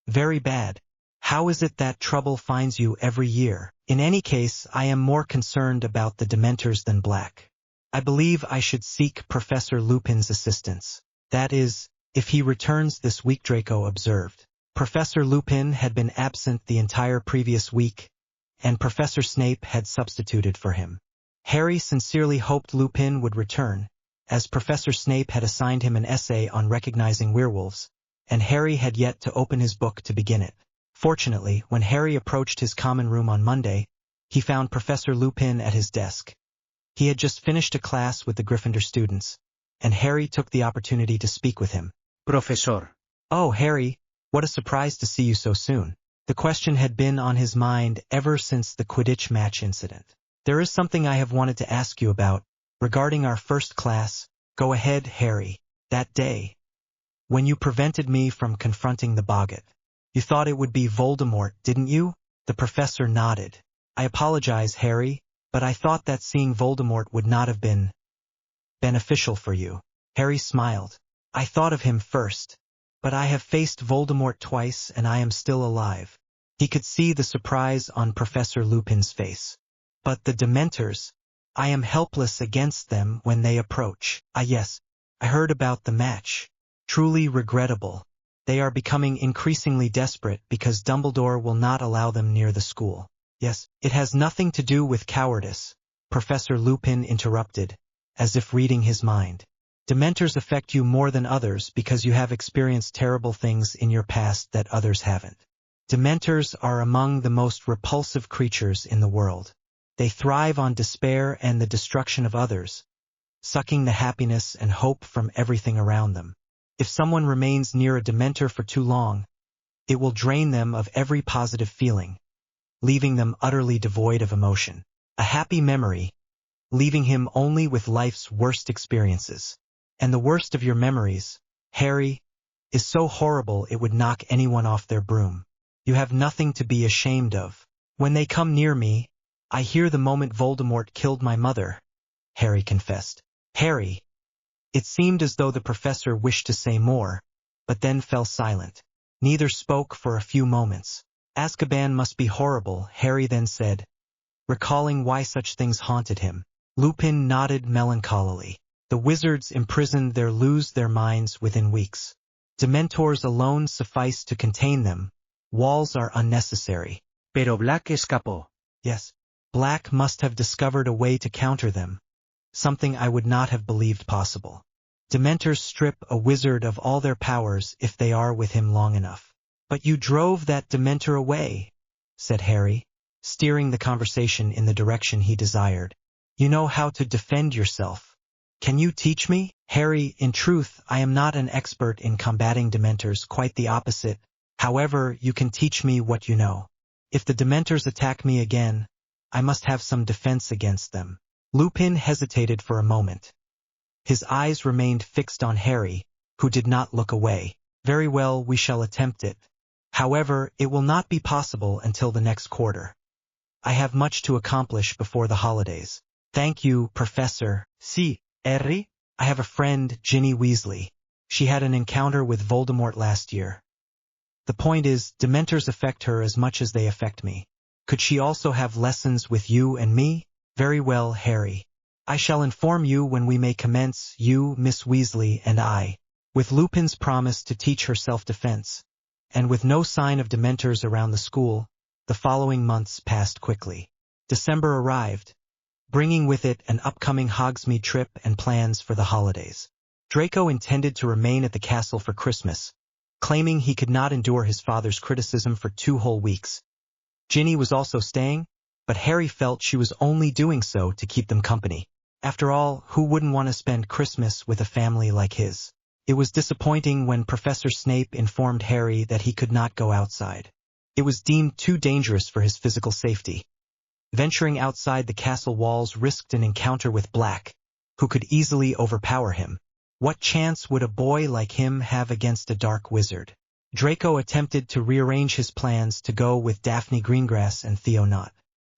Very bad. How is it that trouble finds you every year? In any case, I am more concerned about the Dementors than Black. I believe I should seek Professor Lupin's assistance. That is, if he returns this week, Draco observed. Professor Lupin had been absent the entire previous week, and Professor Snape had substituted for him. Harry sincerely hoped Lupin would return, as Professor Snape had assigned him an essay on recognizing werewolves, and Harry had yet to open his book to begin it. Fortunately, when Harry approached his common room on Monday, he found Professor Lupin at his desk. He had just finished a class with the Gryffindor students, and Harry took the opportunity to speak with him. Profesor. Oh, Harry, what a surprise to see you so soon. The question had been on his mind ever since the Quidditch match incident. There is something I have wanted to ask you about, regarding our first class. Go ahead, Harry. That day, when you prevented me from confronting the boggart. You thought it would be Voldemort, didn't you? The professor nodded. I apologize, Harry, but I thought that seeing Voldemort would not have been beneficial for you. Harry smiled. I thought of him first, but I have faced Voldemort twice and I am still alive. He could see the surprise on Professor Lupin's face. But the Dementors, I am helpless against them when they approach. Ah yes, I heard about the match. Truly regrettable. They are becoming increasingly desperate because Dumbledore will not allow them near the school. Yes, it has nothing to do with cowardice, Professor Lupin interrupted, as if reading his mind. Dementors affect you more than others because you have experienced terrible things in your past that others haven't. Dementors are among the most repulsive creatures in the world. They thrive on despair and the destruction of others, sucking the happiness and hope from everything around them. If someone remains near a Dementor for too long, it will drain them of every positive feeling, leaving them utterly devoid of emotion. A happy memory, leaving him only with life's worst experiences. And the worst of your memories, Harry, is so horrible it would knock anyone off their broom. You have nothing to be ashamed of. When they come near me, I hear the moment Voldemort killed my mother, Harry confessed. Harry. It seemed as though the professor wished to say more, but then fell silent. Neither spoke for a few moments. Azkaban must be horrible, Harry then said, recalling why such things haunted him. Lupin nodded melancholily. The wizards imprisoned there lose their minds within weeks. Dementors alone suffice to contain them. Walls are unnecessary. Pero Black escapó. Yes, Black must have discovered a way to counter them. Something I would not have believed possible. Dementors strip a wizard of all their powers if they are with him long enough. But you drove that Dementor away, said Harry, steering the conversation in the direction he desired. You know how to defend yourself. Can you teach me? Harry, in truth, I am not an expert in combating Dementors, quite the opposite. However, you can teach me what you know. If the Dementors attack me again, I must have some defense against them. Lupin hesitated for a moment. His eyes remained fixed on Harry, who did not look away. Very well, we shall attempt it. However, it will not be possible until the next quarter. I have much to accomplish before the holidays. Thank you, Professor. Si, Harry? I have a friend, Ginny Weasley. She had an encounter with Voldemort last year. The point is, Dementors affect her as much as they affect me. Could she also have lessons with you and me? Very well, Harry. I shall inform you when we may commence, you, Miss Weasley, and I. With Lupin's promise to teach her self-defense, and with no sign of Dementors around the school, the following months passed quickly. December arrived, bringing with it an upcoming Hogsmeade trip and plans for the holidays. Draco intended to remain at the castle for Christmas, claiming he could not endure his father's criticism for 2 whole weeks. Ginny was also staying, but Harry felt she was only doing so to keep them company. After all, who wouldn't want to spend Christmas with a family like his? It was disappointing when Professor Snape informed Harry that he could not go outside. It was deemed too dangerous for his physical safety. Venturing outside the castle walls risked an encounter with Black, who could easily overpower him. What chance would a boy like him have against a dark wizard? Draco attempted to rearrange his plans to go with Daphne Greengrass and Theo Knott.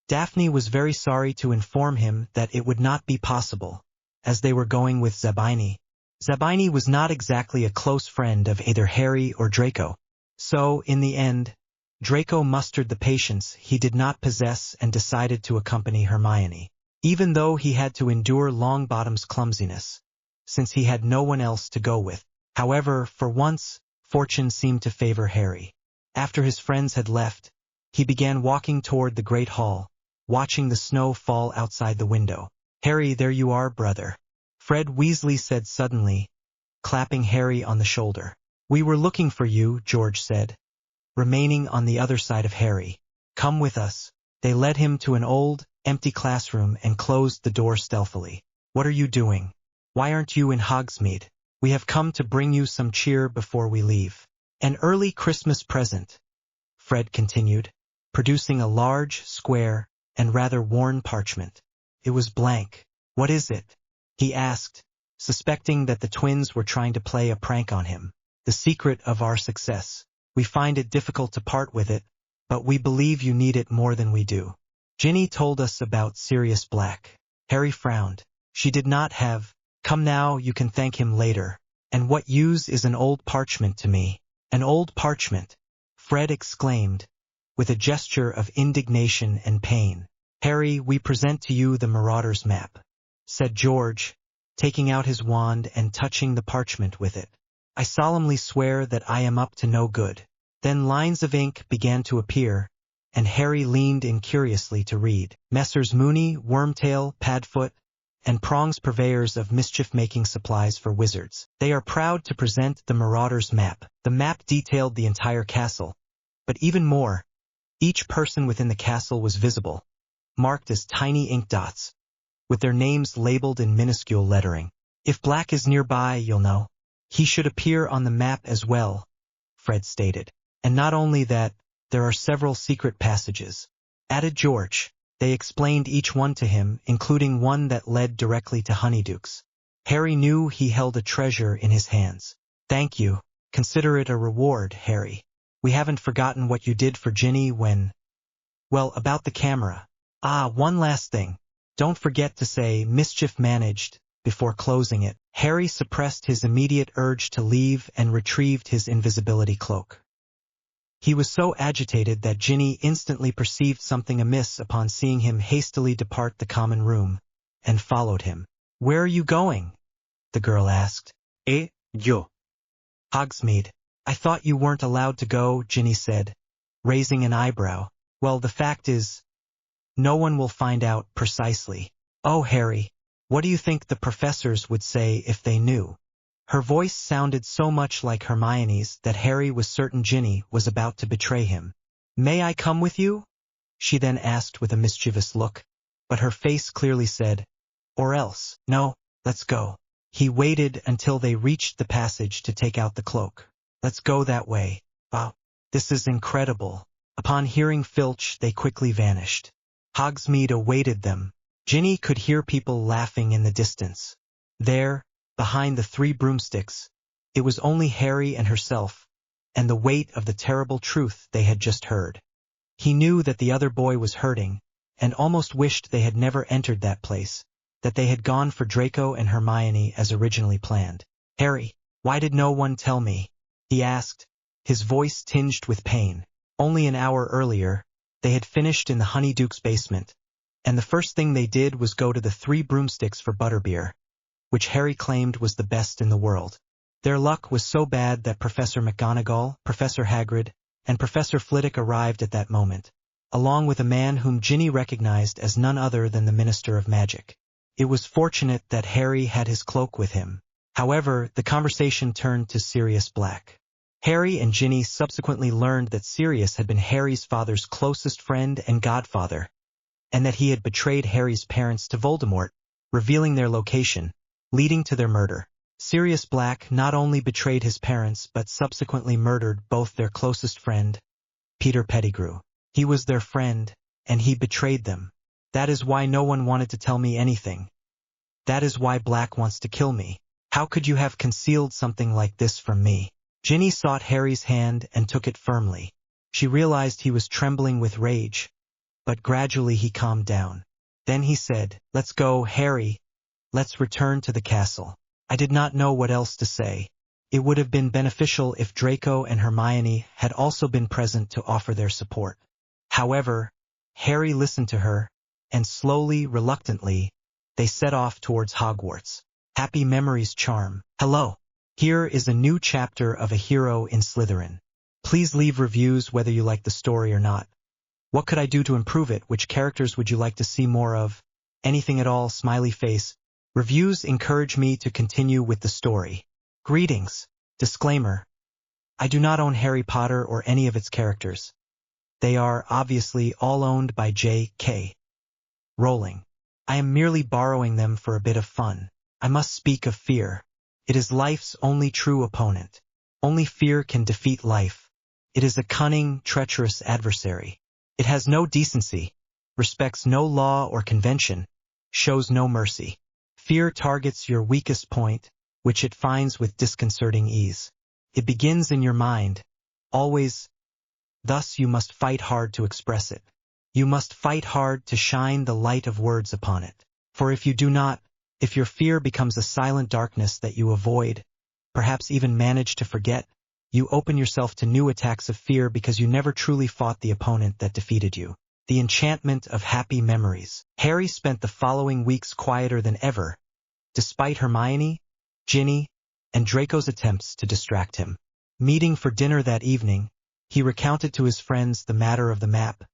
Daphne was very sorry to inform him that it would not be possible, as they were going with Zabini. Zabini was not exactly a close friend of either Harry or Draco. So, in the end, Draco mustered the patience he did not possess and decided to accompany Hermione, even though he had to endure Longbottom's clumsiness, since he had no one else to go with. However, for once, fortune seemed to favor Harry. After his friends had left, he began walking toward the Great Hall, watching the snow fall outside the window. Harry, there you are, brother. Fred Weasley said suddenly, clapping Harry on the shoulder. We were looking for you, George said, remaining on the other side of Harry. Come with us. They led him to an old, empty classroom and closed the door stealthily. What are you doing? Why aren't you in Hogsmeade? We have come to bring you some cheer before we leave. An early Christmas present, Fred continued, producing a large, square, and rather worn parchment. It was blank. What is it? He asked, suspecting that the twins were trying to play a prank on him. The secret of our success. We find it difficult to part with it, but we believe you need it more than we do. Ginny told us about Sirius Black. Harry frowned. She did not have. Come now, you can thank him later. And what use is an old parchment to me? An old parchment, Fred exclaimed, with a gesture of indignation and pain. Harry, we present to you the Marauder's map, said George, taking out his wand and touching the parchment with it. I solemnly swear that I am up to no good. Then lines of ink began to appear, and Harry leaned in curiously to read. Messrs. Mooney, Wormtail, Padfoot, and Prongs, purveyors of mischief-making supplies for wizards. They are proud to present the Marauder's map. The map detailed the entire castle, but even more, each person within the castle was visible, marked as tiny ink dots, with their names labeled in minuscule lettering. If Black is nearby, you'll know. He should appear on the map as well, Fred stated. And not only that, there are several secret passages, added George. They explained each one to him, including one that led directly to Honeydukes. Harry knew he held a treasure in his hands. Thank you. Consider it a reward, Harry. We haven't forgotten what you did for Ginny when... Well, about the camera. Ah, one last thing. Don't forget to say mischief managed before closing it. Harry suppressed his immediate urge to leave and retrieved his invisibility cloak. He was so agitated that Ginny instantly perceived something amiss upon seeing him hastily depart the common room, and followed him. Where are you going? The girl asked. Yo. Hogsmeade. I thought you weren't allowed to go, Ginny said, raising an eyebrow. Well, the fact is, no one will find out precisely. Oh, Harry, what do you think the professors would say if they knew? Her voice sounded so much like Hermione's that Harry was certain Ginny was about to betray him. "May I come with you?" she then asked with a mischievous look, but her face clearly said, "Or else, no, let's go." He waited until they reached the passage to take out the cloak. "Let's go that way." "Wow, this is incredible." Upon hearing Filch, they quickly vanished. Hogsmeade awaited them. Ginny could hear people laughing in the distance. There, behind the 3 broomsticks, it was only Harry and herself, and the weight of the terrible truth they had just heard. He knew that the other boy was hurting, and almost wished they had never entered that place, that they had gone for Draco and Hermione as originally planned. "Harry, why did no one tell me?" he asked, his voice tinged with pain. Only an hour earlier, they had finished in the Honeyduke's basement, and the first thing they did was go to the 3 broomsticks for butterbeer, which Harry claimed was the best in the world. Their luck was so bad that Professor McGonagall, Professor Hagrid, and Professor Flitwick arrived at that moment, along with a man whom Ginny recognized as none other than the Minister of Magic. It was fortunate that Harry had his cloak with him. However, the conversation turned to Sirius Black. Harry and Ginny subsequently learned that Sirius had been Harry's father's closest friend and godfather, and that he had betrayed Harry's parents to Voldemort, revealing their location, leading to their murder. Sirius Black not only betrayed his parents but subsequently murdered both their closest friend, Peter Pettigrew. He was their friend, and he betrayed them. That is why no one wanted to tell me anything. That is why Black wants to kill me. How could you have concealed something like this from me? Ginny sought Harry's hand and took it firmly. She realized he was trembling with rage, but gradually he calmed down. Then he said, "Let's go, Harry. Let's return to the castle." I did not know what else to say. It would have been beneficial if Draco and Hermione had also been present to offer their support. However, Harry listened to her, and slowly, reluctantly, they set off towards Hogwarts. Happy memories charm. Hello. Here is a new chapter of A Hero in Slytherin. Please leave reviews whether you like the story or not. What could I do to improve it? Which characters would you like to see more of? Anything at all, smiley face. Reviews encourage me to continue with the story. Greetings. Disclaimer. I do not own Harry Potter or any of its characters. They are obviously all owned by J.K. Rowling. I am merely borrowing them for a bit of fun. I must speak of fear. It is life's only true opponent. Only fear can defeat life. It is a cunning, treacherous adversary. It has no decency, respects no law or convention, shows no mercy. Fear targets your weakest point, which it finds with disconcerting ease. It begins in your mind, always. Thus you must fight hard to express it. You must fight hard to shine the light of words upon it. For if you do not, if your fear becomes a silent darkness that you avoid, perhaps even manage to forget, you open yourself to new attacks of fear because you never truly fought the opponent that defeated you. The enchantment of happy memories. Harry spent the following weeks quieter than ever, despite Hermione, Ginny, and Draco's attempts to distract him. Meeting for dinner that evening, he recounted to his friends the matter of the map,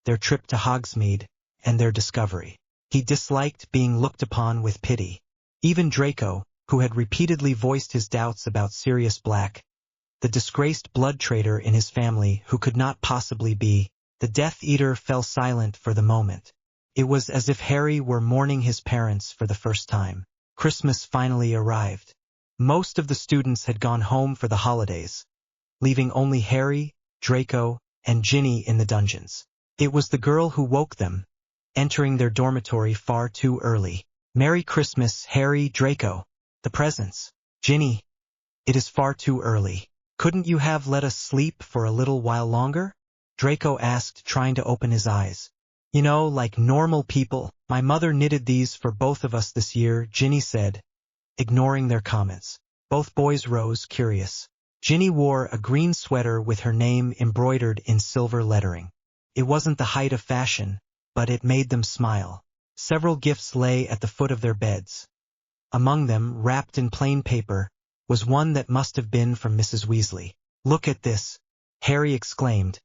their trip to Hogsmeade, and their discovery. He disliked being looked upon with pity. Even Draco, who had repeatedly voiced his doubts about Sirius Black, the disgraced blood traitor in his family who could not possibly be, the Death Eater, fell silent for the moment. It was as if Harry were mourning his parents for the first time. Christmas finally arrived. Most of the students had gone home for the holidays, leaving only Harry, Draco, and Ginny in the dungeons. It was the girl who woke them, entering their dormitory far too early. "Merry Christmas, Harry, Draco. The presents. Ginny. It is far too early. Couldn't you have let us sleep for a little while longer?" Draco asked, trying to open his eyes. "You know, like normal people. My mother knitted these for both of us this year," Ginny said, ignoring their comments. Both boys rose, curious. Ginny wore a green sweater with her name embroidered in silver lettering. It wasn't the height of fashion, but it made them smile. Several gifts lay at the foot of their beds. Among them, wrapped in plain paper, was one that must have been from Mrs. Weasley. "Look at this," Harry exclaimed,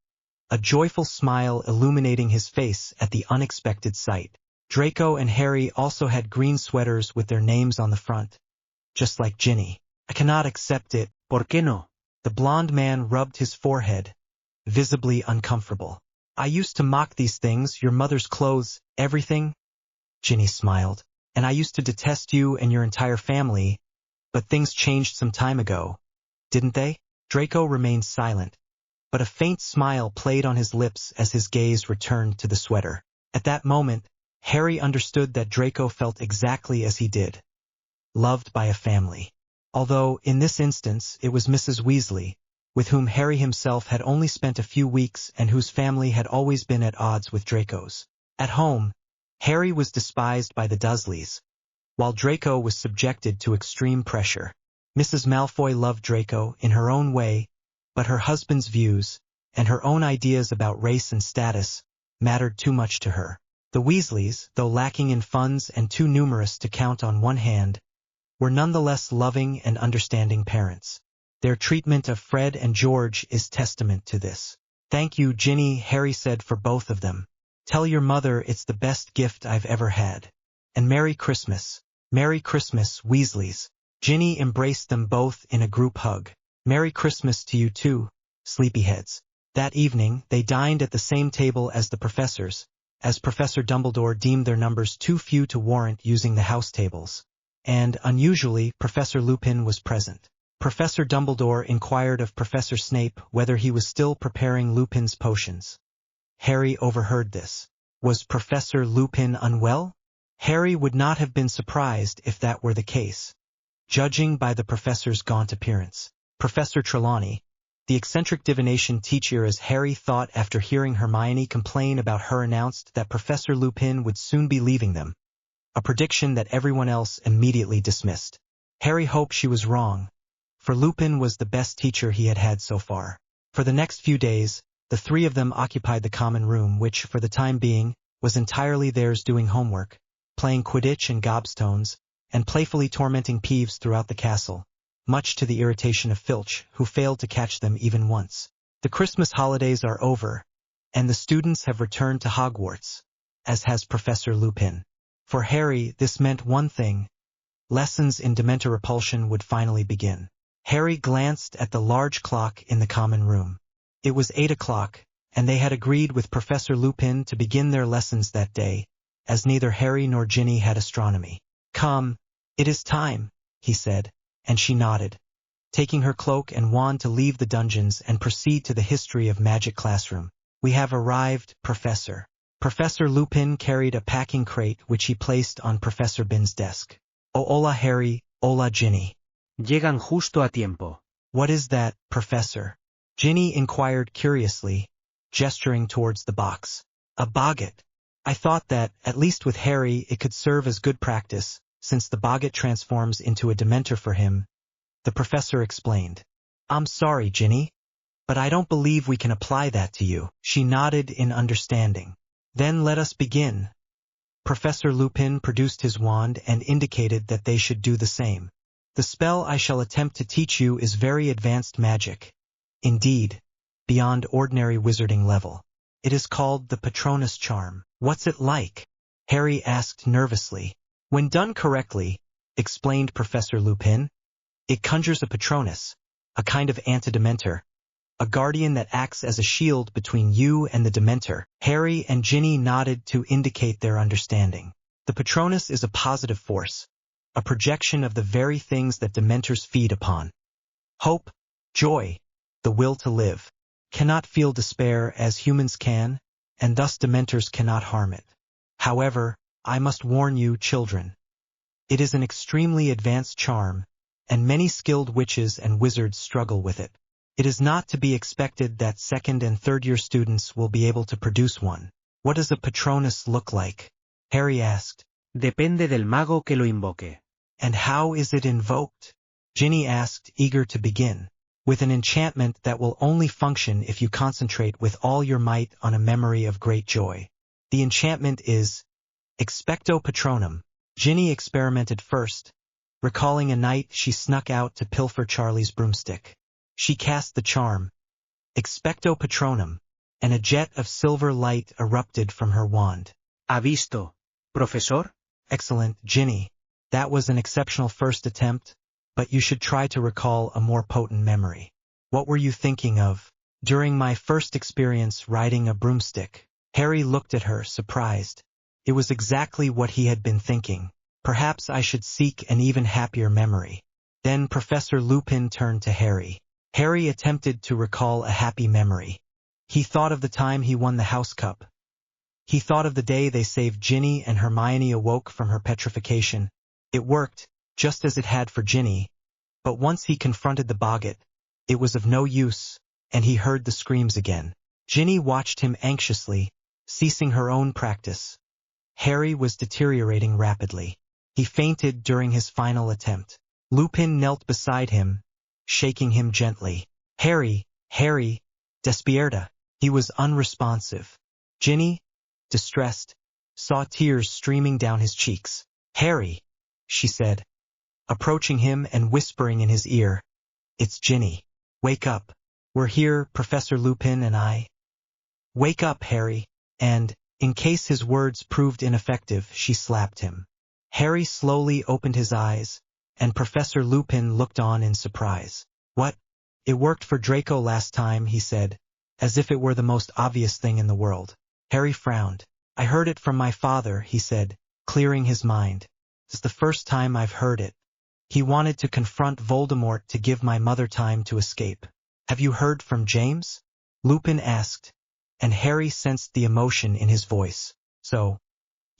a joyful smile illuminating his face at the unexpected sight. Draco and Harry also had green sweaters with their names on the front, just like Ginny. I cannot accept it. ¿Por qué no? The blond man rubbed his forehead, visibly uncomfortable. I used to mock these things, your mother's clothes, everything. Ginny smiled. And I used to detest you and your entire family, but things changed some time ago, didn't they? Draco remained silent, but a faint smile played on his lips as his gaze returned to the sweater. At that moment, Harry understood that Draco felt exactly as he did. Loved by a family. Although, in this instance, it was Mrs. Weasley, with whom Harry himself had only spent a few weeks and whose family had always been at odds with Draco's. At home, Harry was despised by the Dursleys, while Draco was subjected to extreme pressure. Mrs. Malfoy loved Draco in her own way, but her husband's views, and her own ideas about race and status, mattered too much to her. The Weasleys, though lacking in funds and too numerous to count on one hand, were nonetheless loving and understanding parents. Their treatment of Fred and George is testament to this. Thank you, Ginny, Harry said for both of them. Tell your mother it's the best gift I've ever had. And Merry Christmas. Merry Christmas, Weasleys. Ginny embraced them both in a group hug. Merry Christmas to you too, sleepyheads. That evening, they dined at the same table as the professors, as Professor Dumbledore deemed their numbers too few to warrant using the house tables. And, unusually, Professor Lupin was present. Professor Dumbledore inquired of Professor Snape whether he was still preparing Lupin's potions. Harry overheard this. Was Professor Lupin unwell? Harry would not have been surprised if that were the case, judging by the professor's gaunt appearance. Professor Trelawney, the eccentric divination teacher, as Harry thought after hearing Hermione complain about her, announced that Professor Lupin would soon be leaving them, a prediction that everyone else immediately dismissed. Harry hoped she was wrong, for Lupin was the best teacher he had had so far. For the next few days, the three of them occupied the common room, which, for the time being, was entirely theirs, doing homework, playing Quidditch and gobstones, and playfully tormenting Peeves throughout the castle, much to the irritation of Filch, who failed to catch them even once. The Christmas holidays are over, and the students have returned to Hogwarts, as has Professor Lupin. For Harry, this meant one thing: lessons in Dementor repulsion would finally begin. Harry glanced at the large clock in the common room. It was 8 o'clock, and they had agreed with Professor Lupin to begin their lessons that day, as neither Harry nor Ginny had astronomy. Come, it is time, he said, and she nodded, taking her cloak and wand to leave the dungeons and proceed to the history of magic classroom. We have arrived, Professor. Professor Lupin carried a packing crate which he placed on Professor Bin's desk. Oh, hola Harry, hola Ginny. Llegan justo a tiempo. What is that, Professor? Ginny inquired curiously, gesturing towards the box. A boggart. I thought that, at least with Harry, it could serve as good practice, since the boggart transforms into a Dementor for him, the professor explained. I'm sorry, Ginny, but I don't believe we can apply that to you. She nodded in understanding. Then let us begin. Professor Lupin produced his wand and indicated that they should do the same. The spell I shall attempt to teach you is very advanced magic. Indeed, beyond ordinary wizarding level. It is called the Patronus charm. What's it like? Harry asked nervously. When done correctly, explained Professor Lupin, it conjures a Patronus, a kind of anti-Dementor, a guardian that acts as a shield between you and the Dementor. Harry and Ginny nodded to indicate their understanding. The Patronus is a positive force, a projection of the very things that Dementors feed upon. Hope, joy, the will to live. Cannot feel despair as humans can, and thus Dementors cannot harm it. However, I must warn you, children. It is an extremely advanced charm, and many skilled witches and wizards struggle with it. It is not to be expected that second and third-year students will be able to produce one. What does a Patronus look like? Harry asked. Depende del mago que lo invoque. And how is it invoked? Ginny asked, eager to begin. With an enchantment that will only function if you concentrate with all your might on a memory of great joy. The enchantment is Expecto Patronum. Ginny experimented first, recalling a night she snuck out to pilfer Charlie's broomstick. She cast the charm, Expecto Patronum, and a jet of silver light erupted from her wand. ¿Ha visto, profesor? Excellent, Ginny. That was an exceptional first attempt, but you should try to recall a more potent memory. What were you thinking of? During my first experience riding a broomstick. Harry looked at her, surprised. It was exactly what he had been thinking. Perhaps I should seek an even happier memory. Then Professor Lupin turned to Harry. Harry attempted to recall a happy memory. He thought of the time he won the house cup. He thought of the day they saved Ginny and Hermione awoke from her petrification. It worked, just as it had for Ginny. But once he confronted the boggart, it was of no use, and he heard the screams again. Ginny watched him anxiously, ceasing her own practice. Harry was deteriorating rapidly. He fainted during his final attempt. Lupin knelt beside him, shaking him gently. Harry, despierta. He was unresponsive. Ginny, distressed, saw tears streaming down his cheeks. Harry, she said, approaching him and whispering in his ear. It's Ginny. Wake up. We're here, Professor Lupin and I. Wake up, Harry. And, in case his words proved ineffective, she slapped him. Harry slowly opened his eyes, and Professor Lupin looked on in surprise. What? It worked for Draco last time, he said, as if it were the most obvious thing in the world. Harry frowned. I heard it from my father, he said, clearing his mind. It's the first time I've heard it. He wanted to confront Voldemort to give my mother time to escape. Have you heard from James? Lupin asked, and Harry sensed the emotion in his voice. So,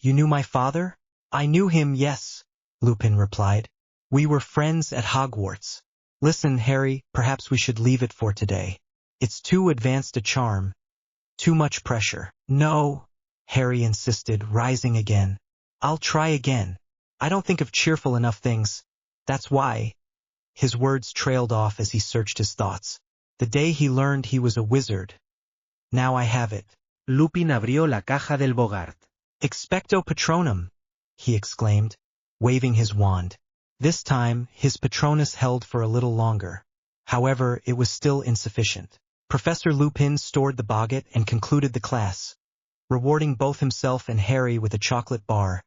you knew my father? I knew him, yes, Lupin replied. We were friends at Hogwarts. Listen, Harry, perhaps we should leave it for today. It's too advanced a charm. Too much pressure. No, Harry insisted, rising again. I'll try again. I don't think of cheerful enough things. That's why. His words trailed off as he searched his thoughts. The day he learned he was a wizard. Now I have it. Lupin abrió la caja del Bogart. Expecto Patronum, he exclaimed, waving his wand. This time, his Patronus held for a little longer. However, it was still insufficient. Professor Lupin stored the boggart and concluded the class, rewarding both himself and Harry with a chocolate bar,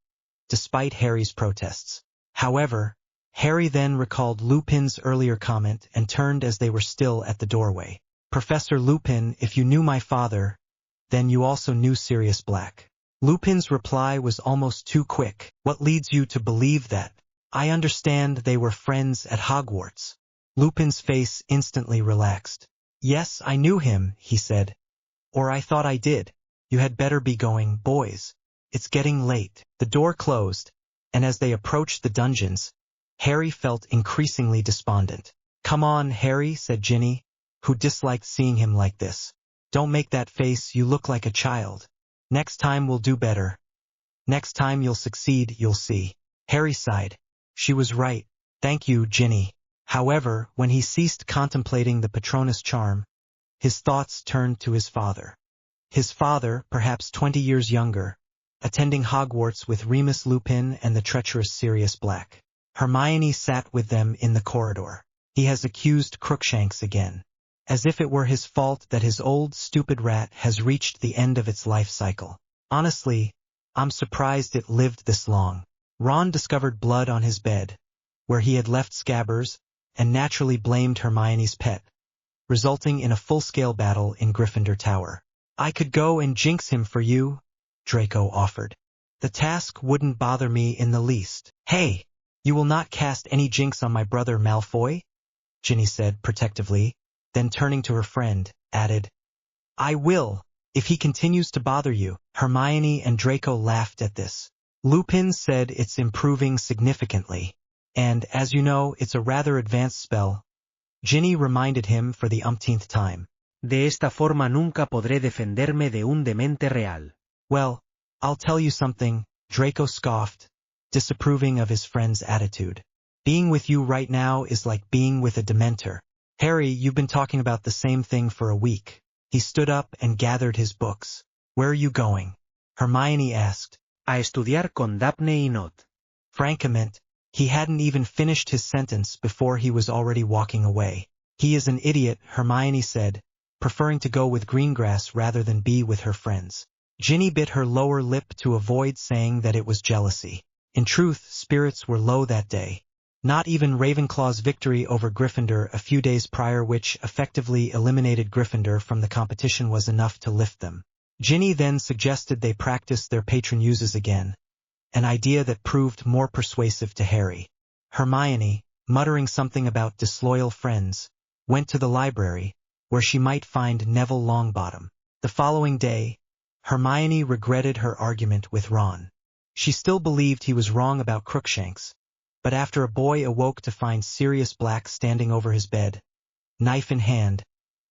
despite Harry's protests. However, Harry then recalled Lupin's earlier comment and turned as they were still at the doorway. Professor Lupin, if you knew my father, then you also knew Sirius Black. Lupin's reply was almost too quick. What leads you to believe that? I understand they were friends at Hogwarts. Lupin's face instantly relaxed. Yes, I knew him, he said. Or I thought I did. You had better be going, boys. It's getting late. The door closed, and as they approached the dungeons, Harry felt increasingly despondent. Come on, Harry, said Ginny, who disliked seeing him like this. Don't make that face, you look like a child. Next time we'll do better. Next time you'll succeed, you'll see. Harry sighed. She was right. Thank you, Ginny. However, when he ceased contemplating the Patronus charm, his thoughts turned to his father. His father, perhaps 20 years younger, attending Hogwarts with Remus Lupin and the treacherous Sirius Black. Hermione sat with them in the corridor. He has accused Crookshanks again. As if it were his fault that his old stupid rat has reached the end of its life cycle. Honestly, I'm surprised it lived this long. Ron discovered blood on his bed, where he had left Scabbers, and naturally blamed Hermione's pet, resulting in a full-scale battle in Gryffindor Tower. I could go and jinx him for you, Draco offered. The task wouldn't bother me in the least. Hey, you will not cast any jinx on my brother Malfoy? Ginny said protectively, then turning to her friend, added, I will, if he continues to bother you. Hermione and Draco laughed at this. Lupin said it's improving significantly, and, as you know, it's a rather advanced spell. Ginny reminded him for the umpteenth time. De esta forma nunca podré defenderme de un demente real. Well, I'll tell you something, Draco scoffed, disapproving of his friend's attitude. Being with you right now is like being with a Dementor. Harry, you've been talking about the same thing for a week. He stood up and gathered his books. Where are you going? Hermione asked. A estudiar con Daphne y Not. Francamente, he hadn't even finished his sentence before he was already walking away. He is an idiot, Hermione said, preferring to go with Greengrass rather than be with her friends. Ginny bit her lower lip to avoid saying that it was jealousy. In truth, spirits were low that day. Not even Ravenclaw's victory over Gryffindor a few days prior, which effectively eliminated Gryffindor from the competition, was enough to lift them. Ginny then suggested they practice their patron uses again, an idea that proved more persuasive to Harry. Hermione, muttering something about disloyal friends, went to the library, where she might find Neville Longbottom. The following day, Hermione regretted her argument with Ron. She still believed he was wrong about Crookshanks, but after a boy awoke to find Sirius Black standing over his bed, knife in hand,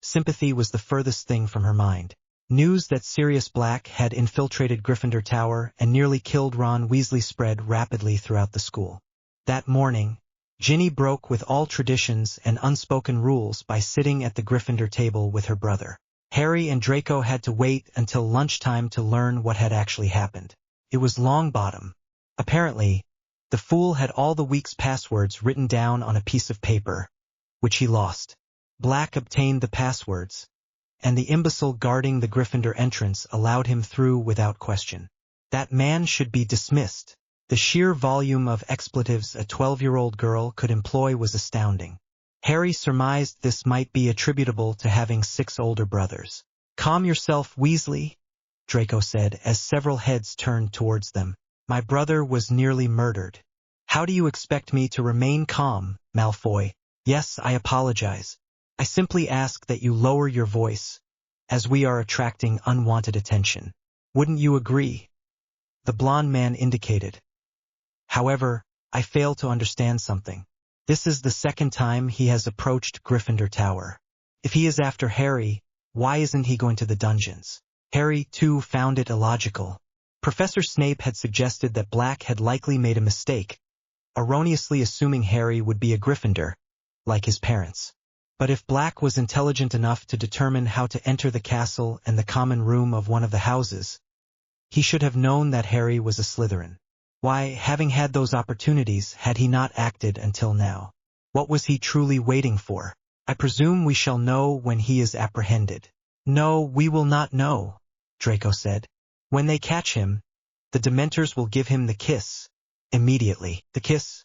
sympathy was the furthest thing from her mind. News that Sirius Black had infiltrated Gryffindor Tower and nearly killed Ron Weasley spread rapidly throughout the school. That morning, Ginny broke with all traditions and unspoken rules by sitting at the Gryffindor table with her brother. Harry and Draco had to wait until lunchtime to learn what had actually happened. It was Longbottom. Apparently, the fool had all the week's passwords written down on a piece of paper, which he lost. Black obtained the passwords, and the imbecile guarding the Gryffindor entrance allowed him through without question. That man should be dismissed. The sheer volume of expletives a 12-year-old girl could employ was astounding. Harry surmised this might be attributable to having 6 older brothers. "Calm yourself, Weasley," Draco said as several heads turned towards them. "My brother was nearly murdered." "How do you expect me to remain calm, Malfoy?" "Yes, I apologize. I simply ask that you lower your voice, as we are attracting unwanted attention. Wouldn't you agree?" The blonde man indicated. "However, I fail to understand something. This is the second time he has approached Gryffindor Tower. If he is after Harry, why isn't he going to the dungeons?" Harry, too, found it illogical. Professor Snape had suggested that Black had likely made a mistake, erroneously assuming Harry would be a Gryffindor, like his parents. But if Black was intelligent enough to determine how to enter the castle and the common room of one of the houses, he should have known that Harry was a Slytherin. Why, having had those opportunities, had he not acted until now? What was he truly waiting for? "I presume we shall know when he is apprehended." "No, we will not know," Draco said. "When they catch him, the Dementors will give him the kiss. Immediately." "The kiss?"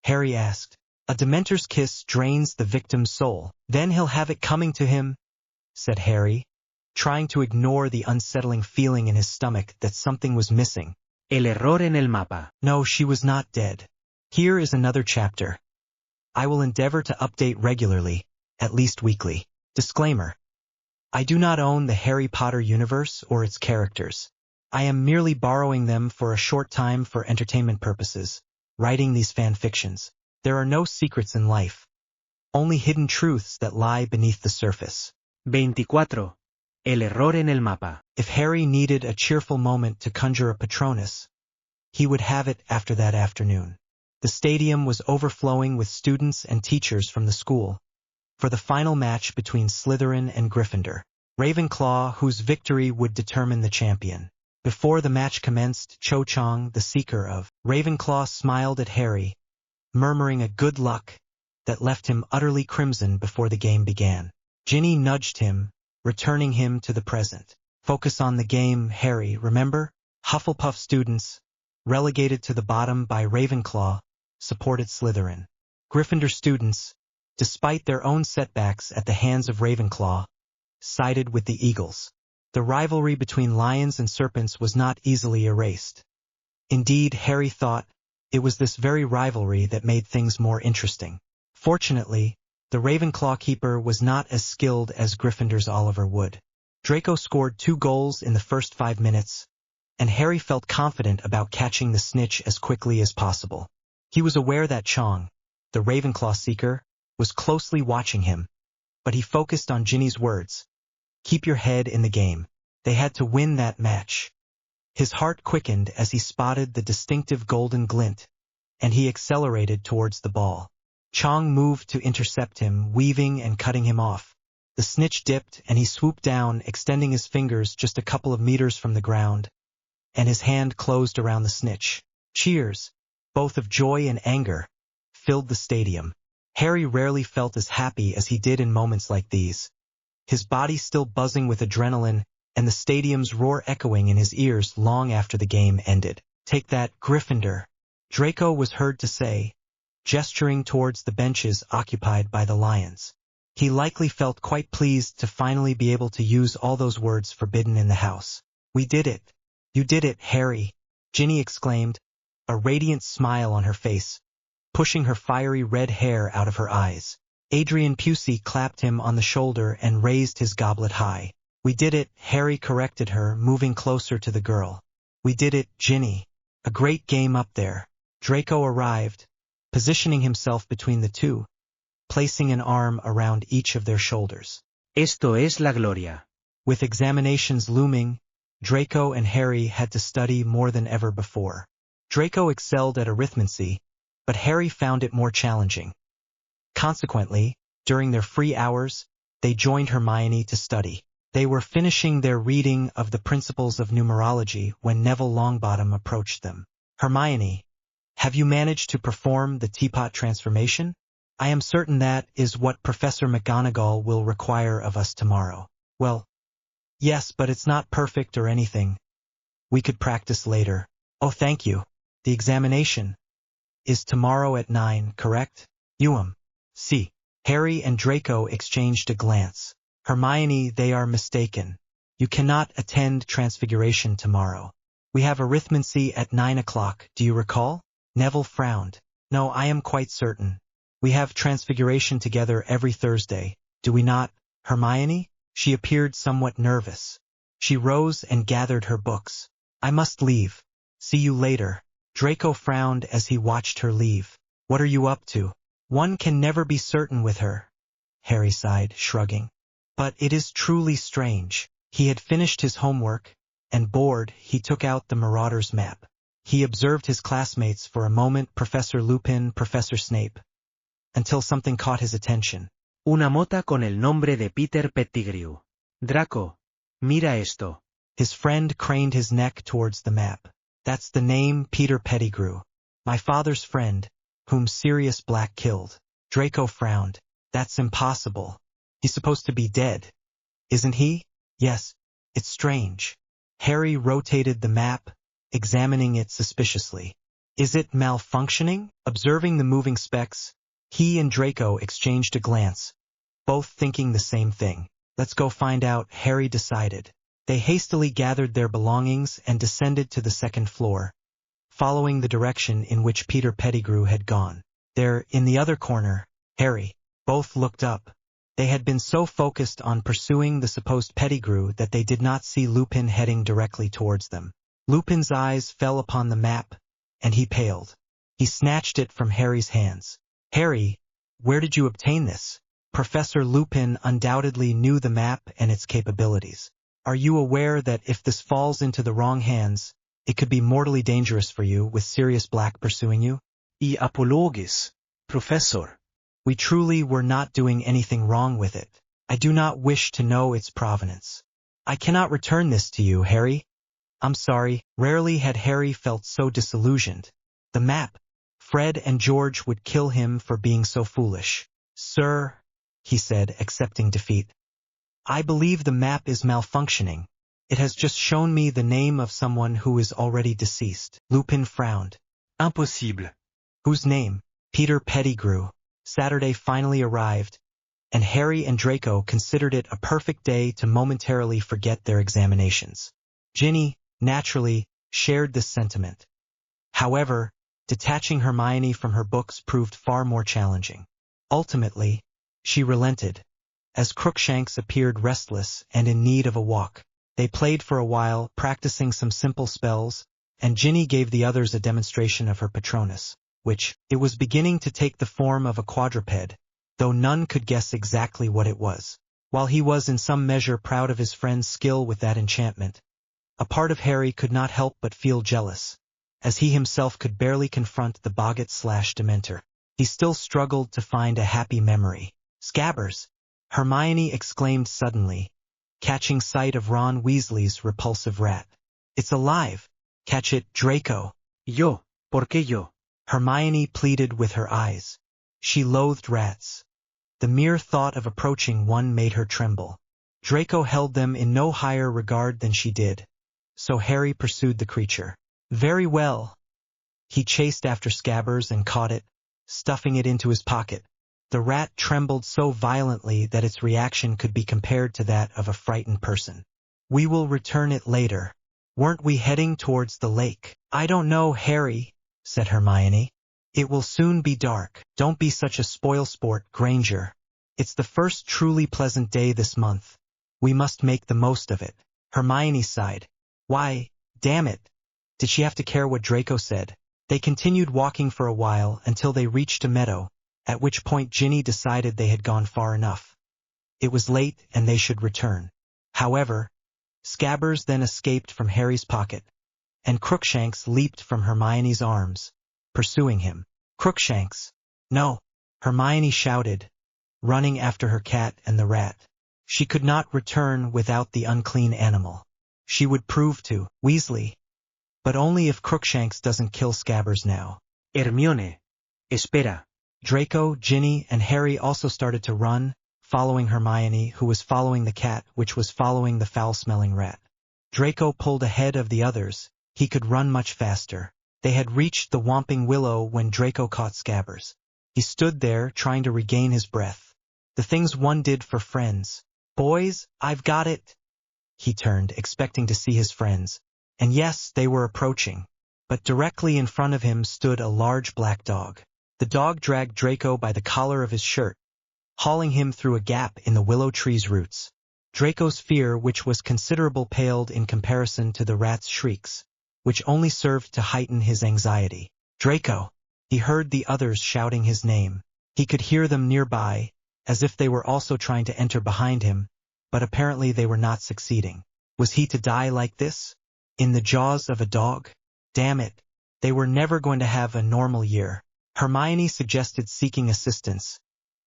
Harry asked. "A Dementor's kiss drains the victim's soul. Then he'll have it coming to him," said Harry, trying to ignore the unsettling feeling in his stomach that something was missing. El error en el mapa. No, she was not dead. Here is another chapter. I will endeavor to update regularly, at least weekly. Disclaimer. I do not own the Harry Potter universe or its characters. I am merely borrowing them for a short time for entertainment purposes, writing these fan fictions. There are no secrets in life, only hidden truths that lie beneath the surface. 24. El error en el mapa. If Harry needed a cheerful moment to conjure a Patronus, he would have it after that afternoon. The stadium was overflowing with students and teachers from the school, for the final match between Slytherin and Gryffindor, Ravenclaw, whose victory would determine the champion. Before the match commenced, Cho Chang, the seeker of Ravenclaw, smiled at Harry, murmuring a good luck that left him utterly crimson before the game began. Ginny nudged him, returning him to the present. "Focus on the game, Harry, remember?" Hufflepuff students, relegated to the bottom by Ravenclaw, supported Slytherin. Gryffindor students, despite their own setbacks at the hands of Ravenclaw, sided with the Eagles. The rivalry between lions and serpents was not easily erased. Indeed, Harry thought it was this very rivalry that made things more interesting. Fortunately, the Ravenclaw keeper was not as skilled as Gryffindor's Oliver Wood. Draco scored 2 goals in the first 5 minutes, and Harry felt confident about catching the snitch as quickly as possible. He was aware that Chong, the Ravenclaw seeker, was closely watching him, but he focused on Ginny's words. "Keep your head in the game. They had to win that match." His heart quickened as he spotted the distinctive golden glint, and he accelerated towards the ball. Chong moved to intercept him, weaving and cutting him off. The snitch dipped and he swooped down, extending his fingers just a couple of meters from the ground, and his hand closed around the snitch. Cheers, both of joy and anger, filled the stadium. Harry rarely felt as happy as he did in moments like these, his body still buzzing with adrenaline and the stadium's roar echoing in his ears long after the game ended. "Take that, Gryffindor," Draco was heard to say, gesturing towards the benches occupied by the lions. He likely felt quite pleased to finally be able to use all those words forbidden in the house. "We did it. You did it, Harry," Ginny exclaimed, a radiant smile on her face, pushing her fiery red hair out of her eyes. Adrian Pusey clapped him on the shoulder and raised his goblet high. "We did it," Harry corrected her, moving closer to the girl. "We did it, Ginny. A great game up there." Draco arrived, positioning himself between the two, placing an arm around each of their shoulders. Esto es la gloria. With examinations looming, Draco and Harry had to study more than ever before. Draco excelled at arithmancy, but Harry found it more challenging. Consequently, during their free hours, they joined Hermione to study. They were finishing their reading of the Principles of Numerology when Neville Longbottom approached them. "Hermione, have you managed to perform the teapot transformation? I am certain that is what Professor McGonagall will require of us tomorrow." "Well, yes, but it's not perfect or anything. We could practice later." "Oh, thank you. The examination is tomorrow at 9, correct?" See. Harry and Draco exchanged a glance. "Hermione, they are mistaken. You cannot attend Transfiguration tomorrow. We have arithmancy at 9 o'clock, do you recall?" Neville frowned. "No, I am quite certain. We have Transfiguration together every Thursday, do we not, Hermione?" She appeared somewhat nervous. She rose and gathered her books. "I must leave. See you later." Draco frowned as he watched her leave. "What are you up to?" "One can never be certain with her," Harry sighed, shrugging. But it is truly strange. He had finished his homework, and bored, he took out the Marauder's map. He observed his classmates for a moment, Professor Lupin, Professor Snape, until something caught his attention. Una mota con el nombre de Peter Pettigrew. Draco, mira esto. His friend craned his neck towards the map. "That's the name, Peter Pettigrew. My father's friend, whom Sirius Black killed." Draco frowned. "That's impossible. He's supposed to be dead, isn't he?" "Yes, it's strange." Harry rotated the map, examining it suspiciously. "Is it malfunctioning?" Observing the moving specks, he and Draco exchanged a glance, both thinking the same thing. "Let's go find out," Harry decided. They hastily gathered their belongings and descended to the second floor, following the direction in which Peter Pettigrew had gone. There, in the other corner, Harry. Both looked up. They had been so focused on pursuing the supposed Pettigrew that they did not see Lupin heading directly towards them. Lupin's eyes fell upon the map, and he paled. He snatched it from Harry's hands. "Harry, where did you obtain this?" Professor Lupin undoubtedly knew the map and its capabilities. "Are you aware that if this falls into the wrong hands, it could be mortally dangerous for you with Sirius Black pursuing you?" "Y apologis, Professor." "We truly were not doing anything wrong with it. I do not wish to know its provenance. I cannot return this to you, Harry." "I'm sorry." Rarely had Harry felt so disillusioned. The map. Fred and George would kill him for being so foolish. "Sir," he said, accepting defeat, "I believe the map is malfunctioning. It has just shown me the name of someone who is already deceased." Lupin frowned. Impossible. "Whose name?" "Peter Pettigrew." Saturday finally arrived, and Harry and Draco considered it a perfect day to momentarily forget their examinations. Ginny, naturally, shared this sentiment. However, detaching Hermione from her books proved far more challenging. Ultimately, she relented, as Crookshanks appeared restless and in need of a walk. They played for a while, practicing some simple spells, and Ginny gave the others a demonstration of her Patronus, which, it was beginning to take the form of a quadruped, though none could guess exactly what it was. While he was in some measure proud of his friend's skill with that enchantment, a part of Harry could not help but feel jealous, as he himself could barely confront the Boggart/Dementor. He still struggled to find a happy memory. "Scabbers!" Hermione exclaimed suddenly, catching sight of Ron Weasley's repulsive rat. "It's alive! Catch it, Draco!" Yo, ¿por qué yo? Hermione pleaded with her eyes. She loathed rats. The mere thought of approaching one made her tremble. Draco held them in no higher regard than she did, so Harry pursued the creature. Very well. He chased after Scabbers and caught it, stuffing it into his pocket. The rat trembled so violently that its reaction could be compared to that of a frightened person. "We will return it later. Weren't we heading towards the lake?" "I don't know, Harry," said Hermione. "It will soon be dark. Don't be such a spoilsport, Granger. It's the first truly pleasant day this month. We must make the most of it." Hermione sighed. Why, damn it, did she have to care what Draco said? They continued walking for a while until they reached a meadow, at which point Ginny decided they had gone far enough. It was late and they should return. However, Scabbers then escaped from Harry's pocket, and Crookshanks leaped from Hermione's arms, pursuing him. "Crookshanks! No!" Hermione shouted, running after her cat and the rat. She could not return without the unclean animal. She would prove to Weasley, but only if Crookshanks doesn't kill Scabbers now. Hermione, espera. Draco, Ginny, and Harry also started to run, following Hermione, who was following the cat, which was following the foul-smelling rat. Draco pulled ahead of the others. He could run much faster. They had reached the Whomping Willow when Draco caught Scabbers. He stood there, trying to regain his breath. The things one did for friends. "Boys, I've got it." He turned, expecting to see his friends. And yes, they were approaching. But directly in front of him stood a large black dog. The dog dragged Draco by the collar of his shirt, hauling him through a gap in the willow tree's roots. Draco's fear, which was considerable, paled in comparison to the rat's shrieks, which only served to heighten his anxiety. "Draco!" He heard the others shouting his name. He could hear them nearby, as if they were also trying to enter behind him, but apparently they were not succeeding. Was he to die like this? In the jaws of a dog? Damn it. They were never going to have a normal year. Hermione suggested seeking assistance,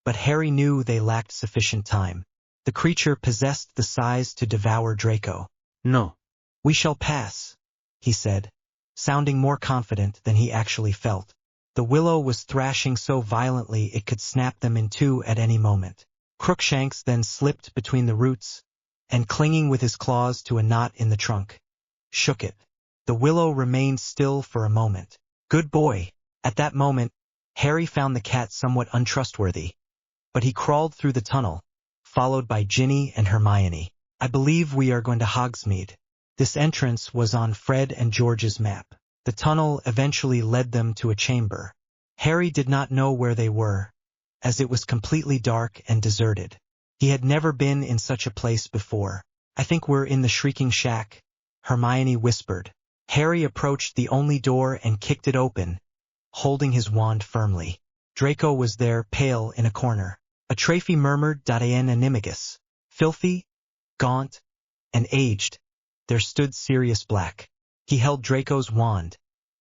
but Harry knew they lacked sufficient time. The creature possessed the size to devour Draco. No. "We shall pass," he said, sounding more confident than he actually felt. The willow was thrashing so violently it could snap them in two at any moment. Crookshanks then slipped between the roots, and clinging with his claws to a knot in the trunk, shook it. The willow remained still for a moment. "Good boy." At that moment, Harry found the cat somewhat untrustworthy, but he crawled through the tunnel, followed by Ginny and Hermione. "I believe we are going to Hogsmeade." This entrance was on Fred and George's map. The tunnel eventually led them to a chamber. Harry did not know where they were, as it was completely dark and deserted. He had never been in such a place before. "I think we're in the Shrieking Shack," Hermione whispered. Harry approached the only door and kicked it open, holding his wand firmly. Draco was there, pale in a corner. Atrafe murmured Dadaen Animagus. Filthy, gaunt, and aged, there stood Sirius Black. He held Draco's wand,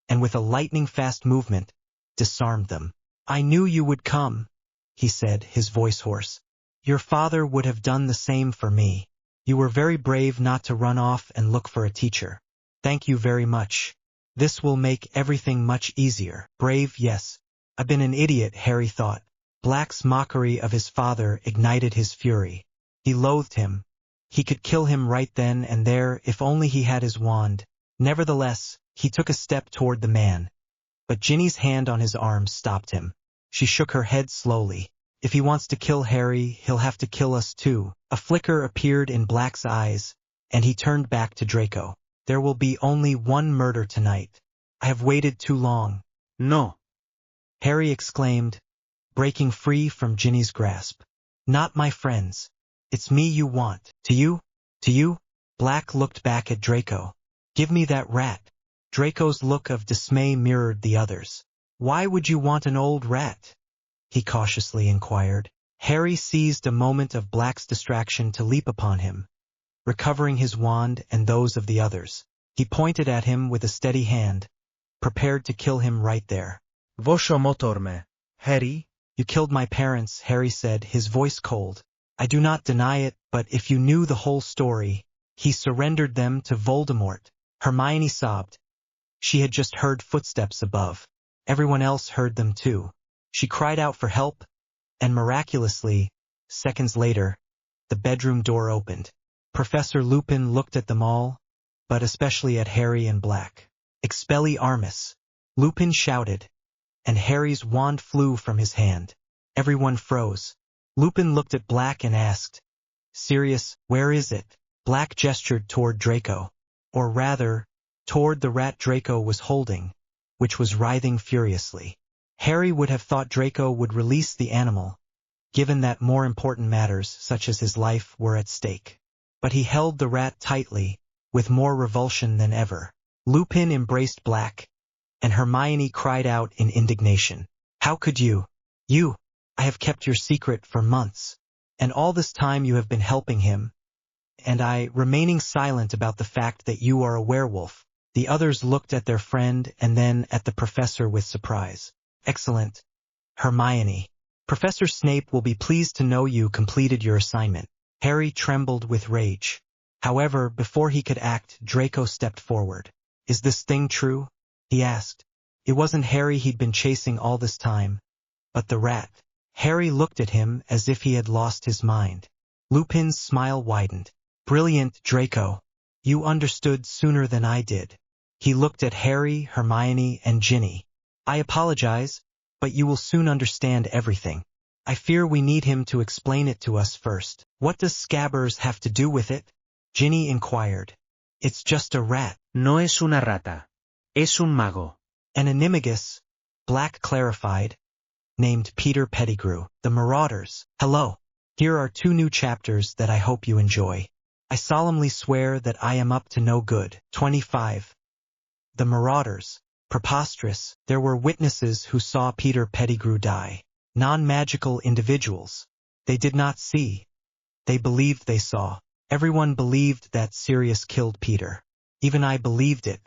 and with a lightning-fast movement, disarmed them. "I knew you would come," he said, his voice hoarse. "Your father would have done the same for me. You were very brave not to run off and look for a teacher. Thank you very much. This will make everything much easier." Brave, yes. I've been an idiot, Harry thought. Black's mockery of his father ignited his fury. He loathed him. He could kill him right then and there if only he had his wand. Nevertheless, he took a step toward the man. But Ginny's hand on his arm stopped him. She shook her head slowly. "If he wants to kill Harry, he'll have to kill us too." A flicker appeared in Black's eyes, and he turned back to Draco. "There will be only one murder tonight. I have waited too long." No. Harry exclaimed, breaking free from Ginny's grasp. "Not my friends. It's me you want." "To you? To you?" Black looked back at Draco. "Give me that rat." Draco's look of dismay mirrored the others. "Why would you want an old rat?" he cautiously inquired. Harry seized a moment of Black's distraction to leap upon him, recovering his wand and those of the others. He pointed at him with a steady hand, prepared to kill him right there. Vosho motorme, Harry? "You killed my parents," Harry said, his voice cold. "I do not deny it, but if you knew the whole story, he surrendered them to Voldemort." Hermione sobbed. She had just heard footsteps above. Everyone else heard them too. She cried out for help, and miraculously, seconds later, the bedroom door opened. Professor Lupin looked at them all, but especially at Harry and Black. "Expelliarmus!" Lupin shouted, and Harry's wand flew from his hand. Everyone froze. Lupin looked at Black and asked, "Sirius, where is it?" Black gestured toward Draco. Or rather, toward the rat Draco was holding, which was writhing furiously. Harry would have thought Draco would release the animal, given that more important matters, such as his life, were at stake. But he held the rat tightly, with more revulsion than ever. Lupin embraced Black, and Hermione cried out in indignation. "How could you? You! I have kept your secret for months, and all this time you have been helping him, and I remaining silent about the fact that you are a werewolf." The others looked at their friend and then at the professor with surprise. "Excellent, Hermione. Professor Snape will be pleased to know you completed your assignment." Harry trembled with rage. However, before he could act, Draco stepped forward. "Is this thing true?" he asked. It wasn't Harry he'd been chasing all this time, but the rat. Harry looked at him as if he had lost his mind. Lupin's smile widened. "Brilliant, Draco. You understood sooner than I did." He looked at Harry, Hermione, and Ginny. "I apologize, but you will soon understand everything. I fear we need him to explain it to us first." "What does Scabbers have to do with it?" Ginny inquired. "It's just a rat." No es una rata. Es un mago. "An animagus," Black clarified, named Peter Pettigrew. "The Marauders." "Hello. Here are 2 new chapters that I hope you enjoy. I solemnly swear that I am up to no good." 25. The Marauders. Preposterous. There were witnesses who saw Peter Pettigrew die. Non-magical individuals. They did not see. They believed they saw. Everyone believed that Sirius killed Peter. Even I believed it.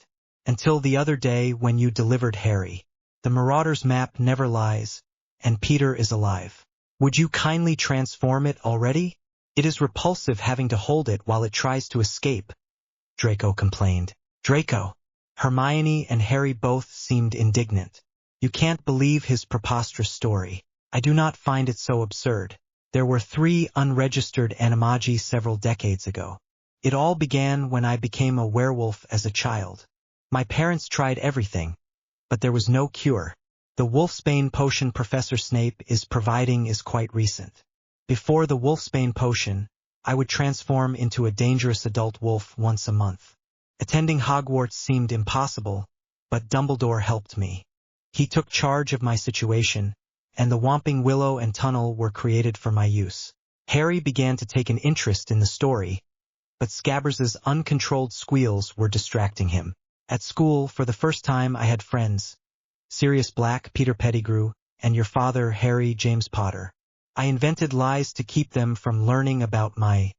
Until the other day when you delivered Harry. The Marauders map never lies, and Peter is alive. Would you kindly transform it already? It is repulsive having to hold it while it tries to escape, Draco complained. Draco. Hermione and Harry both seemed indignant. You can't believe his preposterous story. I do not find it so absurd. There were 3 unregistered animagi several decades ago. It all began when I became a werewolf as a child. My parents tried everything, but there was no cure. The wolfsbane potion Professor Snape is providing is quite recent. Before the wolfsbane potion, I would transform into a dangerous adult wolf once a month. Attending Hogwarts seemed impossible, but Dumbledore helped me. He took charge of my situation, and the Whomping Willow and Tunnel were created for my use. Harry began to take an interest in the story, but Scabbers' uncontrolled squeals were distracting him. At school, for the first time I had friends. Sirius Black, Peter Pettigrew, and your father, Harry James Potter. I invented lies to keep them from learning about my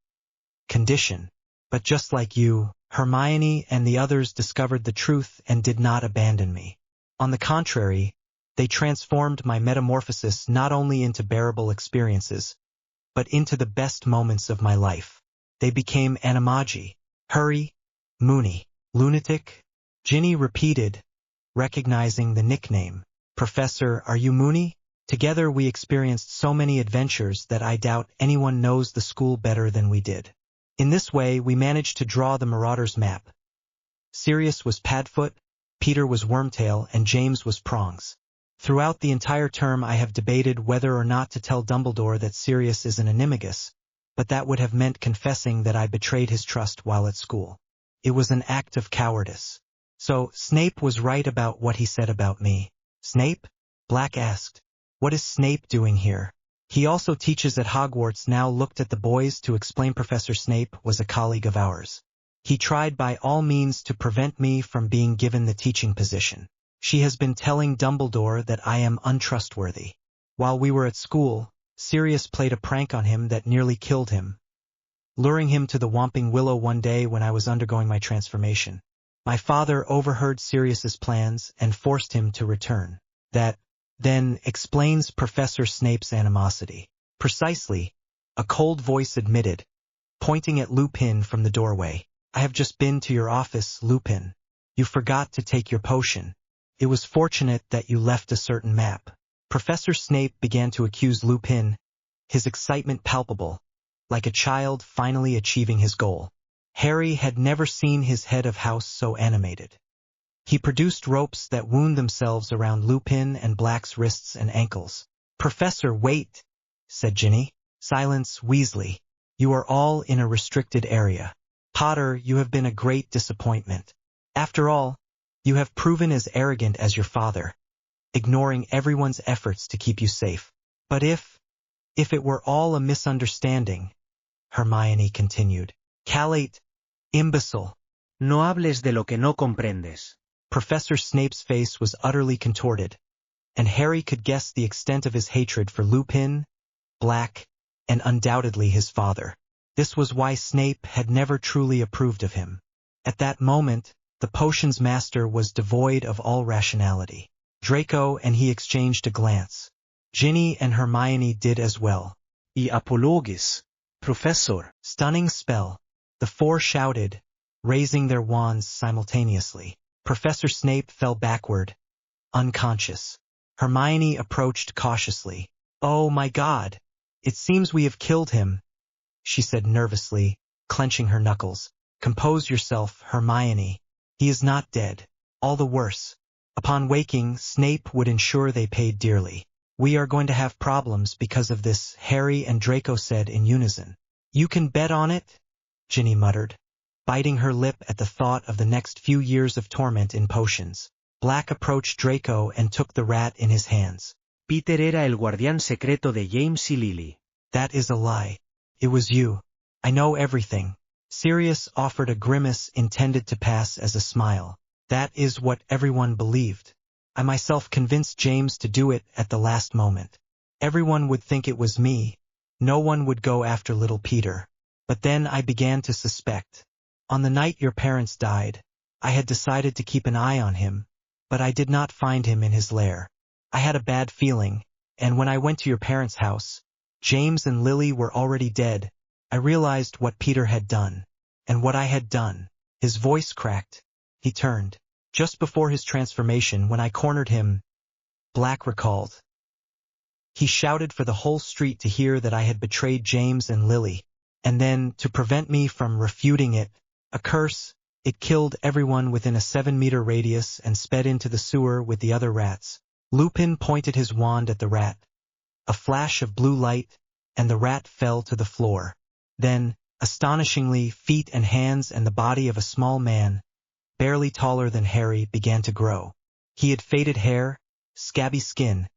condition. But just like you, Hermione and the others discovered the truth and did not abandon me. On the contrary, they transformed my metamorphosis not only into bearable experiences, but into the best moments of my life. They became animagi. Hurry, Moony, lunatic, Ginny repeated, recognizing the nickname. Professor, are you Moony? Together we experienced so many adventures that I doubt anyone knows the school better than we did. In this way, we managed to draw the Marauders map. Sirius was Padfoot, Peter was Wormtail, and James was Prongs. Throughout the entire term I have debated whether or not to tell Dumbledore that Sirius is an animagus, but that would have meant confessing that I betrayed his trust while at school. It was an act of cowardice. So, Snape was right about what he said about me. Snape? Black asked. What is Snape doing here? He also teaches at Hogwarts. Now looked at the boys to explain. Professor Snape was a colleague of ours. He tried by all means to prevent me from being given the teaching position. She has been telling Dumbledore that I am untrustworthy. While we were at school, Sirius played a prank on him that nearly killed him, luring him to the Whomping Willow one day when I was undergoing my transformation. My father overheard Sirius's plans and forced him to return. That then explains Professor Snape's animosity. Precisely, a cold voice admitted, pointing at Lupin from the doorway. I have just been to your office, Lupin. You forgot to take your potion. It was fortunate that you left a certain map. Professor Snape began to accuse Lupin, his excitement palpable, like a child finally achieving his goal. Harry had never seen his head of house so animated. He produced ropes that wound themselves around Lupin and Black's wrists and ankles. "Professor, wait," said Ginny. "Silence, Weasley. You are all in a restricted area. Potter, you have been a great disappointment. After all, you have proven as arrogant as your father, ignoring everyone's efforts to keep you safe. But if it were all a misunderstanding," Hermione continued. "Calate, imbecile." No hables de lo que no comprendes. Professor Snape's face was utterly contorted, and Harry could guess the extent of his hatred for Lupin, Black, and undoubtedly his father. This was why Snape had never truly approved of him. At that moment, the potions master was devoid of all rationality. Draco and he exchanged a glance. Ginny and Hermione did as well. Y apologis, Professor. Stunning spell. The four shouted, raising their wands simultaneously. Professor Snape fell backward, unconscious. Hermione approached cautiously. "Oh my God! It seems we have killed him," she said nervously, clenching her knuckles. "Compose yourself, Hermione. He is not dead. All the worse. Upon waking, Snape would ensure they paid dearly. We are going to have problems because of this," Harry and Draco said in unison. "You can bet on it," Ginny muttered, biting her lip at the thought of the next few years of torment in potions. Black approached Draco and took the rat in his hands. Peter era el guardián secreto de James y Lily. "That is a lie. It was you. I know everything." Sirius offered a grimace intended to pass as a smile. "That is what everyone believed. I myself convinced James to do it at the last moment. Everyone would think it was me. No one would go after little Peter. But then I began to suspect. On the night your parents died, I had decided to keep an eye on him, but I did not find him in his lair. I had a bad feeling, and when I went to your parents' house, James and Lily were already dead. I realized what Peter had done, and what I had done." His voice cracked. He turned. "Just before his transformation, when I cornered him," Black recalled. "He shouted for the whole street to hear that I had betrayed James and Lily, and then, to prevent me from refuting it, a curse, it killed everyone within a 7-meter radius and sped into the sewer with the other rats." Lupin pointed his wand at the rat. A flash of blue light, and the rat fell to the floor. Then, astonishingly, feet and hands and the body of a small man, barely taller than Harry, began to grow. He had faded hair, scabby skin,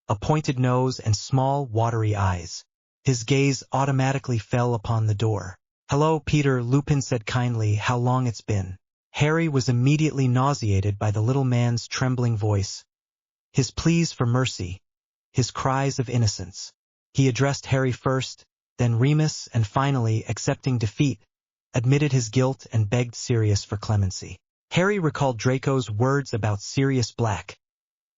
a pointed nose and small, watery eyes. His gaze automatically fell upon the door. "Hello, Peter," Lupin said kindly. "How long it's been." Harry was immediately nauseated by the little man's trembling voice, his pleas for mercy, his cries of innocence. He addressed Harry first, then Remus, and finally, accepting defeat, admitted his guilt and begged Sirius for clemency. Harry recalled Draco's words about Sirius Black.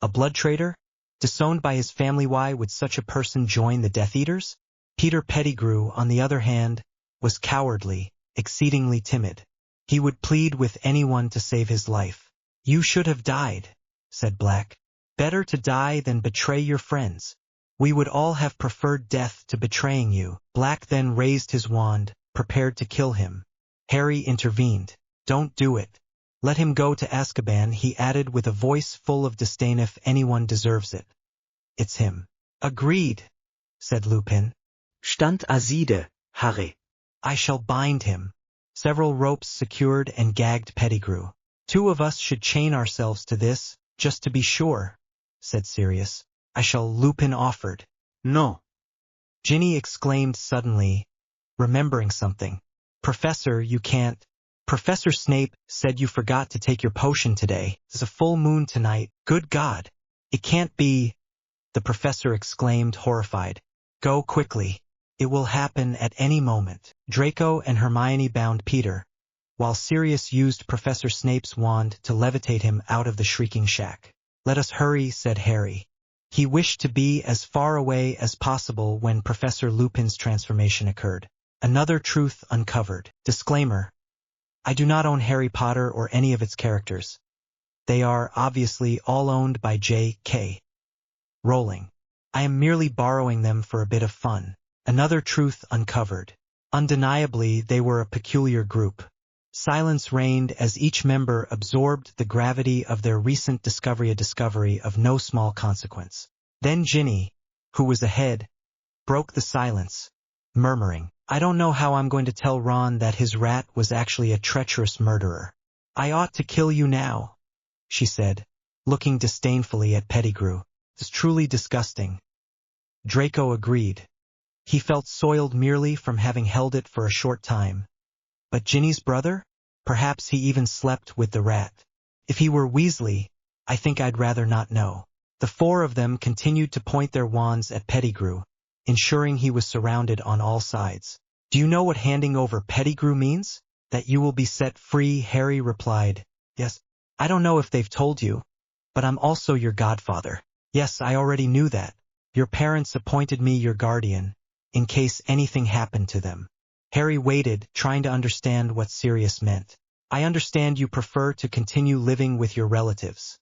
A blood traitor? Disowned by his family? Why would such a person join the Death Eaters? Peter Pettigrew, on the other hand, was cowardly, exceedingly timid. He would plead with anyone to save his life. "You should have died," said Black. "Better to die than betray your friends. We would all have preferred death to betraying you." Black then raised his wand, prepared to kill him. Harry intervened. "Don't do it. Let him go to Azkaban," he added with a voice full of disdain. "If anyone deserves it, it's him." "Agreed," said Lupin. Stand aside, Harry. "I shall bind him." Several ropes secured and gagged Pettigrew. "Two of us should chain ourselves to this, just to be sure," said Sirius. "I shall," Lupin offered. No. Ginny exclaimed suddenly, remembering something. "Professor, you can't. Professor Snape said you forgot to take your potion today. There's a full moon tonight. Good God! It can't be!" the professor exclaimed, horrified. "Go quickly. It will happen at any moment." Draco and Hermione bound Peter, while Sirius used Professor Snape's wand to levitate him out of the shrieking shack. "Let us hurry," said Harry. He wished to be as far away as possible when Professor Lupin's transformation occurred. Another truth uncovered. Disclaimer: I do not own Harry Potter or any of its characters. They are obviously all owned by J.K. Rowling. I am merely borrowing them for a bit of fun. Another truth uncovered. Undeniably, they were a peculiar group. Silence reigned as each member absorbed the gravity of their recent discovery, a discovery of no small consequence. Then Ginny, who was ahead, broke the silence, murmuring, "I don't know how I'm going to tell Ron that his rat was actually a treacherous murderer. I ought to kill you now," she said, looking disdainfully at Pettigrew. "It's truly disgusting." Draco agreed. He felt soiled merely from having held it for a short time. But Ginny's brother? Perhaps he even slept with the rat. If he were Weasley, I think I'd rather not know. The four of them continued to point their wands at Pettigrew, ensuring he was surrounded on all sides. "Do you know what handing over Pettigrew means? That you will be set free," Harry replied. "Yes. I don't know if they've told you, but I'm also your godfather." "Yes, I already knew that. Your parents appointed me your guardian, in case anything happened to them." Harry waited, trying to understand what Sirius meant. "I understand you prefer to continue living with your relatives.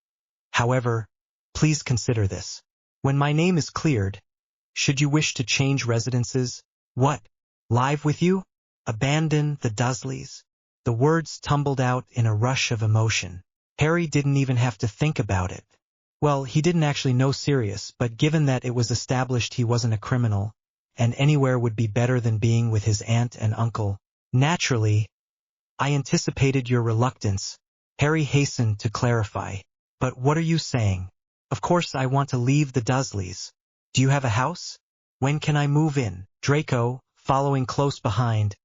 However, please consider this. When my name is cleared, should you wish to change residences?" "What? Live with you? Abandon the Dursleys?" The words tumbled out in a rush of emotion. Harry didn't even have to think about it. Well, he didn't actually know Sirius, but given that it was established he wasn't a criminal, and anywhere would be better than being with his aunt and uncle, naturally, "I anticipated your reluctance," Harry hastened to clarify. "But what are you saying?" "Of course I want to leave the Dursleys. Do you have a house? When can I move in?" Draco, following close behind,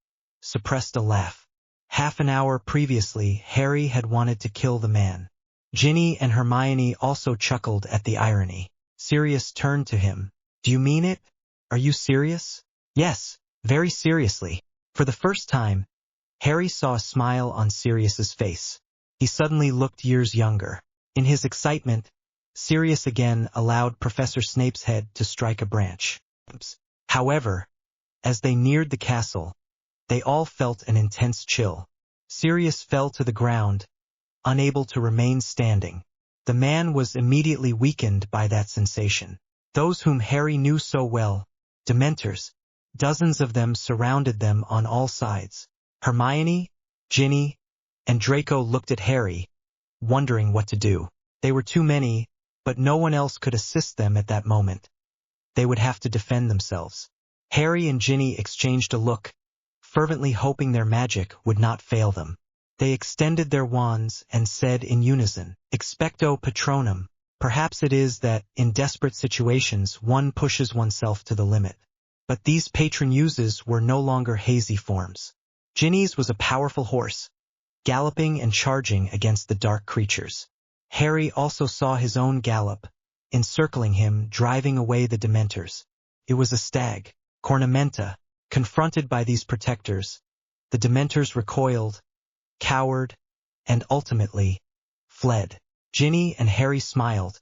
suppressed a laugh. Half an hour previously, Harry had wanted to kill the man. Ginny and Hermione also chuckled at the irony. Sirius turned to him. "Do you mean it? Are you serious?" "Yes, very seriously." For the first time, Harry saw a smile on Sirius's face. He suddenly looked years younger. In his excitement, Sirius again allowed Professor Snape's head to strike a branch. However, as they neared the castle, they all felt an intense chill. Sirius fell to the ground, unable to remain standing. The man was immediately weakened by that sensation. Those whom Harry knew so well, Dementors, dozens of them surrounded them on all sides. Hermione, Ginny, and Draco looked at Harry, wondering what to do. They were too many, but no one else could assist them at that moment. They would have to defend themselves. Harry and Ginny exchanged a look, fervently hoping their magic would not fail them. They extended their wands and said in unison, "Expecto Patronum." Perhaps it is that, in desperate situations, one pushes oneself to the limit. But these patron uses were no longer hazy forms. Ginny's was a powerful horse, galloping and charging against the dark creatures. Harry also saw his own gallop, encircling him, driving away the Dementors. It was a stag, Cornamenta. Confronted by these protectors, the Dementors recoiled, cowered, and ultimately fled. Ginny and Harry smiled,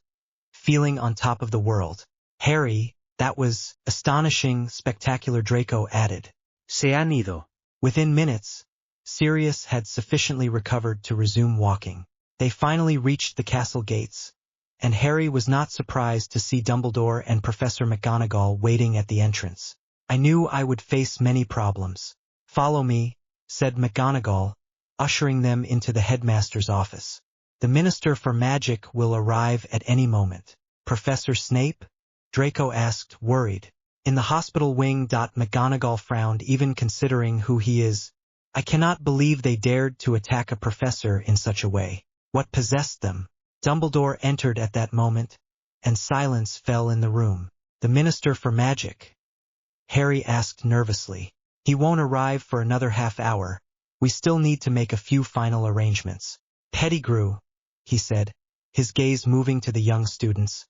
feeling on top of the world. "Harry, that was astonishing, spectacular," Draco added. Se han ido. Within minutes, Sirius had sufficiently recovered to resume walking. They finally reached the castle gates, and Harry was not surprised to see Dumbledore and Professor McGonagall waiting at the entrance. "I knew I would face many problems." "Follow me," said McGonagall, ushering them into the headmaster's office. "The Minister for Magic will arrive at any moment." "Professor Snape?" Draco asked, worried. "In the hospital wing." McGonagall frowned, even considering who he is. "I cannot believe they dared to attack a professor in such a way. What possessed them?" Dumbledore entered at that moment, and silence fell in the room. "The Minister for Magic?" Harry asked nervously. "He won't arrive for another half hour. We still need to make a few final arrangements." "Pettigrew," he said, his gaze moving to the young students,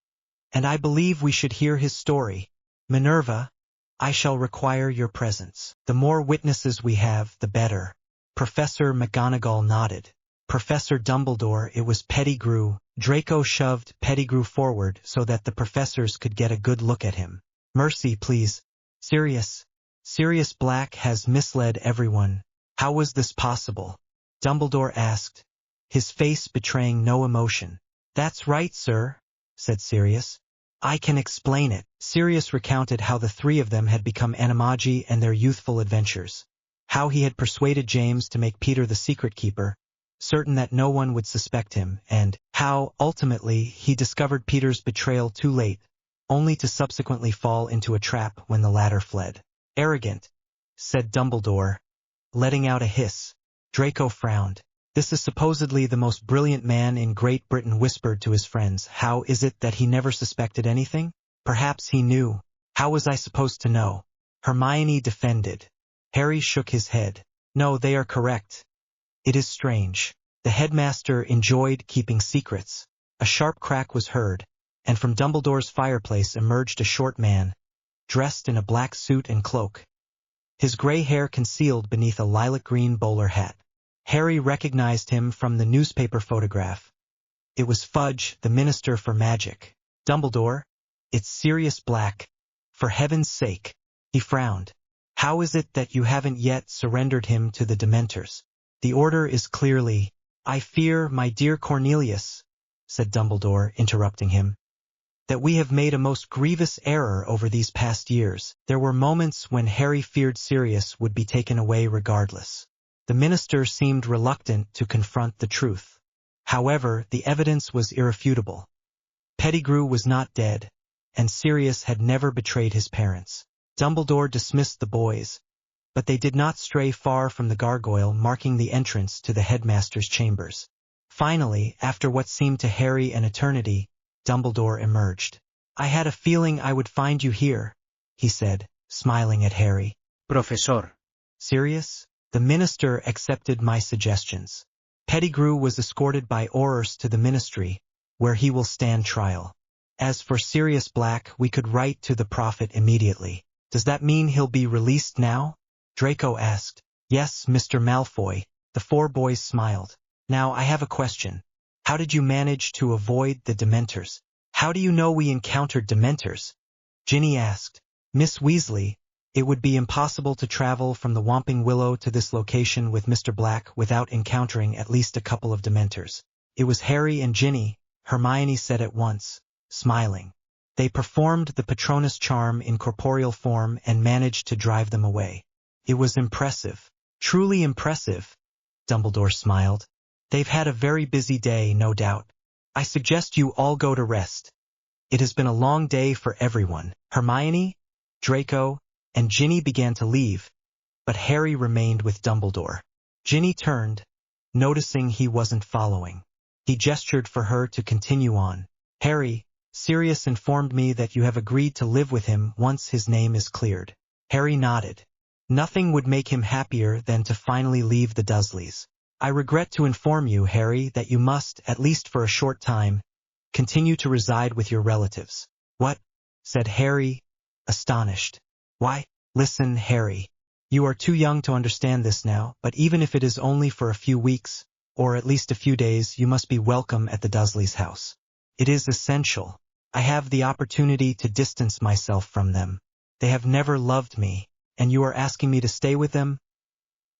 "and I believe we should hear his story. Minerva, I shall require your presence. The more witnesses we have, the better." Professor McGonagall nodded. "Professor Dumbledore, it was Pettigrew." Draco shoved Pettigrew forward so that the professors could get a good look at him. "Mercy, please. Sirius Black has misled everyone. How was this possible?" Dumbledore asked, his face betraying no emotion. "That's right, sir," said Sirius. "I can explain it." Sirius recounted how the three of them had become animagi and their youthful adventures. how he had persuaded James to make Peter the secret keeper, certain that no one would suspect him, and how, ultimately, he discovered Peter's betrayal too late, only to subsequently fall into a trap when the latter fled. "Arrogant," said Dumbledore, letting out a hiss. Draco frowned. "This is supposedly the most brilliant man in Great Britain," whispered to his friends. "How is it that he never suspected anything? Perhaps he knew. How was I supposed to know?" Hermione defended. Harry shook his head. "No, they are correct. It is strange. The headmaster enjoyed keeping secrets." A sharp crack was heard, and from Dumbledore's fireplace emerged a short man, dressed in a black suit and cloak, his gray hair concealed beneath a lilac-green bowler hat. Harry recognized him from the newspaper photograph. It was Fudge, the Minister for Magic. "Dumbledore, it's Sirius Black. For heaven's sake." He frowned. "How is it that you haven't yet surrendered him to the Dementors? The order is clearly—" "I fear, my dear Cornelius," said Dumbledore, interrupting him, "that we have made a most grievous error over these past years." There were moments when Harry feared Sirius would be taken away regardless. The minister seemed reluctant to confront the truth. However, the evidence was irrefutable. Pettigrew was not dead, and Sirius had never betrayed his parents. Dumbledore dismissed the boys, but they did not stray far from the gargoyle marking the entrance to the headmaster's chambers. Finally, after what seemed to Harry an eternity, Dumbledore emerged. "I had a feeling I would find you here," he said, smiling at Harry. Profesor. "Sirius?" The minister accepted my suggestions. Pettigrew was escorted by Aurors to the ministry, where he will stand trial. As for Sirius Black, we could write to the prophet immediately. "Does that mean he'll be released now?" Draco asked. "Yes, Mr. Malfoy." The four boys smiled. "Now I have a question. How did you manage to avoid the Dementors?" "How do you know we encountered Dementors?" Ginny asked. "Miss Weasley, it would be impossible to travel from the Whomping Willow to this location with Mr. Black without encountering at least a couple of Dementors." "It was Harry and Ginny," Hermione said at once, smiling. "They performed the Patronus charm in corporeal form and managed to drive them away." "It was impressive. Truly impressive," Dumbledore smiled. "They've had a very busy day, no doubt. I suggest you all go to rest. It has been a long day for everyone." Hermione, Draco, and Ginny began to leave, but Harry remained with Dumbledore. Ginny turned, noticing he wasn't following. He gestured for her to continue on. "Harry, Sirius informed me that you have agreed to live with him once his name is cleared." Harry nodded. Nothing would make him happier than to finally leave the Dursleys. "I regret to inform you, Harry, that you must, at least for a short time, continue to reside with your relatives." "What?" said Harry, astonished. "Why? Listen, Harry. You are too young to understand this now, but even if it is only for a few weeks, or at least a few days, you must be welcome at the Dursleys' house. It is essential. I have the opportunity to distance myself from them. They have never loved me, and you are asking me to stay with them?"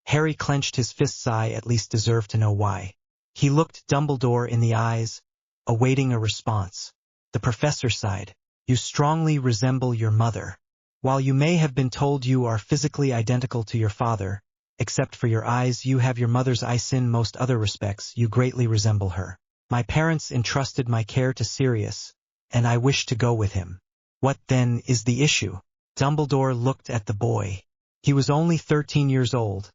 Harry clenched his fists. I at least deserve to know why. He looked Dumbledore in the eyes, awaiting a response. The professor sighed. "You strongly resemble your mother. While you may have been told you are physically identical to your father, except for your eyes, you have your mother's eyes. In most other respects, you greatly resemble her. My parents entrusted my care to Sirius, and I wish to go with him." "What, then, is the issue?" Dumbledore looked at the boy. He was only 13 years old,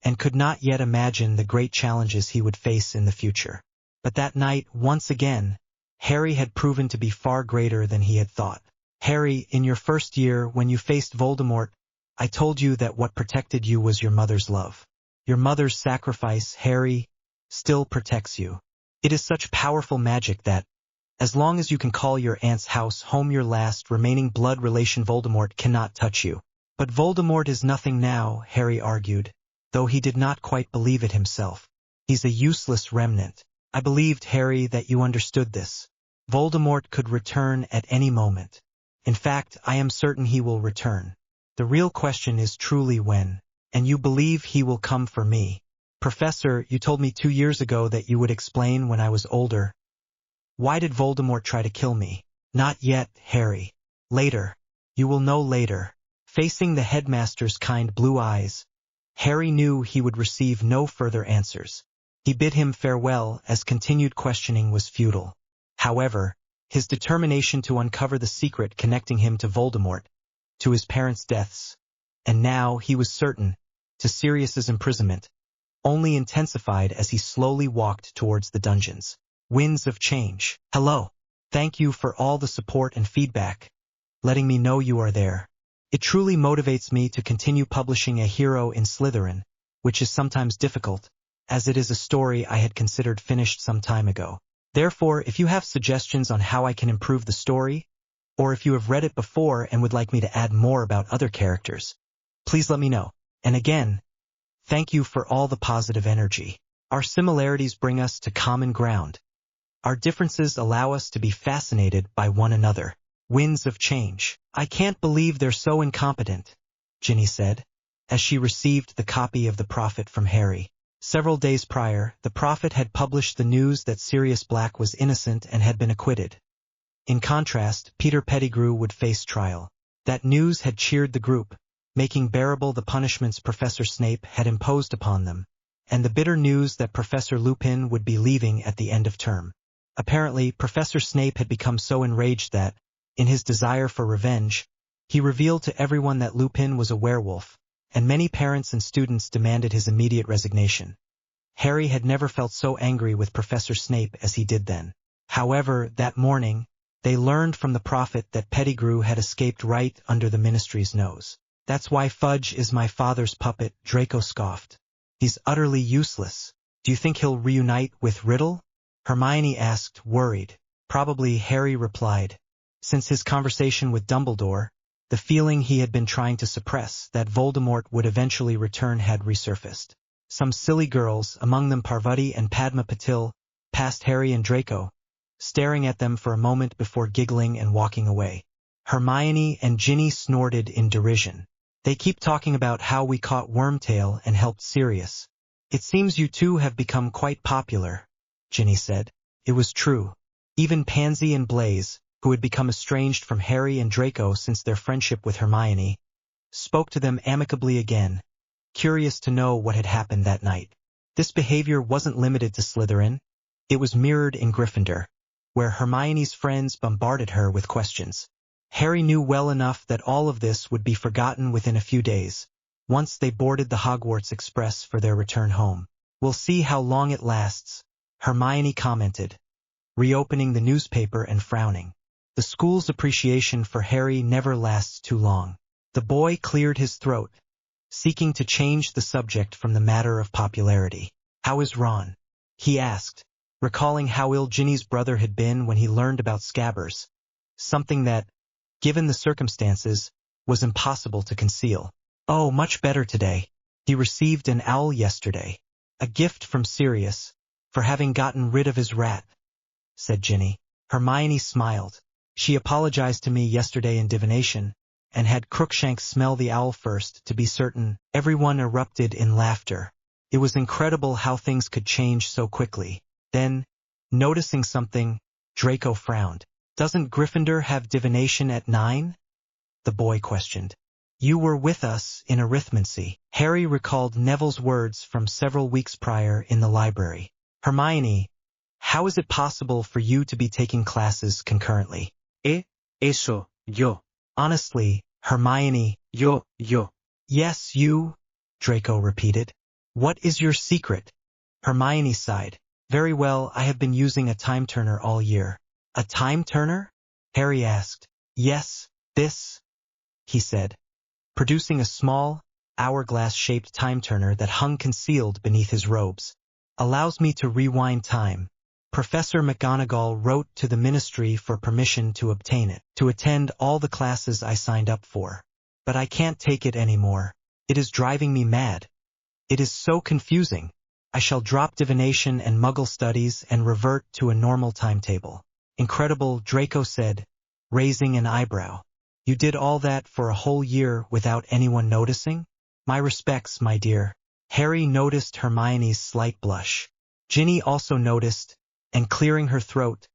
and could not yet imagine the great challenges he would face in the future. But that night, once again, Harry had proven to be far greater than he had thought. "Harry, in your first year, when you faced Voldemort, I told you that what protected you was your mother's love. Your mother's sacrifice, Harry, still protects you. It is such powerful magic that, as long as you can call your aunt's house home, your last remaining blood relation, Voldemort, cannot touch you." "But Voldemort is nothing now," Harry argued, though he did not quite believe it himself. "He's a useless remnant." "I believed, Harry, that you understood this. Voldemort could return at any moment. In fact, I am certain he will return. The real question is truly when, and you believe he will come for me. Professor, you told me 2 years ago that you would explain when I was older. Why did Voldemort try to kill me?" "Not yet, Harry. Later. You will know later." Facing the headmaster's kind blue eyes, Harry knew he would receive no further answers. He bid him farewell as continued questioning was futile. However, his determination to uncover the secret connecting him to Voldemort, to his parents' deaths, and now, he was certain, to Sirius's imprisonment, only intensified as he slowly walked towards the dungeons. Winds of change. Hello. Thank you for all the support and feedback, letting me know you are there. It truly motivates me to continue publishing a hero in Slytherin, which is sometimes difficult, as it is a story I had considered finished some time ago. Therefore, if you have suggestions on how I can improve the story, or if you have read it before and would like me to add more about other characters, please let me know. And again, thank you for all the positive energy. Our similarities bring us to common ground. Our differences allow us to be fascinated by one another. Winds of change. I can't believe they're so incompetent, Ginny said, as she received the copy of The Prophet from Harry. Several days prior, the Prophet had published the news that Sirius Black was innocent and had been acquitted. In contrast, Peter Pettigrew would face trial. That news had cheered the group, making bearable the punishments Professor Snape had imposed upon them, and the bitter news that Professor Lupin would be leaving at the end of term. Apparently, Professor Snape had become so enraged that, in his desire for revenge, he revealed to everyone that Lupin was a werewolf, and many parents and students demanded his immediate resignation. Harry had never felt so angry with Professor Snape as he did then. However, that morning, they learned from the Prophet that Pettigrew had escaped right under the Ministry's nose. That's why Fudge is my father's puppet, Draco scoffed. He's utterly useless. Do you think he'll reunite with Riddle? Hermione asked, worried. Probably, Harry replied. Since his conversation with Dumbledore, the feeling he had been trying to suppress, that Voldemort would eventually return, had resurfaced. Some silly girls, among them Parvati and Padma Patil, passed Harry and Draco, staring at them for a moment before giggling and walking away. Hermione and Ginny snorted in derision. They keep talking about how we caught Wormtail and helped Sirius. It seems you two have become quite popular, Ginny said. It was true. Even Pansy and Blaze, who had become estranged from Harry and Draco since their friendship with Hermione, spoke to them amicably again, curious to know what had happened that night. This behavior wasn't limited to Slytherin. It was mirrored in Gryffindor, where Hermione's friends bombarded her with questions. Harry knew well enough that all of this would be forgotten within a few days, once they boarded the Hogwarts Express for their return home. We'll see how long it lasts, Hermione commented, reopening the newspaper and frowning. The school's appreciation for Harry never lasts too long. The boy cleared his throat, seeking to change the subject from the matter of popularity. How is Ron? He asked, recalling how ill Ginny's brother had been when he learned about Scabbers, something that, given the circumstances, was impossible to conceal. Oh, much better today. He received an owl yesterday, a gift from Sirius, for having gotten rid of his rat, said Ginny. Hermione smiled. She apologized to me yesterday in divination, and had Crookshanks smell the owl first to be certain. Everyone erupted in laughter. It was incredible how things could change so quickly. Then, noticing something, Draco frowned. Doesn't Gryffindor have divination at 9? The boy questioned. You were with us in arithmancy. Harry recalled Neville's words from several weeks prior in the library. Hermione, how is it possible for you to be taking classes concurrently? Eso, yo. Honestly, Hermione. Yo. Yes, you, Draco repeated. What is your secret? Hermione sighed. Very well, I have been using a time turner all year. A time turner? Harry asked. Yes, this, he said, producing a small, hourglass-shaped time turner that hung concealed beneath his robes. Allows me to rewind time. Professor McGonagall wrote to the ministry for permission to obtain it, to attend all the classes I signed up for. But I can't take it anymore. It is driving me mad. It is so confusing. I shall drop divination and Muggle studies and revert to a normal timetable. Incredible, Draco said, raising an eyebrow. You did all that for a whole year without anyone noticing? My respects, my dear. Harry noticed Hermione's slight blush. Ginny also noticed, and clearing her throat,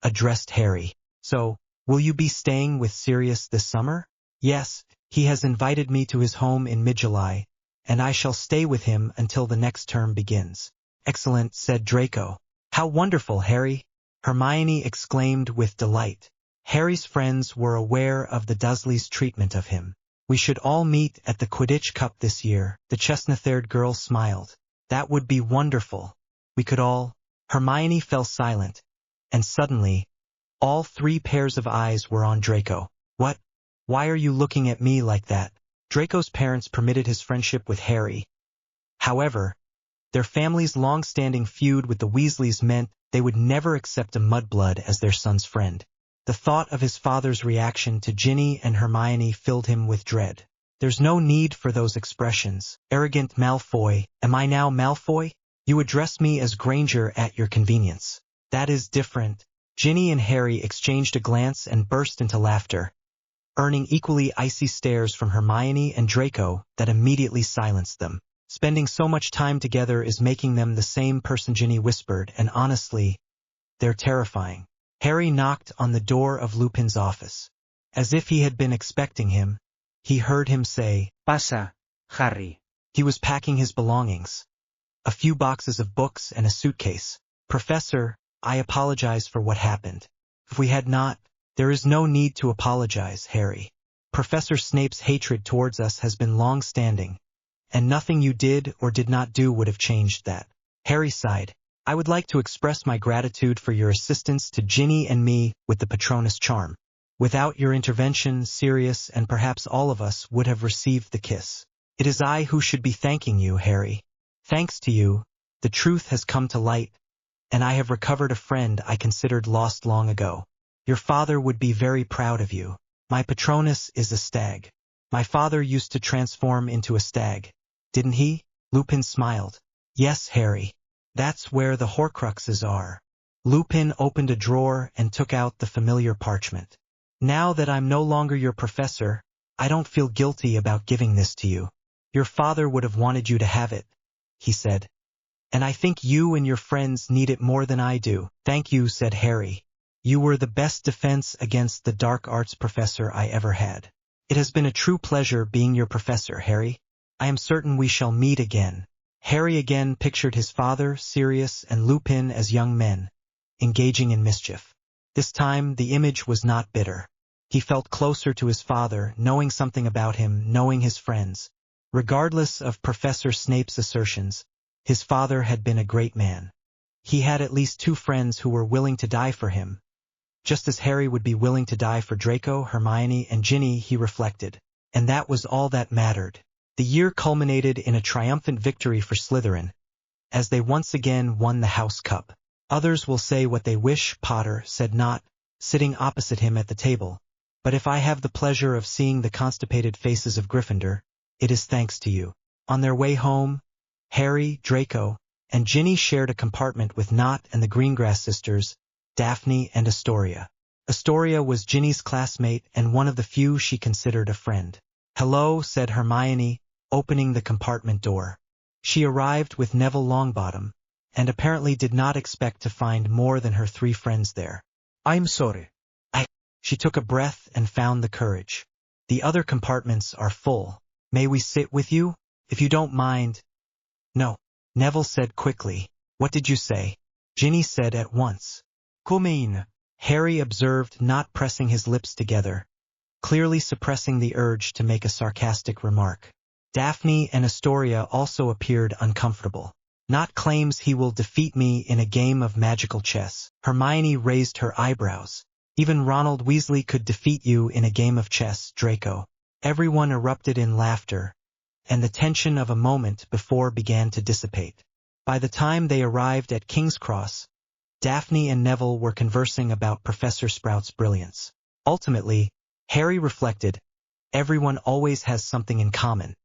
addressed Harry. So, will you be staying with Sirius this summer? Yes, he has invited me to his home in mid-July, and I shall stay with him until the next term begins." "Excellent," said Draco. "How wonderful, Harry!" Hermione exclaimed with delight. Harry's friends were aware of the Dursleys' treatment of him. "We should all meet at the Quidditch Cup this year," the chestnut-haired girl smiled. "That would be wonderful. We could all—" Hermione fell silent, and suddenly, all three pairs of eyes were on Draco. "What? Why are you looking at me like that?" Draco's parents permitted his friendship with Harry. However, their family's long-standing feud with the Weasleys meant they would never accept a mudblood as their son's friend. The thought of his father's reaction to Ginny and Hermione filled him with dread. "There's no need for those expressions. Arrogant Malfoy, am I now Malfoy? You address me as Granger at your convenience. That is different." Ginny and Harry exchanged a glance and burst into laughter, earning equally icy stares from Hermione and Draco that immediately silenced them. "Spending so much time together is making them the same person," Ginny whispered, "and honestly, they're terrifying." Harry knocked on the door of Lupin's office. As if he had been expecting him, he heard him say, "Pasa, Harry." He was packing his belongings. A few boxes of books and a suitcase. "Professor, I apologize for what happened. If we had not—" "There is no need to apologize, Harry. Professor Snape's hatred towards us has been long-standing, and nothing you did or did not do would have changed that." Harry sighed. "I would like to express my gratitude for your assistance to Ginny and me with the Patronus charm. Without your intervention, Sirius and perhaps all of us would have received the kiss. It is I who should be thanking you, Harry. Thanks to you, the truth has come to light, and I have recovered a friend I considered lost long ago. Your father would be very proud of you. My Patronus is a stag. My father used to transform into a stag, didn't he?" Lupin smiled. "Yes, Harry. That's where the Horcruxes are." Lupin opened a drawer and took out the familiar parchment. "Now that I'm no longer your professor, I don't feel guilty about giving this to you. Your father would have wanted you to have it," he said. "And I think you and your friends need it more than I do." "Thank you," said Harry. "You were the best defense against the dark arts professor I ever had. It has been a true pleasure being your professor, Harry. I am certain we shall meet again." Harry again pictured his father, Sirius, and Lupin as young men, engaging in mischief. This time the image was not bitter. He felt closer to his father, knowing something about him, knowing his friends. Regardless of Professor Snape's assertions, his father had been a great man. He had at least two friends who were willing to die for him, just as Harry would be willing to die for Draco, Hermione, and Ginny, he reflected. And that was all that mattered. The year culminated in a triumphant victory for Slytherin, as they once again won the House Cup. "Others will say what they wish," Potter said, not sitting opposite him at the table. "But if I have the pleasure of seeing the constipated faces of Gryffindor, it is thanks to you." On their way home, Harry, Draco, and Ginny shared a compartment with Nott and the Greengrass sisters, Daphne and Astoria. Astoria was Ginny's classmate and one of the few she considered a friend. "Hello," said Hermione, opening the compartment door. She arrived with Neville Longbottom, and apparently did not expect to find more than her three friends there. "I'm sorry." She took a breath and found the courage. "The other compartments are full. May we sit with you? If you don't mind." "No," Neville said quickly. "What did you say?" Ginny said at once. "Come in." Harry observed, not pressing his lips together, clearly suppressing the urge to make a sarcastic remark. Daphne and Astoria also appeared uncomfortable. "Nott claims he will defeat me in a game of magical chess." Hermione raised her eyebrows. "Even Ronald Weasley could defeat you in a game of chess, Draco." Everyone erupted in laughter, and the tension of a moment before began to dissipate. By the time they arrived at King's Cross, Daphne and Neville were conversing about Professor Sprout's brilliance. Ultimately, Harry reflected, everyone always has something in common.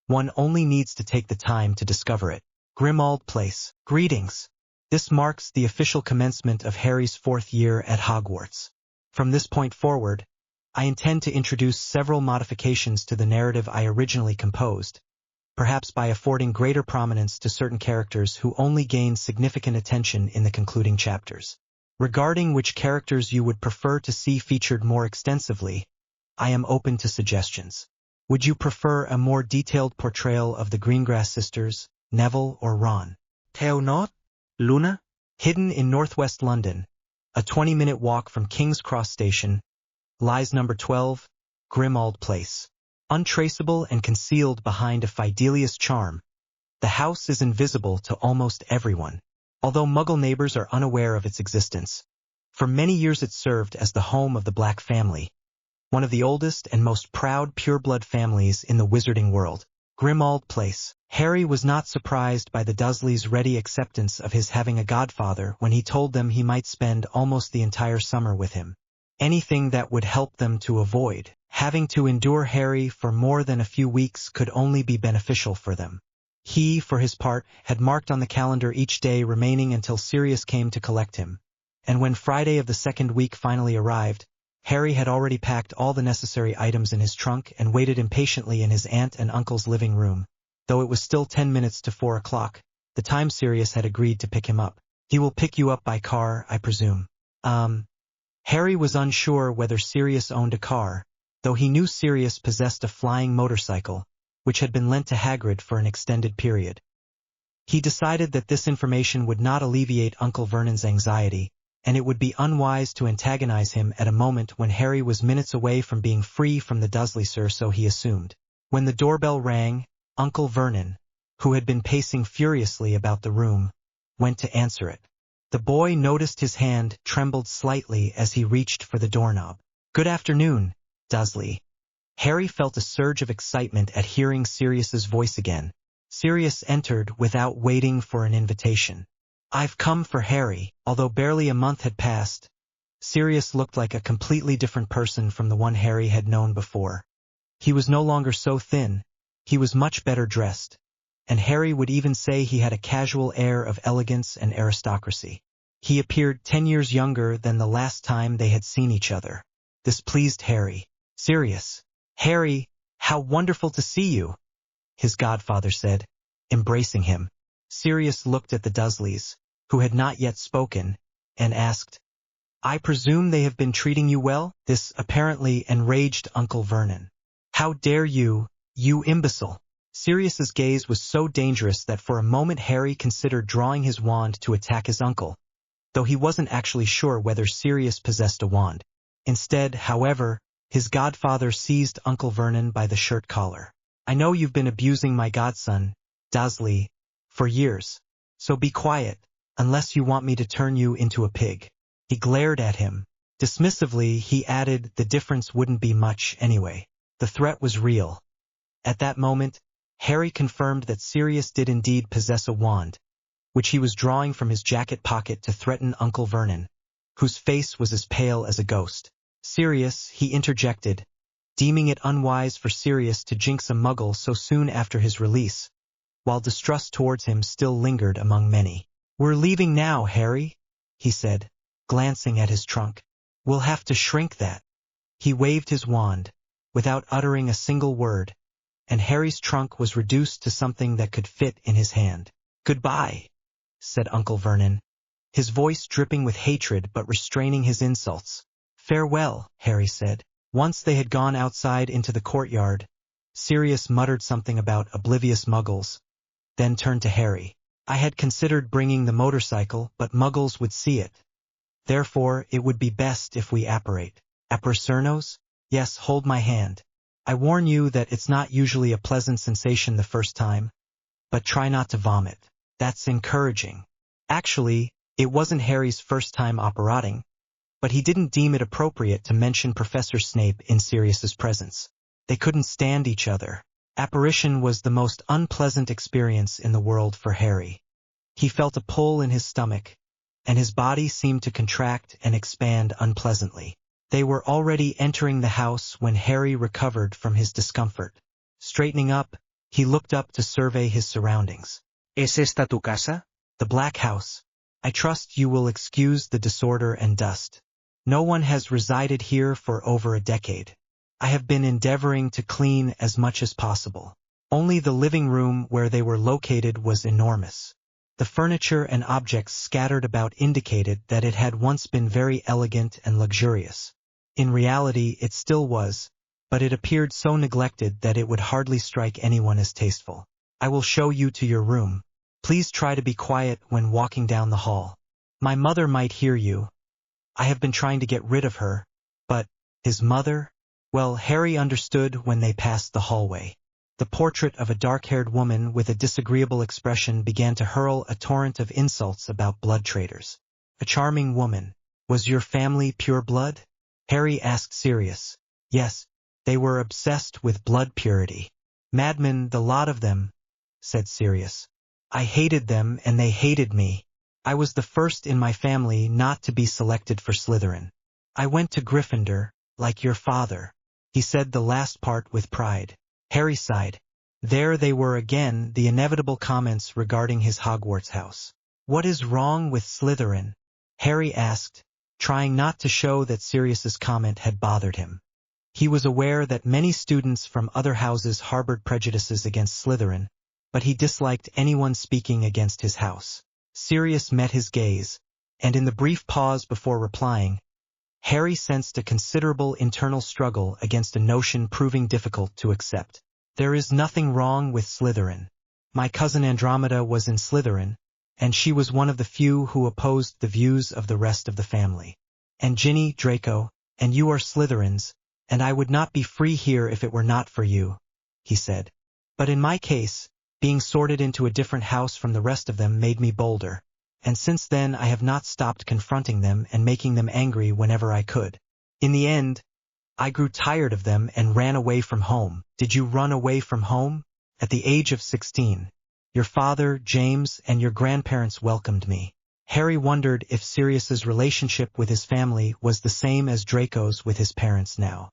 One only needs to take the time to discover it. Grimmauld Place. Greetings. This marks the official commencement of Harry's 4th year at Hogwarts. From this point forward, I intend to introduce several modifications to the narrative I originally composed, perhaps by affording greater prominence to certain characters who only gain significant attention in the concluding chapters. Regarding which characters you would prefer to see featured more extensively, I am open to suggestions. Would you prefer a more detailed portrayal of the Greengrass sisters, Neville or Ron? Theo not? Luna? Hidden in northwest London, a 20-minute walk from King's Cross Station, lies number 12, Grimmauld Place. Untraceable and concealed behind a Fidelius charm, the house is invisible to almost everyone, although Muggle neighbors are unaware of its existence. For many years it served as the home of the Black family, one of the oldest and most proud pureblood families in the wizarding world. Grimmauld Place. Harry was not surprised by the Dursleys' ready acceptance of his having a godfather when he told them he might spend almost the entire summer with him. Anything that would help them to avoid having to endure Harry for more than a few weeks could only be beneficial for them. He, for his part, had marked on the calendar each day remaining until Sirius came to collect him, and when Friday of the second week finally arrived, Harry had already packed all the necessary items in his trunk and waited impatiently in his aunt and uncle's living room, though it was still 10 minutes to 4 o'clock, the time Sirius had agreed to pick him up. He will pick you up by car, I presume. Harry was unsure whether Sirius owned a car, though he knew Sirius possessed a flying motorcycle, which had been lent to Hagrid for an extended period. He decided that this information would not alleviate Uncle Vernon's anxiety, and it would be unwise to antagonize him at a moment when Harry was minutes away from being free from the Dursleys, so he assumed. When the doorbell rang, Uncle Vernon, who had been pacing furiously about the room, went to answer it. The boy noticed his hand trembled slightly as he reached for the doorknob. "Good afternoon, Dursley." Harry felt a surge of excitement at hearing Sirius's voice again. Sirius entered without waiting for an invitation. "I've come for Harry." Although barely a month had passed, Sirius looked like a completely different person from the one Harry had known before. He was no longer so thin, he was much better dressed, and Harry would even say he had a casual air of elegance and aristocracy. He appeared 10 years younger than the last time they had seen each other. This pleased Harry. "Sirius." "Harry, how wonderful to see you," his godfather said, embracing him. Sirius looked at the Dursleys, who had not yet spoken, and asked, "I presume they have been treating you well?" This apparently enraged Uncle Vernon. "How dare you, you imbecile!" Sirius's gaze was so dangerous that for a moment Harry considered drawing his wand to attack his uncle, though he wasn't actually sure whether Sirius possessed a wand. Instead, however, his godfather seized Uncle Vernon by the shirt collar. "I know you've been abusing my godson, Dursley, for years, so be quiet, unless you want me to turn you into a pig." He glared at him. Dismissively, he added the difference wouldn't be much anyway. The threat was real. At that moment, Harry confirmed that Sirius did indeed possess a wand, which he was drawing from his jacket pocket to threaten Uncle Vernon, whose face was as pale as a ghost. "Sirius," he interjected, deeming it unwise for Sirius to jinx a Muggle so soon after his release, while distrust towards him still lingered among many. "We're leaving now, Harry," he said, glancing at his trunk. "We'll have to shrink that." He waved his wand, without uttering a single word, and Harry's trunk was reduced to something that could fit in his hand. "Goodbye," said Uncle Vernon, his voice dripping with hatred but restraining his insults. "Farewell," Harry said. Once they had gone outside into the courtyard, Sirius muttered something about oblivious Muggles, then turned to Harry. "I had considered bringing the motorcycle, but Muggles would see it. Therefore, it would be best if we apparate." "Apparcernos?" "Yes, hold my hand. I warn you that it's not usually a pleasant sensation the first time, but try not to vomit." "That's encouraging." Actually, it wasn't Harry's first time apparating, but he didn't deem it appropriate to mention Professor Snape in Sirius's presence. They couldn't stand each other. Apparition was the most unpleasant experience in the world for Harry. He felt a pull in his stomach, and his body seemed to contract and expand unpleasantly. They were already entering the house when Harry recovered from his discomfort. Straightening up, he looked up to survey his surroundings. ¿Es esta tu casa? "The Black House. I trust you will excuse the disorder and dust. No one has resided here for over a decade. I have been endeavoring to clean as much as possible." Only the living room where they were located was enormous. The furniture and objects scattered about indicated that it had once been very elegant and luxurious. In reality, it still was, but it appeared so neglected that it would hardly strike anyone as tasteful. I will show you to your room. Please try to be quiet when walking down the hall. My mother might hear you. I have been trying to get rid of her, but, his mother? Well, Harry understood when they passed the hallway. The portrait of a dark-haired woman with a disagreeable expression began to hurl a torrent of insults about blood traitors. A charming woman. Was your family pure blood? Harry asked Sirius. Yes, they were obsessed with blood purity. Madmen, the lot of them, said Sirius. I hated them and they hated me. I was the first in my family not to be selected for Slytherin. I went to Gryffindor, like your father. He said the last part with pride. Harry sighed. There they were again, the inevitable comments regarding his Hogwarts house. What is wrong with Slytherin? Harry asked, trying not to show that Sirius's comment had bothered him. He was aware that many students from other houses harbored prejudices against Slytherin, but he disliked anyone speaking against his house. Sirius met his gaze, and in the brief pause before replying, Harry sensed a considerable internal struggle against a notion proving difficult to accept. There is nothing wrong with Slytherin. My cousin Andromeda was in Slytherin, and she was one of the few who opposed the views of the rest of the family. And Ginny, Draco, and you are Slytherins, and I would not be free here if it were not for you, he said. But in my case, being sorted into a different house from the rest of them made me bolder, and since then I have not stopped confronting them and making them angry whenever I could. In the end, I grew tired of them and ran away from home. Did you run away from home? At the age of 16. Your father, James, and your grandparents welcomed me. Harry wondered if Sirius's relationship with his family was the same as Draco's with his parents now.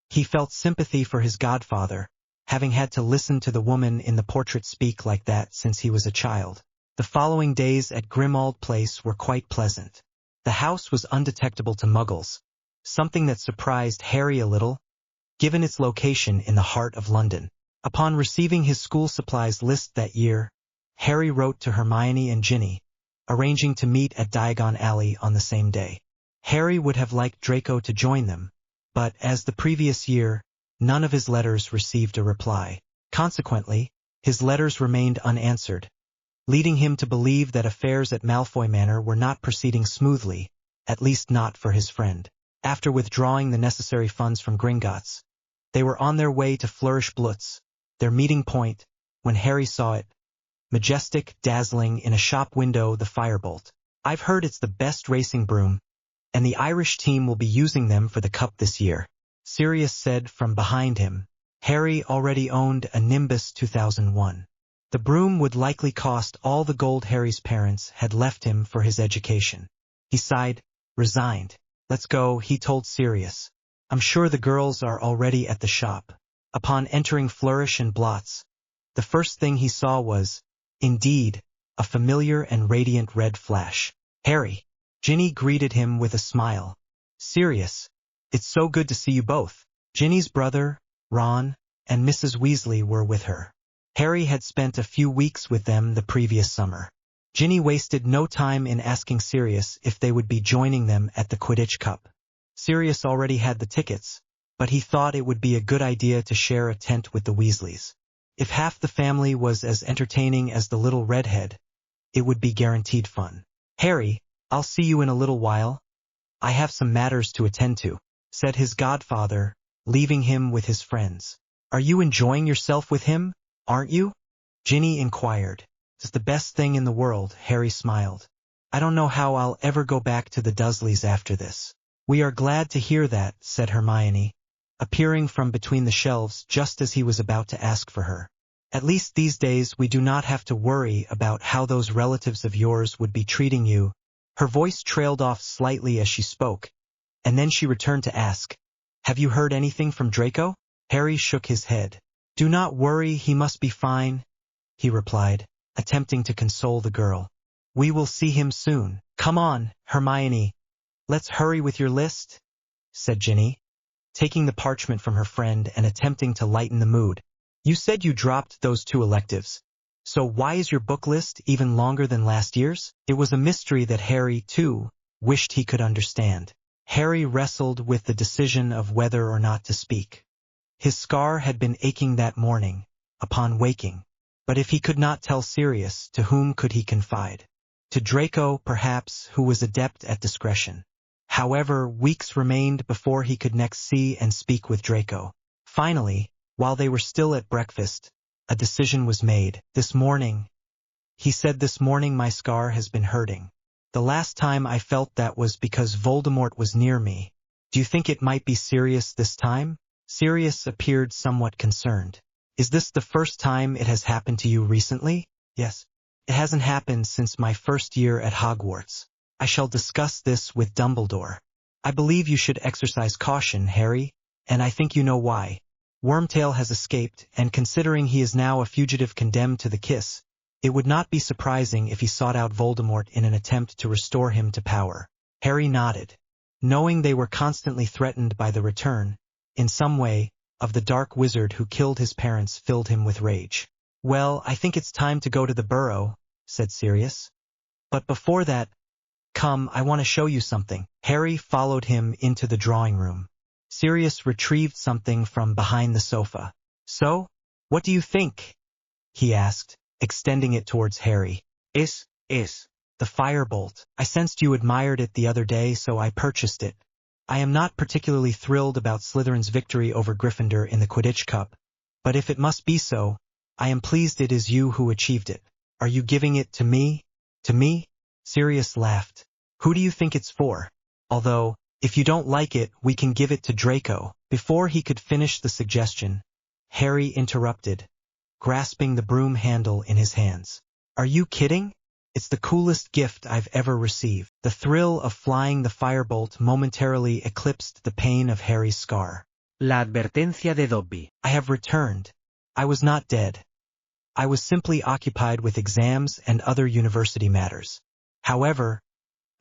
He felt sympathy for his godfather, having had to listen to the woman in the portrait speak like that since he was a child. The following days at Grimmauld Place were quite pleasant. The house was undetectable to Muggles, something that surprised Harry a little, given its location in the heart of London. Upon receiving his school supplies list that year, Harry wrote to Hermione and Ginny, arranging to meet at Diagon Alley on the same day. Harry would have liked Draco to join them, but as the previous year, none of his letters received a reply. Consequently, his letters remained unanswered, leading him to believe that affairs at Malfoy Manor were not proceeding smoothly, at least not for his friend. After withdrawing the necessary funds from Gringotts, they were on their way to Flourish Blutz, their meeting point, when Harry saw it, majestic, dazzling, in a shop window, the Firebolt. I've heard it's the best racing broom, and the Irish team will be using them for the Cup this year, Sirius said from behind him. Harry already owned a Nimbus 2001. The broom would likely cost all the gold Harry's parents had left him for his education. He sighed, resigned. Let's go, he told Sirius. I'm sure the girls are already at the shop. Upon entering Flourish and Blotz, the first thing he saw was, indeed, a familiar and radiant red flash. Harry. Ginny greeted him with a smile. Sirius, it's so good to see you both. Ginny's brother, Ron, and Mrs. Weasley were with her. Harry had spent a few weeks with them the previous summer. Ginny wasted no time in asking Sirius if they would be joining them at the Quidditch Cup. Sirius already had the tickets, but he thought it would be a good idea to share a tent with the Weasleys. If half the family was as entertaining as the little redhead, it would be guaranteed fun. Harry, I'll see you in a little while. I have some matters to attend to, said his godfather, leaving him with his friends. Are you enjoying yourself with him, aren't you? Ginny inquired. It's the best thing in the world, Harry smiled. I don't know how I'll ever go back to the Dursleys after this. We are glad to hear that, said Hermione, appearing from between the shelves just as he was about to ask for her. At least these days we do not have to worry about how those relatives of yours would be treating you. Her voice trailed off slightly as she spoke, and then she returned to ask, have you heard anything from Draco? Harry shook his head. Do not worry, he must be fine, he replied, attempting to console the girl. We will see him soon. Come on, Hermione. Let's hurry with your list, said Ginny, taking the parchment from her friend and attempting to lighten the mood. You said you dropped those 2 electives. So why is your book list even longer than last year's? It was a mystery that Harry, too, wished he could understand. Harry wrestled with the decision of whether or not to speak. His scar had been aching that morning, upon waking. But if he could not tell Sirius, to whom could he confide? To Draco, perhaps, who was adept at discretion. However, weeks remained before he could next see and speak with Draco. Finally, while they were still at breakfast, a decision was made. This morning, he said, this morning my scar has been hurting. The last time I felt that was because Voldemort was near me. Do you think it might be Sirius this time? Sirius appeared somewhat concerned. Is this the first time it has happened to you recently? Yes. It hasn't happened since my first year at Hogwarts. I shall discuss this with Dumbledore. I believe you should exercise caution, Harry, and I think you know why. Wormtail has escaped, and considering he is now a fugitive condemned to the kiss, it would not be surprising if he sought out Voldemort in an attempt to restore him to power. Harry nodded. Knowing they were constantly threatened by the return, in some way, of the dark wizard who killed his parents filled him with rage. Well, I think it's time to go to the burrow, said Sirius. But before that, come, I want to show you something. Harry followed him into the drawing room. Sirius retrieved something from behind the sofa. So, what do you think? He asked, extending it towards Harry. Is the firebolt. I sensed you admired it the other day, so I purchased it. I am not particularly thrilled about Slytherin's victory over Gryffindor in the Quidditch Cup, but if it must be so, I am pleased it is you who achieved it. Are you giving it to me? To me? Sirius laughed. Who do you think it's for? Although, if you don't like it, we can give it to Draco. Before he could finish the suggestion, Harry interrupted, grasping the broom handle in his hands. Are you kidding? It's the coolest gift I've ever received. The thrill of flying the firebolt momentarily eclipsed the pain of Harry's scar. La advertencia de Dobby. I have returned. I was not dead. I was simply occupied with exams and other university matters. However,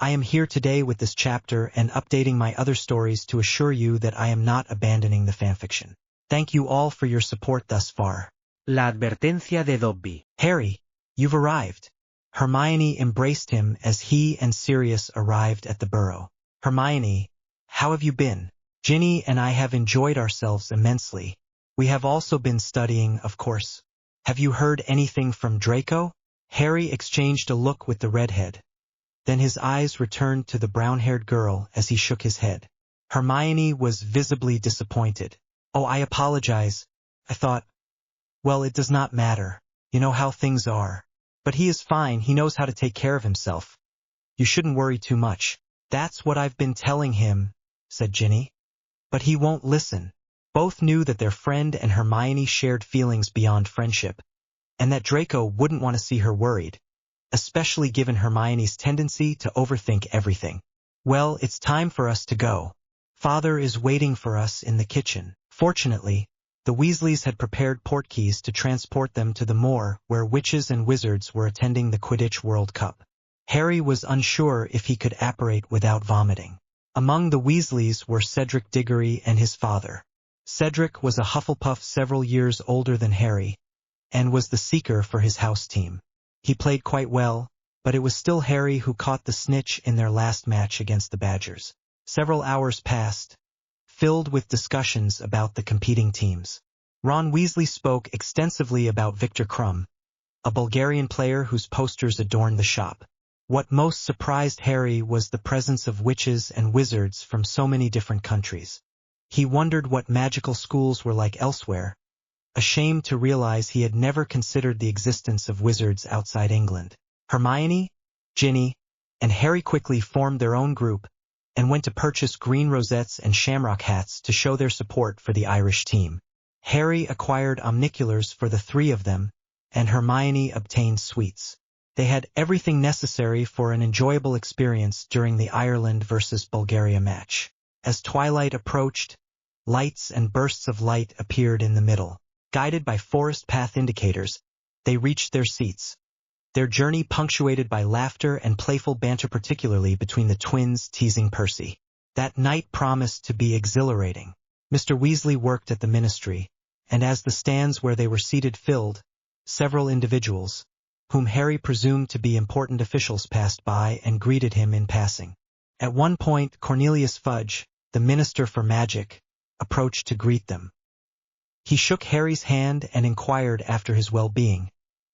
I am here today with this chapter and updating my other stories to assure you that I am not abandoning the fanfiction. Thank you all for your support thus far. La advertencia de Dobby. Harry, you've arrived. Hermione embraced him as he and Sirius arrived at the burrow. Hermione, how have you been? Ginny and I have enjoyed ourselves immensely. We have also been studying, of course. Have you heard anything from Draco? Harry exchanged a look with the redhead. Then his eyes returned to the brown-haired girl as he shook his head. Hermione was visibly disappointed. Oh, I apologize. I thought, well, it does not matter. You know how things are. But he is fine, he knows how to take care of himself. You shouldn't worry too much. That's what I've been telling him, said Ginny. But he won't listen. Both knew that their friend and Hermione shared feelings beyond friendship, and that Draco wouldn't want to see her worried, especially given Hermione's tendency to overthink everything. Well, it's time for us to go. Father is waiting for us in the kitchen. Fortunately, the Weasleys had prepared portkeys to transport them to the moor where witches and wizards were attending the Quidditch World Cup. Harry was unsure if he could apparate without vomiting. Among the Weasleys were Cedric Diggory and his father. Cedric was a Hufflepuff several years older than Harry, and was the seeker for his house team. He played quite well, but it was still Harry who caught the snitch in their last match against the Badgers. Several hours passed, filled with discussions about the competing teams. Ron Weasley spoke extensively about Victor Krum, a Bulgarian player whose posters adorned the shop. What most surprised Harry was the presence of witches and wizards from so many different countries. He wondered what magical schools were like elsewhere, ashamed to realize he had never considered the existence of wizards outside England. Hermione, Ginny, and Harry quickly formed their own group and went to purchase green rosettes and shamrock hats to show their support for the Irish team. Harry acquired omniculars for the three of them, and Hermione obtained sweets. They had everything necessary for an enjoyable experience during the Ireland versus Bulgaria match. As twilight approached, lights and bursts of light appeared in the middle. Guided by forest path indicators, they reached their seats. Their journey punctuated by laughter and playful banter, particularly between the twins teasing Percy. That night promised to be exhilarating. Mr. Weasley worked at the ministry, and as the stands where they were seated filled, several individuals, whom Harry presumed to be important officials, passed by and greeted him in passing. At one point, Cornelius Fudge, the Minister for Magic, approached to greet them. He shook Harry's hand and inquired after his well-being,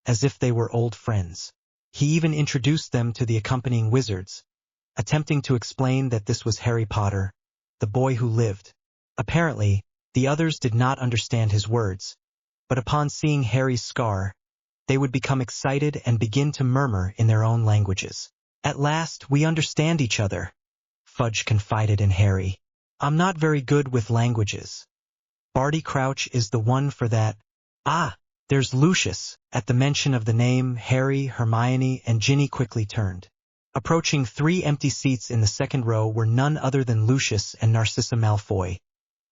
as if they were old friends. He even introduced them to the accompanying wizards, attempting to explain that this was Harry Potter, the boy who lived. Apparently, the others did not understand his words, but upon seeing Harry's scar, they would become excited and begin to murmur in their own languages. "At last, we understand each other," Fudge confided in Harry. "I'm not very good with languages. Barty Crouch is the one for that. Ah, there's Lucius." At the mention of the name, Harry, Hermione, and Ginny quickly turned. Approaching 3 empty seats in the second row were none other than Lucius and Narcissa Malfoy,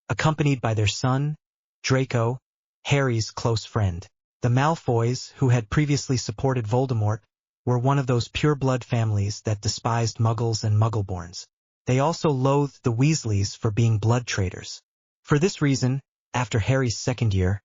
accompanied by their son, Draco, Harry's close friend. The Malfoys, who had previously supported Voldemort, were one of those pure-blood families that despised Muggles and Muggleborns. They also loathed the Weasleys for being blood traitors. For this reason, after Harry's second year,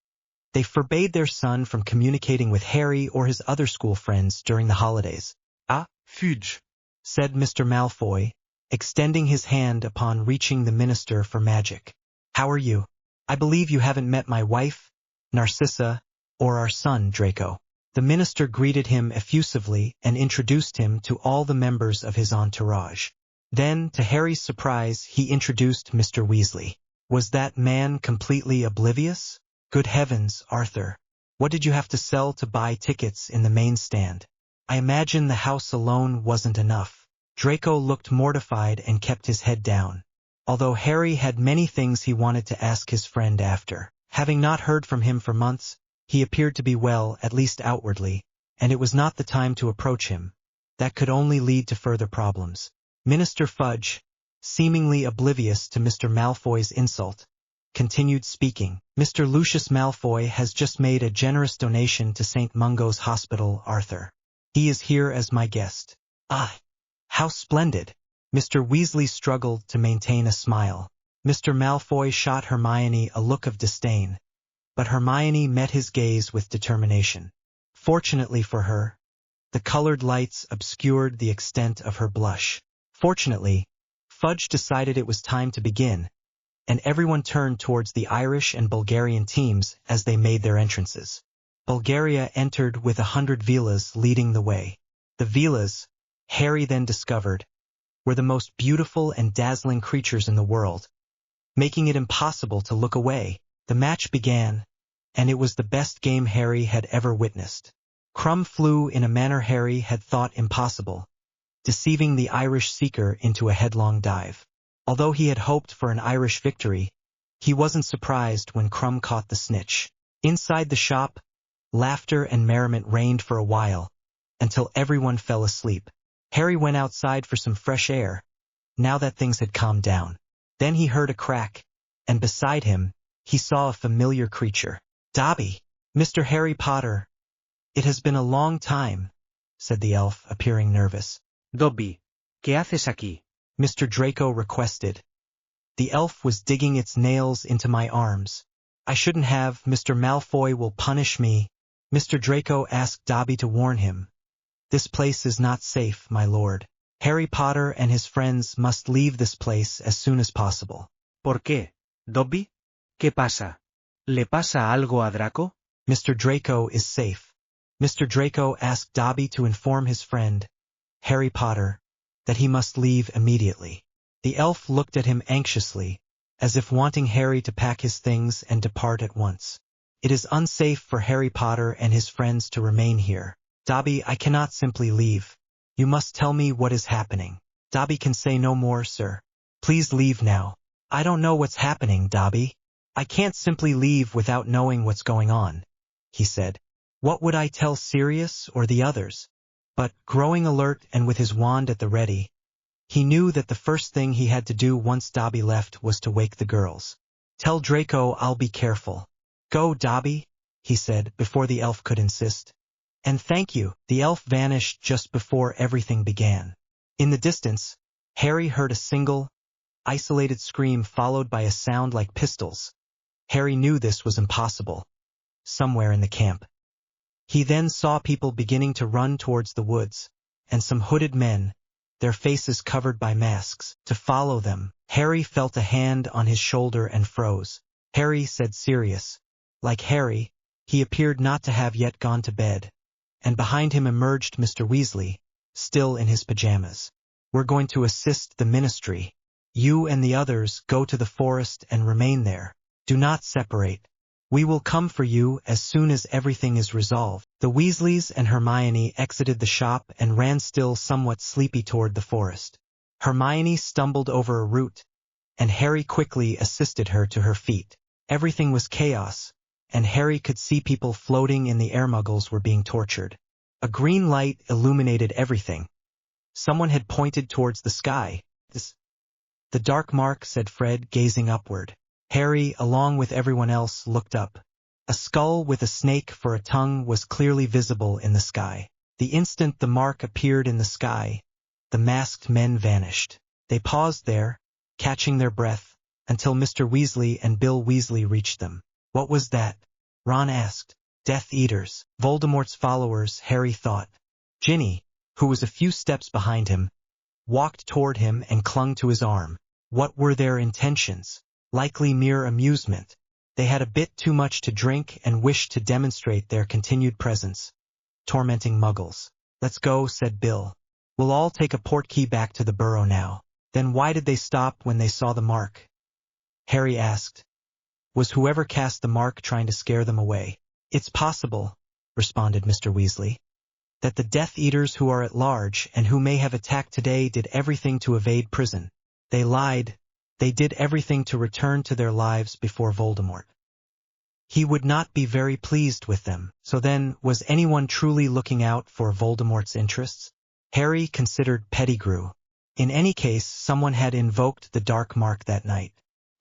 they forbade their son from communicating with Harry or his other school friends during the holidays. Ah, Fudge, said Mr. Malfoy, extending his hand upon reaching the Minister for Magic. "How are you? I believe you haven't met my wife, Narcissa, or our son, Draco." The Minister greeted him effusively and introduced him to all the members of his entourage. Then, to Harry's surprise, he introduced Mr. Weasley. Was that man completely oblivious? Good heavens, Arthur. What did you have to sell to buy tickets in the main stand? I imagine the house alone wasn't enough. Draco looked mortified and kept his head down, although Harry had many things he wanted to ask his friend after. Having not heard from him for months, he appeared to be well, at least outwardly, and it was not the time to approach him. That could only lead to further problems. Minister Fudge, seemingly oblivious to Mr. Malfoy's insult, continued speaking. "Mr. Lucius Malfoy has just made a generous donation to St. Mungo's Hospital, Arthur. He is here as my guest." "Ah, how splendid!" Mr. Weasley struggled to maintain a smile. Mr. Malfoy shot Hermione a look of disdain, but Hermione met his gaze with determination. Fortunately for her, the colored lights obscured the extent of her blush. Fortunately, Fudge decided it was time to begin, and everyone turned towards the Irish and Bulgarian teams as they made their entrances. Bulgaria entered with 100 Velas leading the way. The Velas, Harry then discovered, were the most beautiful and dazzling creatures in the world, making it impossible to look away. The match began, and it was the best game Harry had ever witnessed. Crumb flew in a manner Harry had thought impossible, deceiving the Irish seeker into a headlong dive. Although he had hoped for an Irish victory, he wasn't surprised when Crumb caught the snitch. Inside the shop, laughter and merriment reigned for a while, until everyone fell asleep. Harry went outside for some fresh air, now that things had calmed down. Then he heard a crack, and beside him, he saw a familiar creature. "Dobby, Mr. Harry Potter." "It has been a long time," said the elf, appearing nervous. Dobby, ¿qué haces aquí? Mr. Draco requested. The elf was digging its nails into my arms. "I shouldn't have. Mr. Malfoy will punish me." Mr. Draco asked Dobby to warn him. "This place is not safe, my lord. Harry Potter and his friends must leave this place as soon as possible." ¿Por qué, Dobby? ¿Qué pasa? ¿Le pasa algo a Draco? Mr. Draco is safe. Mr. Draco asked Dobby to inform his friend, Harry Potter, that he must leave immediately. The elf looked at him anxiously, as if wanting Harry to pack his things and depart at once. "It is unsafe for Harry Potter and his friends to remain here. Dobby, I cannot simply leave. You must tell me what is happening." "Dobby can say no more, sir. Please leave now." "I don't know what's happening, Dobby. I can't simply leave without knowing what's going on," he said. "What would I tell Sirius or the others?" But, growing alert and with his wand at the ready, he knew that the first thing he had to do once Dobby left was to wake the girls. "Tell Draco I'll be careful." "Go, Dobby," he said, before the elf could insist. "And thank you." The elf vanished just before everything began. In the distance, Harry heard a single, isolated scream followed by a sound like pistols. Harry knew this was impossible. Somewhere in the camp. He then saw people beginning to run towards the woods, and some hooded men, their faces covered by masks, to follow them. Harry felt a hand on his shoulder and froze. "Harry," said Sirius, Like Harry, he appeared not to have yet gone to bed, and behind him emerged Mr. Weasley, still in his pajamas. "We're going to assist the ministry. You and the others go to the forest and remain there. Do not separate. We will come for you as soon as everything is resolved." The Weasleys and Hermione exited the shop and ran still somewhat sleepy toward the forest. Hermione stumbled over a root, and Harry quickly assisted her to her feet. Everything was chaos, and Harry could see people floating in the air. Muggles were being tortured. A green light illuminated everything. Someone had pointed towards the sky. "The dark mark," said Fred, gazing upward. Harry, along with everyone else, looked up. A skull with a snake for a tongue was clearly visible in the sky. The instant the mark appeared in the sky, the masked men vanished. They paused there, catching their breath, until Mr. Weasley and Bill Weasley reached them. "What was that?" Ron asked. "Death Eaters. Voldemort's followers," Harry thought. Ginny, who was a few steps behind him, walked toward him and clung to his arm. What were their intentions? Likely mere amusement. They had a bit too much to drink and wished to demonstrate their continued presence, tormenting Muggles. "Let's go," said Bill. "We'll all take a portkey back to the burrow now." "Then why did they stop when they saw the mark?" Harry asked. "Was whoever cast the mark trying to scare them away?" "It's possible," responded Mr. Weasley, "that the Death Eaters who are at large and who may have attacked today did everything to evade prison. They lied. They did everything to return to their lives before Voldemort. He would not be very pleased with them. So then, was anyone truly looking out for Voldemort's interests?" Harry considered Pettigrew. In any case, someone had invoked the dark mark that night,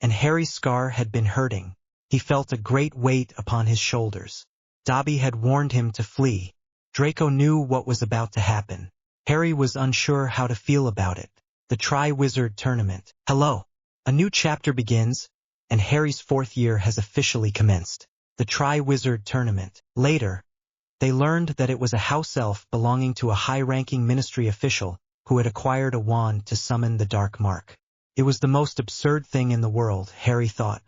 and Harry's scar had been hurting. He felt a great weight upon his shoulders. Dobby had warned him to flee. Draco knew what was about to happen. Harry was unsure how to feel about it. The Tri-Wizard Tournament. Hello. A new chapter begins, and Harry's 4th year has officially commenced. The Tri-Wizard Tournament. Later, they learned that it was a house elf belonging to a high-ranking ministry official who had acquired a wand to summon the dark mark. It was the most absurd thing in the world, Harry thought.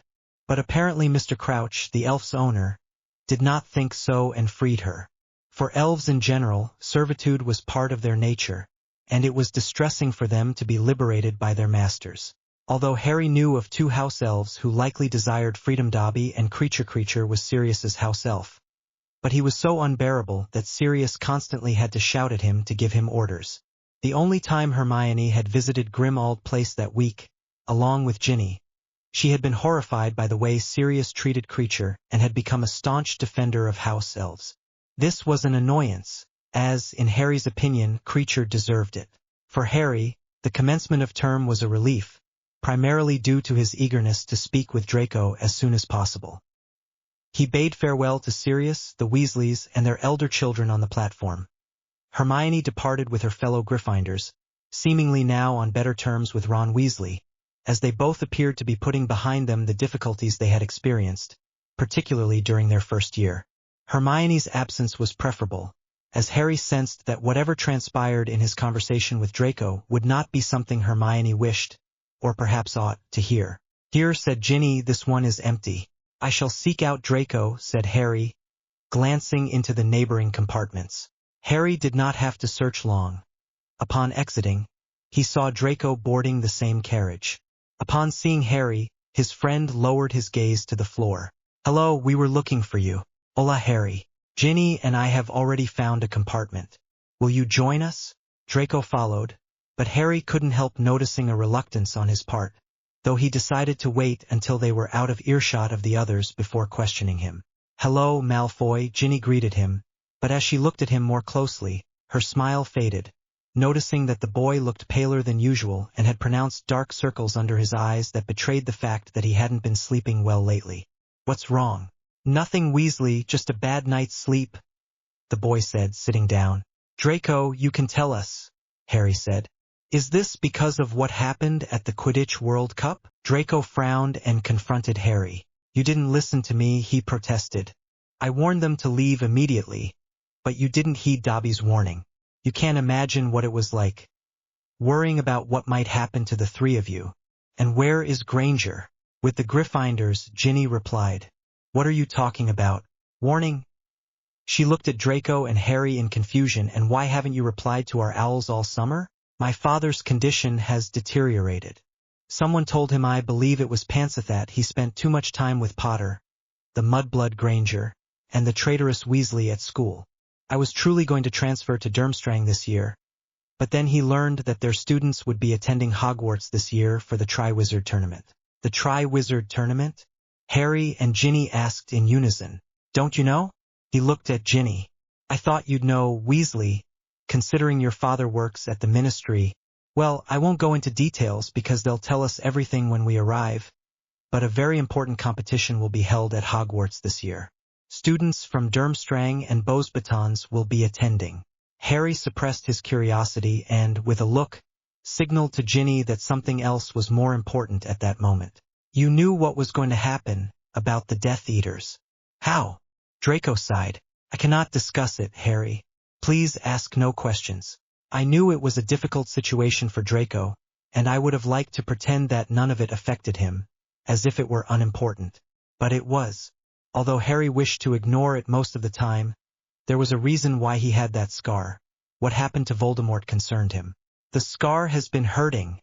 But apparently Mr. Crouch, the elf's owner, did not think so and freed her. For elves in general, servitude was part of their nature, and it was distressing for them to be liberated by their masters. Although Harry knew of 2 house elves who likely desired freedom, Dobby and Creature was Sirius's house elf. But he was so unbearable that Sirius constantly had to shout at him to give him orders. The only time Hermione had visited Grimmauld Place that week, along with Ginny, she had been horrified by the way Sirius treated Creature and had become a staunch defender of house elves. This was an annoyance, as, in Harry's opinion, Creature deserved it. For Harry, the commencement of term was a relief, primarily due to his eagerness to speak with Draco as soon as possible. He bade farewell to Sirius, the Weasleys, and their elder children on the platform. Hermione departed with her fellow Gryffindors, seemingly now on better terms with Ron Weasley, as they both appeared to be putting behind them the difficulties they had experienced, particularly during their first year. Hermione's absence was preferable, as Harry sensed that whatever transpired in his conversation with Draco would not be something Hermione wished, or perhaps ought, to hear. "Here," said Ginny, "this one is empty." "I shall seek out Draco," said Harry, glancing into the neighboring compartments. Harry did not have to search long. Upon exiting, he saw Draco boarding the same carriage. Upon seeing Harry, his friend lowered his gaze to the floor. "Hello, we were looking for you." "Hola, Harry. Ginny and I have already found a compartment. Will you join us?" Draco followed, but Harry couldn't help noticing a reluctance on his part, though he decided to wait until they were out of earshot of the others before questioning him. "Hello, Malfoy," Ginny greeted him, but as she looked at him more closely, her smile faded, noticing that the boy looked paler than usual and had pronounced dark circles under his eyes that betrayed the fact that he hadn't been sleeping well lately. "What's wrong?" "Nothing, Weasley, just a bad night's sleep," the boy said, sitting down. "Draco, you can tell us," Harry said. "Is this because of what happened at the Quidditch World Cup?" Draco frowned and confronted Harry. "You didn't listen to me," he protested. "I warned them to leave immediately, but you didn't heed Dobby's warning. You can't imagine what it was like, worrying about what might happen to the 3 of you. And where is Granger?" "With the Gryffindors," Ginny replied. What are you talking about? Warning? She looked at Draco and Harry in confusion. And why haven't you replied to our owls all summer? My father's condition has deteriorated. Someone told him, I believe it was Pansy, he spent too much time with Potter, the mudblood Granger, and the traitorous Weasley at school. I was truly going to transfer to Durmstrang this year, but then he learned that their students would be attending Hogwarts this year for the Triwizard Tournament. The Triwizard Tournament? Harry and Ginny asked in unison. Don't you know? He looked at Ginny. I thought you'd know, Weasley, considering your father works at the Ministry. Well, I won't go into details because they'll tell us everything when we arrive, but a very important competition will be held at Hogwarts this year. Students from Durmstrang and Beauxbatons will be attending. Harry suppressed his curiosity and, with a look, signaled to Ginny that something else was more important at that moment. You knew what was going to happen, about the Death Eaters. How? Draco sighed. I cannot discuss it, Harry. Please ask no questions. I knew it was a difficult situation for Draco, and I would have liked to pretend that none of it affected him, as if it were unimportant. But it was. Although Harry wished to ignore it most of the time, there was a reason why he had that scar. What happened to Voldemort concerned him. The scar has been hurting,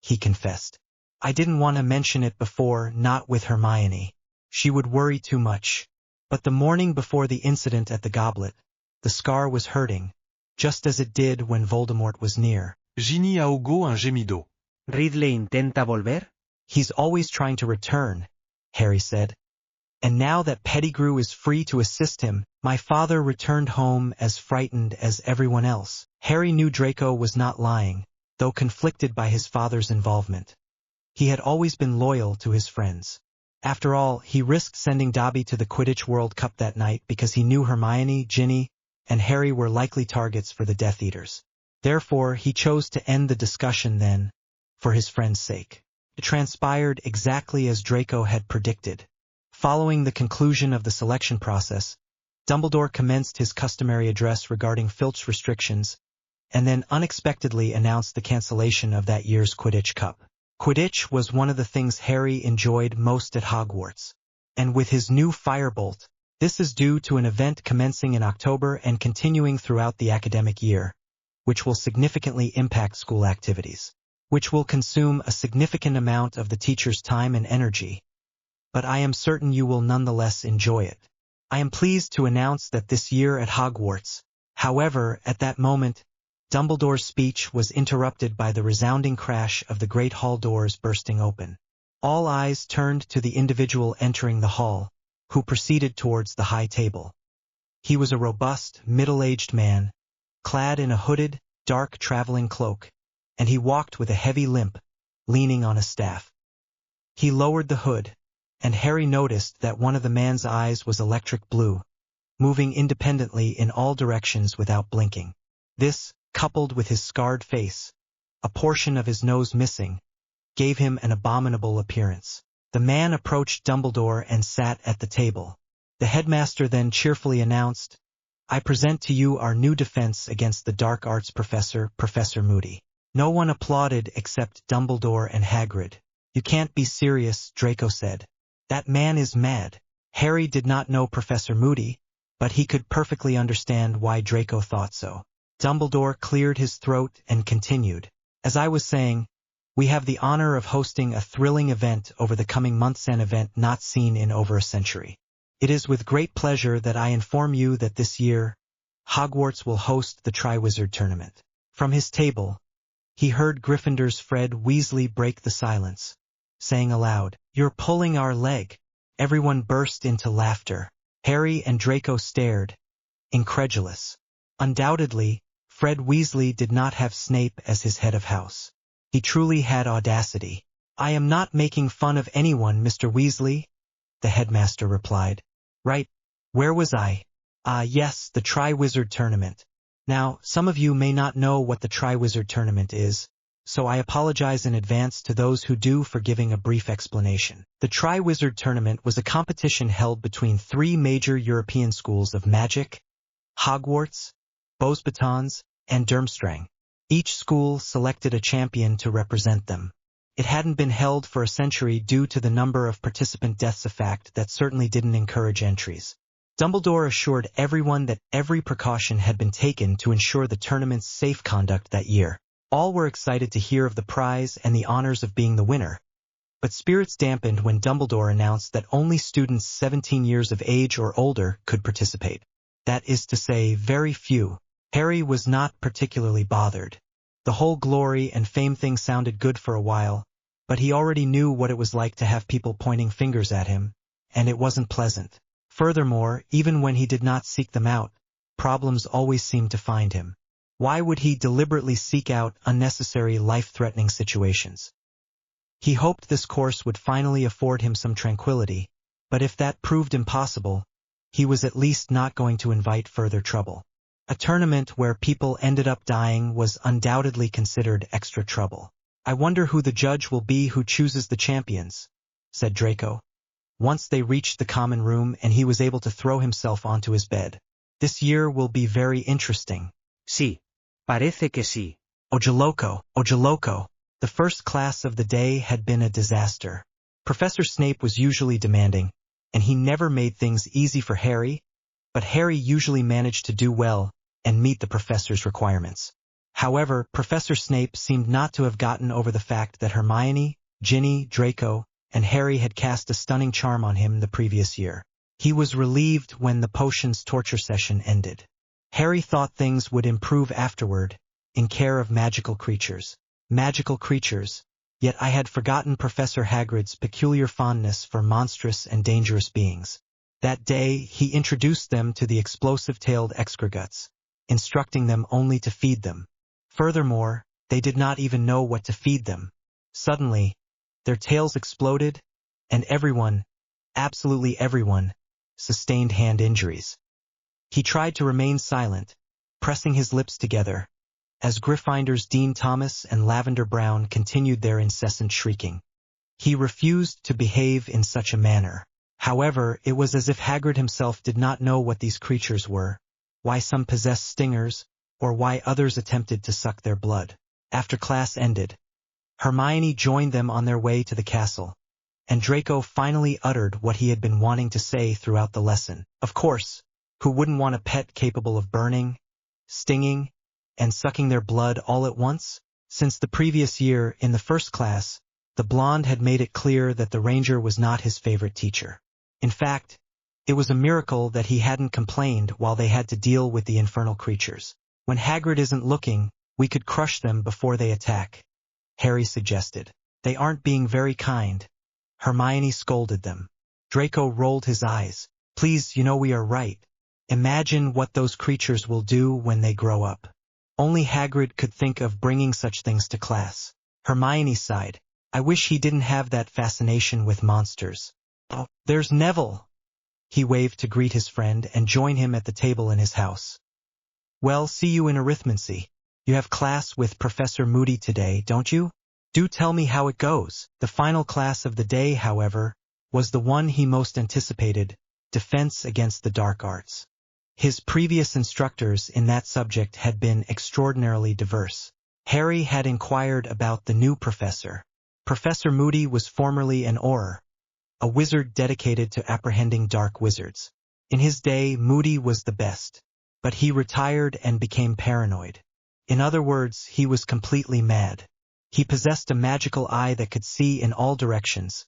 he confessed. I didn't want to mention it before, not with Hermione. She would worry too much. But the morning before the incident at the goblet, the scar was hurting, just as it did when Voldemort was near. Ginny ahogó un gemido. ¿Ridley intenta volver? He's always trying to return, Harry said. And now that Pettigrew is free to assist him, my father returned home as frightened as everyone else. Harry knew Draco was not lying, though conflicted by his father's involvement. He had always been loyal to his friends. After all, he risked sending Dobby to the Quidditch World Cup that night because he knew Hermione, Ginny, and Harry were likely targets for the Death Eaters. Therefore, he chose to end the discussion then, for his friend's sake. It transpired exactly as Draco had predicted. Following the conclusion of the selection process, Dumbledore commenced his customary address regarding Filch restrictions, and then unexpectedly announced the cancellation of that year's Quidditch Cup. Quidditch was one of the things Harry enjoyed most at Hogwarts, and with his new Firebolt, this is due to an event commencing in October and continuing throughout the academic year, which will significantly impact school activities, which will consume a significant amount of the teacher's time and energy. But I am certain you will nonetheless enjoy it. I am pleased to announce that this year at Hogwarts, however, at that moment, Dumbledore's speech was interrupted by the resounding crash of the great hall doors bursting open. All eyes turned to the individual entering the hall, who proceeded towards the high table. He was a robust, middle-aged man, clad in a hooded, dark traveling cloak, and he walked with a heavy limp, leaning on a staff. He lowered the hood, and Harry noticed that one of the man's eyes was electric blue, moving independently in all directions without blinking. This, coupled with his scarred face, a portion of his nose missing, gave him an abominable appearance. The man approached Dumbledore and sat at the table. The headmaster then cheerfully announced, I present to you our new defense against the dark arts professor, Professor Moody. No one applauded except Dumbledore and Hagrid. You can't be serious, Draco said. That man is mad. Harry did not know Professor Moody, but he could perfectly understand why Draco thought so. Dumbledore cleared his throat and continued. As I was saying, we have the honor of hosting a thrilling event over the coming months, an event not seen in over a century. It is with great pleasure that I inform you that this year, Hogwarts will host the Triwizard Tournament. From his table, he heard Gryffindor's Fred Weasley break the silence, saying aloud, You're pulling our leg. Everyone burst into laughter. Harry and Draco stared, incredulous. Undoubtedly, Fred Weasley did not have Snape as his head of house. He truly had audacity. I am not making fun of anyone, Mr. Weasley, the headmaster replied. Right, where was I? Yes, the Triwizard Tournament. Now, some of you may not know what the Triwizard Tournament is, so I apologize in advance to those who do for giving a brief explanation. The Triwizard Tournament was a competition held between 3 major European schools of magic, Hogwarts, Beauxbatons, and Durmstrang. Each school selected a champion to represent them. It hadn't been held for a century due to the number of participant deaths, a fact that certainly didn't encourage entries. Dumbledore assured everyone that every precaution had been taken to ensure the tournament's safe conduct that year. All were excited to hear of the prize and the honors of being the winner, but spirits dampened when Dumbledore announced that only students 17 years of age or older could participate. That is to say, very few. Harry was not particularly bothered. The whole glory and fame thing sounded good for a while, but he already knew what it was like to have people pointing fingers at him, and it wasn't pleasant. Furthermore, even when he did not seek them out, problems always seemed to find him. Why would he deliberately seek out unnecessary life-threatening situations? He hoped this course would finally afford him some tranquility, but if that proved impossible, he was at least not going to invite further trouble. A tournament where people ended up dying was undoubtedly considered extra trouble. "I wonder who the judge will be who chooses the champions," said Draco. Once they reached the common room and he was able to throw himself onto his bed. "This year will be very interesting." Sí, parece que sí. Oye loco. The first class of the day had been a disaster. Professor Snape was usually demanding, and he never made things easy for Harry, but Harry usually managed to do well and meet the professor's requirements. However, Professor Snape seemed not to have gotten over the fact that Hermione, Ginny, Draco, and Harry had cast a stunning charm on him the previous year. He was relieved when the potions torture session ended. Harry thought things would improve afterward, in care of magical creatures. Magical creatures, yet I had forgotten Professor Hagrid's peculiar fondness for monstrous and dangerous beings. That day, he introduced them to the explosive-tailed excreguts, instructing them only to feed them. Furthermore, they did not even know what to feed them. Suddenly, their tails exploded, and everyone, absolutely everyone, sustained hand injuries. He tried to remain silent, pressing his lips together, as Gryffindor's Dean Thomas and Lavender Brown continued their incessant shrieking. He refused to behave in such a manner. However, it was as if Hagrid himself did not know what these creatures were, why some possessed stingers, or why others attempted to suck their blood. After class ended, Hermione joined them on their way to the castle, and Draco finally uttered what he had been wanting to say throughout the lesson. Of course, who wouldn't want a pet capable of burning, stinging, and sucking their blood all at once? Since the previous year, in the first class, the blonde had made it clear that the ranger was not his favorite teacher. In fact, it was a miracle that he hadn't complained while they had to deal with the infernal creatures. "When Hagrid isn't looking, we could crush them before they attack," Harry suggested. "They aren't being very kind," Hermione scolded them. Draco rolled his eyes. "Please, you know we are right. Imagine what those creatures will do when they grow up." Only Hagrid could think of bringing such things to class. Hermione sighed. "I wish he didn't have that fascination with monsters." "Oh, there's Neville." He waved to greet his friend and join him at the table in his house. "Well, see you in arithmancy. You have class with Professor Moody today, don't you? Do tell me how it goes." The final class of the day, however, was the one he most anticipated, Defense Against the Dark Arts. His previous instructors in that subject had been extraordinarily diverse. Harry had inquired about the new professor. Professor Moody was formerly an Auror, a wizard dedicated to apprehending dark wizards. In his day, Moody was the best, but he retired and became paranoid. In other words, he was completely mad. He possessed a magical eye that could see in all directions,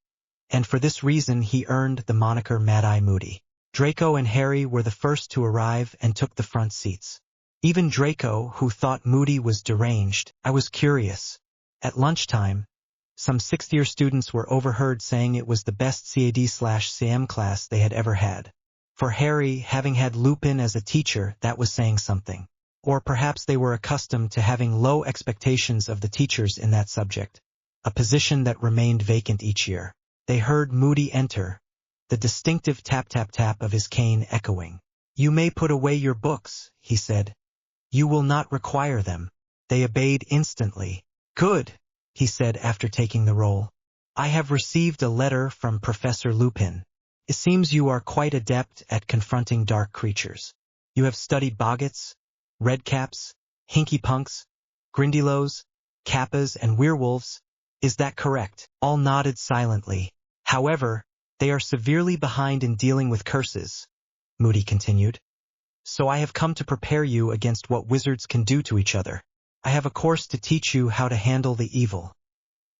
and for this reason he earned the moniker Mad-Eye Moody. Draco and Harry were the first to arrive and took the front seats. Even Draco, who thought Moody was deranged, I was curious. At lunchtime, some sixth-year students were overheard saying it was the best CAD/CM class they had ever had. For Harry, having had Lupin as a teacher, that was saying something. Or perhaps they were accustomed to having low expectations of the teachers in that subject, a position that remained vacant each year. They heard Moody enter, the distinctive tap-tap-tap of his cane echoing. "You may put away your books," he said. "You will not require them." They obeyed instantly. "Good," he said after taking the roll. "I have received a letter from Professor Lupin. It seems you are quite adept at confronting dark creatures. You have studied boggarts, redcaps, hinky-punks, grindylows, kappas, and werewolves. Is that correct? All nodded silently. However, they are severely behind in dealing with curses, Moody continued. So I have come to prepare you against what wizards can do to each other. I have a course to teach you how to handle the evil.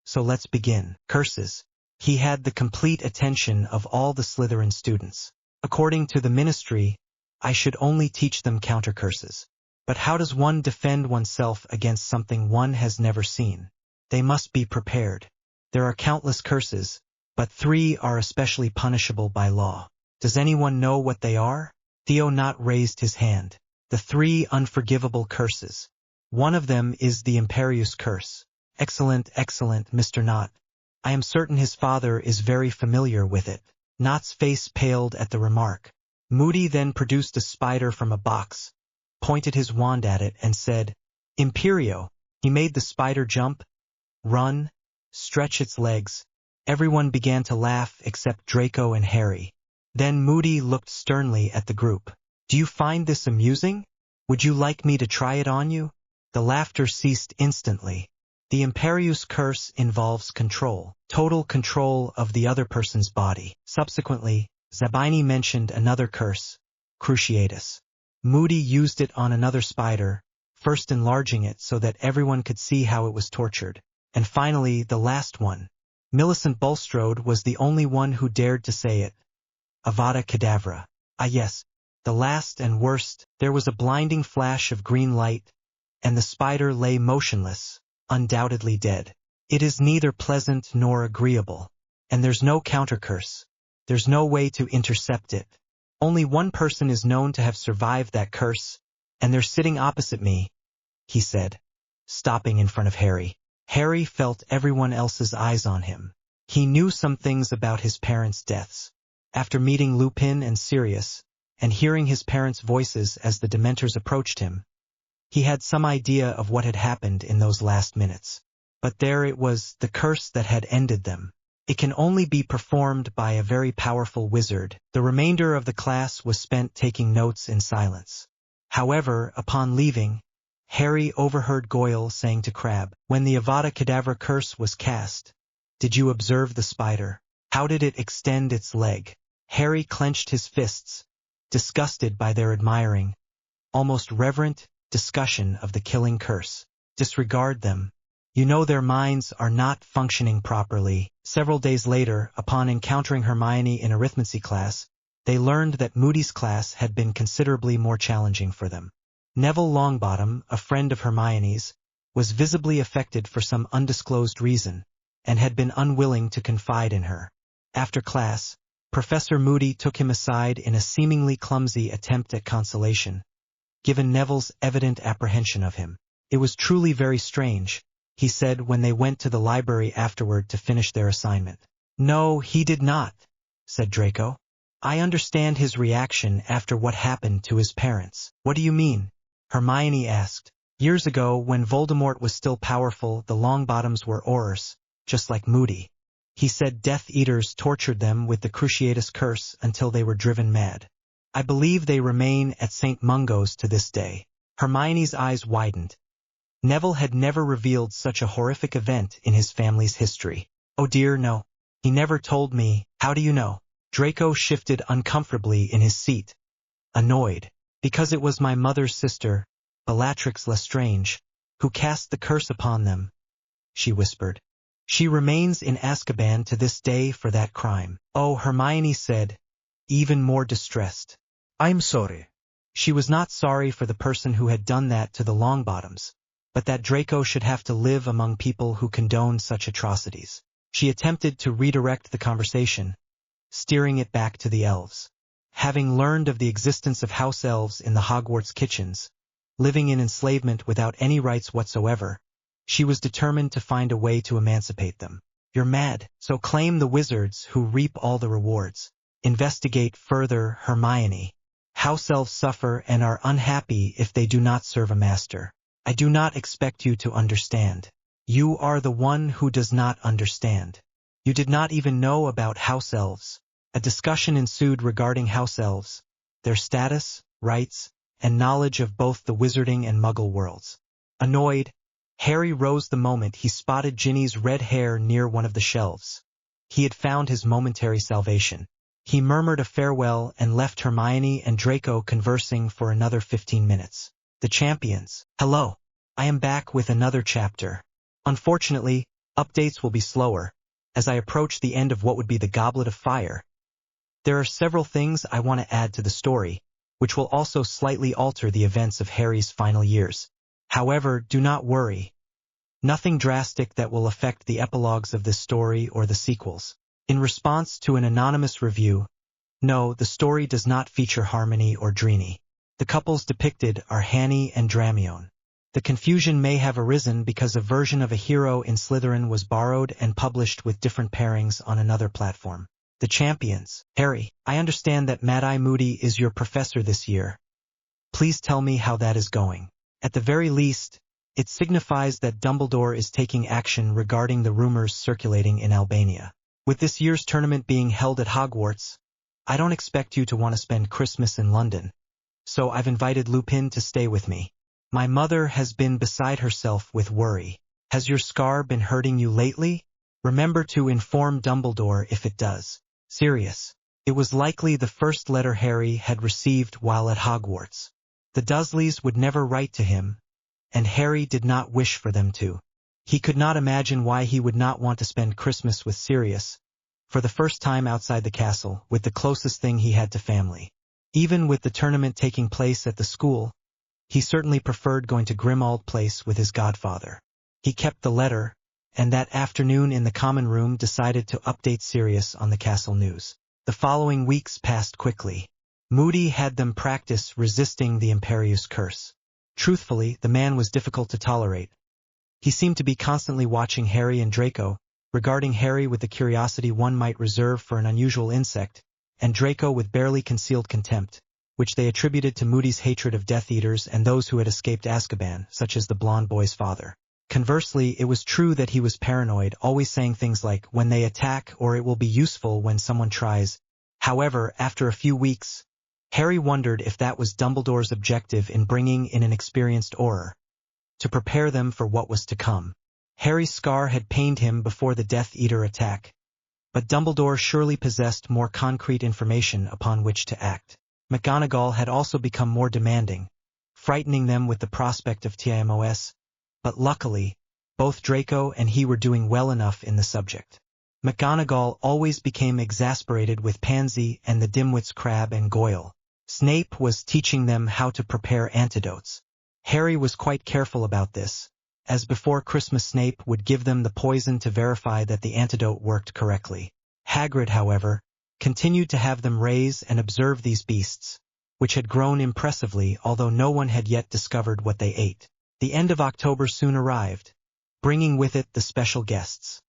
So let's begin. Curses. He had the complete attention of all the Slytherin students. According to the ministry, I should only teach them counter-curses. But how does one defend oneself against something one has never seen? They must be prepared. There are countless curses, but 3 are especially punishable by law. Does anyone know what they are? Theo Knott raised his hand. The 3 unforgivable curses. One of them is the Imperius curse. Excellent, excellent, Mr. Knott. I am certain his father is very familiar with it. Knott's face paled at the remark. Moody then produced a spider from a box, pointed his wand at it, and said, Imperio. He made the spider jump, run, stretch its legs. Everyone began to laugh except Draco and Harry. Then Moody looked sternly at the group. Do you find this amusing? Would you like me to try it on you? The laughter ceased instantly. The Imperius curse involves control, total control of the other person's body. Subsequently, Zabini mentioned another curse, Cruciatus. Moody used it on another spider, first enlarging it so that everyone could see how it was tortured. And finally, the last one. Millicent Bulstrode was the only one who dared to say it. Avada Kedavra. Ah yes, the last and worst. There was a blinding flash of green light, and the spider lay motionless, undoubtedly dead. It is neither pleasant nor agreeable. And there's no counter-curse. There's no way to intercept it. Only one person is known to have survived that curse, and they're sitting opposite me, he said, stopping in front of Harry. Harry felt everyone else's eyes on him. He knew some things about his parents' deaths. After meeting Lupin and Sirius, and hearing his parents' voices as the Dementors approached him, he had some idea of what had happened in those last minutes. But there it was, the curse that had ended them. It can only be performed by a very powerful wizard. The remainder of the class was spent taking notes in silence. However, upon leaving, Harry overheard Goyle saying to Crabbe, when the Avada Kedavra curse was cast, did you observe the spider? How did it extend its leg? Harry clenched his fists, disgusted by their admiring, almost reverent, discussion of the killing curse. Disregard them. You know their minds are not functioning properly. Several days later, upon encountering Hermione in arithmetic class, they learned that Moody's class had been considerably more challenging for them. Neville Longbottom, a friend of Hermione's, was visibly affected for some undisclosed reason, and had been unwilling to confide in her. After class, Professor Moody took him aside in a seemingly clumsy attempt at consolation, given Neville's evident apprehension of him. It was truly very strange, he said when they went to the library afterward to finish their assignment. No, he did not, said Draco. I understand his reaction after what happened to his parents. What do you mean? Hermione asked. Years ago, when Voldemort was still powerful, the Longbottoms were Aurors, just like Moody. He said Death Eaters tortured them with the Cruciatus curse until they were driven mad. I believe they remain at St. Mungo's to this day. Hermione's eyes widened. Neville had never revealed such a horrific event in his family's history. Oh dear, no. He never told me. How do you know? Draco shifted uncomfortably in his seat, annoyed. Because it was my mother's sister, Bellatrix Lestrange, who cast the curse upon them, she whispered. She remains in Azkaban to this day for that crime. Oh, Hermione said, even more distressed. I'm sorry. She was not sorry for the person who had done that to the Longbottoms, but that Draco should have to live among people who condoned such atrocities. She attempted to redirect the conversation, steering it back to the elves. Having learned of the existence of house elves in the Hogwarts kitchens, living in enslavement without any rights whatsoever, she was determined to find a way to emancipate them. You're mad, so claim the wizards who reap all the rewards. Investigate further, Hermione. House elves suffer and are unhappy if they do not serve a master. I do not expect you to understand. You are the one who does not understand. You did not even know about house elves. A discussion ensued regarding house elves, their status, rights, and knowledge of both the wizarding and muggle worlds. Annoyed, Harry rose the moment he spotted Ginny's red hair near one of the shelves. He had found his momentary salvation. He murmured a farewell and left Hermione and Draco conversing for another 15 minutes. The champions. Hello. I am back with another chapter. Unfortunately, updates will be slower, as I approach the end of what would be the Goblet of Fire. There are several things I want to add to the story, which will also slightly alter the events of Harry's final years. However, do not worry. Nothing drastic that will affect the epilogues of this story or the sequels. In response to an anonymous review, no, the story does not feature Harmony or Drini. The couples depicted are Hanny and Dramione. The confusion may have arisen because a version of a hero in Slytherin was borrowed and published with different pairings on another platform. The champions. Harry, I understand that Mad-Eye Moody is your professor this year. Please tell me how that is going. At the very least, it signifies that Dumbledore is taking action regarding the rumors circulating in Albania. With this year's tournament being held at Hogwarts, I don't expect you to want to spend Christmas in London, so I've invited Lupin to stay with me. My mother has been beside herself with worry. Has your scar been hurting you lately? Remember to inform Dumbledore if it does. Sirius. It was likely the first letter Harry had received while at Hogwarts. The Dursleys would never write to him, and Harry did not wish for them to. He could not imagine why he would not want to spend Christmas with Sirius, for the first time outside the castle, with the closest thing he had to family. Even with the tournament taking place at the school, he certainly preferred going to Grimmauld Place with his godfather. He kept the letter, and that afternoon in the common room decided to update Sirius on the castle news. The following weeks passed quickly. Moody had them practice resisting the Imperius curse. Truthfully, the man was difficult to tolerate. He seemed to be constantly watching Harry and Draco, regarding Harry with the curiosity one might reserve for an unusual insect, and Draco with barely concealed contempt, which they attributed to Moody's hatred of Death Eaters and those who had escaped Azkaban, such as the blonde boy's father. Conversely, it was true that he was paranoid, always saying things like, when they attack, or it will be useful when someone tries. However, after a few weeks, Harry wondered if that was Dumbledore's objective in bringing in an experienced Auror, to prepare them for what was to come. Harry's scar had pained him before the Death Eater attack, but Dumbledore surely possessed more concrete information upon which to act. McGonagall had also become more demanding, frightening them with the prospect of TMOS, but luckily, both Draco and he were doing well enough in the subject. McGonagall always became exasperated with Pansy and the dimwits Crabbe and Goyle. Snape was teaching them how to prepare antidotes. Harry was quite careful about this, as before Christmas Snape would give them the poison to verify that the antidote worked correctly. Hagrid, however, continued to have them raise and observe these beasts, which had grown impressively although no one had yet discovered what they ate. The end of October soon arrived, bringing with it the special guests,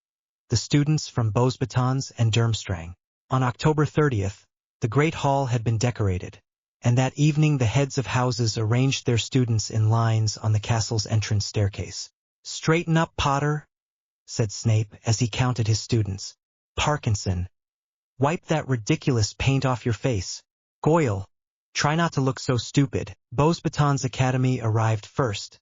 the students from Beauxbatons and Durmstrang. On October 30th, the Great Hall had been decorated, and that evening the heads of houses arranged their students in lines on the castle's entrance staircase. "Straighten up, Potter," said Snape as he counted his students. "Parkinson, wipe that ridiculous paint off your face. Goyle, try not to look so stupid." Beauxbatons Academy arrived first,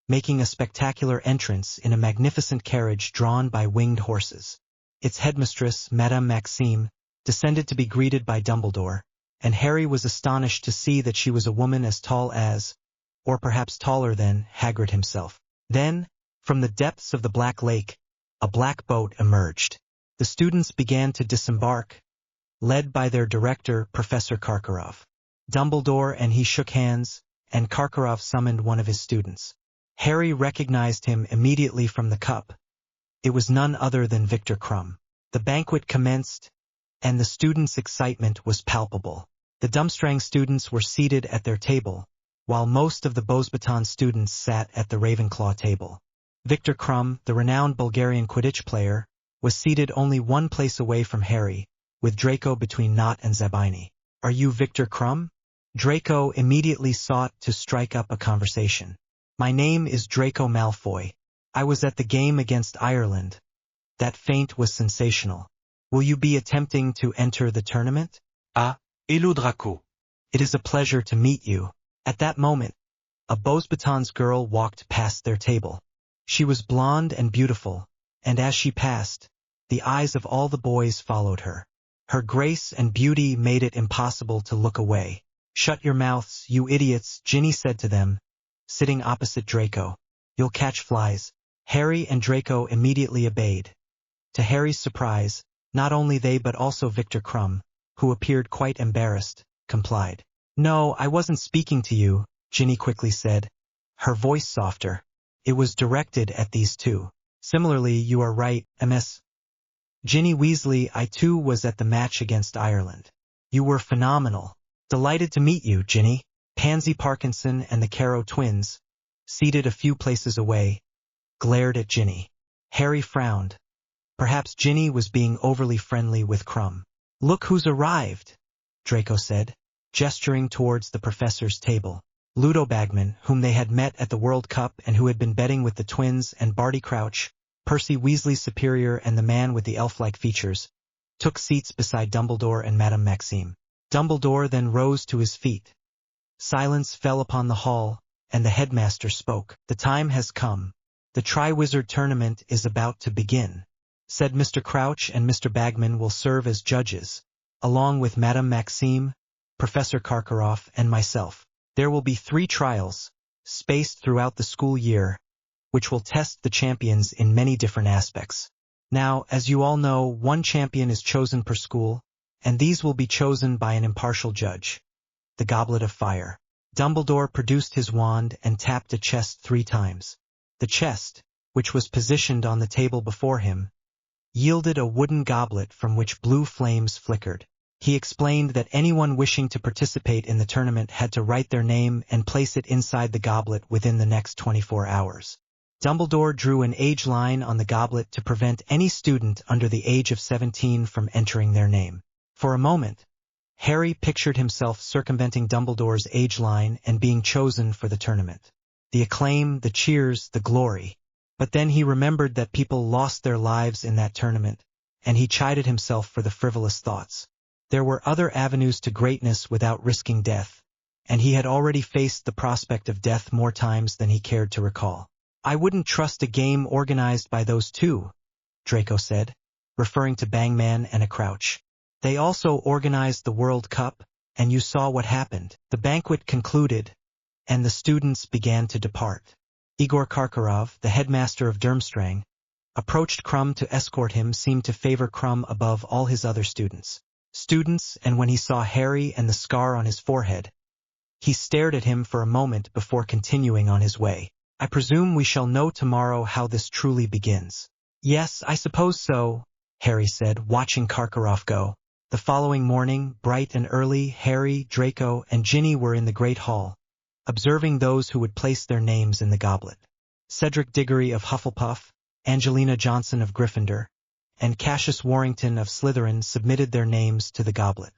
making a spectacular entrance in a magnificent carriage drawn by winged horses. Its headmistress, Madame Maxime, descended to be greeted by Dumbledore, and Harry was astonished to see that she was a woman as tall as, or perhaps taller than, Hagrid himself. Then, from the depths of the Black Lake, a black boat emerged. The students began to disembark, led by their director, Professor Karkaroff. Dumbledore and he shook hands, and Karkaroff summoned one of his students. Harry recognized him immediately from the cup. It was none other than Viktor Krum. The banquet commenced, and the students' excitement was palpable. The Durmstrang students were seated at their table, while most of the Beauxbatons students sat at the Ravenclaw table. Viktor Krum, the renowned Bulgarian Quidditch player, was seated only one place away from Harry, with Draco between Nott and Zabini. "Are you Viktor Krum?" Draco immediately sought to strike up a conversation. "My name is Draco Malfoy. I was at the game against Ireland. That feint was sensational. Will you be attempting to enter the tournament?" Ah, hello Draco. "It is a pleasure to meet you." At that moment, a Beauxbatons girl walked past their table. She was blonde and beautiful, and as she passed, the eyes of all the boys followed her. Her grace and beauty made it impossible to look away. "Shut your mouths, you idiots," Ginny said to them, sitting opposite Draco. "You'll catch flies." Harry and Draco immediately obeyed. To Harry's surprise, not only they but also Victor Crumb, who appeared quite embarrassed, complied. "No, I wasn't speaking to you," Ginny quickly said, her voice softer. It was directed at these two. "Similarly, you are right, Ms. Ginny Weasley. I too was at the match against Ireland. You were phenomenal." "Delighted to meet you, Ginny." Pansy Parkinson and the Caro twins, seated a few places away, glared at Ginny. Harry frowned. Perhaps Ginny was being overly friendly with Crumb. "Look who's arrived," Draco said, gesturing towards the professor's table. Ludo Bagman, whom they had met at the World Cup and who had been betting with the twins, and Barty Crouch, Percy Weasley's superior and the man with the elf-like features, took seats beside Dumbledore and Madame Maxime. Dumbledore then rose to his feet. Silence fell upon the hall, and the headmaster spoke. "The time has come. The Triwizard Tournament is about to begin," said Mr. Crouch, "and Mr. Bagman will serve as judges, along with Madame Maxime, Professor Karkaroff, and myself. There will be 3 trials, spaced throughout the school year, which will test the champions in many different aspects. Now, as you all know, 1 champion is chosen per school, and these will be chosen by an impartial judge. The Goblet of Fire." Dumbledore produced his wand and tapped a chest 3 times. The chest, which was positioned on the table before him, yielded a wooden goblet from which blue flames flickered. He explained that anyone wishing to participate in the tournament had to write their name and place it inside the goblet within the next 24 hours. Dumbledore drew an age line on the goblet to prevent any student under the age of 17 from entering their name. For a moment, Harry pictured himself circumventing Dumbledore's age line and being chosen for the tournament. The acclaim, the cheers, the glory. But then he remembered that people lost their lives in that tournament, and he chided himself for the frivolous thoughts. There were other avenues to greatness without risking death, and he had already faced the prospect of death more times than he cared to recall. "I wouldn't trust a game organized by those 2, Draco said, referring to Bangman and a Crouch. "They also organized the World Cup, and you saw what happened." The banquet concluded, and the students began to depart. Igor Karkaroff, the headmaster of Durmstrang, approached Crumb to escort him, seemed to favor Crumb above all his other students, and when he saw Harry and the scar on his forehead, he stared at him for a moment before continuing on his way. "I presume we shall know tomorrow how this truly begins." "Yes, I suppose so," Harry said, watching Karkaroff go. The following morning, bright and early, Harry, Draco, and Ginny were in the Great Hall, observing those who would place their names in the goblet. Cedric Diggory of Hufflepuff, Angelina Johnson of Gryffindor, and Cassius Warrington of Slytherin submitted their names to the goblet.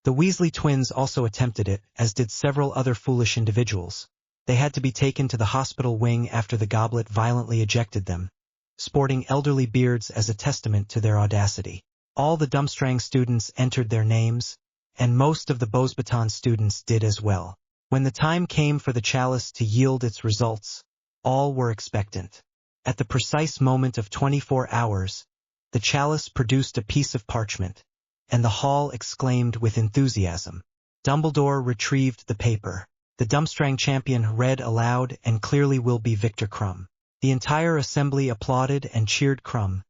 The Weasley twins also attempted it, as did several other foolish individuals. They had to be taken to the hospital wing after the goblet violently ejected them, sporting elderly beards as a testament to their audacity. All the Durmstrang students entered their names, and most of the Beauxbatons students did as well. When the time came for the chalice to yield its results, all were expectant. At the precise moment of 24 hours, the chalice produced a piece of parchment, and the hall exclaimed with enthusiasm. Dumbledore retrieved the paper. The Durmstrang champion read aloud, and clearly will be Victor Crumb. The entire assembly applauded and cheered Crumb,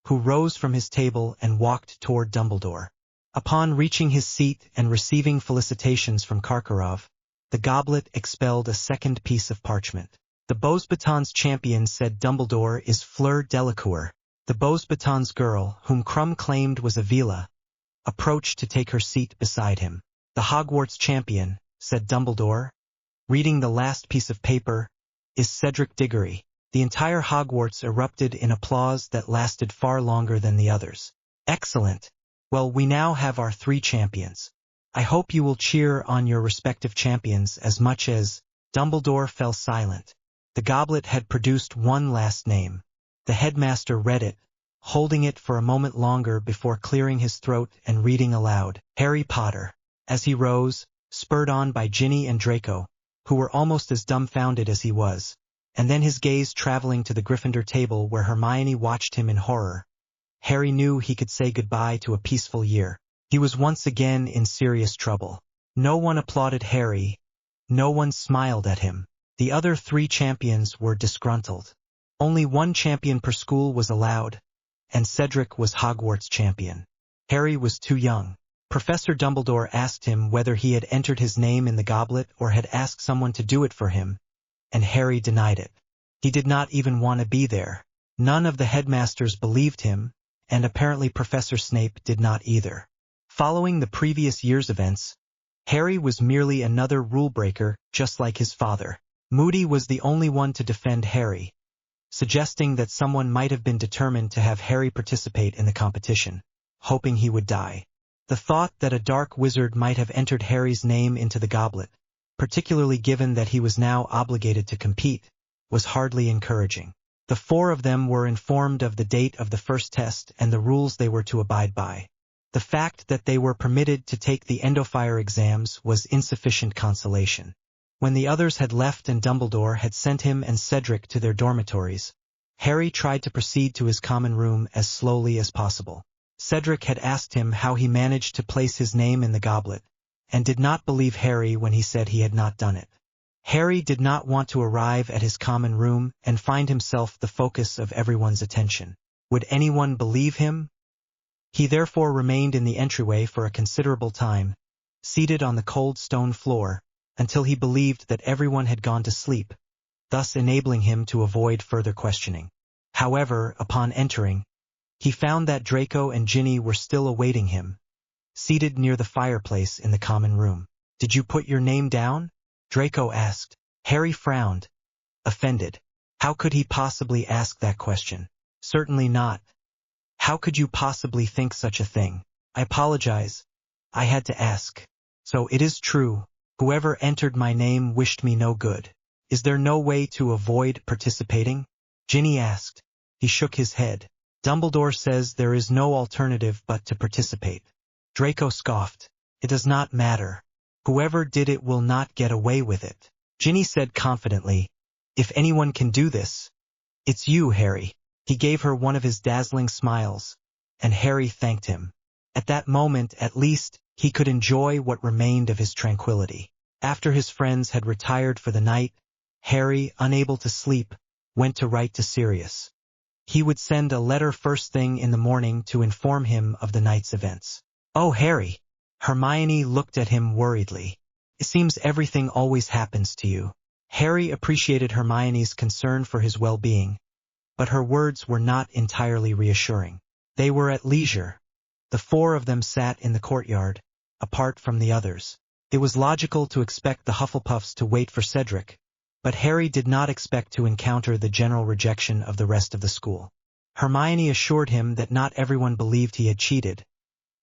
who rose from his table and walked toward Dumbledore. Upon reaching his seat and receiving felicitations from Karkaroff, the goblet expelled a second piece of parchment. "The Beauxbatons champion," said Dumbledore, "is Fleur Delacour." The Beauxbatons girl, whom Crumb claimed was Avila, approached to take her seat beside him. "The Hogwarts champion," said Dumbledore, reading the last piece of paper, "is Cedric Diggory." The entire Hogwarts erupted in applause that lasted far longer than the others. "Excellent. Well, we now have our 3 champions. I hope you will cheer on your respective champions as much as—" Dumbledore fell silent. The goblet had produced one last name. The headmaster read it, holding it for a moment longer before clearing his throat and reading aloud, "Harry Potter." As he rose, spurred on by Ginny and Draco, who were almost as dumbfounded as he was, and then his gaze traveling to the Gryffindor table where Hermione watched him in horror. Harry knew he could say goodbye to a peaceful year. He was once again in serious trouble. No one applauded Harry. No one smiled at him. The other 3 champions were disgruntled. Only 1 champion per school was allowed, and Cedric was Hogwarts champion. Harry was too young. Professor Dumbledore asked him whether he had entered his name in the goblet or had asked someone to do it for him, and Harry denied it. He did not even want to be there. None of the headmasters believed him, and apparently Professor Snape did not either. Following the previous year's events, Harry was merely another rule-breaker, just like his father. Moody was the only one to defend Harry, suggesting that someone might have been determined to have Harry participate in the competition, hoping he would die. The thought that a dark wizard might have entered Harry's name into the goblet, particularly given that he was now obligated to compete, was hardly encouraging. The 4 of them were informed of the date of the first test and the rules they were to abide by. The fact that they were permitted to take the Endofire exams was insufficient consolation. When the others had left and Dumbledore had sent him and Cedric to their dormitories, Harry tried to proceed to his common room as slowly as possible. Cedric had asked him how he managed to place his name in the goblet, and did not believe Harry when he said he had not done it. Harry did not want to arrive at his common room and find himself the focus of everyone's attention. Would anyone believe him? He therefore remained in the entryway for a considerable time, seated on the cold stone floor, until he believed that everyone had gone to sleep, thus enabling him to avoid further questioning. However, upon entering, he found that Draco and Ginny were still awaiting him, seated near the fireplace in the common room. "Did you put your name down?" Draco asked. Harry frowned, offended. How could he possibly ask that question? Certainly not. How could you possibly think such a thing? I apologize. I had to ask. So it is true. Whoever entered my name wished me no good. Is there no way to avoid participating? Ginny asked. He shook his head. Dumbledore says there is no alternative but to participate. Draco scoffed. It does not matter. Whoever did it will not get away with it. Ginny said confidently, if anyone can do this, it's you, Harry. He gave her one of his dazzling smiles, and Harry thanked him. At that moment, at least, he could enjoy what remained of his tranquility. After his friends had retired for the night, Harry, unable to sleep, went to write to Sirius. He would send a letter first thing in the morning to inform him of the night's events. Oh, Harry! Hermione looked at him worriedly. It seems everything always happens to you. Harry appreciated Hermione's concern for his well-being, but her words were not entirely reassuring. They were at leisure. The 4 of them sat in the courtyard, apart from the others. It was logical to expect the Hufflepuffs to wait for Cedric, but Harry did not expect to encounter the general rejection of the rest of the school. Hermione assured him that not everyone believed he had cheated,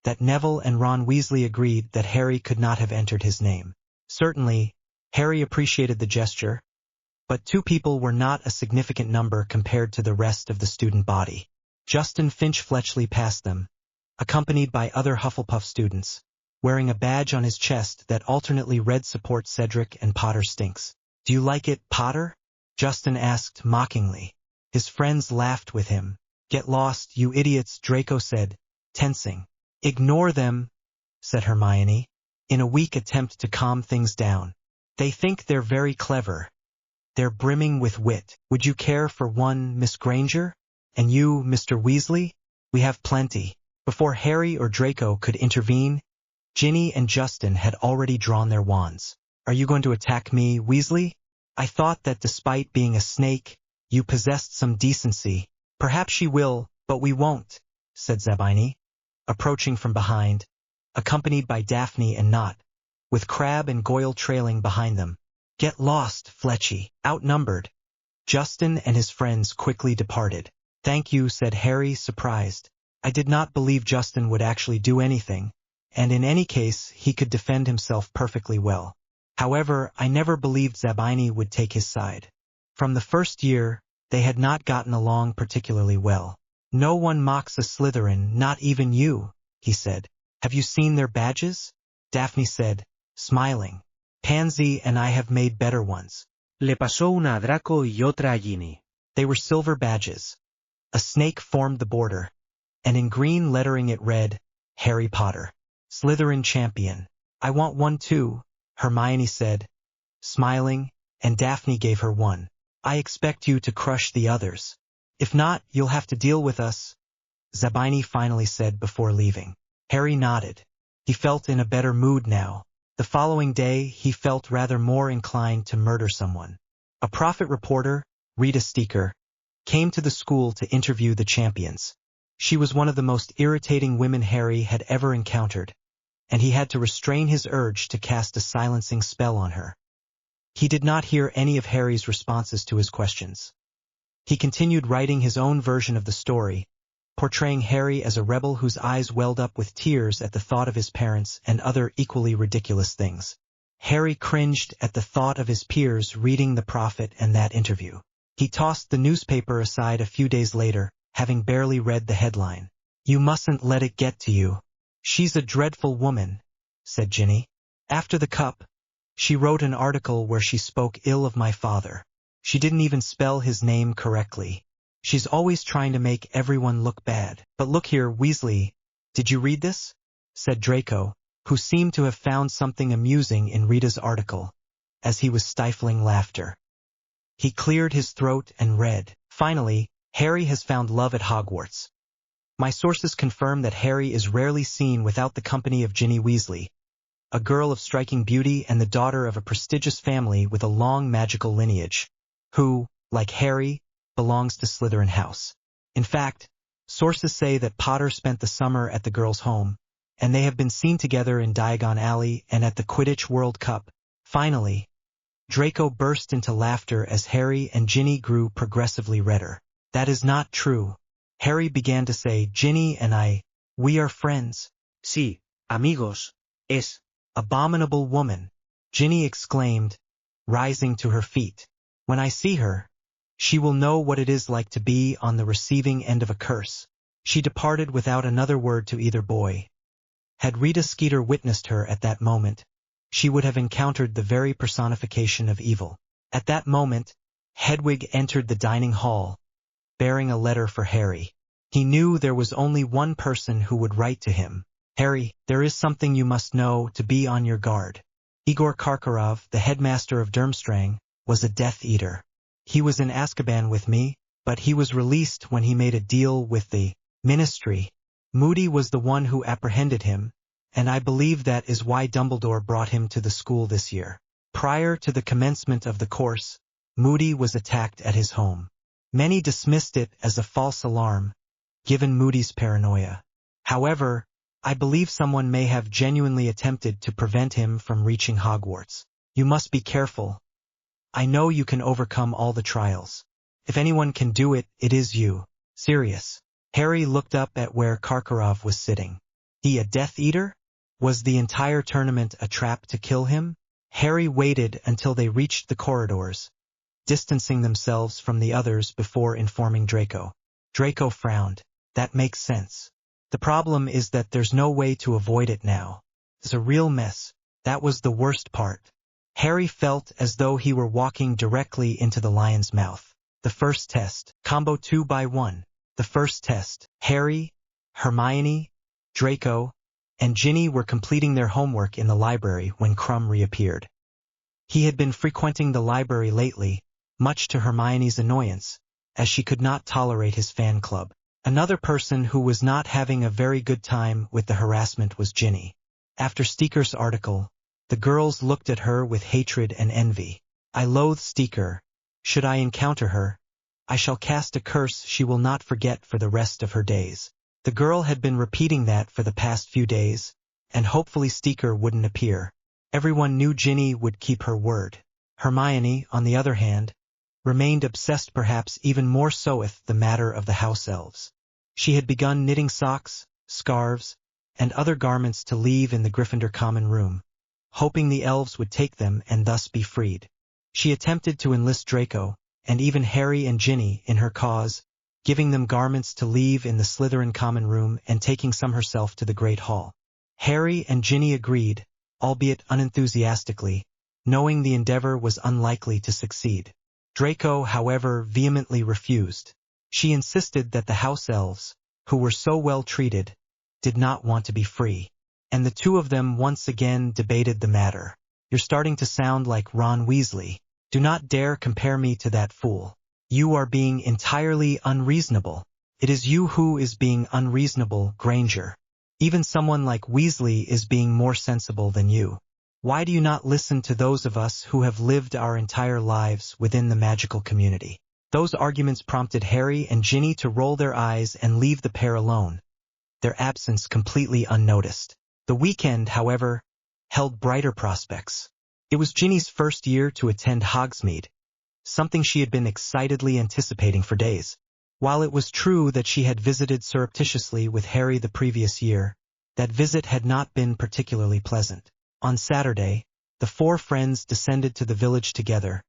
that Neville and Ron Weasley agreed that Harry could not have entered his name. Certainly, Harry appreciated the gesture, but 2 people were not a significant number compared to the rest of the student body. Justin Finch-Fletchley passed them, accompanied by other Hufflepuff students, wearing a badge on his chest that alternately read support Cedric and Potter stinks. Do you like it, Potter? Justin asked mockingly. His friends laughed with him. Get lost, you idiots, Draco said, tensing. Ignore them, said Hermione, in a weak attempt to calm things down. They think they're very clever. They're brimming with wit. Would you care for one, Miss Granger? And you, Mr. Weasley? We have plenty. Before Harry or Draco could intervene, Ginny and Justin had already drawn their wands. Are you going to attack me, Weasley? I thought that despite being a snake, you possessed some decency. Perhaps she will, but we won't, said Zabini, approaching from behind, accompanied by Daphne and Nott, with Crabbe and Goyle trailing behind them. Get lost, Fletchy. Outnumbered. Justin and his friends quickly departed. Thank you, said Harry, surprised. I did not believe Justin would actually do anything, and in any case he could defend himself perfectly well. However, I never believed Zabini would take his side. From the first year, they had not gotten along particularly well. No one mocks a Slytherin, not even you, he said. Have you seen their badges? Daphne said, smiling. Pansy and I have made better ones. Le pasó una a Draco y otra a Ginny. They were silver badges. A snake formed the border, and in green lettering it read, Harry Potter, Slytherin champion. I want one too, Hermione said, smiling, and Daphne gave her one. I expect you to crush the others. If not, you'll have to deal with us, Zabini finally said before leaving. Harry nodded. He felt in a better mood now. The following day, he felt rather more inclined to murder someone. A prophet reporter, Rita Steeker, came to the school to interview the champions. She was one of the most irritating women Harry had ever encountered, and he had to restrain his urge to cast a silencing spell on her. He did not hear any of Harry's responses to his questions. He continued writing his own version of the story, portraying Harry as a rebel whose eyes welled up with tears at the thought of his parents and other equally ridiculous things. Harry cringed at the thought of his peers reading the prophet and that interview. He tossed the newspaper aside a few days later, having barely read the headline. You mustn't let it get to you. She's a dreadful woman, said Ginny. After the cup, she wrote an article where she spoke ill of my father. She didn't even spell his name correctly. She's always trying to make everyone look bad. But look here, Weasley, did you read this? Said Draco, who seemed to have found something amusing in Rita's article, as he was stifling laughter. He cleared his throat and read, Finally, Harry has found love at Hogwarts. My sources confirm that Harry is rarely seen without the company of Ginny Weasley, a girl of striking beauty and the daughter of a prestigious family with a long magical lineage, who, like Harry, belongs to Slytherin house. In fact, sources say that Potter spent the summer at the girl's home, and they have been seen together in Diagon Alley and at the Quidditch World Cup. Finally, Draco burst into laughter as Harry and Ginny grew progressively redder. That is not true. Harry began to say, Ginny and we are friends. Sí, amigos, es. Abominable woman, Ginny exclaimed, rising to her feet. When I see her, she will know what it is like to be on the receiving end of a curse. She departed without another word to either boy. Had Rita Skeeter witnessed her at that moment, she would have encountered the very personification of evil. At that moment, Hedwig entered the dining hall, bearing a letter for Harry. He knew there was only one person who would write to him. Harry, there is something you must know to be on your guard. Igor Karkaroff, the headmaster of Durmstrang, was a Death Eater. He was in Azkaban with me, but he was released when he made a deal with the Ministry. Moody was the one who apprehended him, and I believe that is why Dumbledore brought him to the school this year. Prior to the commencement of the course, Moody was attacked at his home. Many dismissed it as a false alarm, given Moody's paranoia. However, I believe someone may have genuinely attempted to prevent him from reaching Hogwarts. You must be careful. I know you can overcome all the trials. If anyone can do it, it is you. Sirius. Harry looked up at where Karkaroff was sitting. He a Death Eater? Was the entire tournament a trap to kill him? Harry waited until they reached the corridors, distancing themselves from the others before informing Draco. Draco frowned. That makes sense. The problem is that there's no way to avoid it now. It's a real mess. That was the worst part. Harry felt as though he were walking directly into the lion's mouth. The first test. Combo 2x1. The first test. Harry, Hermione, Draco, and Ginny were completing their homework in the library when Krum reappeared. He had been frequenting the library lately, much to Hermione's annoyance, as she could not tolerate his fan club. Another person who was not having a very good time with the harassment was Ginny. After Steeker's article, the girls looked at her with hatred and envy. I loathe Steeker. Should I encounter her, I shall cast a curse she will not forget for the rest of her days. The girl had been repeating that for the past few days, and hopefully Steeker wouldn't appear. Everyone knew Ginny would keep her word. Hermione, on the other hand, remained obsessed, perhaps even more so with the matter of the house elves. She had begun knitting socks, scarves, and other garments to leave in the Gryffindor common room, hoping the elves would take them and thus be freed. She attempted to enlist Draco, and even Harry and Ginny, in her cause, giving them garments to leave in the Slytherin common room and taking some herself to the Great Hall. Harry and Ginny agreed, albeit unenthusiastically, knowing the endeavor was unlikely to succeed. Draco, however, vehemently refused. She insisted that the house elves, who were so well treated, did not want to be free. And the two of them once again debated the matter. You're starting to sound like Ron Weasley. Do not dare compare me to that fool. You are being entirely unreasonable. It is you who is being unreasonable, Granger. Even someone like Weasley is being more sensible than you. Why do you not listen to those of us who have lived our entire lives within the magical community? Those arguments prompted Harry and Ginny to roll their eyes and leave the pair alone, their absence completely unnoticed. The weekend, however, held brighter prospects. It was Ginny's first year to attend Hogsmeade, something she had been excitedly anticipating for days. While it was true that she had visited surreptitiously with Harry the previous year, that visit had not been particularly pleasant. On Saturday, the four friends descended to the village together,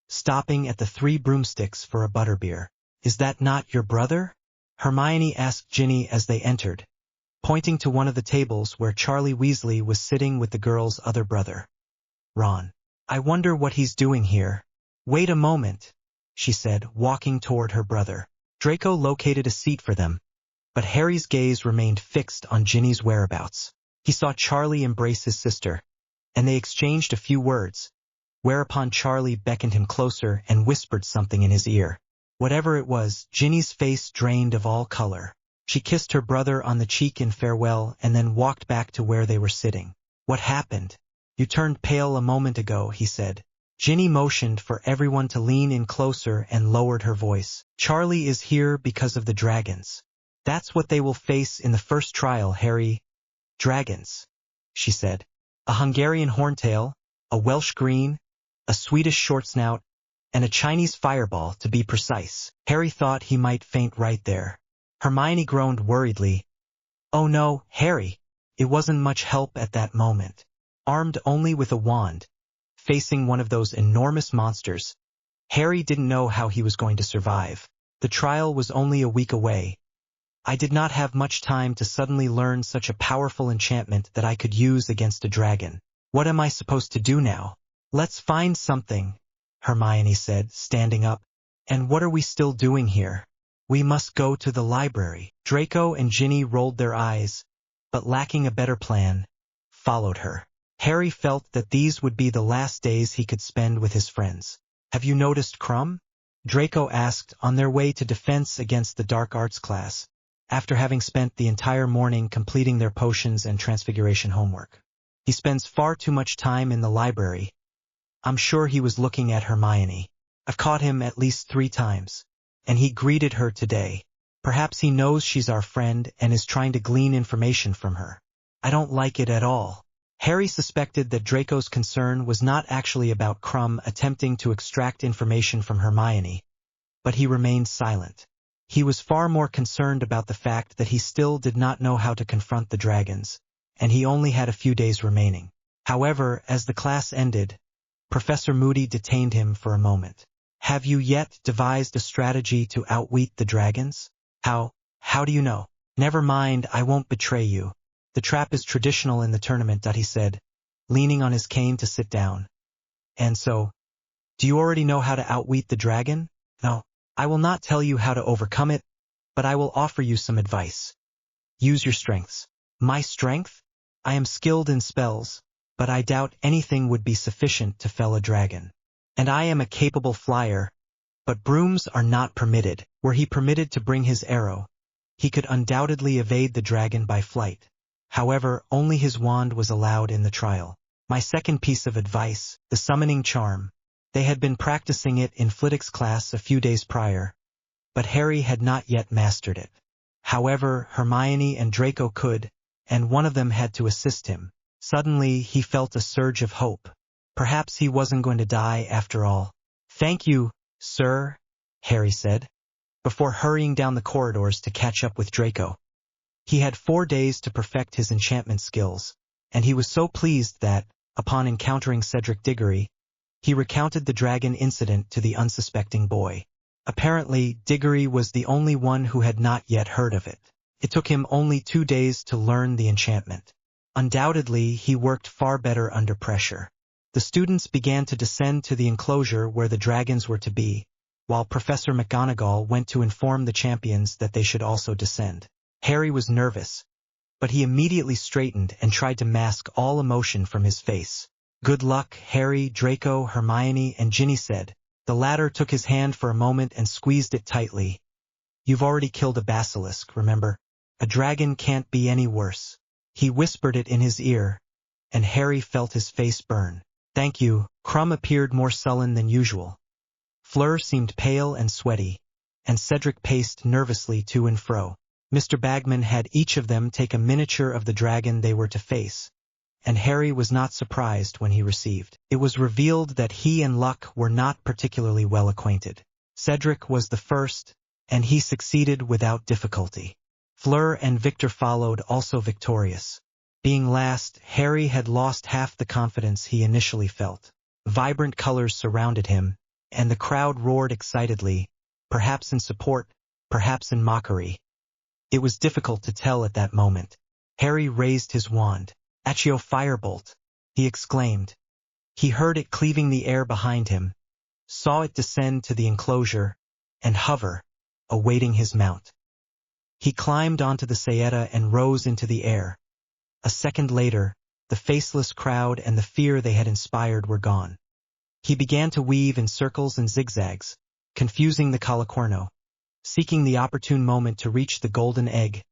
stopping at the Three Broomsticks for a butterbeer. "Is that not your brother?" Hermione asked Ginny as they entered, pointing to one of the tables where Charlie Weasley was sitting with the girl's other brother, Ron. "I wonder what he's doing here." "Wait a moment," she said, walking toward her brother. Draco located a seat for them, but Harry's gaze remained fixed on Ginny's whereabouts. He saw Charlie embrace his sister, and they exchanged a few words, whereupon Charlie beckoned him closer and whispered something in his ear. Whatever it was, Ginny's face drained of all color. She kissed her brother on the cheek in farewell and then walked back to where they were sitting. "What happened? You turned pale a moment ago," he said. Ginny motioned for everyone to lean in closer and lowered her voice. "Charlie is here because of the dragons. That's what they will face in the first trial, Harry." "Dragons," she said. "A Hungarian horntail, a Welsh green, a Swedish shortsnout, and a Chinese fireball, to be precise." Harry thought he might faint right there. Hermione groaned worriedly. "Oh no, Harry." It wasn't much help at that moment. Armed only with a wand, facing one of those enormous monsters, Harry didn't know how he was going to survive. The trial was only a week away. "I did not have much time to suddenly learn such a powerful enchantment that I could use against a dragon. What am I supposed to do now?" "Let's find something," Hermione said, standing up. "And what are we still doing here?" "We must go to the library." Draco and Ginny rolled their eyes, but lacking a better plan, followed her. Harry felt that these would be the last days he could spend with his friends. "Have you noticed Crumb?" Draco asked on their way to Defense Against the Dark Arts class, after having spent the entire morning completing their potions and transfiguration homework. "He spends far too much time in the library." I'm sure he was looking at Hermione. "I've caught him at least 3 times. And he greeted her today. Perhaps he knows she's our friend and is trying to glean information from her. I don't like it at all." Harry suspected that Draco's concern was not actually about Crumb attempting to extract information from Hermione, but he remained silent. He was far more concerned about the fact that he still did not know how to confront the dragons, and he only had a few days remaining. However, as the class ended, Professor Moody detained him for a moment. "Have you yet devised a strategy to outwit the dragons?" How do you know?" "Never mind, I won't betray you. The trap is traditional in the tournament," he said, leaning on his cane to sit down. "And so, do you already know how to outwit the dragon?" "No. I will not tell you how to overcome it, but I will offer you some advice. Use your strengths." "My strength? I am skilled in spells, but I doubt anything would be sufficient to fell a dragon. And I am a capable flyer, but brooms are not permitted." Were he permitted to bring his arrow, he could undoubtedly evade the dragon by flight. However, only his wand was allowed in the trial. "My second piece of advice, the summoning charm." They had been practicing it in Flitwick's class a few days prior, but Harry had not yet mastered it. However, Hermione and Draco could, and one of them had to assist him. Suddenly, he felt a surge of hope. Perhaps he wasn't going to die after all. "Thank you, sir," Harry said, before hurrying down the corridors to catch up with Draco. He had 4 days to perfect his enchantment skills, and he was so pleased that, upon encountering Cedric Diggory, he recounted the dragon incident to the unsuspecting boy. Apparently, Diggory was the only one who had not yet heard of it. It took him only 2 days to learn the enchantment. Undoubtedly, he worked far better under pressure. The students began to descend to the enclosure where the dragons were to be, while Professor McGonagall went to inform the champions that they should also descend. Harry was nervous, but he immediately straightened and tried to mask all emotion from his face. "Good luck, Harry," Draco, Hermione, and Ginny said. The latter took his hand for a moment and squeezed it tightly. "You've already killed a basilisk, remember? A dragon can't be any worse." He whispered it in his ear, and Harry felt his face burn. "Thank you." Crumb appeared more sullen than usual. Fleur seemed pale and sweaty, and Cedric paced nervously to and fro. Mr. Bagman had each of them take a miniature of the dragon they were to face, and Harry was not surprised when he received. It was revealed that he and Luck were not particularly well acquainted. Cedric was the first, and he succeeded without difficulty. Fleur and Victor followed, also victorious. Being last, Harry had lost half the confidence he initially felt. Vibrant colors surrounded him, and the crowd roared excitedly, perhaps in support, perhaps in mockery. It was difficult to tell at that moment. Harry raised his wand. "Accio Firebolt!" he exclaimed. He heard it cleaving the air behind him, saw it descend to the enclosure, and hover, awaiting his mount. He climbed onto the saeta and rose into the air. A second later, the faceless crowd and the fear they had inspired were gone. He began to weave in circles and zigzags, confusing the Colicorno, seeking the opportune moment to reach the golden egg,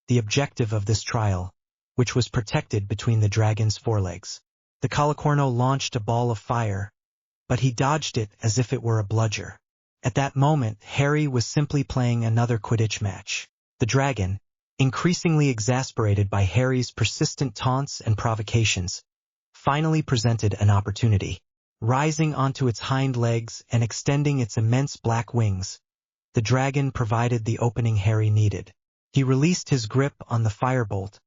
the objective of this trial, which was protected between the dragon's forelegs. The Colicorno launched a ball of fire, but he dodged it as if it were a bludger. At that moment, Harry was simply playing another Quidditch match. The dragon, increasingly exasperated by Harry's persistent taunts and provocations, finally presented an opportunity. Rising onto its hind legs and extending its immense black wings, the dragon provided the opening Harry needed. He released his grip on the firebolt,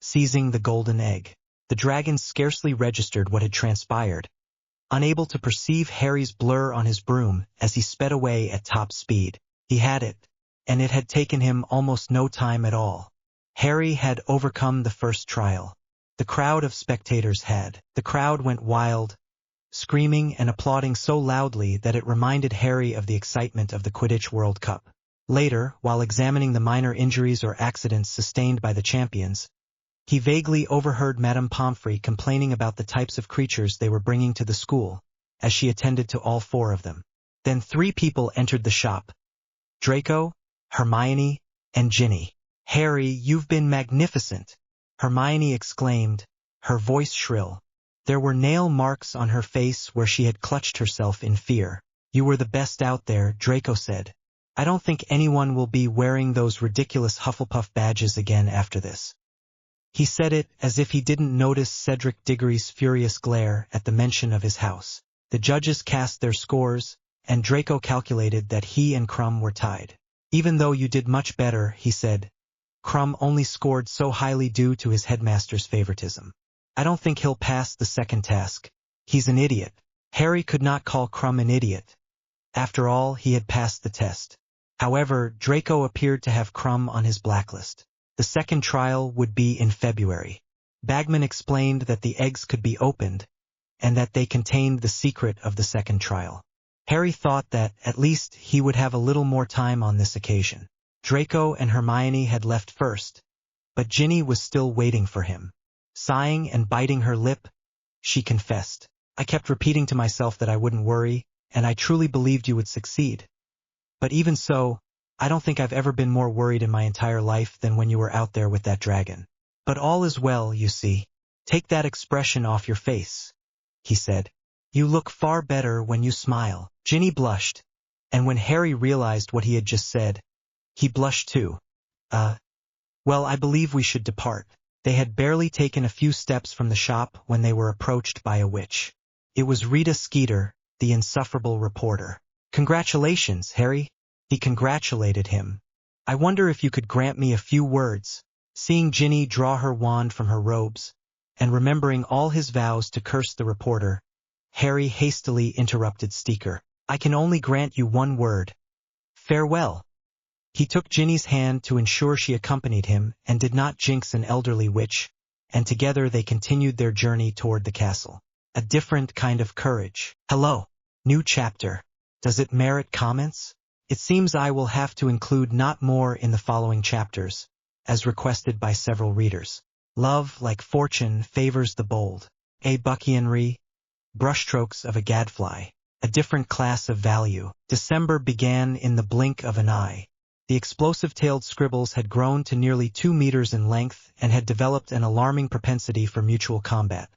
seizing the golden egg. The dragon scarcely registered what had transpired, unable to perceive Harry's blur on his broom as he sped away at top speed. He had it, and it had taken him almost no time at all. Harry had overcome the first trial. The crowd of spectators had. The crowd went wild, screaming and applauding so loudly that it reminded Harry of the excitement of the Quidditch World Cup. Later, while examining the minor injuries or accidents sustained by the champions, he vaguely overheard Madame Pomfrey complaining about the types of creatures they were bringing to the school, as she attended to all four of them. Then 3 people entered the shop: Draco, Hermione, and Ginny. "Harry, you've been magnificent!" Hermione exclaimed, her voice shrill. There were nail marks on her face where she had clutched herself in fear. "You were the best out there," Draco said. "I don't think anyone will be wearing those ridiculous Hufflepuff badges again after this." He said it as if he didn't notice Cedric Diggory's furious glare at the mention of his house. The judges cast their scores, and Draco calculated that he and Crumb were tied. "Even though you did much better," he said, "Crumb only scored so highly due to his headmaster's favoritism. I don't think he'll pass the second task. He's an idiot." Harry could not call Crumb an idiot. After all, he had passed the test. However, Draco appeared to have Crumb on his blacklist. The second trial would be in February. Bagman explained that the eggs could be opened, and that they contained the secret of the second trial. Harry thought that, at least, he would have a little more time on this occasion. Draco and Hermione had left first, but Ginny was still waiting for him. Sighing and biting her lip, she confessed, "I kept repeating to myself that I wouldn't worry, and I truly believed you would succeed. But even so, I don't think I've ever been more worried in my entire life than when you were out there with that dragon. But all is well, you see. Take that expression off your face," he said. "You look far better when you smile." Ginny blushed, and when Harry realized what he had just said, he blushed too. Well, I believe we should depart." They had barely taken a few steps from the shop when they were approached by a witch. It was Rita Skeeter, the insufferable reporter. "Congratulations, Harry." He congratulated him. "I wonder if you could grant me a few words." Seeing Ginny draw her wand from her robes, and remembering all his vows to curse the reporter, Harry hastily interrupted Steeker. "I can only grant you one word. Farewell." He took Ginny's hand to ensure she accompanied him and did not jinx an elderly witch, and together they continued their journey toward the castle. A different kind of courage. Hello. New chapter. Does it merit comments? It seems I will have to include not more in the following chapters, as requested by several readers. Love, like fortune, favors the bold. A Buckianry. Brushstrokes of a gadfly. A different class of value. December began in the blink of an eye. The explosive-tailed scribbles had grown to nearly 2 meters in length and had developed an alarming propensity for mutual combat.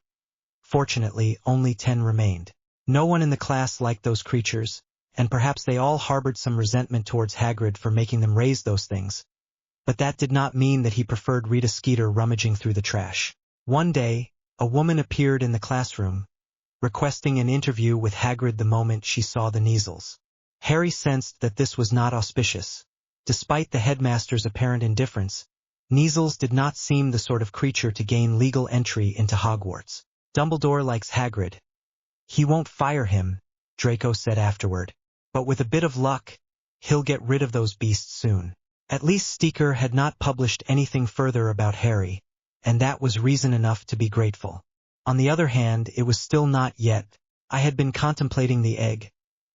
Fortunately, only 10 remained. No one in the class liked those creatures, and perhaps they all harbored some resentment towards Hagrid for making them raise those things. But that did not mean that he preferred Rita Skeeter rummaging through the trash. One day, a woman appeared in the classroom, requesting an interview with Hagrid the moment she saw the Kneazles. Harry sensed that this was not auspicious. Despite the headmaster's apparent indifference, Kneazles did not seem the sort of creature to gain legal entry into Hogwarts. Dumbledore likes Hagrid. He won't fire him, Draco said afterward. But with a bit of luck, he'll get rid of those beasts soon. At least Steeker had not published anything further about Harry, and that was reason enough to be grateful. On the other hand, it was still not yet. I had been contemplating the egg,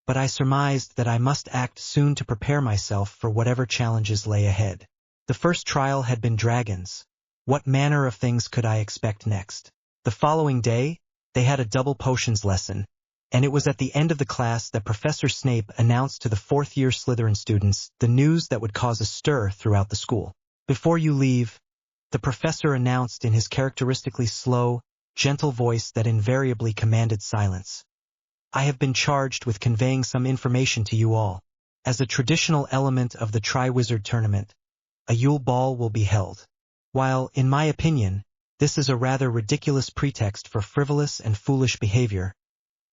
but I surmised that I must act soon to prepare myself for whatever challenges lay ahead. The first trial had been dragons. What manner of things could I expect next? The following day, they had a double potions lesson, and it was at the end of the class that Professor Snape announced to the fourth-year Slytherin students the news that would cause a stir throughout the school. Before you leave, the professor announced in his characteristically slow, gentle voice that invariably commanded silence. I have been charged with conveying some information to you all. As a traditional element of the Triwizard Tournament, a Yule Ball will be held. While, in my opinion, this is a rather ridiculous pretext for frivolous and foolish behavior,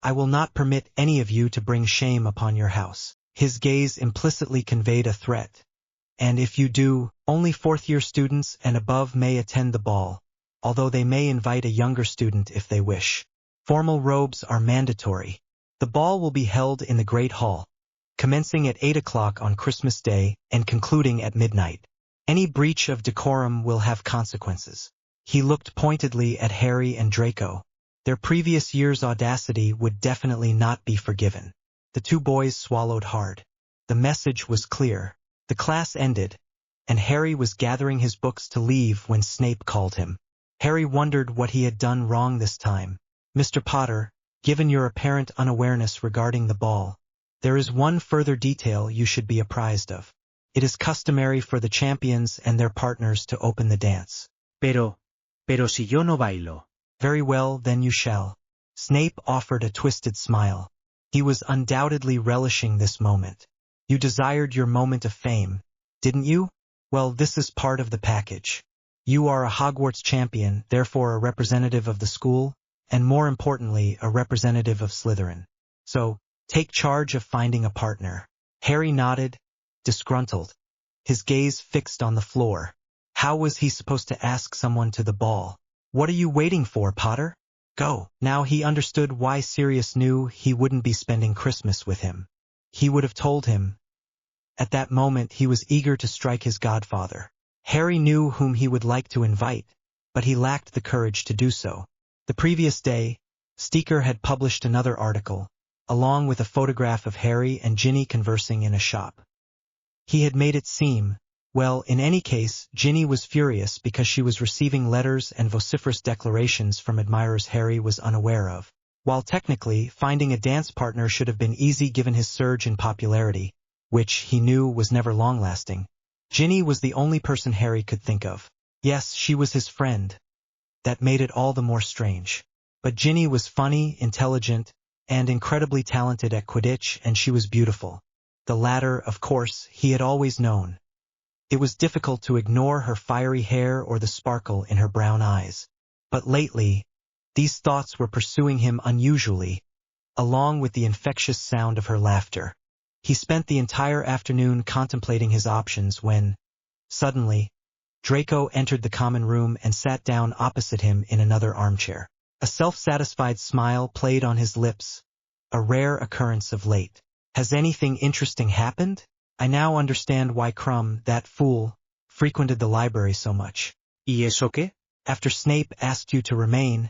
I will not permit any of you to bring shame upon your house. His gaze implicitly conveyed a threat. And if you do, only fourth-year students and above may attend the ball, although they may invite a younger student if they wish. Formal robes are mandatory. The ball will be held in the Great Hall, commencing at 8 o'clock on Christmas Day and concluding at midnight. Any breach of decorum will have consequences. He looked pointedly at Harry and Draco. Their previous year's audacity would definitely not be forgiven. The two boys swallowed hard. The message was clear. The class ended, and Harry was gathering his books to leave when Snape called him. Harry wondered what he had done wrong this time. Mr. Potter, given your apparent unawareness regarding the ball, there is one further detail you should be apprised of. It is customary for the champions and their partners to open the dance. Pero si yo no bailo. Very well, then you shall. Snape offered a twisted smile. He was undoubtedly relishing this moment. You desired your moment of fame, didn't you? Well, this is part of the package. You are a Hogwarts champion, therefore a representative of the school, and more importantly, a representative of Slytherin. So, take charge of finding a partner. Harry nodded, disgruntled, his gaze fixed on the floor. How was he supposed to ask someone to the ball? What are you waiting for, Potter? Go. Now he understood why Sirius knew he wouldn't be spending Christmas with him. He would have told him. At that moment he was eager to strike his godfather. Harry knew whom he would like to invite, but he lacked the courage to do so. The previous day, Steeker had published another article, along with a photograph of Harry and Ginny conversing in a shop. He had made it seem, well, in any case, Ginny was furious because she was receiving letters and vociferous declarations from admirers Harry was unaware of. While technically, finding a dance partner should have been easy given his surge in popularity, which he knew was never long-lasting, Ginny was the only person Harry could think of. Yes, she was his friend. That made it all the more strange. But Ginny was funny, intelligent, and incredibly talented at Quidditch, and she was beautiful. The latter, of course, he had always known. It was difficult to ignore her fiery hair or the sparkle in her brown eyes. But lately, these thoughts were pursuing him unusually, along with the infectious sound of her laughter. He spent the entire afternoon contemplating his options when, suddenly, Draco entered the common room and sat down opposite him in another armchair. A self-satisfied smile played on his lips, a rare occurrence of late. Has anything interesting happened? I now understand why Crumb, that fool, frequented the library so much. ¿Y eso qué? After Snape asked you to remain,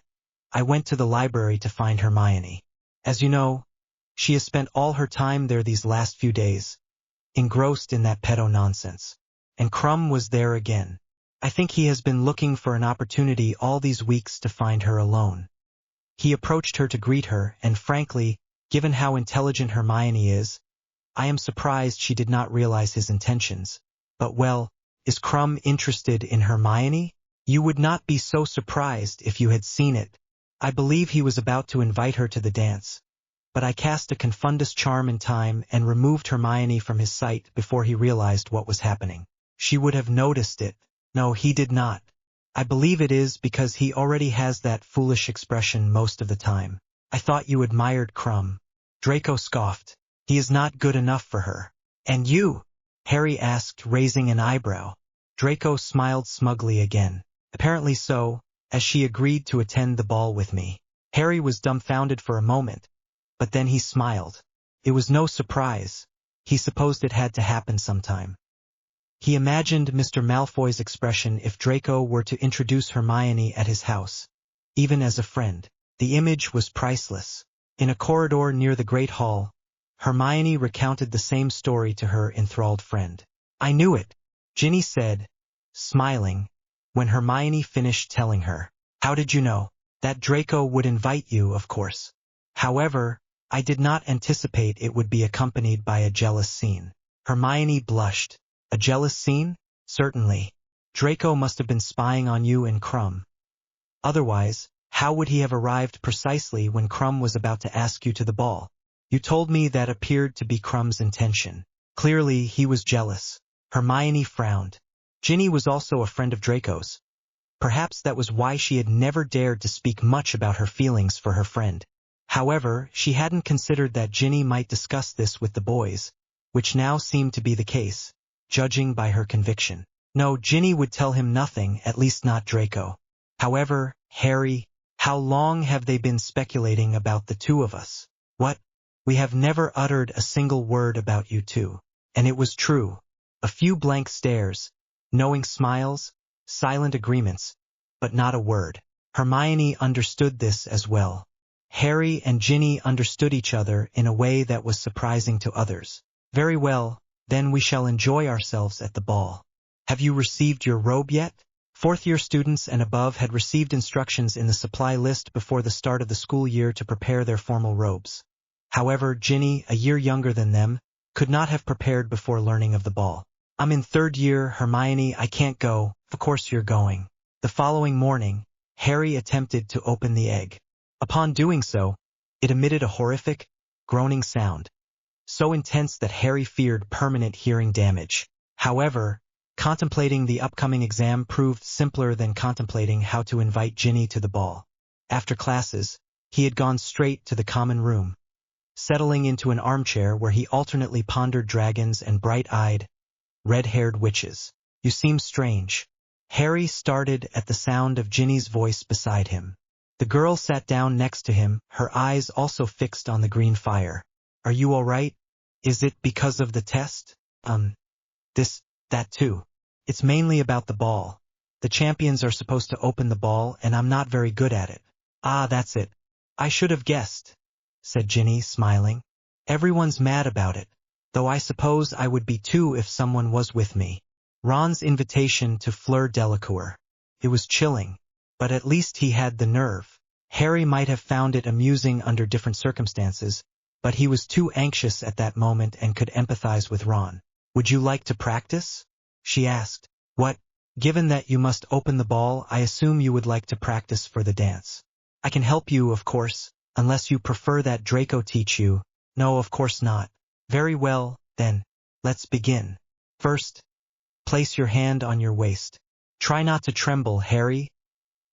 I went to the library to find Hermione. As you know, she has spent all her time there these last few days, engrossed in that pedo nonsense. And Krum was there again. I think he has been looking for an opportunity all these weeks to find her alone. He approached her to greet her, and frankly, given how intelligent Hermione is, I am surprised she did not realize his intentions. But well, is Krum interested in Hermione? You would not be so surprised if you had seen it. I believe he was about to invite her to the dance. But I cast a Confundus charm in time and removed Hermione from his sight before he realized what was happening. She would have noticed it. No, he did not. I believe it is because he already has that foolish expression most of the time. I thought you admired Krum. Draco scoffed. He is not good enough for her. And you? Harry asked, raising an eyebrow. Draco smiled smugly again. Apparently so, as she agreed to attend the ball with me. Harry was dumbfounded for a moment, but then he smiled. It was no surprise. He supposed it had to happen sometime. He imagined Mr. Malfoy's expression if Draco were to introduce Hermione at his house, even as a friend. The image was priceless. In a corridor near the Great Hall, Hermione recounted the same story to her enthralled friend. I knew it, Ginny said, smiling, when Hermione finished telling her. How did you know? That Draco would invite you, of course. However, I did not anticipate it would be accompanied by a jealous scene. Hermione blushed. A jealous scene? Certainly. Draco must have been spying on you and Krum. Otherwise, how would he have arrived precisely when Krum was about to ask you to the ball? You told me that appeared to be Krum's intention. Clearly, he was jealous. Hermione frowned. Ginny was also a friend of Draco's. Perhaps that was why she had never dared to speak much about her feelings for her friend. However, she hadn't considered that Ginny might discuss this with the boys, which now seemed to be the case, judging by her conviction. No, Ginny would tell him nothing, at least not Draco. However, Harry, how long have they been speculating about the two of us? What? We have never uttered a single word about you two. And it was true. A few blank stares, knowing smiles, silent agreements, but not a word. Hermione understood this as well. Harry and Ginny understood each other in a way that was surprising to others. Very well, then we shall enjoy ourselves at the ball. Have you received your robe yet? Fourth-year students and above had received instructions in the supply list before the start of the school year to prepare their formal robes. However, Ginny, a year younger than them, could not have prepared before learning of the ball. I'm in third year, Hermione, I can't go. Of course you're going. The following morning, Harry attempted to open the egg. Upon doing so, it emitted a horrific, groaning sound, so intense that Harry feared permanent hearing damage. However, contemplating the upcoming exam proved simpler than contemplating how to invite Ginny to the ball. After classes, he had gone straight to the common room, settling into an armchair where he alternately pondered dragons and bright-eyed, red-haired witches. You seem strange. Harry started at the sound of Ginny's voice beside him. The girl sat down next to him, her eyes also fixed on the green fire. Are you all right? Is it because of the test? That too. It's mainly about the ball. The champions are supposed to open the ball and I'm not very good at it. Ah, that's it. I should have guessed, said Ginny, smiling. Everyone's mad about it, though I suppose I would be too if someone was with me. Ron's invitation to Fleur Delacour. It was chilling, but at least he had the nerve. Harry might have found it amusing under different circumstances, but he was too anxious at that moment and could empathize with Ron. Would you like to practice? She asked. What? Given that you must open the ball, I assume you would like to practice for the dance. I can help you, of course, unless you prefer that Draco teach you. No, of course not. Very well, then, let's begin. First, place your hand on your waist. Try not to tremble, Harry.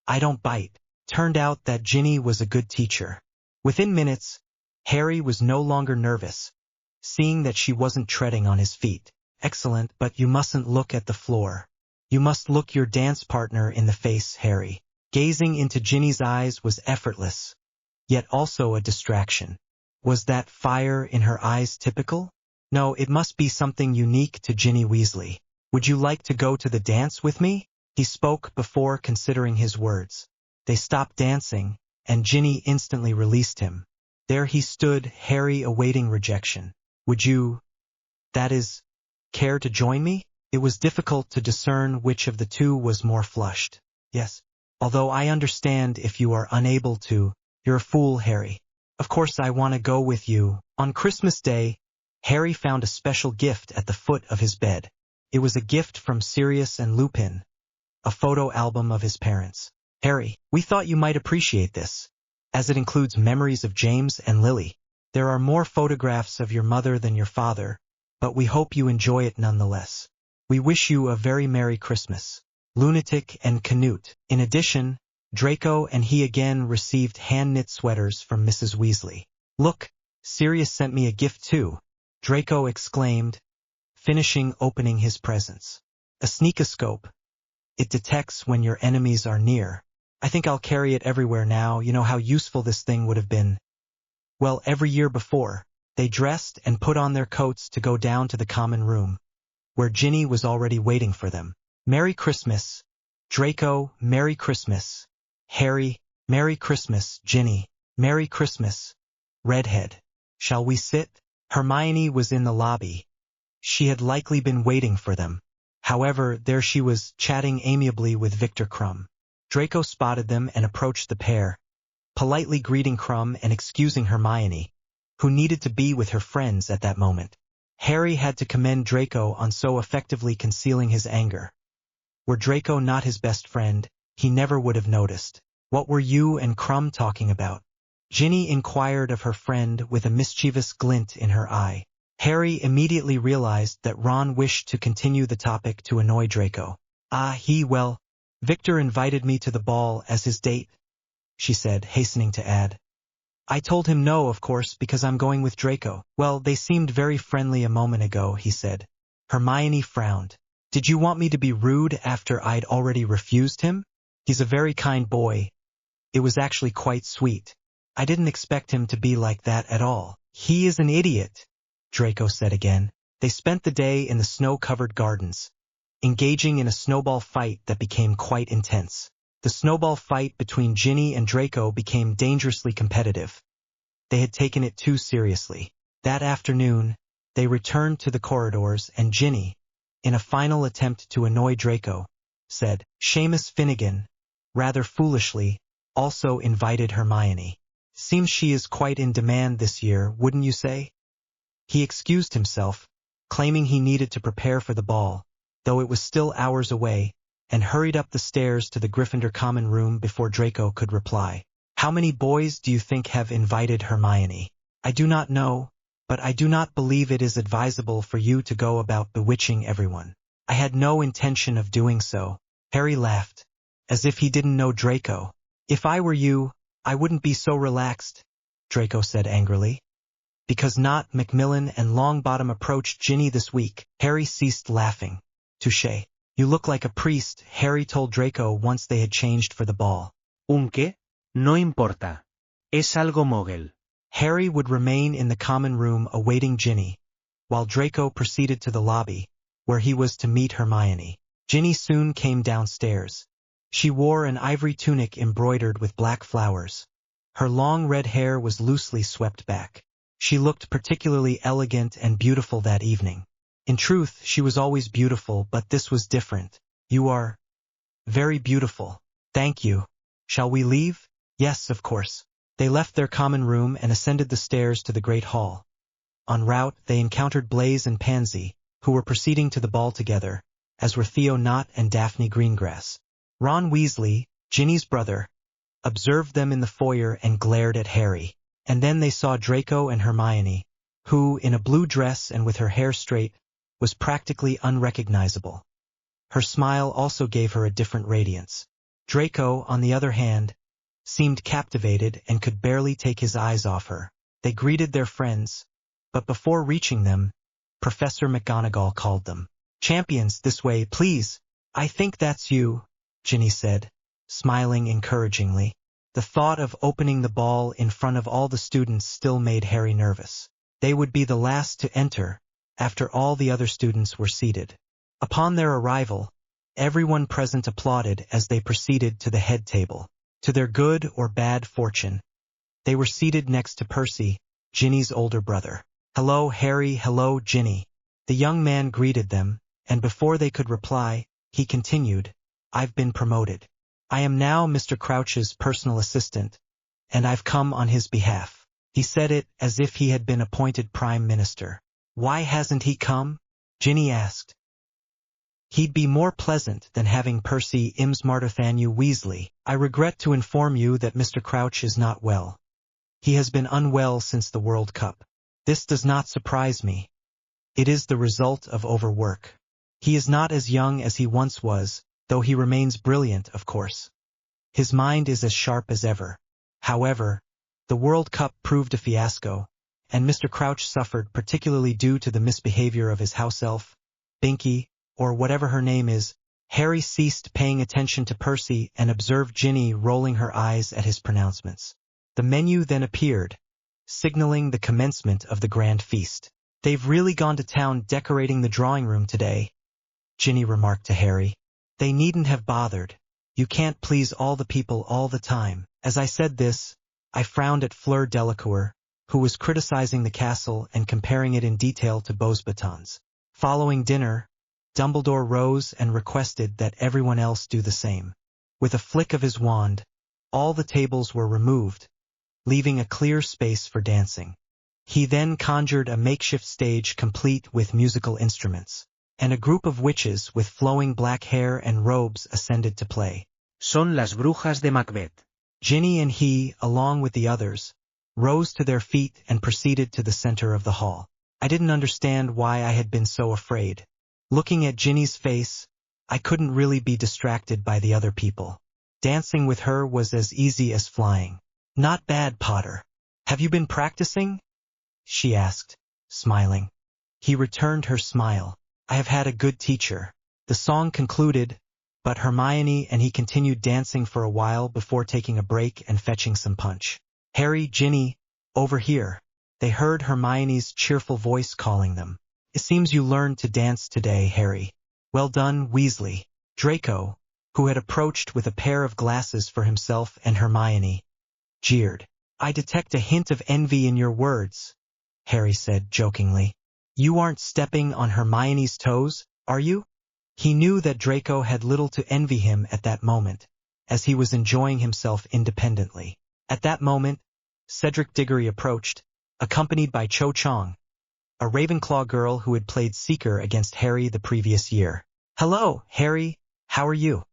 I don't bite. Turned out that Ginny was a good teacher. Within minutes, Harry was no longer nervous, seeing that she wasn't treading on his feet. Excellent, but you mustn't look at the floor. You must look your dance partner in the face, Harry. Gazing into Ginny's eyes was effortless, yet also a distraction. Was that fire in her eyes typical? No, it must be something unique to Ginny Weasley. Would you like to go to the dance with me? He spoke before considering his words. They stopped dancing, and Ginny instantly released him. There he stood, Harry awaiting rejection. Would you, that is, care to join me? It was difficult to discern which of the two was more flushed. Yes. Although I understand if you are unable to, you're a fool, Harry. Of course I want to go with you. On Christmas Day, Harry found a special gift at the foot of his bed. It was a gift from Sirius and Lupin, a photo album of his parents. Harry, we thought you might appreciate this, as it includes memories of James and Lily. There are more photographs of your mother than your father, but we hope you enjoy it nonetheless. We wish you a very Merry Christmas. Lunatic and Canute. In addition, Draco and he again received hand-knit sweaters from Mrs. Weasley. Look, Sirius sent me a gift too, Draco exclaimed, finishing opening his presents. A sneakoscope. It detects when your enemies are near. I think I'll carry it everywhere now. You know how useful this thing would have been. Well, every year before, they dressed and put on their coats to go down to the common room, where Ginny was already waiting for them. Merry Christmas, Draco, Merry Christmas, Harry, Merry Christmas, Ginny, Merry Christmas, Redhead. Shall we sit? Hermione was in the lobby. She had likely been waiting for them. However, there she was, chatting amiably with Victor Crumb. Draco spotted them and approached the pair, politely greeting Crumb and excusing Hermione, who needed to be with her friends at that moment. Harry had to commend Draco on so effectively concealing his anger. Were Draco not his best friend, he never would have noticed. What were you and Crumb talking about? Ginny inquired of her friend with a mischievous glint in her eye. Harry immediately realized that Ron wished to continue the topic to annoy Draco. Well, Victor invited me to the ball as his date, she said, hastening to add. I told him no, of course, because I'm going with Draco. Well, they seemed very friendly a moment ago, he said. Hermione frowned. Did you want me to be rude after I'd already refused him? He's a very kind boy. It was actually quite sweet. I didn't expect him to be like that at all. He is an idiot, Draco said again. They spent the day in the snow-covered gardens, engaging in a snowball fight that became quite intense. The snowball fight between Ginny and Draco became dangerously competitive. They had taken it too seriously. That afternoon, they returned to the corridors and Ginny, in a final attempt to annoy Draco, said, Seamus Finnegan, rather foolishly, also invited Hermione. Seems she is quite in demand this year, wouldn't you say? He excused himself, claiming he needed to prepare for the ball, though it was still hours away, and hurried up the stairs to the Gryffindor common room before Draco could reply. How many boys do you think have invited Hermione? I do not know, but I do not believe it is advisable for you to go about bewitching everyone. I had no intention of doing so. Harry laughed, as if he didn't know Draco. If I were you, I wouldn't be so relaxed, Draco said angrily. Because not Macmillan and Longbottom approached Ginny this week. Harry ceased laughing. Touché. You look like a priest, Harry told Draco once they had changed for the ball. ¿Un qué? No importa. Es algo mogel. Harry would remain in the common room awaiting Ginny, while Draco proceeded to the lobby, where he was to meet Hermione. Ginny soon came downstairs. She wore an ivory tunic embroidered with black flowers. Her long red hair was loosely swept back. She looked particularly elegant and beautiful that evening. In truth, she was always beautiful, but this was different. You are very beautiful. Thank you. Shall we leave? Yes, of course. They left their common room and ascended the stairs to the great hall. En route, they encountered Blaise and Pansy, who were proceeding to the ball together, as were Theo Knott and Daphne Greengrass. Ron Weasley, Ginny's brother, observed them in the foyer and glared at Harry. And then they saw Draco and Hermione, who, in a blue dress and with her hair straight, was practically unrecognizable. Her smile also gave her a different radiance. Draco, on the other hand, seemed captivated and could barely take his eyes off her. They greeted their friends, but before reaching them, Professor McGonagall called them. Champions, this way, please. I think that's you, Ginny said, smiling encouragingly. The thought of opening the ball in front of all the students still made Harry nervous. They would be the last to enter, after all the other students were seated. Upon their arrival, everyone present applauded as they proceeded to the head table. To their good or bad fortune, they were seated next to Percy, Ginny's older brother. "Hello, Harry, hello, Ginny." The young man greeted them, and before they could reply, he continued, "I've been promoted. I am now Mr. Crouch's personal assistant, and I've come on his behalf." He said it as if he had been appointed Prime Minister. "Why hasn't he come?" Ginny asked. "He'd be more pleasant than having Percy Imsmarterthanu Weasley. I regret to inform you that Mr. Crouch is not well. He has been unwell since the World Cup. This does not surprise me. It is the result of overwork. He is not as young as he once was, though he remains brilliant, of course. His mind is as sharp as ever. However, the World Cup proved a fiasco, and Mr. Crouch suffered particularly due to the misbehavior of his house elf, Binky, or whatever her name is." Harry ceased paying attention to Percy and observed Ginny rolling her eyes at his pronouncements. The menu then appeared, signaling the commencement of the grand feast. "They've really gone to town decorating the drawing room today," Ginny remarked to Harry. "They needn't have bothered. You can't please all the people all the time." As I said this, I frowned at Fleur Delacour, who was criticizing the castle and comparing it in detail to Beauxbatons. Following dinner, Dumbledore rose and requested that everyone else do the same. With a flick of his wand, all the tables were removed, leaving a clear space for dancing. He then conjured a makeshift stage complete with musical instruments, and a group of witches with flowing black hair and robes ascended to play. Son las brujas de Macbeth. Ginny and he, along with the others, rose to their feet and proceeded to the center of the hall. I didn't understand why I had been so afraid. Looking at Ginny's face, I couldn't really be distracted by the other people. Dancing with her was as easy as flying. "Not bad, Potter. Have you been practicing?" she asked, smiling. He returned her smile. "I have had a good teacher." The song concluded, but Hermione and he continued dancing for a while before taking a break and fetching some punch. "Harry, Ginny, over here." They heard Hermione's cheerful voice calling them. "It seems you learned to dance today, Harry. Well done, Weasley." Draco, who had approached with a pair of glasses for himself and Hermione, jeered. "I detect a hint of envy in your words," Harry said jokingly. "You aren't stepping on Hermione's toes, are you?" He knew that Draco had little to envy him at that moment, as he was enjoying himself independently. At that moment, Cedric Diggory approached, accompanied by Cho Chang, a Ravenclaw girl who had played Seeker against Harry the previous year. "Hello, Harry, how are you?"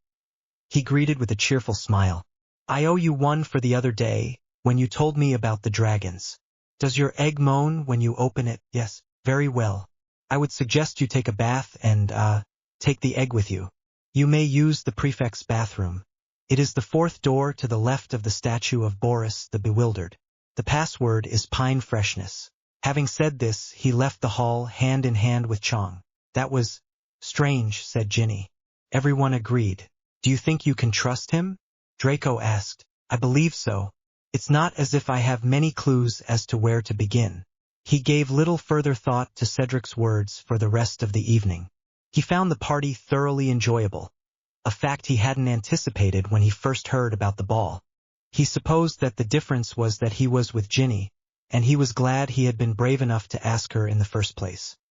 he greeted with a cheerful smile. "I owe you one for the other day, when you told me about the dragons. Does your egg moan when you open it?" "Yes, very well. I would suggest you take a bath and, take the egg with you. You may use the prefect's bathroom. It is the fourth door to the left of the statue of Boris the Bewildered. The password is pine freshness." Having said this, he left the hall hand in hand with Chang. "That was strange," said Ginny. Everyone agreed. "Do you think you can trust him?" Draco asked. "I believe so. It's not as if I have many clues as to where to begin." He gave little further thought to Cedric's words for the rest of the evening. He found the party thoroughly enjoyable, a fact he hadn't anticipated when he first heard about the ball. He supposed that the difference was that he was with Ginny, and he was glad he had been brave enough to ask her in the first place.